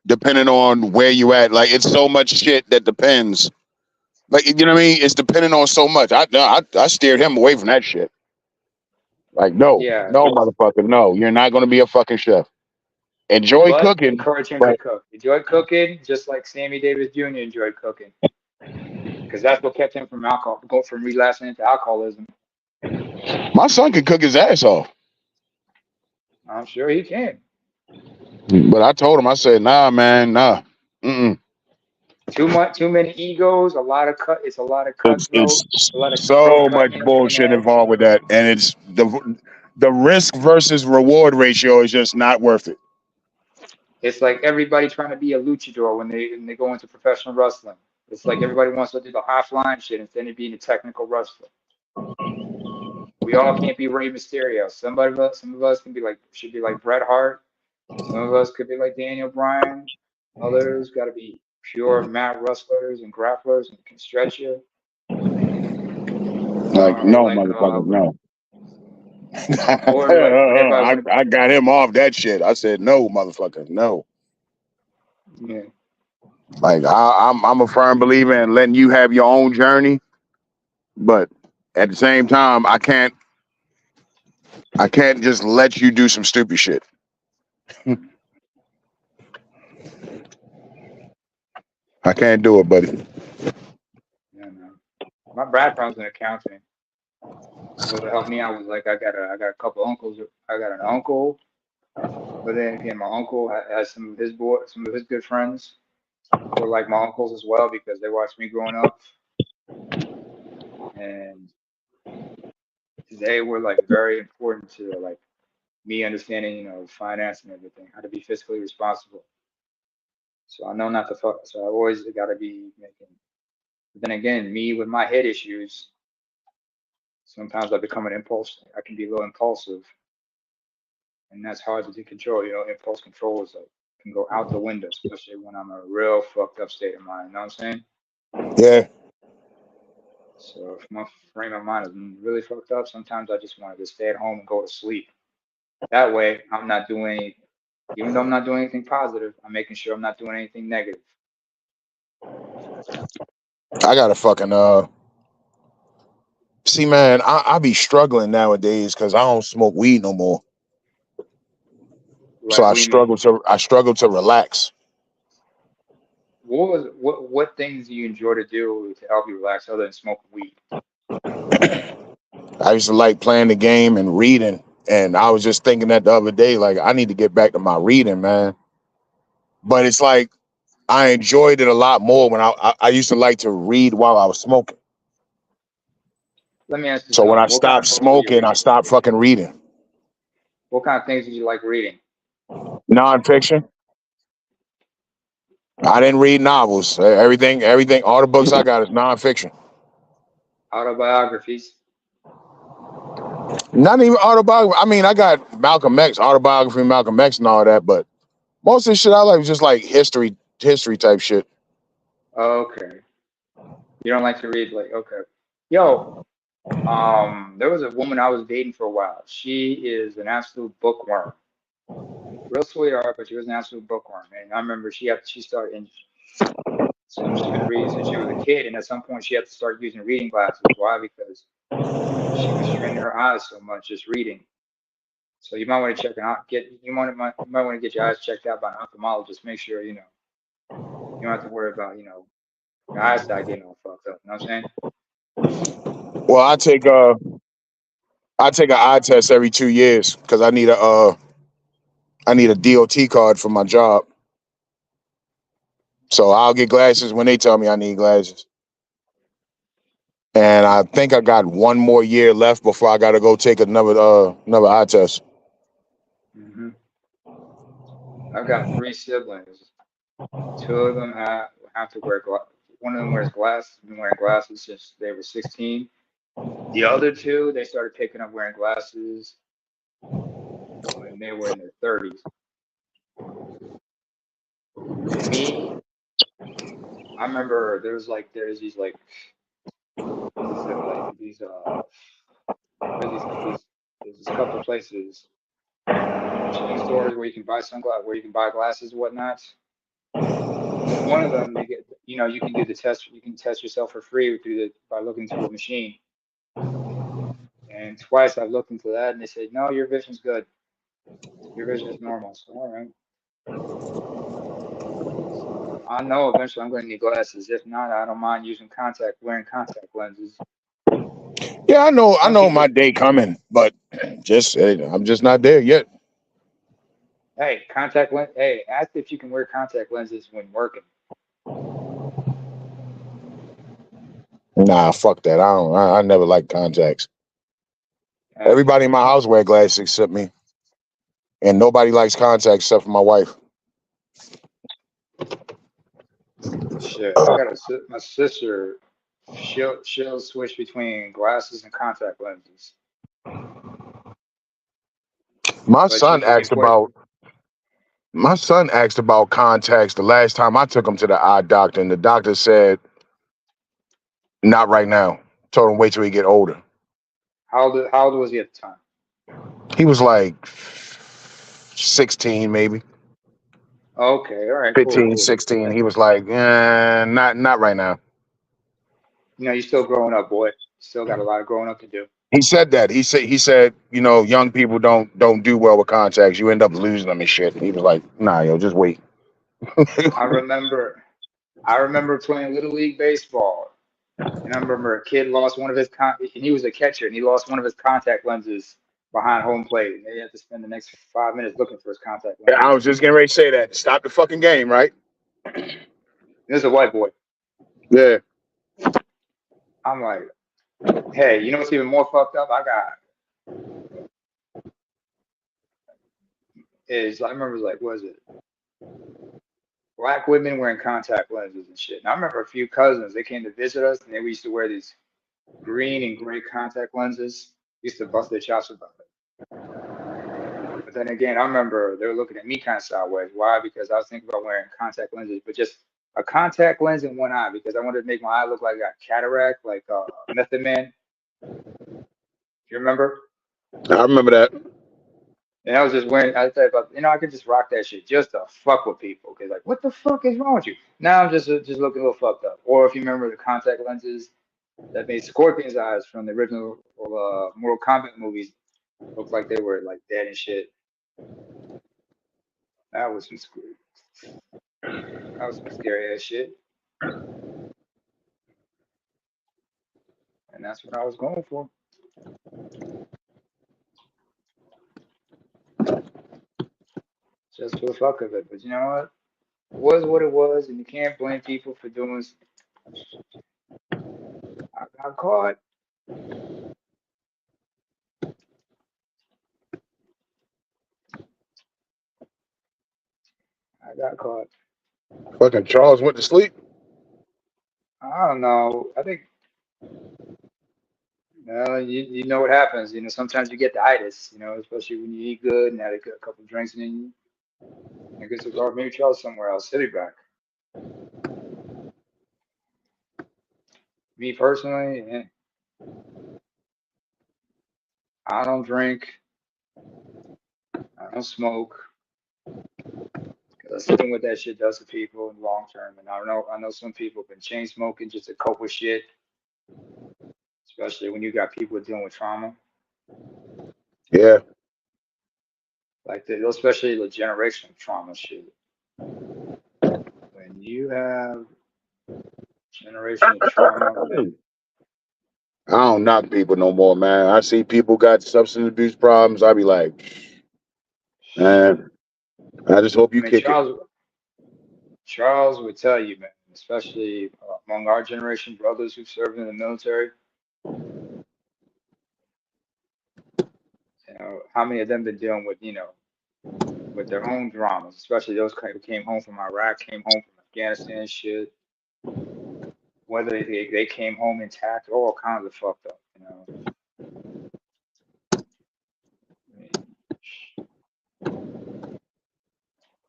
depending on where you at. Like it's so much shit that depends. Like you know what I mean? It's depending on so much. I steered him away from that shit. Like no, Yeah, no, motherfucker, no. You're not gonna be a fucking chef. Enjoy but cooking, encourage him to but cook. Enjoy cooking, just like Sammy Davis Jr. enjoyed cooking, because that's what kept him from from relapsing into alcoholism. my son can cook his ass off. I'm sure he can. But I told him, I said, nah, man, nah. Mm-mm. Too many egos, a lot of cut. It's a lot of cutthroat, It's a lot of throat so much cutting at the bullshit internet. involved with that, and it's the risk versus reward ratio is just not worth it. It's like everybody trying to be a luchador when they go into professional wrestling. It's like everybody wants to do the high flying shit instead of being a technical wrestler. We all can't be Rey Mysterio. Some of us should be like Bret Hart. Some of us could be like Daniel Bryan. Others got to be pure mat wrestlers and grapplers and can stretch you. Like, Or no, like motherfucker, no. or like everybody want I got him off that shit. I said, no, motherfucker, no. to. Yeah. Like, I'm a firm believer in letting you have your own journey, but at the same time, I can't just let you do some stupid shit. I can't do it, buddy. Yeah, man. My background's in accounting. So what helped me out was like I got a couple uncles. I got an uncle, but then again, my uncle has some of his good friends. were like my uncles as well because they watched me growing up, and they were like very important to like me understanding, finance and everything, how to be fiscally responsible. So I know not to fuck. So I always got to be making. But then again, me with my head issues, sometimes I become an impulse. I can be a little impulsive, and that's hard to control. Impulse control is like can go out the window, especially when I'm in a real fucked up state of mind. You know what I'm saying? Yeah. So if my frame of mind is really fucked up, sometimes I just want to just stay at home and go to sleep. That way, I'm not doing, even though I'm not doing anything positive, I'm making sure I'm not doing anything negative. I gotta fucking see, man. I be struggling nowadays because I don't smoke weed no more. So Like, I what do you mean? struggle to relax. What things do you enjoy to do to help you relax other than smoking weed? I used to like playing the game and reading, and I was just thinking that the other day, like I need to get back to my reading, man. But it's like I enjoyed it a lot more when I used to like to read while I was smoking. Let me ask you So when I something. What kind stopped of books do you smoking, I read? stopped fucking reading. What kind of things did you like reading? Nonfiction. I didn't read novels. Everything, all the books I got is nonfiction. Autobiographies. Not even autobiography. I mean, I got Malcolm X, autobiography of Malcolm X and all that, but most of the shit I like was just like history type shit. Okay. You don't like to read, like, okay. Yo, there was a woman I was dating for a while. She is an absolute bookworm. Real sweetheart, but she was an absolute bookworm. And I remember she started, and she's been reading since she was a kid, and at some point she had to start using reading glasses. Why? Because she was straining her eyes so much just reading. So you might want to check out, you might want to get your eyes checked out by an ophthalmologist. Make sure you don't have to worry about your eyesight getting all fucked up. You know what I'm saying? Well, I take an eye test every 2 years because I need a DOT card for my job. So I'll get glasses when they tell me I need glasses. And I think I got one more year left before I got to go take another eye test. hmm I've got three siblings. Two of them have to wear glasses. One of them wears glasses. Been wearing glasses since they were 16. The other two, they started picking up wearing glasses when they were in their 30s. Me, I remember there's there's this couple places, chain stores where you can buy sunglasses, where you can buy glasses and whatnot. One of them, they get, you can do the test. You can test yourself for free by looking through a machine. And twice I've looked into that, and they said, no, your vision's good. Your vision is normal. So all right. So I know eventually I'm going to need glasses. If not, I don't mind wearing contact lenses. Yeah, I Some know my people, day coming, but I'm just not there yet. hey, contact lens. Hey, ask if you can wear contact lenses when working. Nah, fuck that. I never liked contacts. Uh, Everybody in my house wear glasses except me, and nobody likes contacts except for my wife. shit, I got my sister. She'll switch between glasses and contact lenses, My but she son could be asked quite. about my son asked about contacts the last time I took him to the eye doctor, and the doctor said not right now. Told him wait till he get older. How old was he at the time? He was like 16, maybe Okay, all right, cool, 15, cool. 16. He was like, not right now. You're still growing up, boy. Still got a lot of growing up to do. He said that. He said, young people don't do well with contacts. You end up losing them and shit. He was like, nah, yo, just wait. I remember, I remember playing little league baseball, and I remember a kid lost one of and he was a catcher, and he lost one of his contact lenses behind home plate, and they had to spend the next 5 minutes looking for his contact I lenses. was just getting ready to say that. Stop the fucking game, right? This is a white boy. Yeah. I'm like, hey, you know what's even more fucked up? I remember it was like, what is it? Black women wearing contact lenses and shit. And I remember a few cousins, they came to visit us and they used to wear these green and gray contact lenses. Used to bust their chops about it. But then again, I remember they were looking at me kind of sideways. Why? Because I was thinking about wearing contact lenses, but just a contact lens in one eye because I wanted to make my eye look like I got cataract, like Method Man. You remember? I remember that. And I was just wearing. I thought about, I could just rock that shit just to fuck with people. Cause like, what the fuck is wrong with you? Now I'm just looking a little fucked up. Or if you remember the contact lenses that made Scorpion's eyes from the original Mortal Kombat movies look like they were like dead and shit. That was some scary ass shit. And that's what I was going for. Just for the fuck of it. But you know what? It was what it was, and you can't blame people for doing. I got caught. I got caught. Fucking Charles went to sleep. I don't know. I think you know what happens. Sometimes you get the itis. Especially when you eat good and had a couple of drinks, and then I guess it's maybe Charles somewhere else. He'll be back. Me personally, I don't drink. I don't smoke. Because I've seen what that shit does to people in the long term. And I know some people have been chain smoking just to cope with shit, especially when you got people dealing with trauma. Yeah. Like especially the generational trauma shit. When you have generational trauma, man. I don't knock people no more, man. I see people got substance abuse problems. I be like, man, I just hope I you mean, kick it. Charles would tell you, man, especially among our generation, brothers who served in the military. How many of them been dealing with, with their own dramas, especially those who came home from Iraq, came home from Afghanistan, shit. Whether they came home intact, all kinds of fucked up,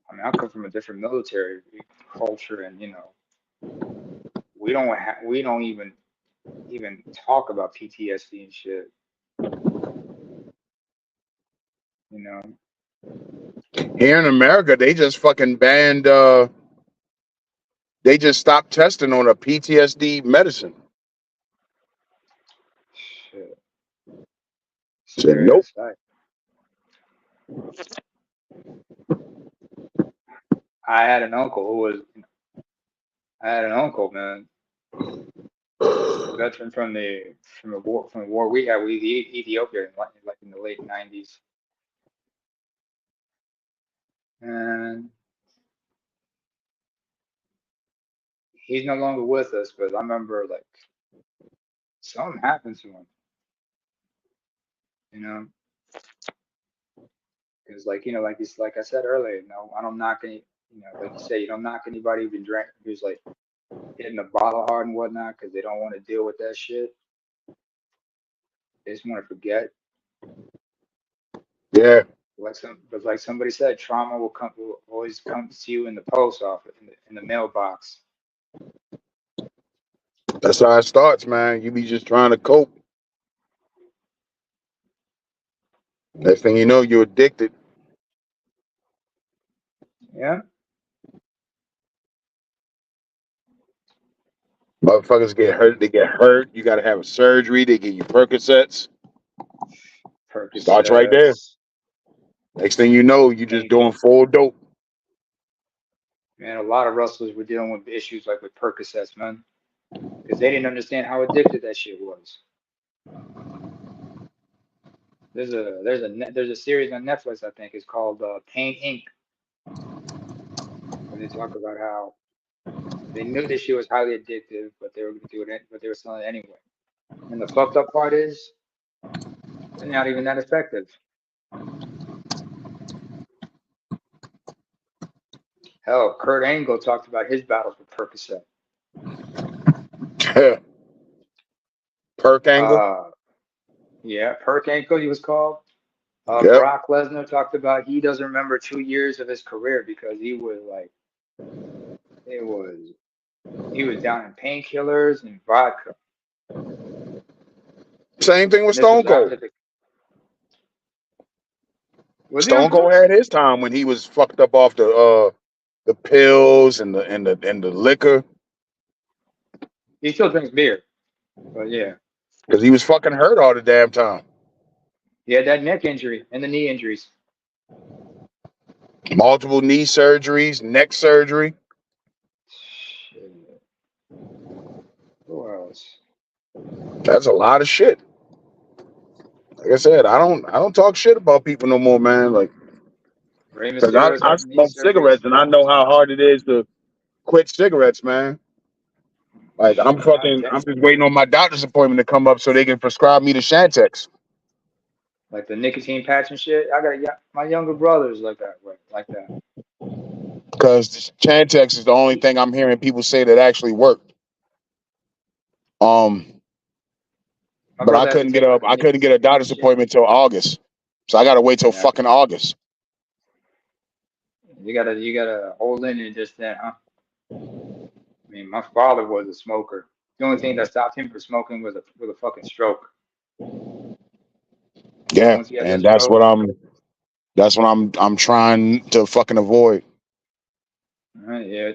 I mean, I come from a different military culture, and we don't even talk about PTSD and shit. Here in America, they just fucking banned. They just stopped testing on a PTSD medicine. Shit. Said nope. I had an uncle, man, veteran from the war we had with Ethiopia, like in the late '90s, and he's no longer with us. But I remember like something happened to him, because like I said earlier, I don't knock any, like you say, you don't knock anybody who's like hitting the bottle hard and whatnot because they don't want to deal with that shit. They just want to forget. Yeah. But like somebody said, trauma will always come to you in the post office, in the mailbox. That's how it starts, man. You be just trying to cope. Next thing you know, you're addicted. Yeah. Motherfuckers get hurt. They get hurt. You got to have a surgery. They give you Percocets. Starts right there. Next thing you know, you're just doing full dope. Man, a lot of wrestlers were dealing with issues like with Percocets, man, because they didn't understand how addicted that shit was. There's a series on Netflix, I think, it's called Pain Inc. Where they talk about how They knew this shit was highly addictive, but they were gonna do it. But they were selling it anyway. And the fucked up part is, they're not even that effective. Hell, Kurt Angle talked about his battles with Percocet. Perk angle. Yeah, Perk Angle, he was called. Yep. Brock Lesnar talked about he doesn't remember 2 years of his career because he was like, he was down in painkillers and vodka. Same thing with And this was Stone Cold. after was he on Stone Cold coke? had his time when he was fucked up off the pills and the liquor He still drinks beer, but yeah, because he was fucking hurt all the damn time. he had that neck injury and the knee injuries. Multiple knee surgeries, neck surgery. Shit. Who else? That's a lot of shit. Like I said, I don't talk shit about people no more, man. Like, Rey cause Mysterio's I had knee smoke surgery as cigarettes and I well. know how hard it is to quit cigarettes, man. Like I'm Goddamn. just waiting on my doctor's appointment to come up so they can prescribe me the Shantex. Like the nicotine patch and shit. I got my younger brothers like that, like that. Because Chantix is the only thing I'm hearing people say that actually worked. My But I brother has to couldn't get take a like a I couldn't get a nicotine doctor's shit. appointment till August, so I gotta wait till Yeah, fucking August. you gotta hold in and just that, huh? I mean, my father was a smoker. The only thing that stopped him from smoking was a fucking stroke. Yeah, Once he had that and that's stroke, what I'm trying to fucking avoid. yeah,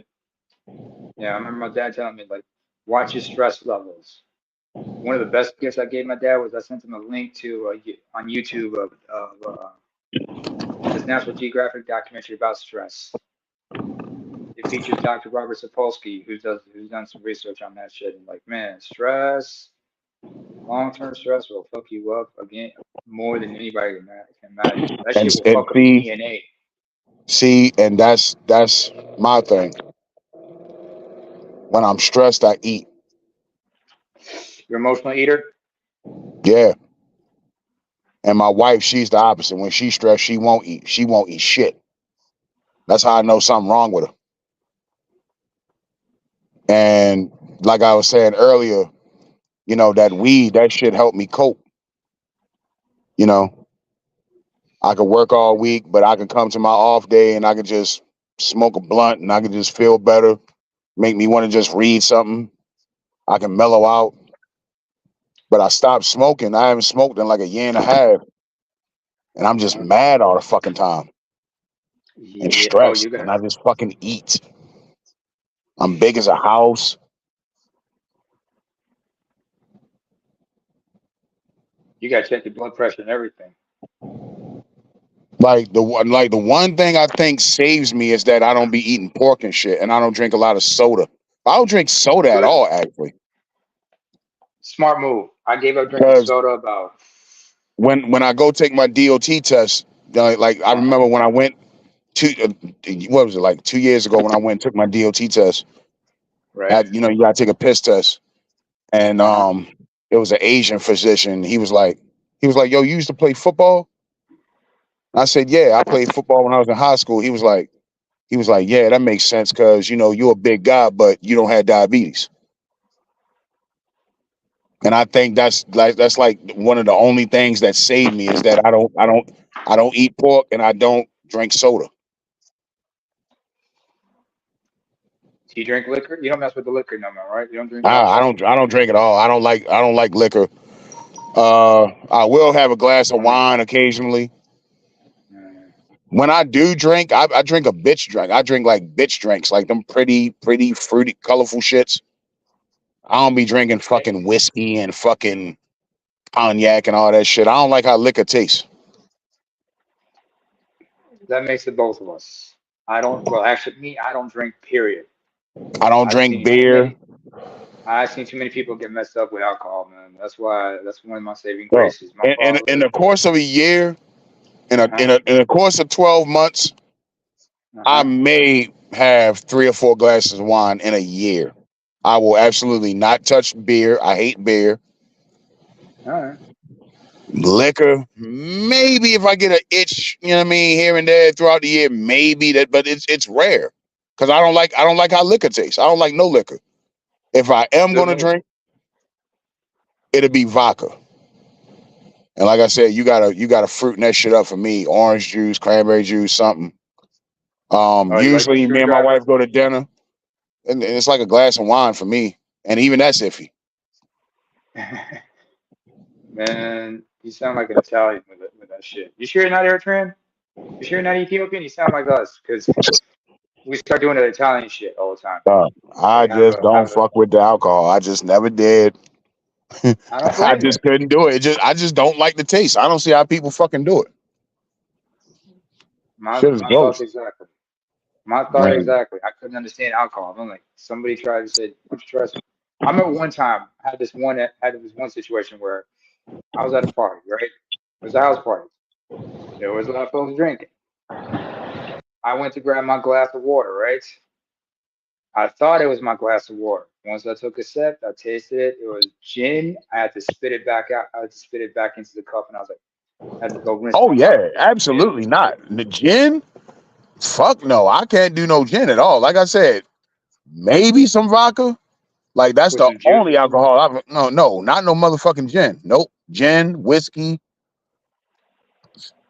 yeah. I remember my dad telling me like, watch your stress levels. One of the best gifts I gave my dad was I sent him a link to on YouTube of this National Geographic documentary about stress. It features Dr. Robert Sapolsky, who's done some research on that shit. And like, man, stress, long-term stress will fuck you up again more than anybody can imagine. That And shit will and fuck up your DNA. and that's my thing. When I'm stressed, I eat. You're an emotional eater. Yeah, and my wife, she's the opposite. When she's stressed, she won't eat. She won't eat shit. That's how I know something wrong with her. And like I was saying earlier, that weed, that shit helped me cope. You know, I could work all week, but I could come to my off day and I could just smoke a blunt and I could just feel better, make me want to just read something. I can mellow out. But I stopped smoking. I haven't smoked in like a year and a half. And I'm just mad all the fucking time and Yeah. Oh, stressed. And I just fucking eat. I'm big as a house. you gotta check your blood pressure and everything. Like the one thing I think saves me is that I don't be eating pork and shit, and I don't drink a lot of soda. I don't drink soda at Good, all, actually. smart move. I gave up drinking Because soda about. when I go take my DOT test, like I remember when I went what was it, like 2 years ago when I went and took my DOT test. Right. You gotta take a piss test, and Uh-huh. it was an Asian physician. He was like, "Yo, you used to play football?" I said, "Yeah, I played football when I was in high school." He was like, "Yeah, that makes sense because you're a big guy, but you don't have diabetes." And I think that's like one of the only things that saved me is that I don't eat pork and I don't drink soda. Do you drink liquor? You don't mess with the liquor no more, right? You don't drink I alcohol. don't drink at all. I don't like liquor. I will have a glass of wine occasionally. Uh, When I do drink, I drink a bitch drink. I drink like bitch drinks, like them pretty, fruity, colorful shits. I don't be drinking fucking whiskey and fucking cognac and all that shit. I don't like how liquor tastes. that makes it both of us. I don't. Well, actually, me, I don't drink. Period. I don't I've drink seen too beer. many. I've seen too many people get messed up with alcohol, man. That's why. That's one of my saving Bro, graces. My in father. the course of a year, in Uh a huh. in a in the course of 12 months, Uh I huh. made have 3 or 4 glasses of wine in a year. I will absolutely not touch beer. I hate beer. All right. Liquor, maybe if I get an itch, you know what I mean, here and there throughout the year, maybe that, but it's rare because I don't like how liquor tastes. I don't like no liquor. If I am Good gonna move. drink, it'll be vodka. And like I said, you gotta fruiting that shit up for me. Orange juice, cranberry juice, something. Oh, you like the Usually me and my screwdriver? wife go to dinner, and it's like a glass of wine for me, and even that's iffy. Man, you sound like an Italian with that shit. You sure you're not Eritrean? You sure you're not Ethiopian? You sound like us because we start doing the Italian shit all the time. I Like just don't fuck with the alcohol. I just never did. I don't I blame you. just couldn't do it. I just don't like the taste. I don't see how people fucking do it. Shit is My thoughts gross. exactly. My thought Man. exactly. I couldn't understand alcohol. I'm like, somebody tried to say, "Why don't you try some?" I remember one time I had this one situation where I was at a party, right? It was a house party. There was a lot of folks drinking. I went to grab my glass of water, right? I thought it was my glass of water. Once I took a sip, I tasted it. It was gin. I had to spit it back out. I had to spit it back into the cup, and I was like, I had to go rinse Oh my mouth. yeah, absolutely not. The gin? Fuck no. I can't do no gin at all. Like I said, maybe some vodka. Like that's With the some juice. only alcohol I've no, not no motherfucking gin. Nope. Gin, whiskey.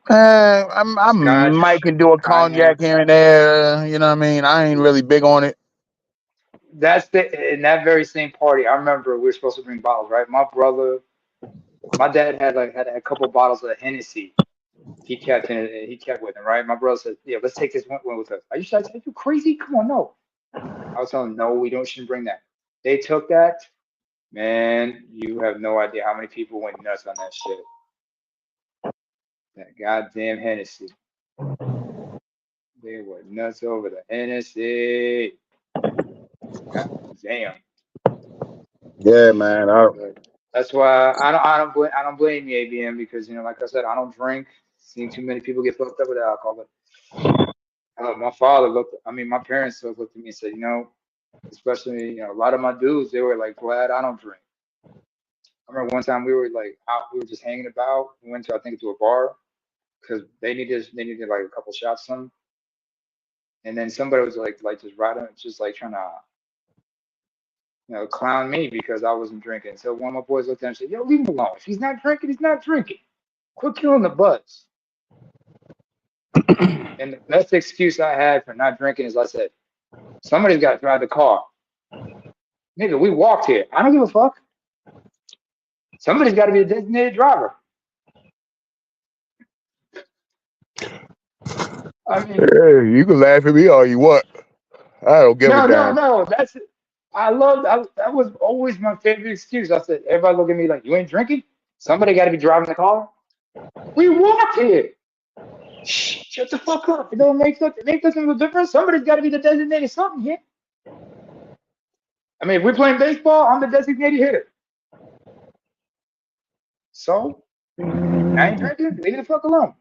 I might Scotch, can do a cognac. cognac here and there. You know what I mean? I ain't really big on it. That's the in that very same party. I remember we were supposed to bring bottles, right? My dad had a couple bottles of Hennessy. He kept with him, right? My brother said, "Yeah, let's take this one with us." Are you sure? I said, "You crazy? Come on, no." I was telling them, "No, we don't shouldn't bring that." They took that. Man, you have no idea how many people went nuts on that shit. That goddamn Hennessy. They were nuts over the Hennessy. God damn. Yeah, man. But that's why I don't blame you, ABM, because like I said, I don't drink. Seen too many people get fucked up with alcohol. But my parents looked at me and said, especially a lot of my dudes, they were like glad I don't drink. I remember one time we were like out, we were just hanging about. We went to I think to a bar because they needed like a couple shots some, and then somebody was like just riding, just like trying to clown me because I wasn't drinking. So one of my boys looked at him and said, "Yo, leave him alone. If he's not drinking, he's not drinking. Quit killing the buzz." And the best excuse I had for not drinking is I said, "Somebody's got to drive the car. Nigga, we walked here. I don't give a fuck. Somebody's got to be a designated driver." I mean, Hey, you can laugh at me all you want. I don't give a damn. no. That was always my favorite excuse. I said, everybody look at me like, "You ain't drinking? Somebody got to be driving the car. We walked here. Shh, shut the fuck up. It don't make nothing of a difference. Somebody's got to be the designated something here. I mean, if we're playing baseball, I'm the designated hitter. So I ain't drinking. Leave the fuck alone.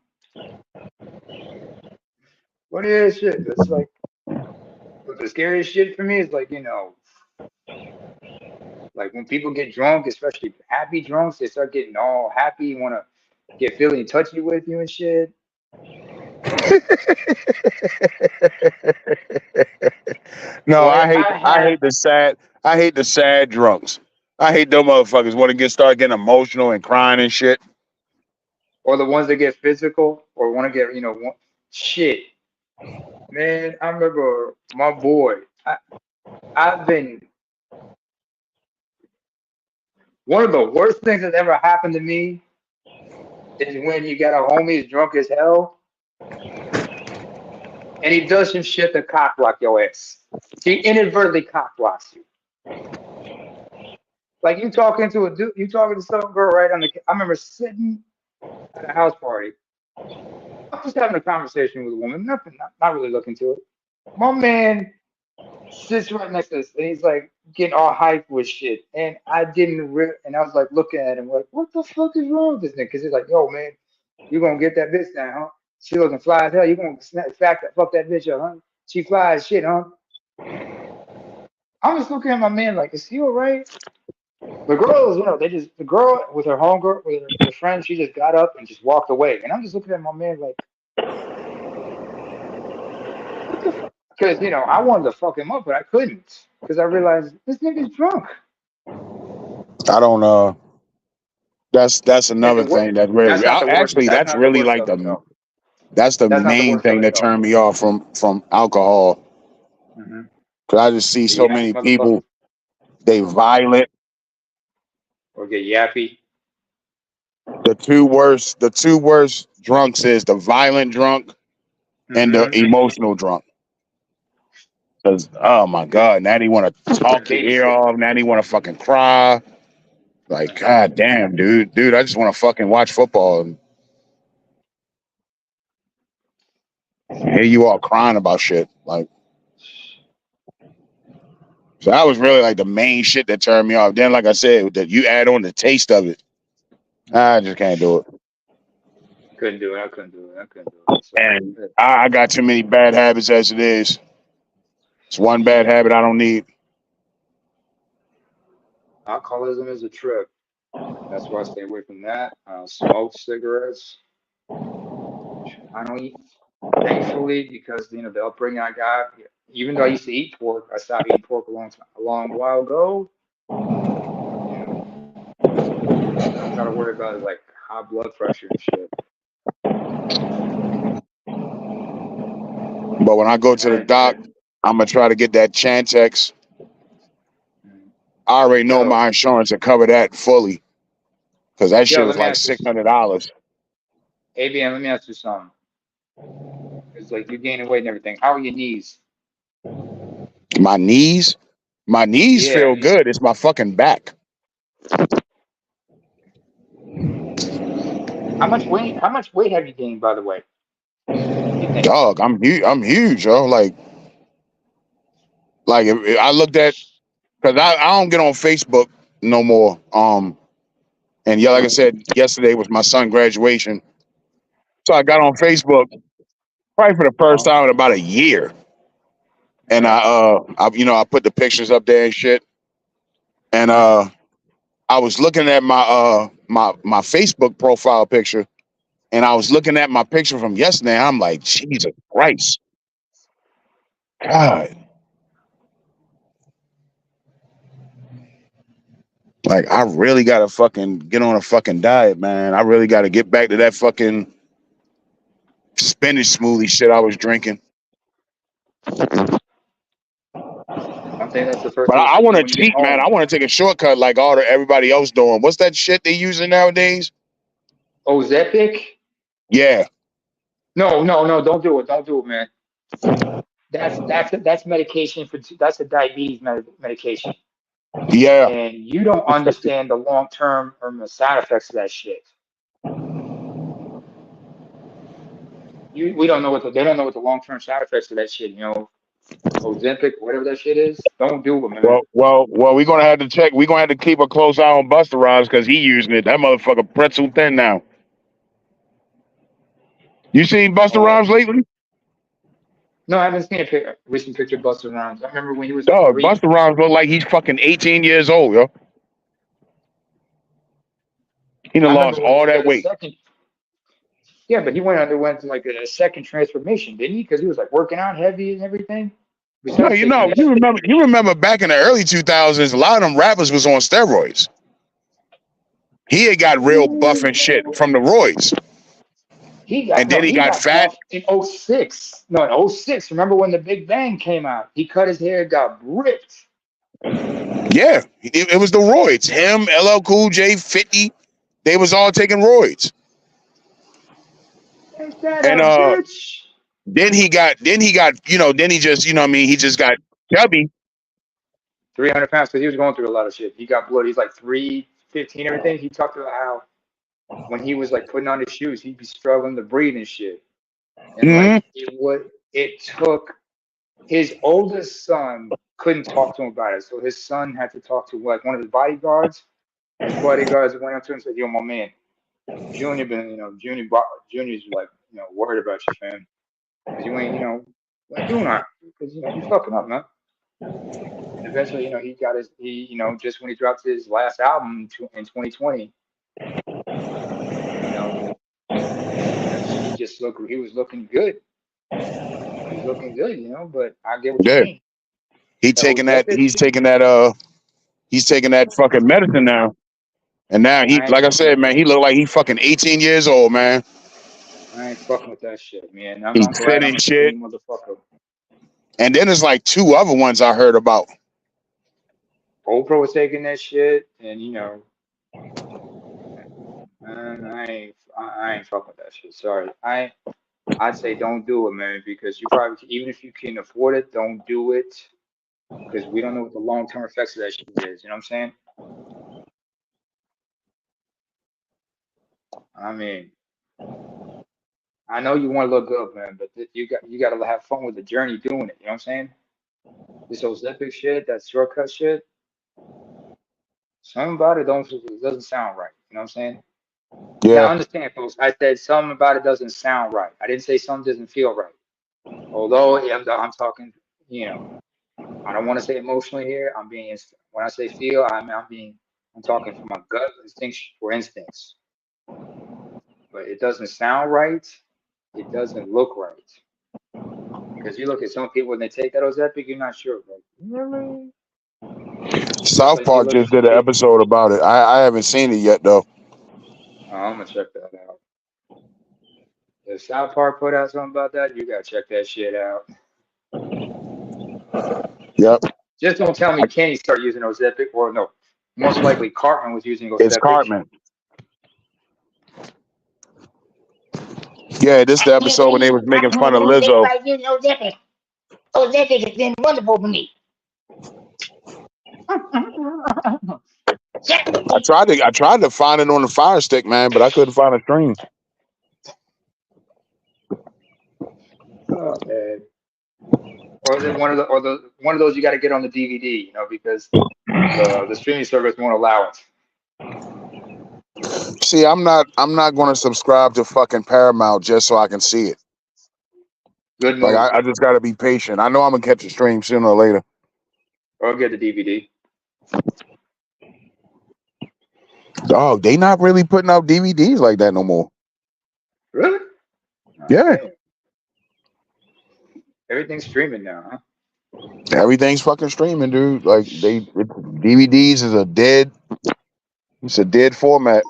What is shit? That's like, but the scariest shit for me is like, like when people get drunk, especially happy drunks, they start getting all happy, want to get feeling touchy with you and shit. No, Like I had, I hate the sad drunks. I hate them motherfuckers want to start getting emotional and crying and shit. or the ones that get physical or want to get, shit. Man, I remember my boy. I've been one of the worst things that's ever happened to me is when you got a homie who's drunk as hell and he does some shit to cock block your ass. He inadvertently cock blocks you. Like you talking to a dude, you talking to some girl right on the. I remember sitting at a house party. I was having a conversation with a woman, nothing, not really looking to it. My man sits right next to us, and he's like getting all hyped with shit, and I didn't, and I was like looking at him like, what the fuck is wrong with this nigga? Because he's like, yo, man, you gonna get that bitch now, huh? She looking fly as hell. You gonna fuck that bitch up, huh? She fly as shit, huh? I'm just looking at my man like, is he all right? The girl is, the girl with her homegirl, with her friend, she just got up and just walked away. And I'm just looking at my man like, what the fuck? Because, I wanted to fuck him up, but I couldn't. Because I realized this nigga's drunk. I don't. That's And another thing that really. that's not the worst. Actually, That's that's not the really worst like of it, though. that's the That's not the main worst of thing it, that though. turned me off from alcohol. Mm-hmm. Cause I just see The so yappy many motherfuckers people. They violent. or get yappy. The two worst drunks is the violent drunk and the Mm-hmm. emotional drunk. Cause oh my god, now they want to The talk your ear babysit. off. Now they want to fucking cry. Like god damn, dude, I just want to fucking watch football and hear you all crying about shit. Like so that was really like the main shit that turned me off. Then like I said, that you add on the taste of it, I just can't do it. Couldn't do it. I couldn't do it. I couldn't do it. So, And I got too many bad habits as it is. It's one bad habit I don't need. alcoholism is a trip. That's why I stay away from that. Smoke cigarettes. I don't eat, thankfully, because the upbringing I got. Even though I used to eat pork, I stopped eating pork a long while ago. You know, I don't got to worry about like high blood pressure and shit. But when I go to the And doc, I'm gonna try to get that Chantix. I already know yo, my insurance will cover that fully because that shit yo, was let me like ask you, $600. ABM, let me ask you something. It's like you gaining weight and everything. How are your knees? My knees, my knees Yeah. feel good. It's my fucking back. How much weight have you gained, by the way? You think? Dog, I'm huge, yo. Like if I looked at because I don't get on Facebook no more. And yeah, like I said, yesterday was my son's graduation, so I got on Facebook probably for the first Oh, time in about a year, and okay. I put the pictures up there and shit, and Uh-huh. I was looking at my Facebook profile picture, and I was looking at my picture from yesterday. I'm like, Jesus Christ, God, like I really gotta fucking get on a fucking diet, man. I really gotta get back to that fucking spinach smoothie shit I was drinking. I think that's the first But thing you I should want do to when you get cheat, man. I home. want to take a shortcut like everybody else doing. What's that shit they using nowadays? Ozempic? Yeah, No, no, no, don't do it. Don't do it, man. That's medication that's a diabetes medication. yeah. And you don't understand the long term or the side effects of that shit. We don't know they don't know what the long term side effects of that shit, Ozempic, whatever that shit is. Don't do it, man. Well. We're gonna have to check. We're gonna have to keep a close eye on Buster Rhymes because he using it. That motherfucker pretzel thin now. You seen Buster Oh Rhymes lately? no, I haven't seen a recent picture of Busta Rhymes. I remember when he was like Dog, three. Buster Rhymes look like he's fucking 18 years old, yo. He I done remember lost when all he that got a weight. second. Yeah, but he underwent like a second transformation, didn't he? Because he was like working out heavy and everything. No, Besides taking that you shit. remember back in the early 2000s, a lot of them rappers was on steroids. He had got real buff and shit from the roids. And then he He got got fat. buff in '06. No, in '06. Remember when the Big Bang came out? He cut his hair, got ripped. Yeah, it was the roids. Him, LL Cool J, 50, they was all taking roids. Ain't that And a bitch? then he just, what I mean, he just got chubby. 300 pounds because he was going through a lot of shit. He got blood. He's like 315, everything. He talked about how when he was like putting on his shoes, he'd be struggling to breathe and shit. And Hmm. like it took his oldest son couldn't talk to him about it. So his son had to talk to like one of his bodyguards. And his bodyguards went up to him and said, "Yo, my man, Junior's like, worried about you, fam. Because you ain't, Why you not? Because you fucking up, man. And eventually, just when he dropped his last album in 2020, you know, he was looking good. He was looking good, but I get what you Yeah, mean. That Ozempic he's shit, taking that fucking medicine now. And now he, I ain't like I fucking said, with man, that. he look like he fucking 18 years old, man. I ain't fucking with that shit, man. He's I'm glad thin I'm and a shit. clean motherfucker. And then there's like two other ones I heard about. Oprah was taking that shit, and man, I ain't fucking with that shit. Sorry, I'd say don't do it, man, because you probably even if you can afford it, don't do it because we don't know what the long term effects of that shit is. You know what I'm saying? I mean, I know you want to look good, man, but you got to have fun with the journey doing it. You know what I'm saying? This Ozempic shit, that shortcut shit, something about it doesn't sound right. You know what I'm saying? Now Yeah. understand, folks. I said something about it doesn't sound right. I didn't say something doesn't feel right. Although I'm talking, I don't want to say emotionally here. When I say feel, I'm talking from my gut instinct for instincts. But it doesn't sound right. It doesn't look right. Because you look at some people when they take that Ozempic, you're not sure. Like, really? Just South like you Park look at just some did an people. episode about it. I haven't seen it yet though. Oh, I'm gonna check that out. If South Park put out something about that, you gotta check that shit out. Yep. Just don't tell me Kenny started using Ozempic, or no, most likely Cartman was using It's Ozempic. Cartman. Yeah, this is the episode when they was making fun of Lizzo. Ozempic has been wonderful for me. I tried to find it on the Fire Stick, man, but I couldn't find a stream. Oh man. Or is it one of those you got to get on the DVD, because the streaming service won't allow it. See, I'm not going to subscribe to fucking Paramount just so I can see it. Good Like move. I just got to be patient. I know I'm gonna catch a stream sooner or later. Or get the DVD. Dog, they not really putting out DVDs like that no more. Really? Oh, Yeah, damn. Everything's streaming now, huh? everything's fucking streaming, dude. Like DVDs is it's a dead format.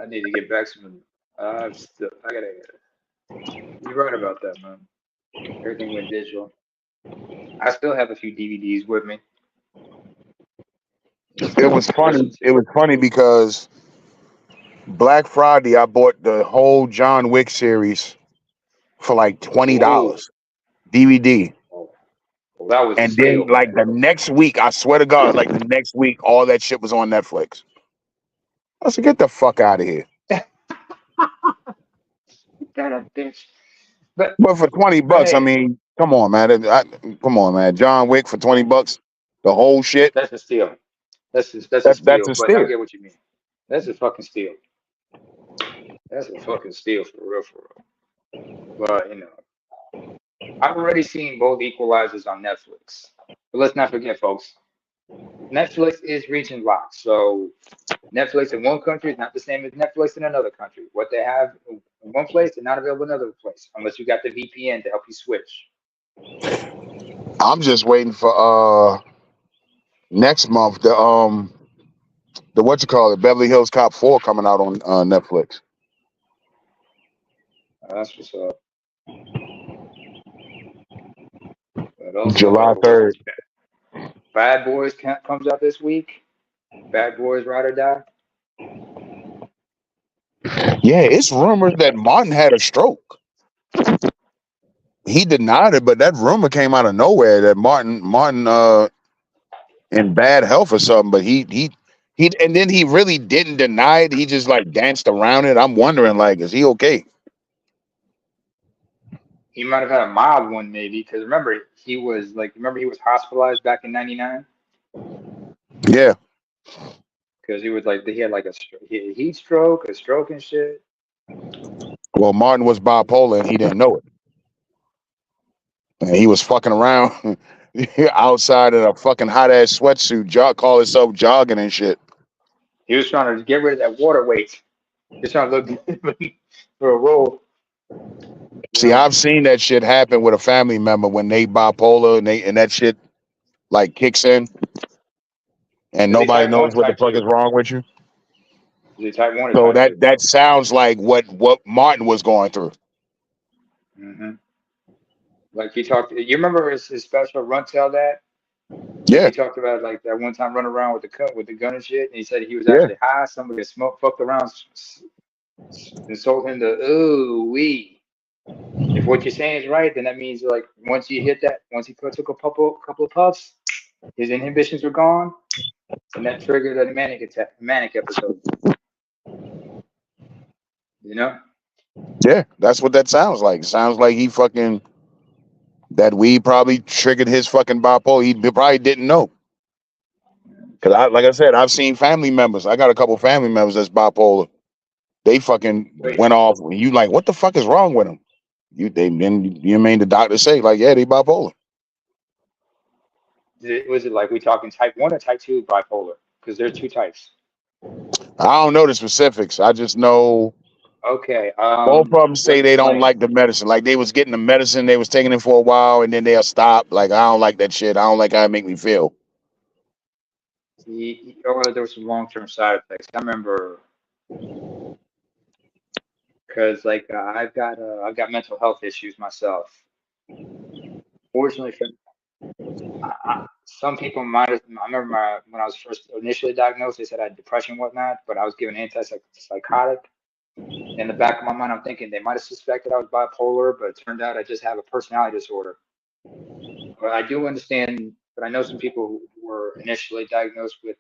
I need to get back some. I gotta. You're right about that, man. Everything went digital. I still have a few DVDs with me. It was To listen funny. to. It was funny because Black Friday I bought the whole John Wick series for like Oh, $20 DVD. oh, well, that was a And then steal, like man. the next week, I swear to God, like the next week, all that shit was on Netflix. I said, get the fuck out of here. That a bitch. But But for $20, I hey, mean, come on, man. Come on, man. John Wick for $20, the whole shit. that's a steal. That's a That's steal. a But I steal. get what you mean. That's a fucking steal. That's a fucking steal for real, for real. But I've already seen both equalizers on Netflix. But let's not forget, folks, Netflix is region locked. So Netflix in one country is not the same as Netflix in another country. What they have in one place is not available in another place unless you got the VPN to help you switch. I'm just waiting for next month the what you call it, Beverly Hills Cop 4 coming out on Netflix. That's what's up. But July also, 3rd. Bad Boys comes out this week. Bad Boys Ride or Die. Yeah, it's rumored that Martin had a stroke. He denied it, but that rumor came out of nowhere that Martin in bad health or something. But he and then he really didn't deny it. He just like danced around it. I'm wondering, like, is he okay? He might have had a mild one, maybe, because remember he was hospitalized back in '99 Yeah. because he had like he had a heat stroke, a stroke and shit. Well, Martin was bipolar and he didn't know it. And he was fucking around outside in a fucking hot ass sweatsuit, call himself jogging and shit. He was trying to get rid of that water weight. He's trying to look for a role. You See, know, I've seen that shit happen with a family member when they bipolar and that shit like kicks in and is he nobody type one, knows what the type fuck two? is wrong with you. Is he type one or So type two? that sounds like what Martin was going through. Mm-hmm. Like he talked. You remember his special Run Tell that? Like Yeah, he talked about like that one time running around with the gun and shit. And he said he was yeah, actually high. Somebody fucked around and sold him the ooh wee. If what you're saying is right, then that means like once you hit that, once he took a couple of puffs, his inhibitions were gone, and that triggered a manic episode. You know? yeah. That's what that sounds like. Sounds like he fucking that weed probably triggered his fucking bipolar. He probably didn't know. Cause like I said, I've seen family members. I got a couple family members that's bipolar. They fucking Wait, went off. And you like, what the fuck is wrong with them? You mean the doctor say like, yeah, they bipolar. was it like we talking type one or type two bipolar? Because there's two types. I don't know the specifics. I just know Okay. both of them Let say me they don't explain. like the medicine. Like they was getting the medicine, they was taking it for a while, and then they'll stop. Like I don't like that shit. I don't like how it make me feel. Or there was some long-term side effects. I remember because like I've got mental health issues myself. Fortunately, some people might have. I remember when I was first initially diagnosed, they said I had depression and whatnot, but I was given antipsychotic. In the back of my mind, I'm thinking they might have suspected I was bipolar, but it turned out I just have a personality disorder. But I do understand, but I know some people who were initially diagnosed with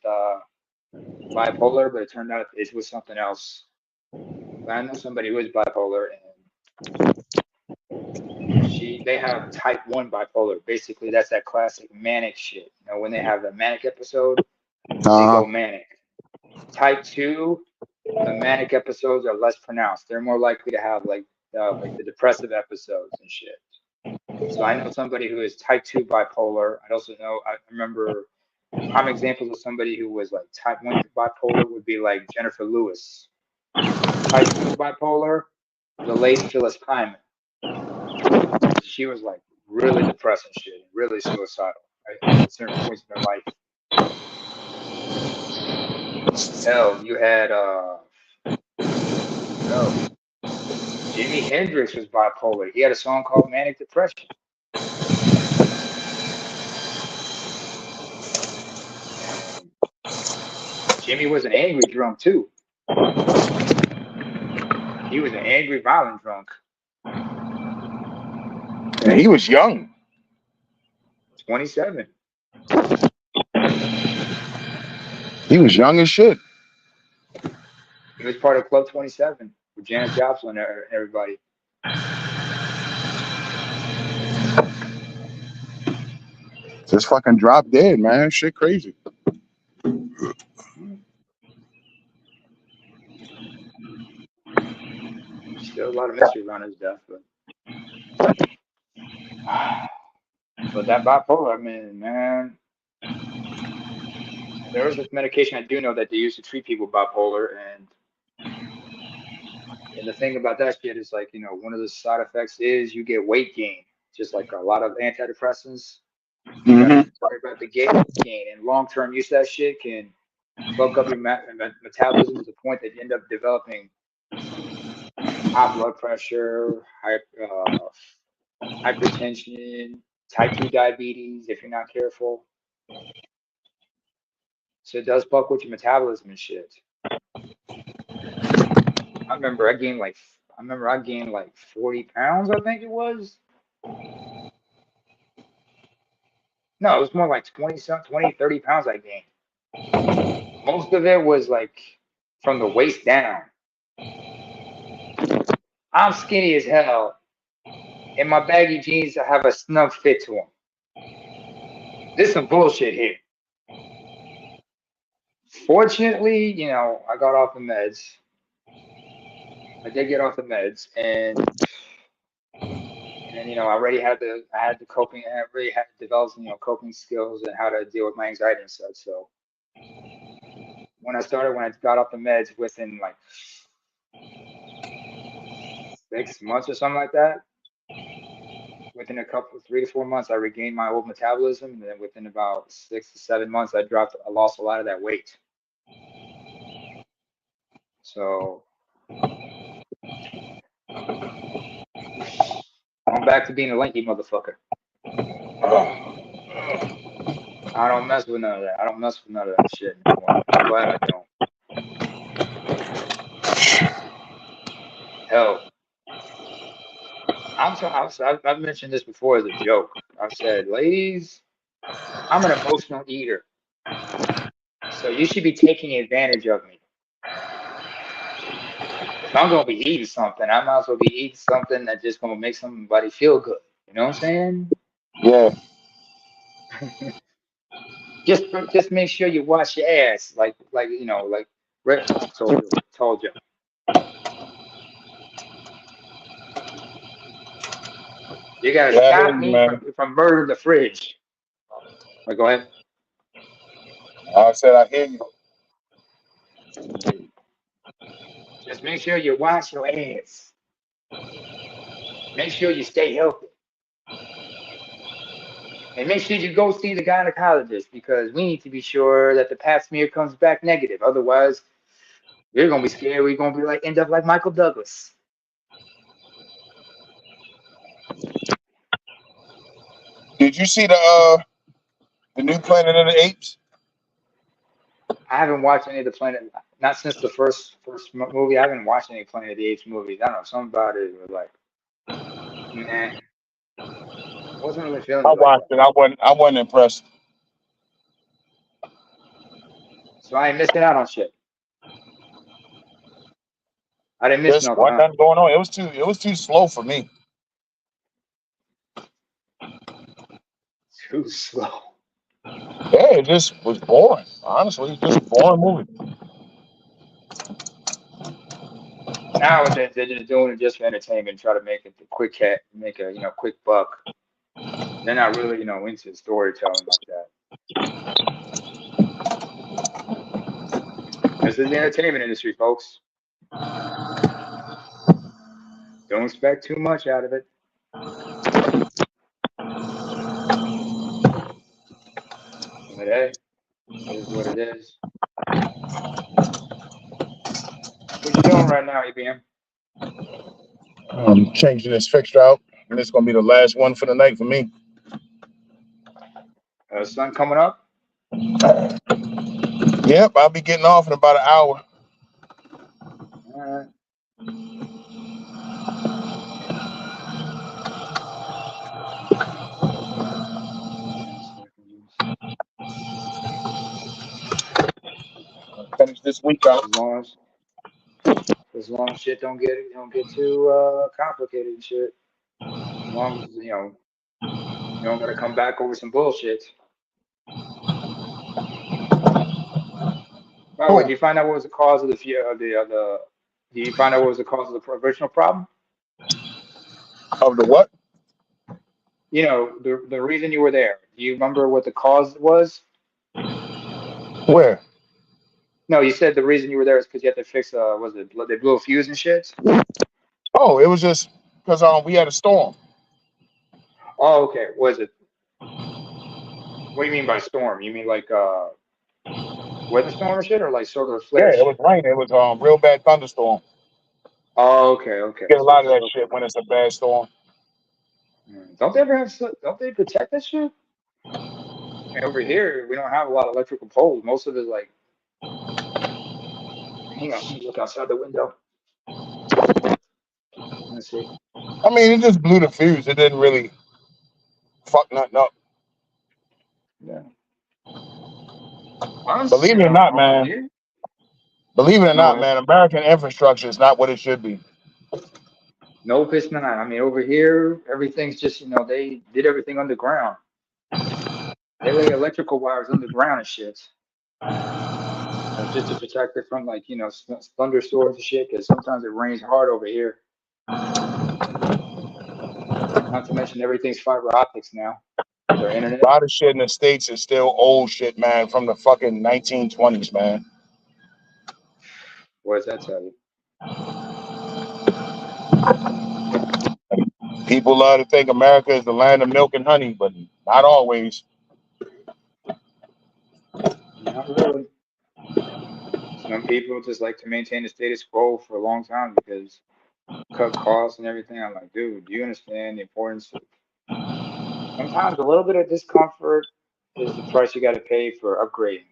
bipolar, but it turned out it was something else. But I know somebody who is bipolar, and they have type one bipolar. Basically, that's that classic manic shit. You know, when they have a manic episode, they Uh huh. go manic. Type two, the manic episodes are less pronounced. They're more likely to have like the depressive episodes and shit. So I know somebody who is type two bipolar. I remember prime examples of somebody who was like type one bipolar would be like Jennifer Lewis. Type two bipolar, the late Phyllis Hyman. She was like really depressed and shit, really suicidal at certain points in her life. Hell, you had what else? Jimi Hendrix was bipolar. He had a song called Manic Depression. And Jimmy was an angry drunk too. He was an angry, violent drunk. And he was young. 27. He was young as shit. He was part of Club 27 with Janis Joplin and everybody. Just fucking dropped dead, man. Shit crazy. Still a lot of mystery around his death, but that bipolar, I mean, man, there was this medication I do know that they use to treat people with bipolar, and the thing about that shit is like, one of the side effects is you get weight gain, just like a lot of antidepressants. You got to Mm-hmm. worry about the gain, and long term use of that shit can fuck up your metabolism to the point that you end up developing high blood pressure, hypertension, type 2 diabetes if you're not careful. So it does fuck with your metabolism and shit. I remember I gained like 40 pounds, I think it was. No, it was more like 30 pounds I gained. Most of it was like from the waist down. I'm skinny as hell, and my baggy jeans have a snug fit to them. This is some bullshit here. Fortunately, I got off the meds. I did get off the meds, and And I already had the coping. I already had developed coping skills and how to deal with my anxiety and such. So when I got off the meds, within like 6 months or something like that, within a couple 3 to 4 months, I regained my old metabolism, and then within about 6 to 7 months, I lost a lot of that weight. So I'm back to being a lanky motherfucker. I don't mess with none of that. I don't mess with none of that shit anymore. I'm glad I don't. Hell, I've mentioned this before as a joke. I've said, ladies, I'm an emotional eater, so you should be taking advantage of me. If I'm gonna be eating something, I might as well be eating something that's just gonna make somebody feel good. You know what I'm saying? Yeah. Just make sure you wash your ass, like Rick told you. You gotta Yeah, I hear stop you, me man. from murdering the fridge. Right, go ahead. I said I hear you. Just make sure you wash your ass. Make sure you stay healthy. And make sure you go see the gynecologist, because we need to be sure that the pap smear comes back negative. Otherwise, you're gonna be scared. We're gonna be end up like Michael Douglas. Did you see the new Planet of the Apes? I haven't watched any of the Planet, not since the first movie. I haven't watched any Planet of the Apes movies. I don't know, something about it was like, nah, wasn't really feeling I it like watched that. it. I wasn't impressed. So I ain't missing out on shit. I didn't miss Just nothing, wasn't huh? nothing going on. It was too slow for me. Too slow. Yeah, it just was boring. Honestly, it's just a boring movie. Nowadays they're just doing it just for entertainment, try to make it a quick make a quick buck. They're not really into storytelling like that. This is the entertainment industry, folks. Don't expect too much out of it. But hey, it is what it is. What you doing right now, EBM? I'm changing this fixture out, and it's gonna be the last one for the night for me. Sun coming up? Yep, I'll be getting off in about an hour. All right. Finish this week out. As long as shit don't get too complicated and shit. As long as you don't gotta come back over some bullshit. By the way, Cool. did you find out what was the cause of the fear of the? Did you find out what was the cause of the original problem? Of the what? The reason you were there. Do you remember what the cause was? Where? No, you said the reason you were there is because you had to fix was it they blew a fuse and shit? Oh, it was just because we had a storm. Oh, okay. Was it? What do you mean by storm? You mean like weather storm or shit, or like solar Yeah, flare it was shit? rain. It was real bad thunderstorm. Oh, okay. Get a So lot of just that okay. shit when it's a bad storm. Don't they ever have? Don't they protect that shit? And over here, we don't have a lot of electrical poles. Most of it's like, hang on, let me look outside the window. Let's see. I mean, it just blew the fuse. It didn't really fuck nothing up. Yeah. Believe it or not, Over man. here. Believe it or No, not, man. American infrastructure is not what it should be. nope, it's not. I mean, over here, everything's just they did everything underground. They lay electrical wires underground and shit. Just to protect it from thunderstorms and shit. Because sometimes it rains hard over here. Not to mention everything's fiber optics now with our A internet. lot of shit in the States is still old shit, man, from the fucking 1920s, man. What does that tell you? People love to think America is the land of milk and honey, but not always. Not really. Some people just like to maintain the status quo for a long time because cut costs and everything. I'm like, dude, do you understand the importance of sometimes a little bit of discomfort is the price you got to pay for upgrading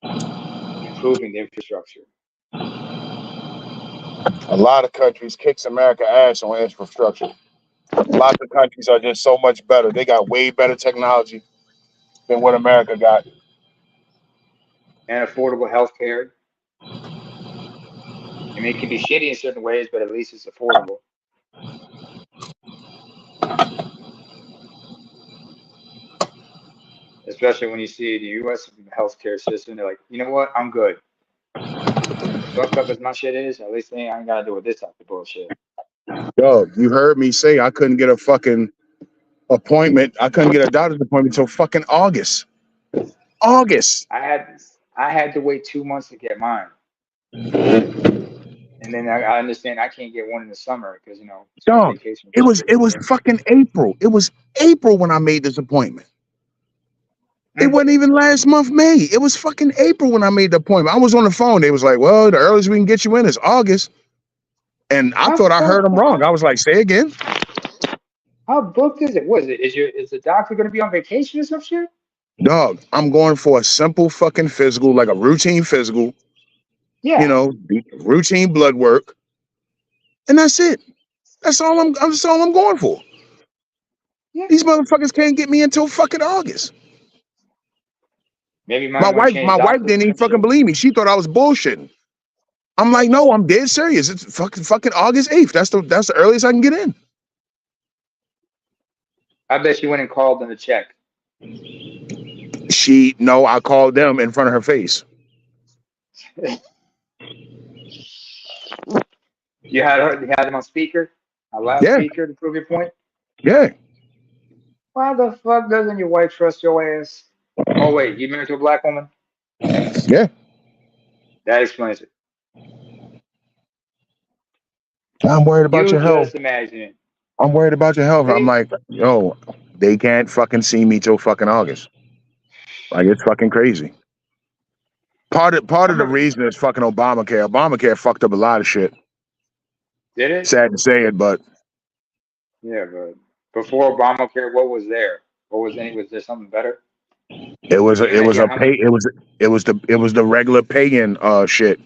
and improving the infrastructure. A lot of countries kicks America ass on infrastructure. Lots of countries are just so much better. They got way better technology than what America got. And affordable health care. I mean, it can be shitty in certain ways, but at least it's affordable. Especially when you see the U.S. healthcare system, they're like, you know what? I'm good. As fucked up as my shit is, at least I ain't gotta deal with this type of bullshit. Yo, you heard me say I couldn't get a fucking appointment. I couldn't get a doctor's appointment until fucking August. August. I had to wait 2 months to get mine, and then I understand I can't get one in the summer because summer Dog, vacation it was restricted. fucking April. It was April when I made this appointment. It wasn't even last month, May. It was fucking April when I made the appointment. I was on the phone. They was like, well, the earliest we can get you in is August. And I thought I heard them wrong. I was like, say again. How booked is it? What is it? Is the doctor gonna be on vacation or some shit? Dog, I'm going for a simple fucking physical, like a routine physical, Yeah. Routine blood work. And that's it. That's all I'm going for. Yeah. These motherfuckers can't get me until fucking August. Maybe My wife didn't even fucking believe me. She thought I was bullshitting. I'm like, no, I'm dead serious. It's fucking August 8th. That's the earliest I can get in. I bet she went and called them to check. I called them in front of her face. You had them on speaker, a loudspeaker to prove your point. Yeah. Why the fuck doesn't your wife trust your ass? Oh wait, you married to a black woman? Yeah. That explains it. I'm worried about You your health. just imagine it. I'm worried about your health. See? I'm like, yo, they can't fucking see me till fucking August. Like, it's fucking crazy. Part of the reason is fucking Obamacare. Obamacare fucked up a lot of shit. Did it? Sad to say it, but Yeah, but before Obamacare, what was there? Was there something better? it was the regular paying shit.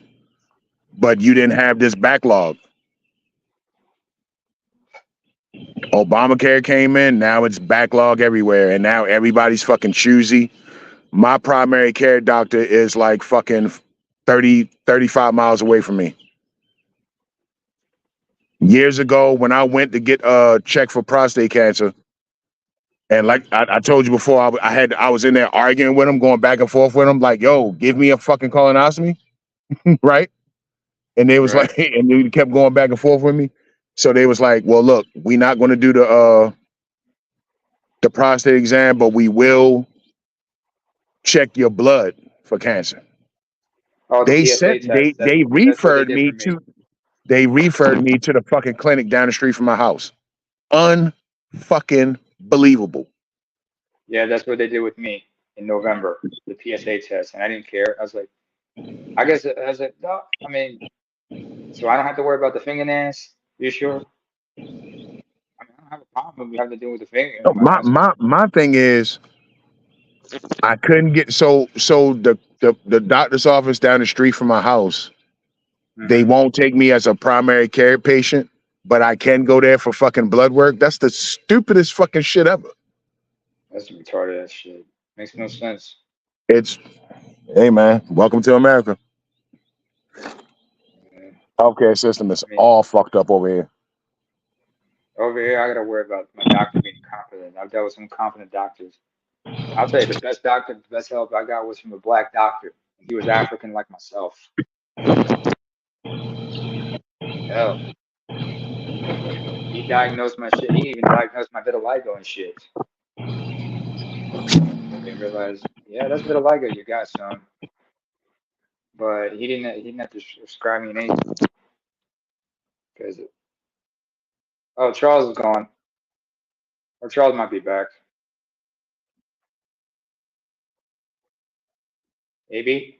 But you didn't have this backlog. Obamacare came in, now it's backlog everywhere, and now everybody's fucking choosy. My primary care doctor is like fucking 35 miles away from me. Years ago, when I went to get checked for prostate cancer, and like I told you before, I was in there arguing with him, going back and forth with him, like, yo, give me a fucking colonoscopy, right? And they was like, and they kept going back and forth with me. So they was like, well, look, we're not going to do the prostate exam, but we will check your blood for cancer. Oh, the They PSA said test. they That's what they referred did me for me. to the fucking clinic down the street from my house. Unfucking believable. Yeah, that's what they did with me in November, the PSA test, and I didn't care. I was like, I was like, no, I mean, so I don't have to worry about the fingernails. You sure? I mean, I don't have a problem if we have to do with the finger. No, my thing is, I couldn't get so the doctor's office down the street from my house. They won't take me as a primary care patient, but I can go there for fucking blood work. That's the stupidest fucking shit ever. That's retarded ass shit. Makes no sense. Hey man, welcome to America. Healthcare system is all fucked up over here. Over here, I gotta worry about my doctor being competent. I've dealt with some competent doctors. I'll tell you, the best doctor, the best help I got was from a black doctor. He was African like myself. Hell, he diagnosed my shit. He even diagnosed my vitiligo and shit. Didn't realize, yeah, that's vitiligo you got, son. But he didn't have to prescribe me anything because oh, Charles is gone, or Charles might be back. Maybe.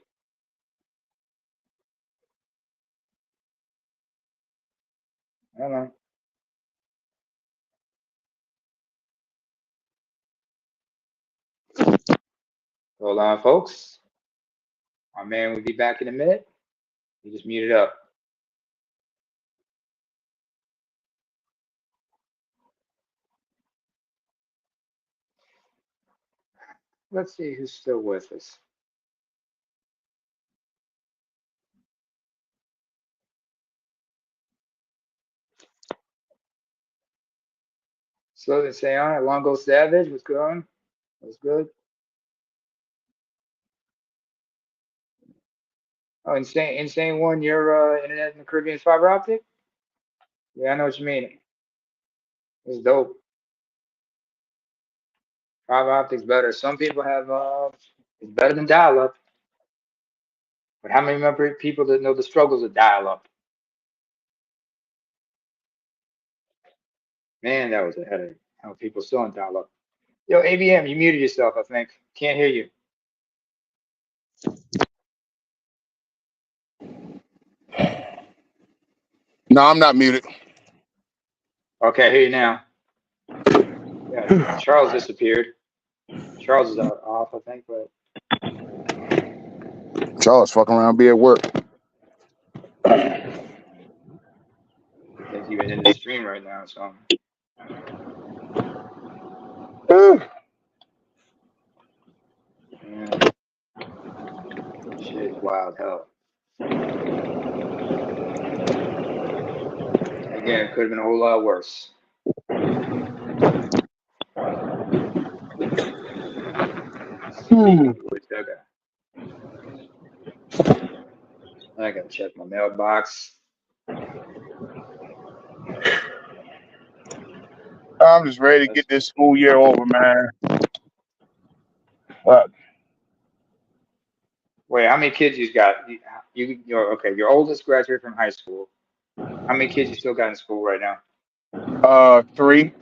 I don't know. Hold on, folks. My man will be back in a minute. He just muted up. Let's see who's still with us. Slow and say on. Longo Savage, what's going? What's good? Oh, insane one. Your internet in the Caribbean is fiber optic? Yeah, I know what you mean. It's dope. Fiber optic's better. Some people have it's better than dial up. But how many people that know the struggles of dial up? Man, that was a headache. How people still on dial up. Yo, ABM, you muted yourself, I think. Can't hear you. No, I'm not muted. Okay, I hear you now. Yeah, Charles disappeared. Charles is off, I think, but Charles fucking around, be at work. I think he was in the stream right now, so. Man, shit is wild hell. Again, it could have been a whole lot worse. I gotta check my mailbox. I'm just ready to get this school year over, man. What? Wait, how many kids you got? Your oldest graduated from high school. How many kids you still got in school right now? 3.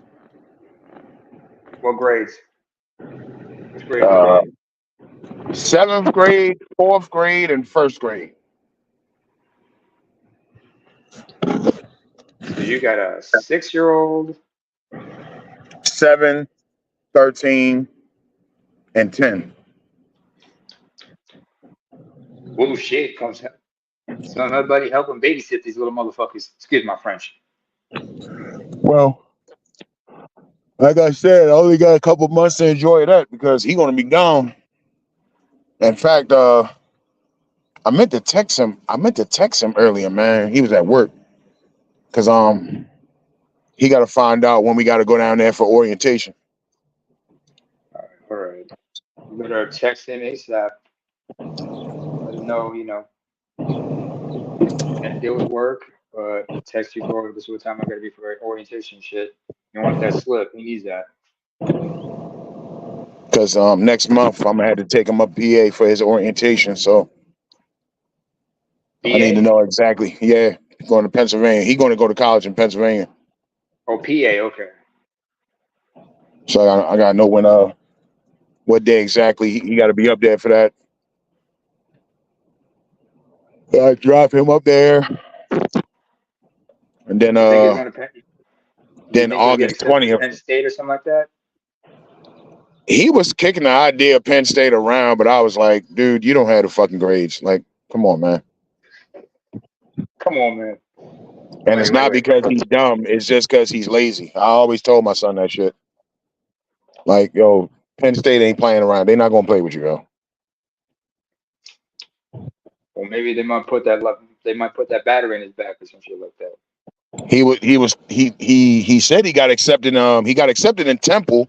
What grades? Which grades are they? 7th grade, 4th grade, and 1st grade. So you got a 6-year-old, 7, 13, and 10. oh shit, comes somebody help him babysit these little motherfuckers. Excuse my French. Well, like I said, I only got a couple months to enjoy that because he's gonna be gone. In fact, I meant to text him. Earlier, man. He was at work. Cause he gotta find out when we gotta go down there for orientation. All right. You better text him ASAP. Let him know, had to deal with work, but text you for this is what time I gotta be for orientation shit. You don't want that slip. He needs that. Cause next month I'm gonna have to take him up PA for his orientation. So PA? I need to know exactly. Yeah, going to Pennsylvania. He's going to go to college in Pennsylvania. Oh, PA, okay. So I gotta know when what day exactly he got to be up there for that. I drop him up there, and then You think he's going to Penn? Do you then think he'll get August accepted to 20th. Penn State or something like that? He was kicking the idea of Penn State around, but I was like, dude, you don't have the fucking grades. Like, come on, man. Come on, man. And it's not because he's dumb. It's just because he's lazy. I always told my son that shit. Like, yo, Penn State ain't playing around. They're not gonna play with you, yo. Or maybe they might put that battery in his back or some shit like that. He said he got accepted. He got accepted in Temple,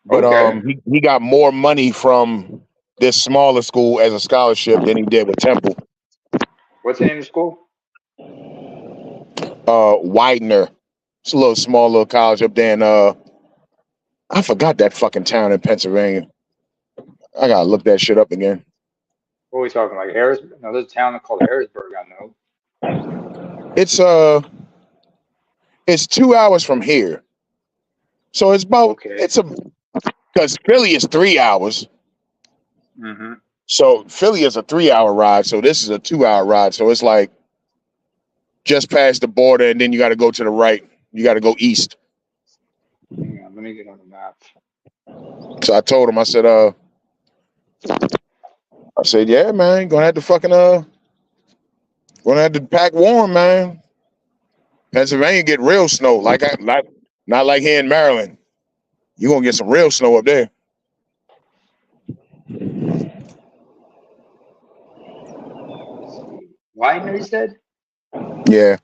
but Okay. he got more money from this smaller school as a scholarship than he did with Temple. What's the name of the school? Widener. It's a little small little college up there in I forgot that fucking town in Pennsylvania. I gotta look that shit up again. What are we talking like Harrisburg? No, there's a town called Harrisburg. I know. It's 2 hours from here. So it's about Okay. because Philly is 3 hours. Mm-hmm. So Philly is a 3 hour ride. So this is a 2 hour ride. So it's like just past the border, and then you got to go to the right. You got to go east. Hang on, let me get on the map. So I told him, I said, yeah, man, gonna have to gonna have to pack warm, man. Pennsylvania get real snow, not like here in Maryland. You gonna get some real snow up there. Widener, you said? Yeah.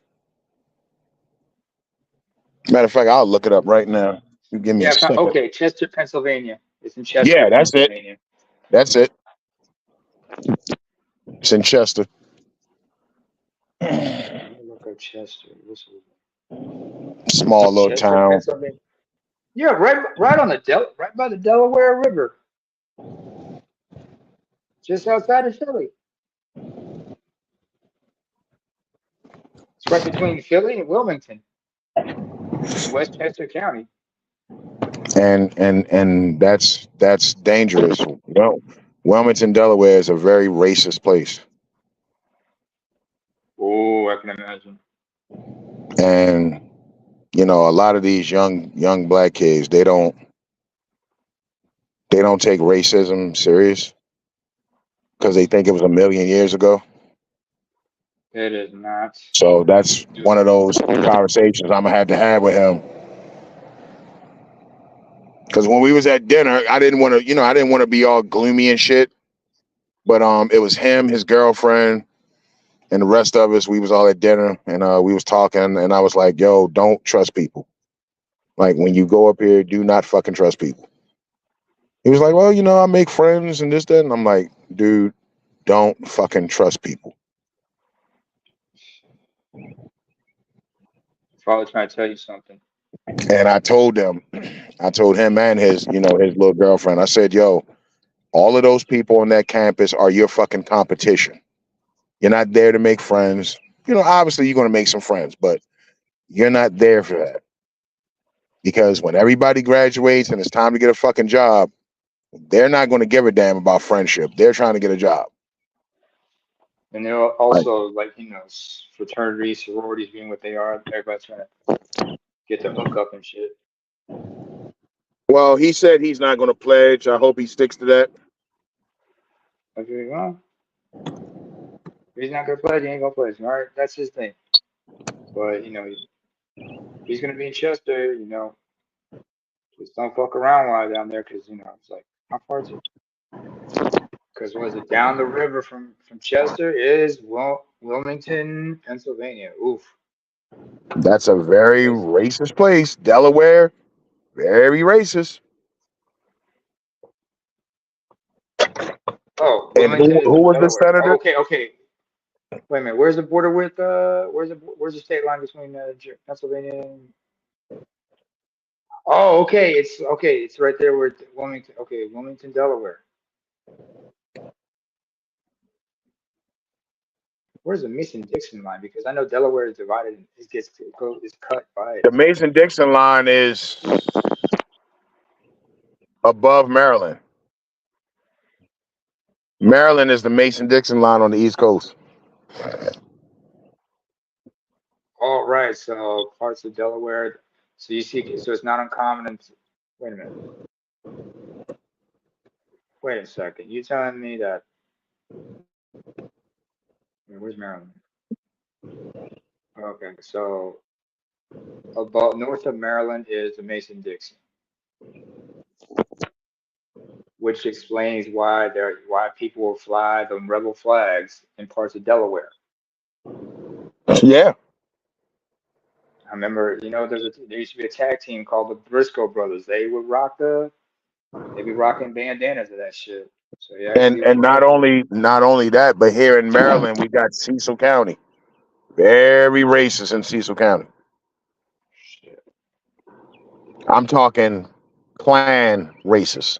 Matter of fact, I'll look it up right now. You give me a Yeah. second. Okay, Chester, Pennsylvania. It's in Chester, Yeah, that's it. Pennsylvania. That's it. It's in Chester. Let me look up Chester. Small little Chester, town. Pennsylvania. Yeah, right on the right by the Delaware River, just outside of Philly. It's right between Philly and Wilmington in Westchester County. And that's dangerous. Well, Wilmington, Delaware is a very racist place. Oh, I can imagine. And you know, a lot of these young black kids, they don't take racism serious because they think it was a million years ago. It is not. So that's one of those conversations I'm gonna have to have with him. Because when we was at dinner, I didn't want to be all gloomy and shit. But it was him, his girlfriend, and the rest of us. We was all at dinner, and we was talking, and I was like, "Yo, don't trust people. Like when you go up here, do not fucking trust people." He was like, "Well, I make friends and this, that," and I'm like, "Dude, don't fucking trust people." Probably trying to tell you something. And I told him and his little girlfriend. I said, "Yo, all of those people on that campus are your fucking competition. You're not there to make friends. Obviously you're going to make some friends, but you're not there for that. Because when everybody graduates and it's time to get a fucking job, they're not going to give a damn about friendship. They're trying to get a job." And they're also like, fraternities, sororities being what they are. Everybody's trying to get the hook up and shit. Well, he said he's not going to pledge. I hope he sticks to that. Okay, well, if he's not gonna pledge, he ain't gonna pledge. All right, that's his thing. But he's gonna be in Chester. Just don't fuck around while down there, because it's like, how far is it? Because was it down the river from Chester is Wilmington, Pennsylvania. Oof. That's a very Yes. racist place. Delaware, very racist. Oh, And Wilmington is who in was the Delaware. Oh, senator? okay. Wait a minute. Where's the border with where's the state line between Pennsylvania and? Oh, okay. It's right there where Wilmington. Okay, Wilmington, Delaware. Where's the Mason-Dixon line? Because I know Delaware is divided. Is cut by it. The Mason-Dixon line is above Maryland. Maryland is the Mason-Dixon line on the East Coast. All right. So parts of Delaware. So you see. So it's not uncommon. Wait a minute. Wait a second. You telling me that? Where's Maryland? Okay. So about north of Maryland is the Mason-Dixon, which explains why people will fly the rebel flags in parts of Delaware. Yeah. I remember, there used to be a tag team called the Briscoe Brothers. They'd be rocking bandanas of that shit. So yeah, I And see what you're not saying. only that, but here in Maryland, we got Cecil County. Very racist in Cecil County. Shit. I'm talking clan racist.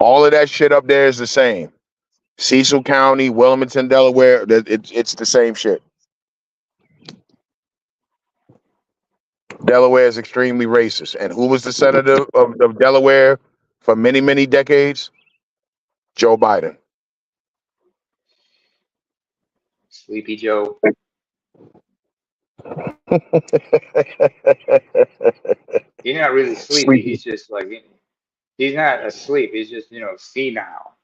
All of that shit up there is the same. Cecil County, Wilmington, Delaware, it's the same shit. Delaware is extremely racist. And who was the senator of Delaware for many, many decades? Joe Biden. Sleepy Joe. He's not really sleepy. Sleepy. He's just like he's not asleep. He's just senile.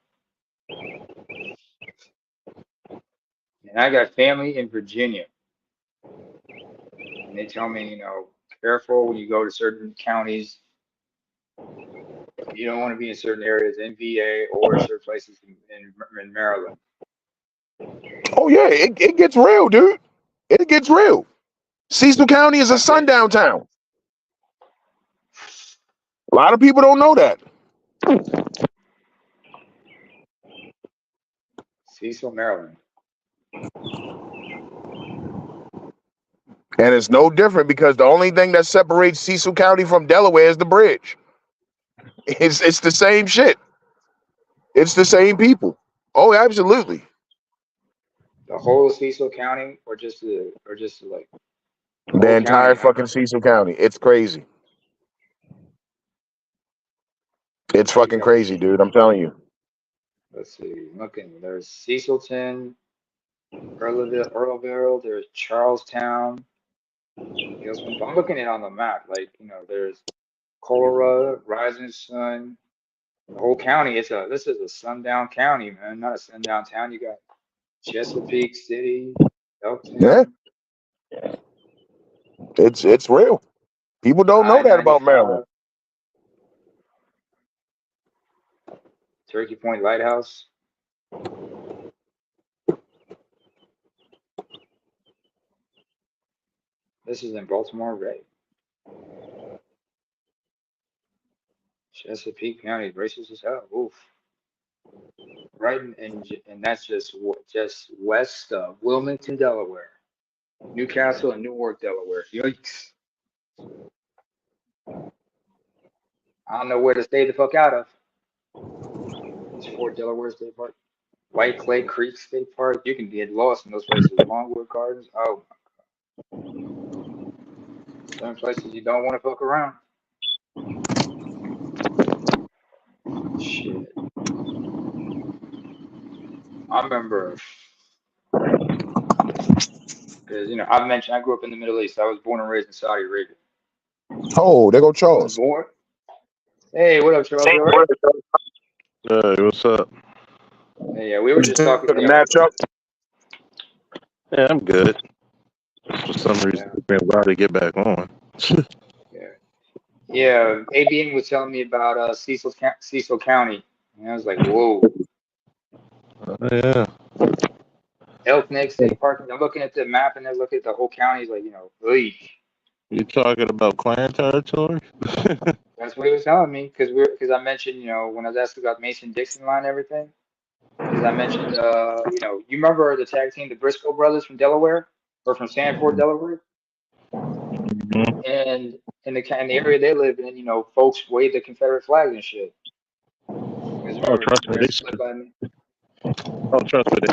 And I got family in Virginia, and they tell me careful when you go to certain counties. You don't want to be in certain areas in VA or certain places in Maryland. Oh yeah, it gets real, dude. It gets real. Cecil County is a sundown town. A lot of people don't know that. Cecil, Maryland. And it's no different because the only thing that separates Cecil County from Delaware is the bridge. It's the same shit. It's the same people. Oh, absolutely. The whole of Cecil County, or just like the The whole county, entire huh? fucking Cecil County. It's crazy. It's There you fucking go. crazy, dude. I'm telling you. Let's see. Looking, there's Cecilton, Earlville. There's Charlestown. I'm looking at it on the map. Like there's Colorado, Rising Sun. The whole county. This is a sundown county, man. Not a sundown town. You got Chesapeake City, Yeah, Elktown, it's real. People don't know that about Maryland. I-95, Turkey Point Lighthouse. This is in Baltimore, right? Chesapeake County, racist as hell. Oof. Right, and that's just west of Wilmington, Delaware, Newcastle, and Newark, Delaware. Yikes! I don't know where to stay the fuck out of. It's Fort Delaware State Park, White Clay Creek State Park. You can get lost in those places. Longwood Gardens. Oh, some places you don't want to fuck around. Shit. I remember because I grew up in the Middle East. I was born and raised in Saudi Arabia. Oh, there go I was Charles. born. Hey, what up, Charles? You all right? Hey, what's up? Hey, yeah, we were just talking. Match up. Yeah, I'm good. For some reason, it's been a while to get back on. Yeah. ABN was telling me about Cecil County, and I was like, whoa. Yeah. Elk Neck State Park. I'm looking at the map and then look at the whole county. It's like, eek. You talking about clan territory? That's what he was telling me because I mentioned, when I was asking about Mason-Dixon line and everything, because I mentioned, you remember the tag team, the Briscoe brothers from Delaware or from Sanford, Delaware, Mm-hmm. and in the area they live in, folks wave the Confederate flags and shit. Because remember, Trust me, they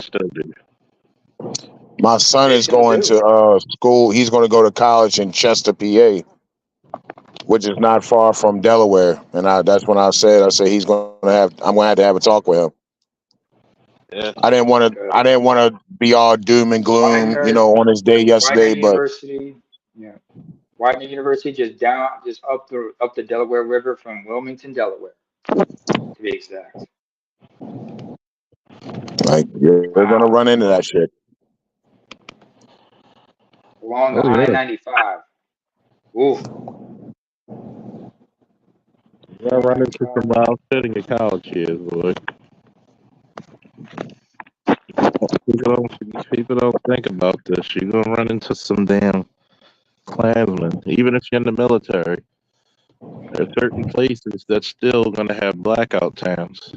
still do. My son They is still going do. to school. He's going to go to college in Chester, PA, which is not far from Delaware. And that's when I said he's going to have. I'm going to have a talk with him. Yeah. I didn't want to be all doom and gloom, Widener, on his day yesterday, but University, yeah. Widener University, just up the Delaware River from Wilmington, Delaware, to be exact. like you're going to run into that shit. Along the I-95. Oof. Yeah, run into some wild shit in your college years, boy. People don't think about this. You're gonna run into some damn Klansmen, even if you're in the military. There are certain places that's still gonna have blackout towns.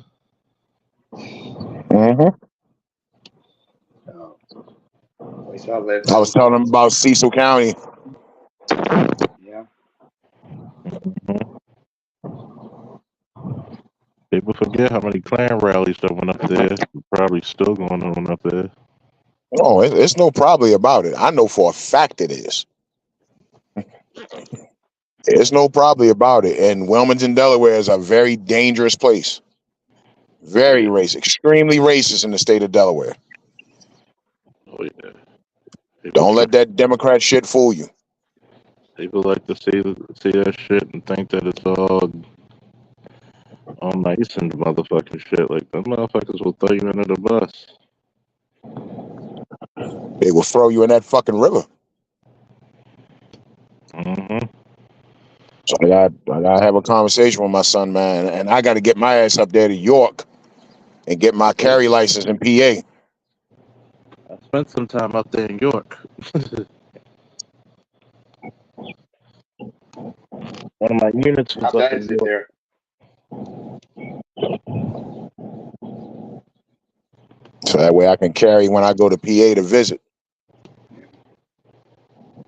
Mm-hmm. Place I lived I was telling him about Cecil County. forget how many Klan rallies that went up there. Probably still going on up there. No, it's no probably about it. I know for a fact it is. There's no probably about it. And Wilmington, Delaware is a very dangerous place. Very racist, extremely racist in the state of Delaware. Oh yeah. Don't let that Democrat shit fool you. People like to see that shit and think that it's all nice and motherfucking shit. Like them motherfuckers will throw you under the bus. They will throw you in that fucking river. Mm-hmm. So I gotta have a conversation with my son, man, and I got to get my ass up there to York and get my carry license in PA. I spent some time up there in York. One of my units How was up bad in is it York. there? So that way I can carry when I go to PA to visit.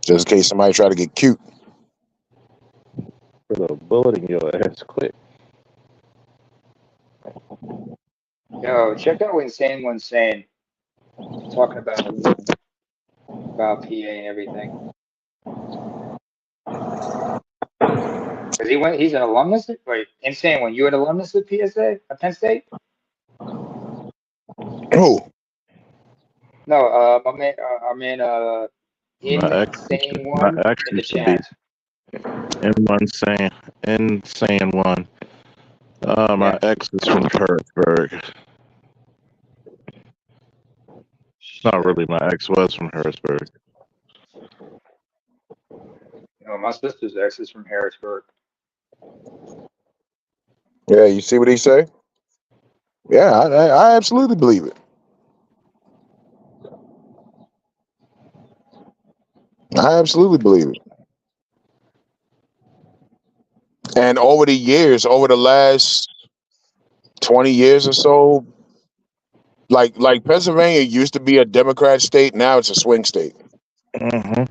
Just in case somebody try to get cute. Put a bullet in your ass quick. Yo, check out what Insane One's saying. Talking about PA and everything. Cause he's an alumnus. Wait, Insane One, you an alumnus at PSA at Penn State? Who? No, my man, My Insane One ex in the used to be chat. insane one. My Yeah. ex is from Harrisburg. Not really. My ex was from Harrisburg. No, my sister's ex is from Harrisburg. Yeah, you see what he say? Yeah, I absolutely believe it. I absolutely believe it. And over the years, over the last 20 years or so, like Pennsylvania used to be a Democrat state, now it's a swing state. Mm-hmm.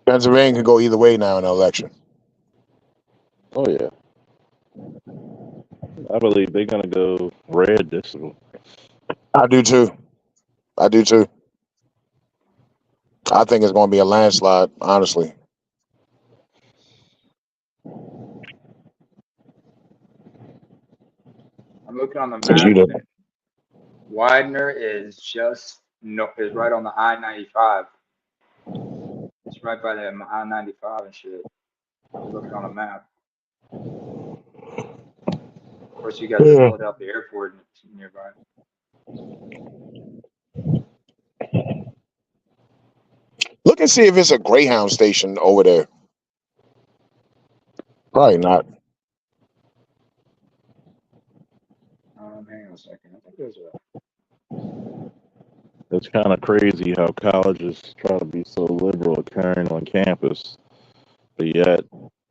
Pennsylvania can go either way now in an election. Oh yeah. I believe they're gonna go red this one. I do too. I do too. I think it's going to be a landslide, honestly. I'm looking on the 'Cause you map, know, and Widener is right on the I-95. It's right by the I-95 and shit. You're looking on the map. Of course, you got the yeah. Philadelphia airport nearby. Look and see if it's a Greyhound station over there. Probably not. Hang on a second. I think there's a. It's kind of crazy how colleges try to be so liberal occurring on campus, but yet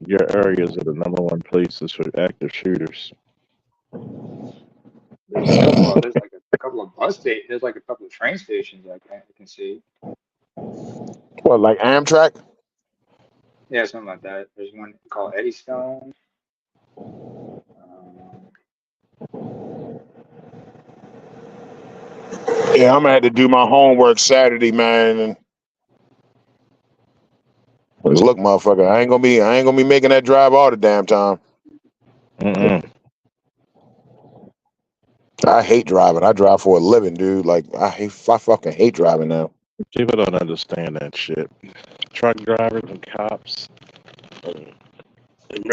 your areas are the number one places for active shooters. There's a couple. There's like a couple of bus stations. There's like a couple of train stations I can see. What, like Amtrak? Yeah, something like that. There's one called Eddystone. Yeah, I'm gonna have to do my homework Saturday, man. And 'cause look, motherfucker, I ain't gonna be making that drive all the damn time. Mm-mm. I hate driving. I drive for a living, dude. Like I fucking hate driving now. People don't understand that shit. Truck drivers and cops,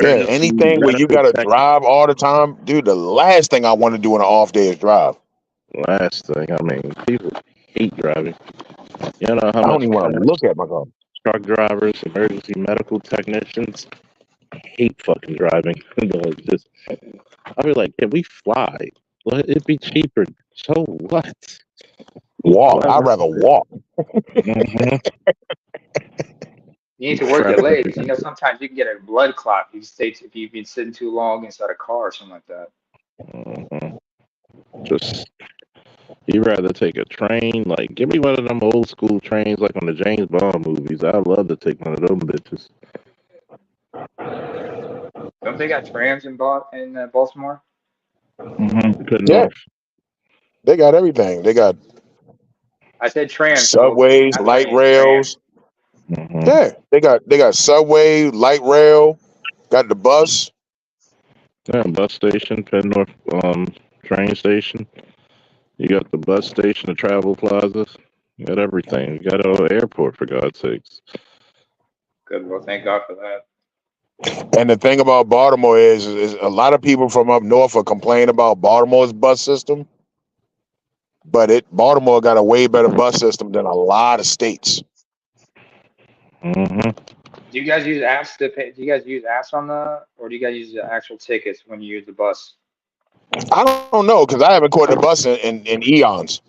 Yeah, emergency anything where you medical gotta tech. drive all the time, dude. The last thing I want to do on an off day is drive. Last thing, I mean, people hate driving. You know how I don't much even want to look cops, at my car. truck drivers, emergency medical technicians hate fucking driving. Just, I'll be like, can we fly? Well, it'd be cheaper. So what? Walk. I'd Whatever. rather walk. Mm-hmm. You need to work your legs. You know, sometimes you can get a blood clot. If you've been sitting too long inside a car or something like that. Mm-hmm. Just you rather take a train? Like, give me one of them old school trains, like on the James Bond movies. I'd love to take one of them bitches. Don't they got trams in Baltimore? Good Yeah, North. they got everything. They got I said tram, so subways, that's why I light named it tram. rails. Yeah, they got subway, light rail, got the bus. Yeah, bus station, Penn North train station. You got the bus station, the travel plazas. You got everything. You got an airport for God's sakes. Good. Well, thank God for that. And the thing about Baltimore is a lot of people from up north are complaining about Baltimore's bus system, but Baltimore got a way better bus system than a lot of states. Mm-hmm. Do you guys use apps to pay? Do you guys use apps on the, or do you guys use the actual tickets when you use the bus? I don't know because I haven't caught the bus in eons,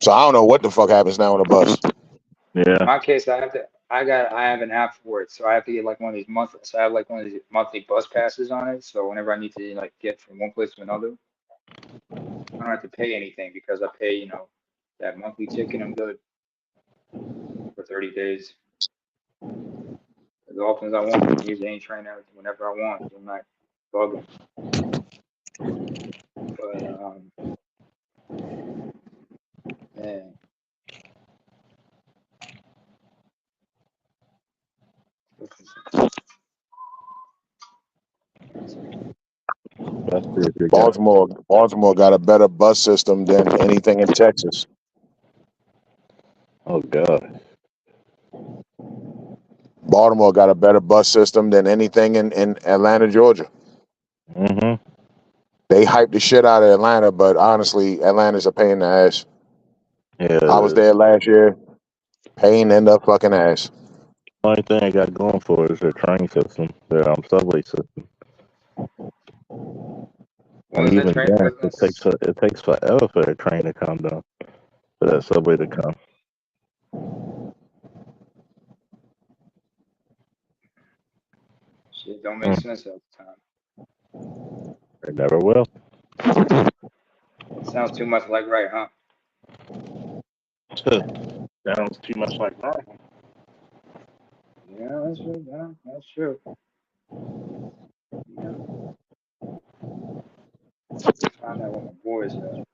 so I don't know what the fuck happens now on the bus. In Yeah. my case, I have an app for it, so I have to get like one of these monthly. So I have like one of these monthly bus passes on it. So whenever I need to like get from one place to another, I don't have to pay anything because I pay, that monthly ticket. I'm good for 30 days. As often as I want, I can use any train out whenever I want. I'm not bugging. But man, That's if you got. Baltimore got a better bus system than anything in Texas. Oh God. Baltimore got a better bus system than anything in Atlanta, Georgia. Mm-hmm. They hype the shit out of Atlanta, but honestly, Atlanta's a pain in the ass. Yeah, I it was is. there last year. Pain in the fucking ass. Only thing I got going for is their train system, their subway system, when and was the even train? then, it takes forever for the train to come down, for that subway to come. Shit don't make Mm, sense at the time. it never will. Sounds too much like right, huh? Sounds too much like that. Yeah, that's true. Yeah, that's true. Yeah, let's find out what my boys have.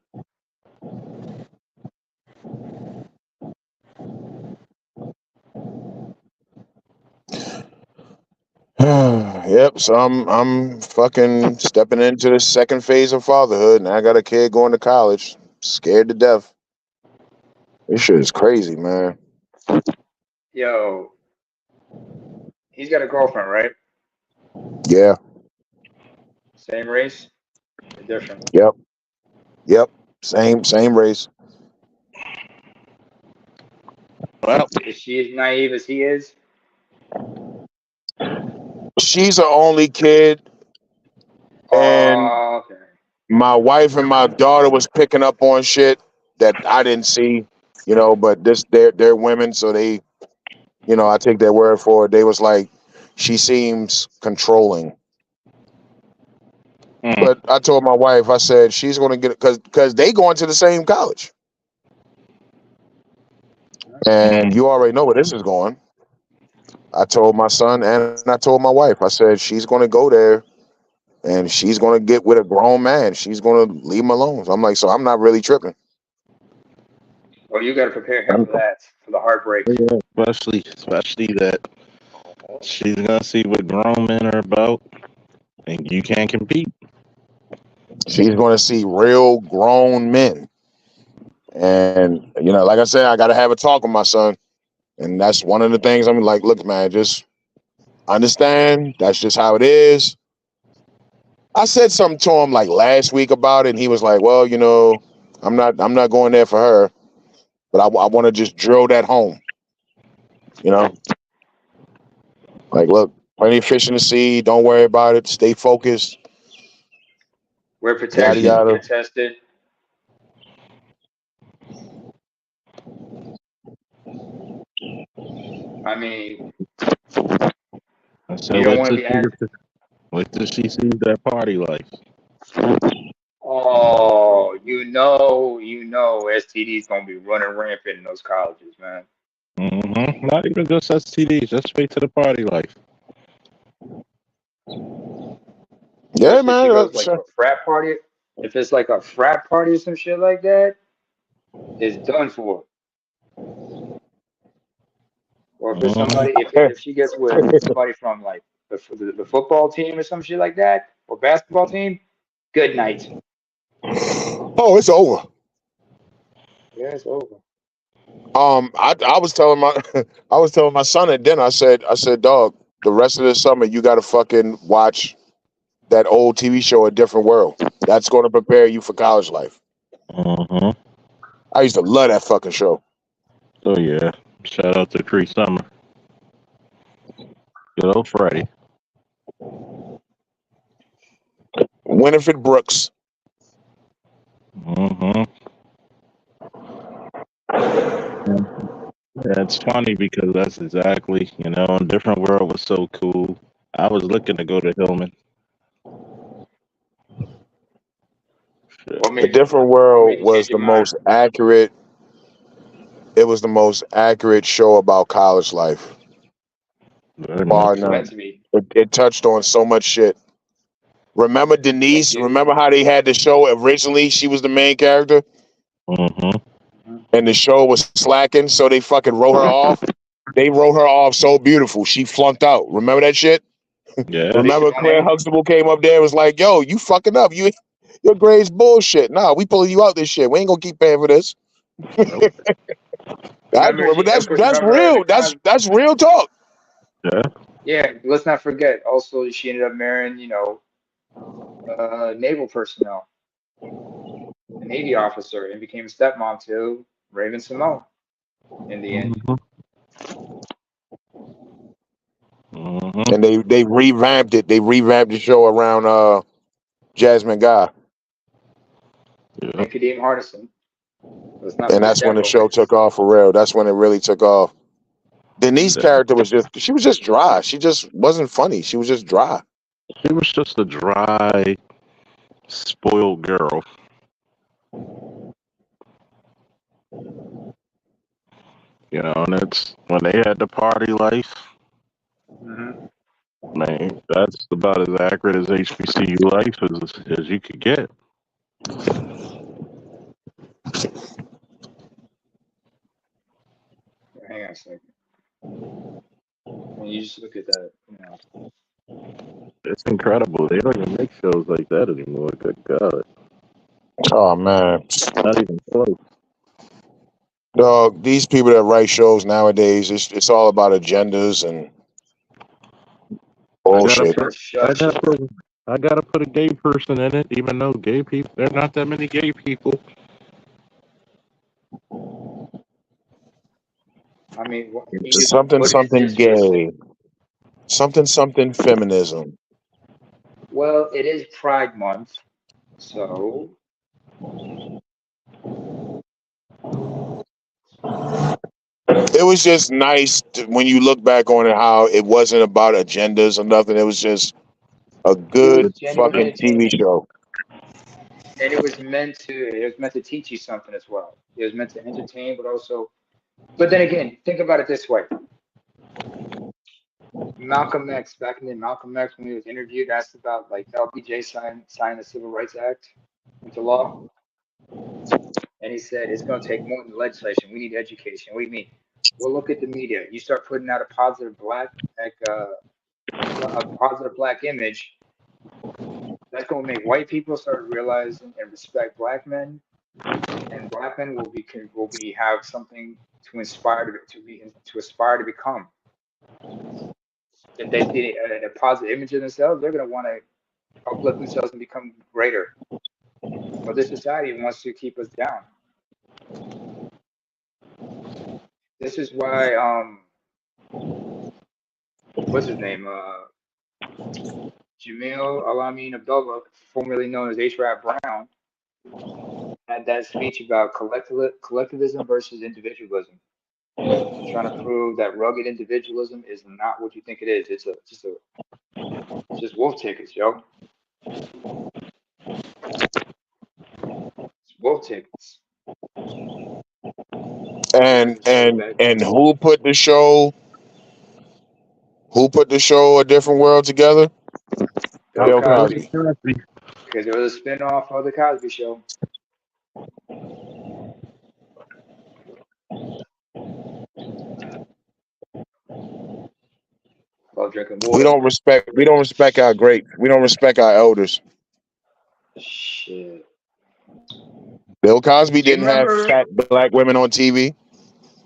Yep, so I'm fucking stepping into the second phase of fatherhood, and I got a kid going to college. Scared to death. This shit is crazy, man. Yo, he's got a girlfriend, right? Yeah, Same race or different? yep, yep. Same race. Well, Is she as naive as he is? She's the only kid, and Oh, okay. my wife and my daughter was picking up on shit that I didn't see, but they're women, so they, I take their word for it. They was like, she seems controlling. mm, But I told my wife, I said she's gonna get it because they going to the same college. And mm, you already know where this is going. I told my son and I told my wife, I said she's gonna go there and she's gonna get with a grown man. She's gonna leave him alone. So I'm like, so I'm not really tripping. Well, you got to prepare him for that, for the heartbreak. especially that she's gonna see what grown men are about, and you can't compete. She's gonna see real grown men. And like I said, I gotta have a talk with my son. And that's one of the things I'm like, look, man, just understand that's just how it is. I said something to him like last week about it, and he was like, well, I'm not going there for her, but I want to just drill that home. You know, like, look, plenty of fish in the sea. Don't worry about it. Stay focused. Wear Yada protection, yada. get tested. I mean, I you said, don't want to be act. wait till she sees that party life. Oh, STD's gonna be running rampant in those colleges, man. Not even just STDs, just straight to the party life. Yeah, Especially if she man. goes like to a frat party. If it's like a frat party or some shit like that, it's done for. Or if it's Mhm. somebody, if she gets with somebody from like the football team or some shit like that, or basketball team, good night. Oh, it's over. Yeah, it's over. I was telling my I was telling my son at dinner. I said, dog, the rest of the summer you got to fucking watch that old TV show, A Different World. That's going to prepare you for college life. Mhm. I used to love that fucking show. So yeah, shout out to Cree Summer. Good old Freddie. Winifred Brooks. Mhm. Yeah, it's funny because that's exactly, Different World was so cool. I was looking to go to Hillman. What A made Different what World made you change was your the mind? most accurate. It was the most accurate show about college life, Very bar much It was so. meant none. to be. It touched on so much shit. Remember It Denise? did. Remember how they had the show originally? She was the main character, Mhm. Mhm. and the show was slacking, so they fucking wrote her off. They wrote her off so beautiful. She flunked out. Remember that shit? Yeah. Lisa Remember Claire Bonet. Huxtable came up there and was like, yo, you fucking up. Your grades bullshit. Nah, we pulling you out this shit. We ain't gonna keep paying for this. Nope. Remember she, of course, That's remember at the real. time. That's real talk. Yeah. Yeah, let's not forget. Also, she ended up marrying, naval personnel, a Navy officer, and became a stepmom to Raven Simone in the end. Mhm. Mhm. And they revamped it. They revamped the show around Jasmine Guy. Yeah. And Kadeem Hardison. Let's not And forget that's when that the show romance. took off for real. That's when it really took off. Denise Yeah. character she was just dry. She just wasn't funny. She was just dry. She was just a dry, spoiled girl. And it's when they had the party life. Hmm. Man, that's about as accurate as HBCU life as you could get. Hang on a second. When you just look at that. It's incredible. They don't even make shows like that anymore. Good God. Oh man. Not even close. Dog, these people that write shows nowadays, it's all about agendas and I gotta bullshit. put Just I shush. gotta put I gotta put a gay person in it, even though gay people there are not that many gay people. I mean, Something what is something disrespect? gay. Something something feminism. Well, it is Pride Month, so It was just nice when you look back on it how it wasn't about agendas or nothing. It was just a it was good genuine fucking TV entertainment, show. and it was meant to teach you something as well. It was meant to entertain, but also, but then again, think about it this way: Malcolm X, back in the Malcolm X, when he was interviewed, asked about like LBJ signing the Civil Rights Act into law, and he said it's going to take more than legislation. We need education. What do you mean? Well, look at the media. You start putting out a positive a positive black image. That's going to make white people start realizing and respect black men, and black men will be have something to inspire to aspire to become. If they see a positive image of themselves, they're going to want to uplift themselves and become greater. But this society wants to keep us down. This is why what's his name? Jamil Alamin Abdullah, formerly known as H. Rap Brown, had that speech about collectivism versus individualism, trying to prove that rugged individualism is not what you think it is. It's just wolf tickets, yo. It's wolf tickets. This And is way and back and then. who put the show A Different World together? Bill Bill Bill Cosby. Cosby. Cosby. Because it was a spinoff of the Cosby Show. While drinking We water. don't respect. We don't respect our great. We don't respect our elders. Shit. Bill Cosby You didn't have remember? fat black women on TV.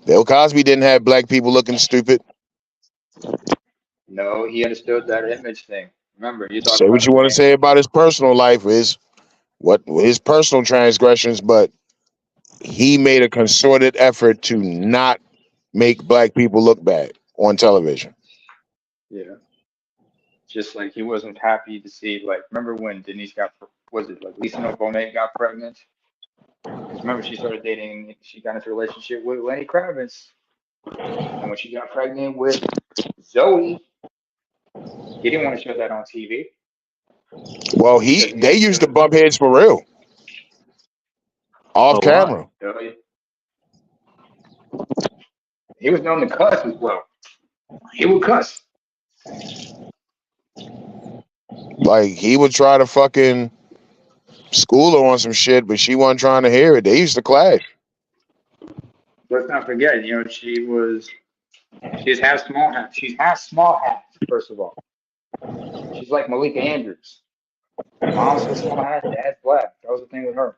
Bill Cosby didn't have black people looking stupid. No, he understood that image thing. Remember, you're Say talking about what a you want to man. say about his personal life, his personal transgressions, but he made a concerted effort to not make black people look bad on television. Yeah. Just like he wasn't happy to see, like, remember when Denise was it like Lisa Bonet got pregnant? Because remember, she got into a relationship with Lenny Kravitz. And when she got pregnant with Zoe, he didn't want to show that on TV Well, because he they used to understood. bump heads for real, off A lot. camera. He was known to cuss as well. He would cuss. Like he would try to fucking school her on some shit, but she wasn't trying to hear it. They used to clash. Let's not forget, she's half small hat. She's half small hat, first of all. She's like Malika Andrews. Mom's so small hat, dad's black. That was the thing with her.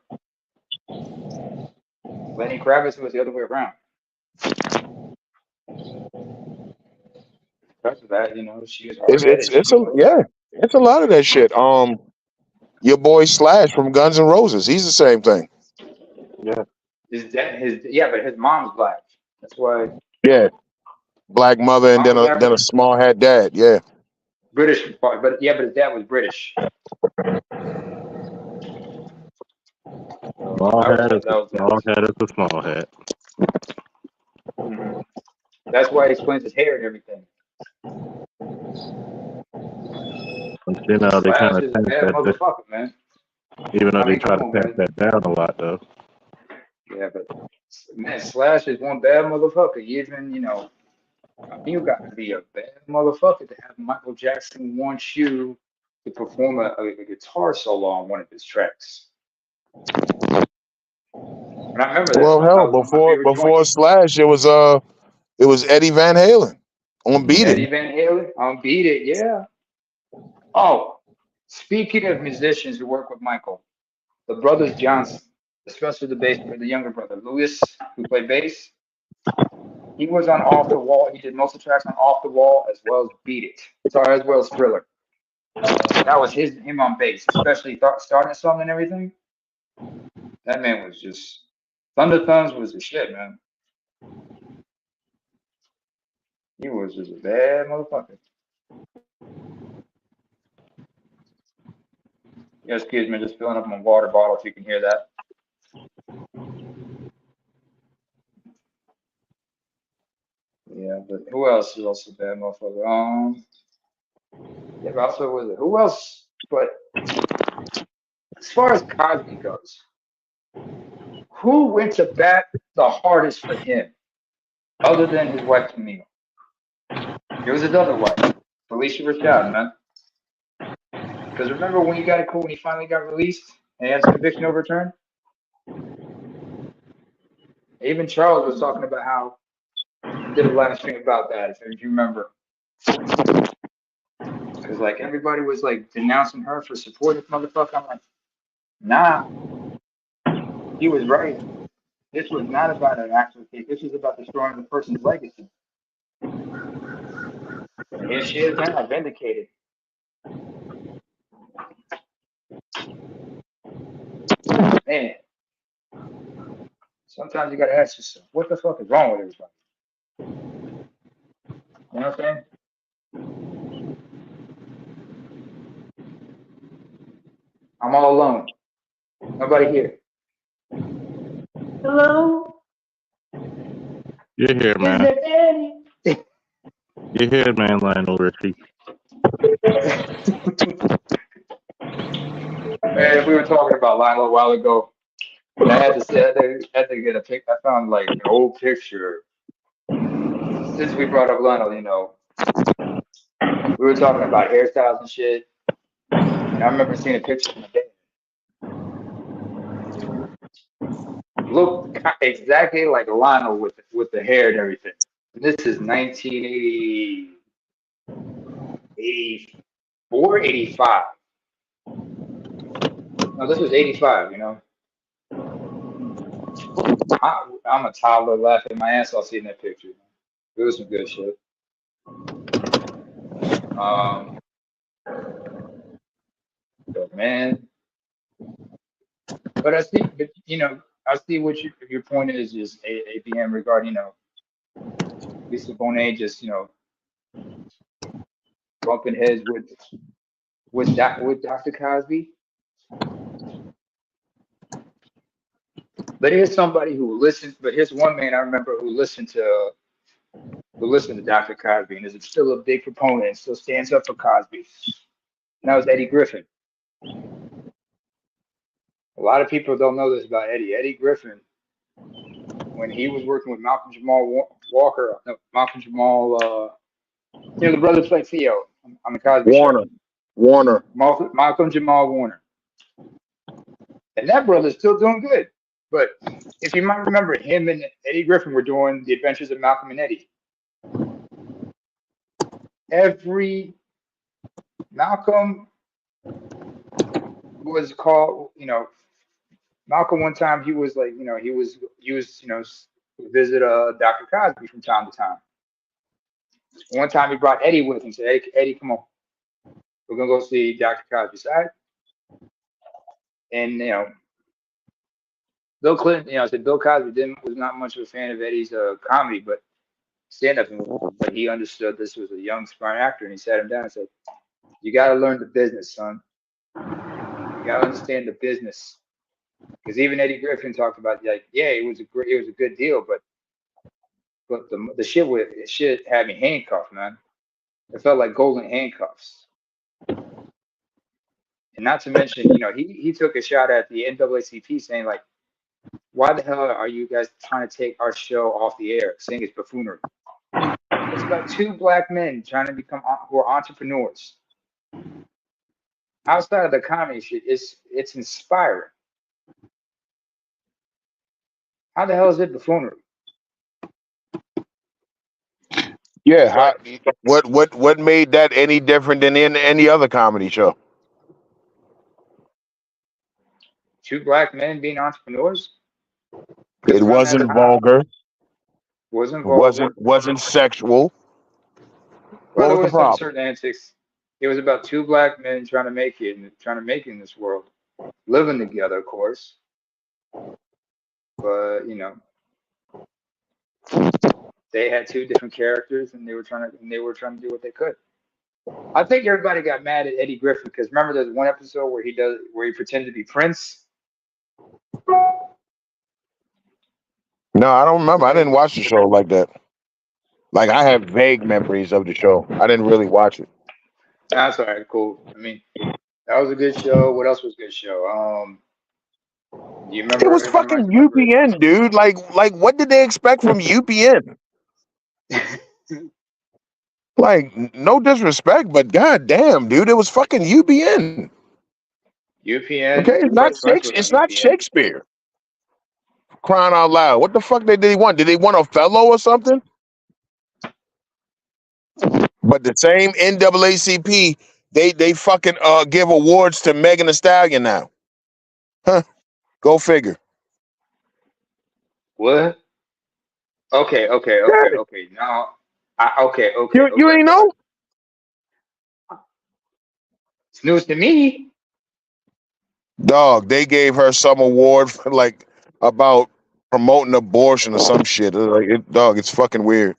Lenny Kravitz was the other way around. Because of that, she was hard headed. She didn't want to listen. It's a lot of that shit. Your boy Slash from Guns N' Roses, he's the same thing. Yeah. But his mom's black. That's why Yeah, black mother and mom's black. then a small hat dad. Yeah, British, but his dad was British. Small I always hat is thought that was a small hat is a small hat. Mm-hmm. That's why he explains his hair and everything. But you know, they kind Slash of is a tamp bad that, motherfucker, man. even though I they mean, try come to on, tamp man. that down a lot, though. Yeah, but man, Slash is one bad motherfucker. Even, you got to be a bad motherfucker to have Michael Jackson want you to perform a guitar solo on one of his tracks. And I remember that well, song. That hell, was one of my favorite before joints. Slash, it was Eddie Van Halen on Beat It. Eddie Van Halen on Beat It, yeah. Oh, speaking of musicians who work with Michael, the brothers Johnson, especially the younger brother, Louis, who played bass, he was on Off the Wall. He did most of the tracks on Off the Wall as well as Beat It. Sorry, as well as Thriller. That was him on bass, especially starting a song and everything. That man was just Thunder Thumbs was the shit, man. He was just a bad motherfucker. Yes, excuse me, just filling up my water bottle if you can hear that. Yeah, but who else is also a bad motherfucker? Yeah, but also was it? Who else? But as far as Cosby goes, who went to bat the hardest for him, other than his wife Camille? It was his other wife, Felicia Rashad, man. Because remember when he got it cool when he finally got released and he had his conviction overturned? Even Charles was talking about how he did a live stream about that, if you remember. Because like everybody was like denouncing her for supporting this motherfucker. I'm like, nah, he was right. This was not about an actual case. This was about destroying the person's legacy. And here she is now, vindicated. Man, sometimes you gotta ask yourself, what the fuck is wrong with everybody? You know what I'm saying? I'm all alone. Nobody here. Hello? You're here, Is man. there any? You're here, man, Lionel Richie. Man, we were talking about Lionel a while ago. And I had to say, I had to get a pic. I found like an old picture. Since we brought up Lionel, we were talking about hairstyles and shit. And I remember seeing a picture of my dad. looked exactly like Lionel with the hair and everything. And this is 1980, 84, 85. No, this was 85. I'm a toddler laughing my ass off seeing that picture. It was some good shit. But man, but I see what your point is ABM regarding Lisa Bonet just bumping heads with Dr. Cosby. But here's somebody who listened. But here's one man I remember who listened to Dr. Cosby and is still a big proponent and still stands up for Cosby. And that was Eddie Griffin. A lot of people don't know this about Eddie. Eddie Griffin, when he was working with Malcolm Jamal Walker, no, Malcolm Jamal, the brother played Theo on the Cosby Warner. Show. Warner. Malcolm Jamal Warner. And that brother's still doing good. But if you might remember, him and Eddie Griffin were doing The Adventures of Malcolm and Eddie. Malcolm was called, Malcolm one time he was like, he was visit Dr. Cosby from time to time. One time he brought Eddie with him, said, Eddie, come on. We're gonna go see Dr. Cosby's side. And Bill Clinton, said Bill Cosby was not much of a fan of Eddie's comedy, but stand up, but he understood this was a young, smart actor, and he sat him down and said, "You got to learn the business, son. You got to understand the business." Because even Eddie Griffin talked about it was a good deal, but the shit had me handcuffed, man. It felt like golden handcuffs. And not to mention, he took a shot at the NAACP saying like, "Why the hell are you guys trying to take our show off the air, saying it's buffoonery?" It's about two black men trying to who are entrepreneurs. Outside of the comedy shit, it's inspiring. How the hell is it buffoonery? Yeah. What made that any different than in any other comedy show? Two black men being entrepreneurs? It Around that wasn't time, vulgar. wasn't vulgar. Wasn't sexual. Well, What there was the was some problem? certain antics. It was about two black men trying to make it in this world, living together, of course. But they had two different characters, and they were trying to do what they could. I think everybody got mad at Eddie Griffin because remember there's one episode where he pretended to be Prince. No, I don't remember. I didn't watch the show like that. Like I have vague memories of the show. I didn't really watch it. That's all right, cool. I mean, that was a good show. What else was a good show? Do you remember? It was Everybody might fucking remember. UPN, dude. Like what did they expect from UPN? Like, no disrespect, but goddamn, dude, it was fucking UPN. UPN. Okay, Fresh Prince was It's on not UPN. Shakespeare. Crying out loud. What the fuck did they want? Did they want Othello or something? But the same NAACP, they fucking give awards to Megan Thee Stallion now. Huh. Go figure. What? Okay. Yeah. Now, okay. You ain't know? It's news to me. Dog, they gave her some award for like about promoting abortion or some shit. Dog, it's fucking weird.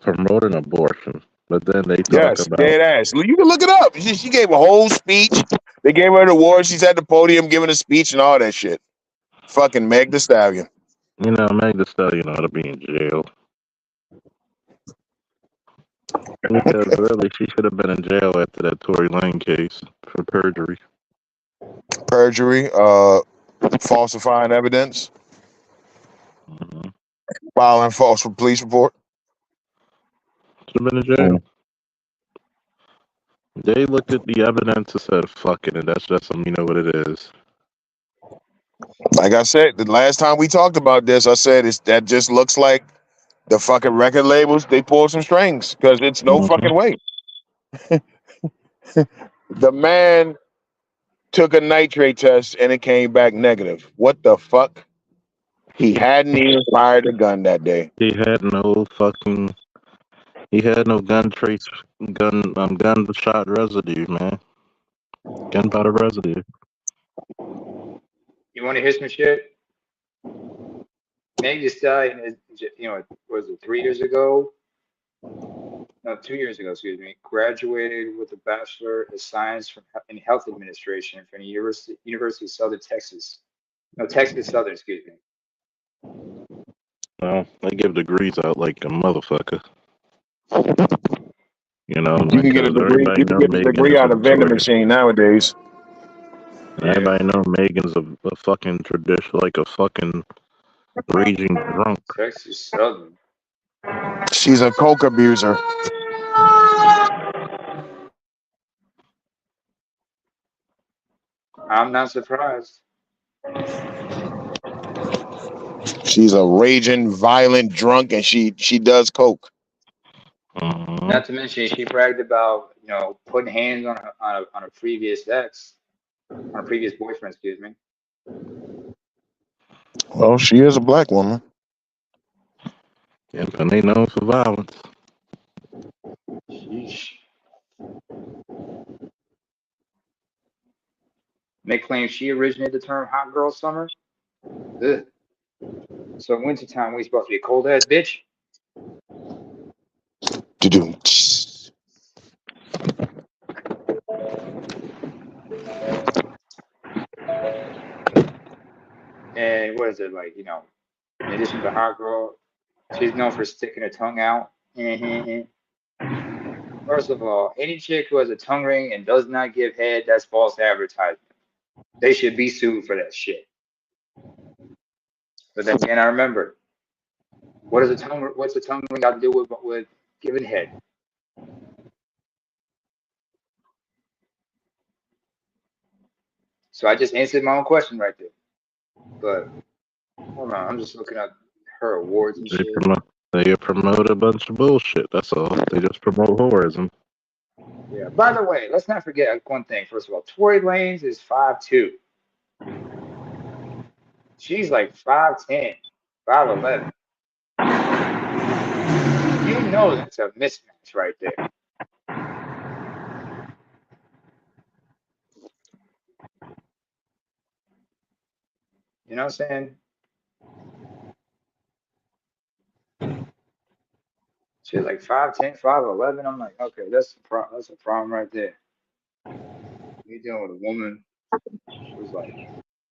Promoting abortion, but then they talk Yes, about dead ass. You can look it up. She gave a whole speech. They gave her an award. She's at the podium giving a speech and all that shit. Fucking Meg Thee Stallion. Meg Thee Stallion ought to be in jail because really she should have been in jail after that Tory Lane case for perjury. Perjury, falsifying evidence, Mm-hmm. filing false police report. Should have been in jail. They looked at the evidence and said, "Fuck it," and that's just what it is. Like I said, the last time we talked about this, I said that just looks like the fucking record labels. They pulled some strings because it's no Mhm. fucking way. The man took a nitrate test and it came back negative. What the fuck? He hadn't even fired a gun that day. He had no fucking. He had no gun shot residue, man. Gunpowder residue. You want to hear some shit? Meg Thee Stallion is, was it 3 years ago? No, 2 years ago, excuse me. Graduated with a Bachelor of Science in Health Administration from the University of Southern Texas. No, Texas Southern, excuse me. Well, they give degrees out like a motherfucker. You know, You can get a because degree. everybody You can know get a Megan degree is a out of vending notorious. machine nowadays. Yeah. Everybody know Megan's a fucking tradition, like a fucking raging drunk. Texas Southern. She's a coke abuser. I'm not surprised. She's a raging, violent drunk, and she does coke. Mhm. Not to mention, she bragged about putting hands on a previous ex, on a previous boyfriend. Excuse me. Well, she is a black woman. Yep, and they known for violence. Sheesh. And they claim she originated the term "hot girl summer." Ugh. So wintertime, we supposed to be a cold ass bitch. Do-do. And what is it like? In addition to hot girl, she's known for sticking her tongue out. First of all, any chick who has a tongue ring and does not give head, that's false advertising. They should be sued for that shit. But then again, I remember, what's the tongue ring got to do with giving head? So I just answered my own question right there. But hold on, I'm just looking at her awards and They shit. promote. They promote a bunch of bullshit. That's all. They just promote whorism. Yeah. By the way, let's not forget one thing. First of all, Tory Lanez is 5'2". She's like 5'10", 5'11". You know that's a mismatch right there. You know what I'm saying? She's like 5'10", 5'11". I'm like, okay, that's a problem right there. You're dealing with a woman who's like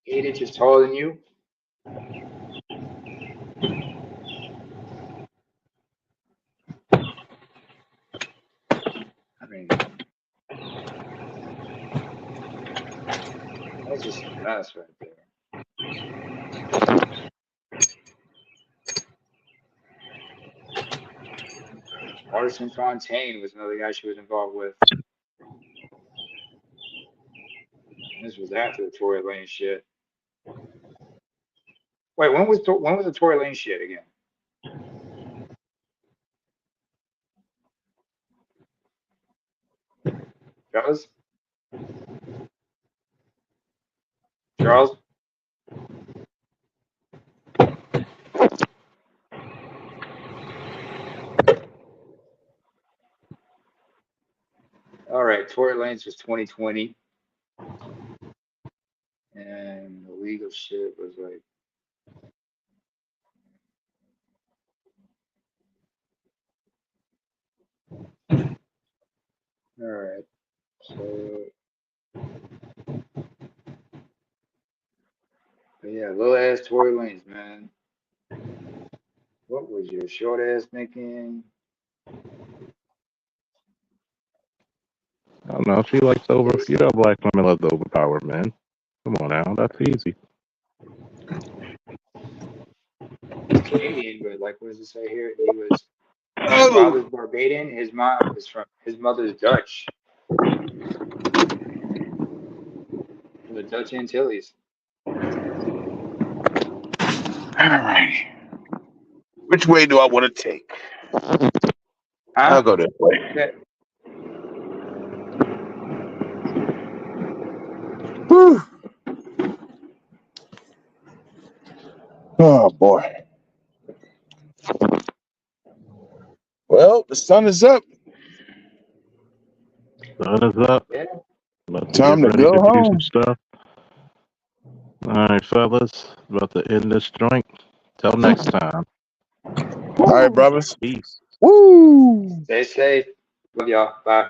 8 inches taller than you. I mean, that's just a mess right there. Arson Fontaine was another guy she was involved with. This was after the Tory Lane shit. Wait, when was the Tory Lane shit again? Charles? Charles? All right, Tory Lanez was 2020, and the legal shit was like, all right, so but yeah, little ass Tory Lanez, man. What was your short ass thinking? I don't know. She likes over. This You know, black women love the overpowered men. Come on now, that's easy. he's Canadian, but like, what does it say here? His Oh, father's Barbadian. His mom is from his mother's Dutch, from the Dutch Antilles. All right. Which way do I want to take? I'll Huh? go this way. Okay. Whew. Oh boy. Well, the sun is up. Sun is up. Yeah. About to Time get to ready go to do some home. stuff. All right, fellas. About to end this joint. Till next time. All right, brothers. Peace. Woo! Stay safe. Love y'all. Bye.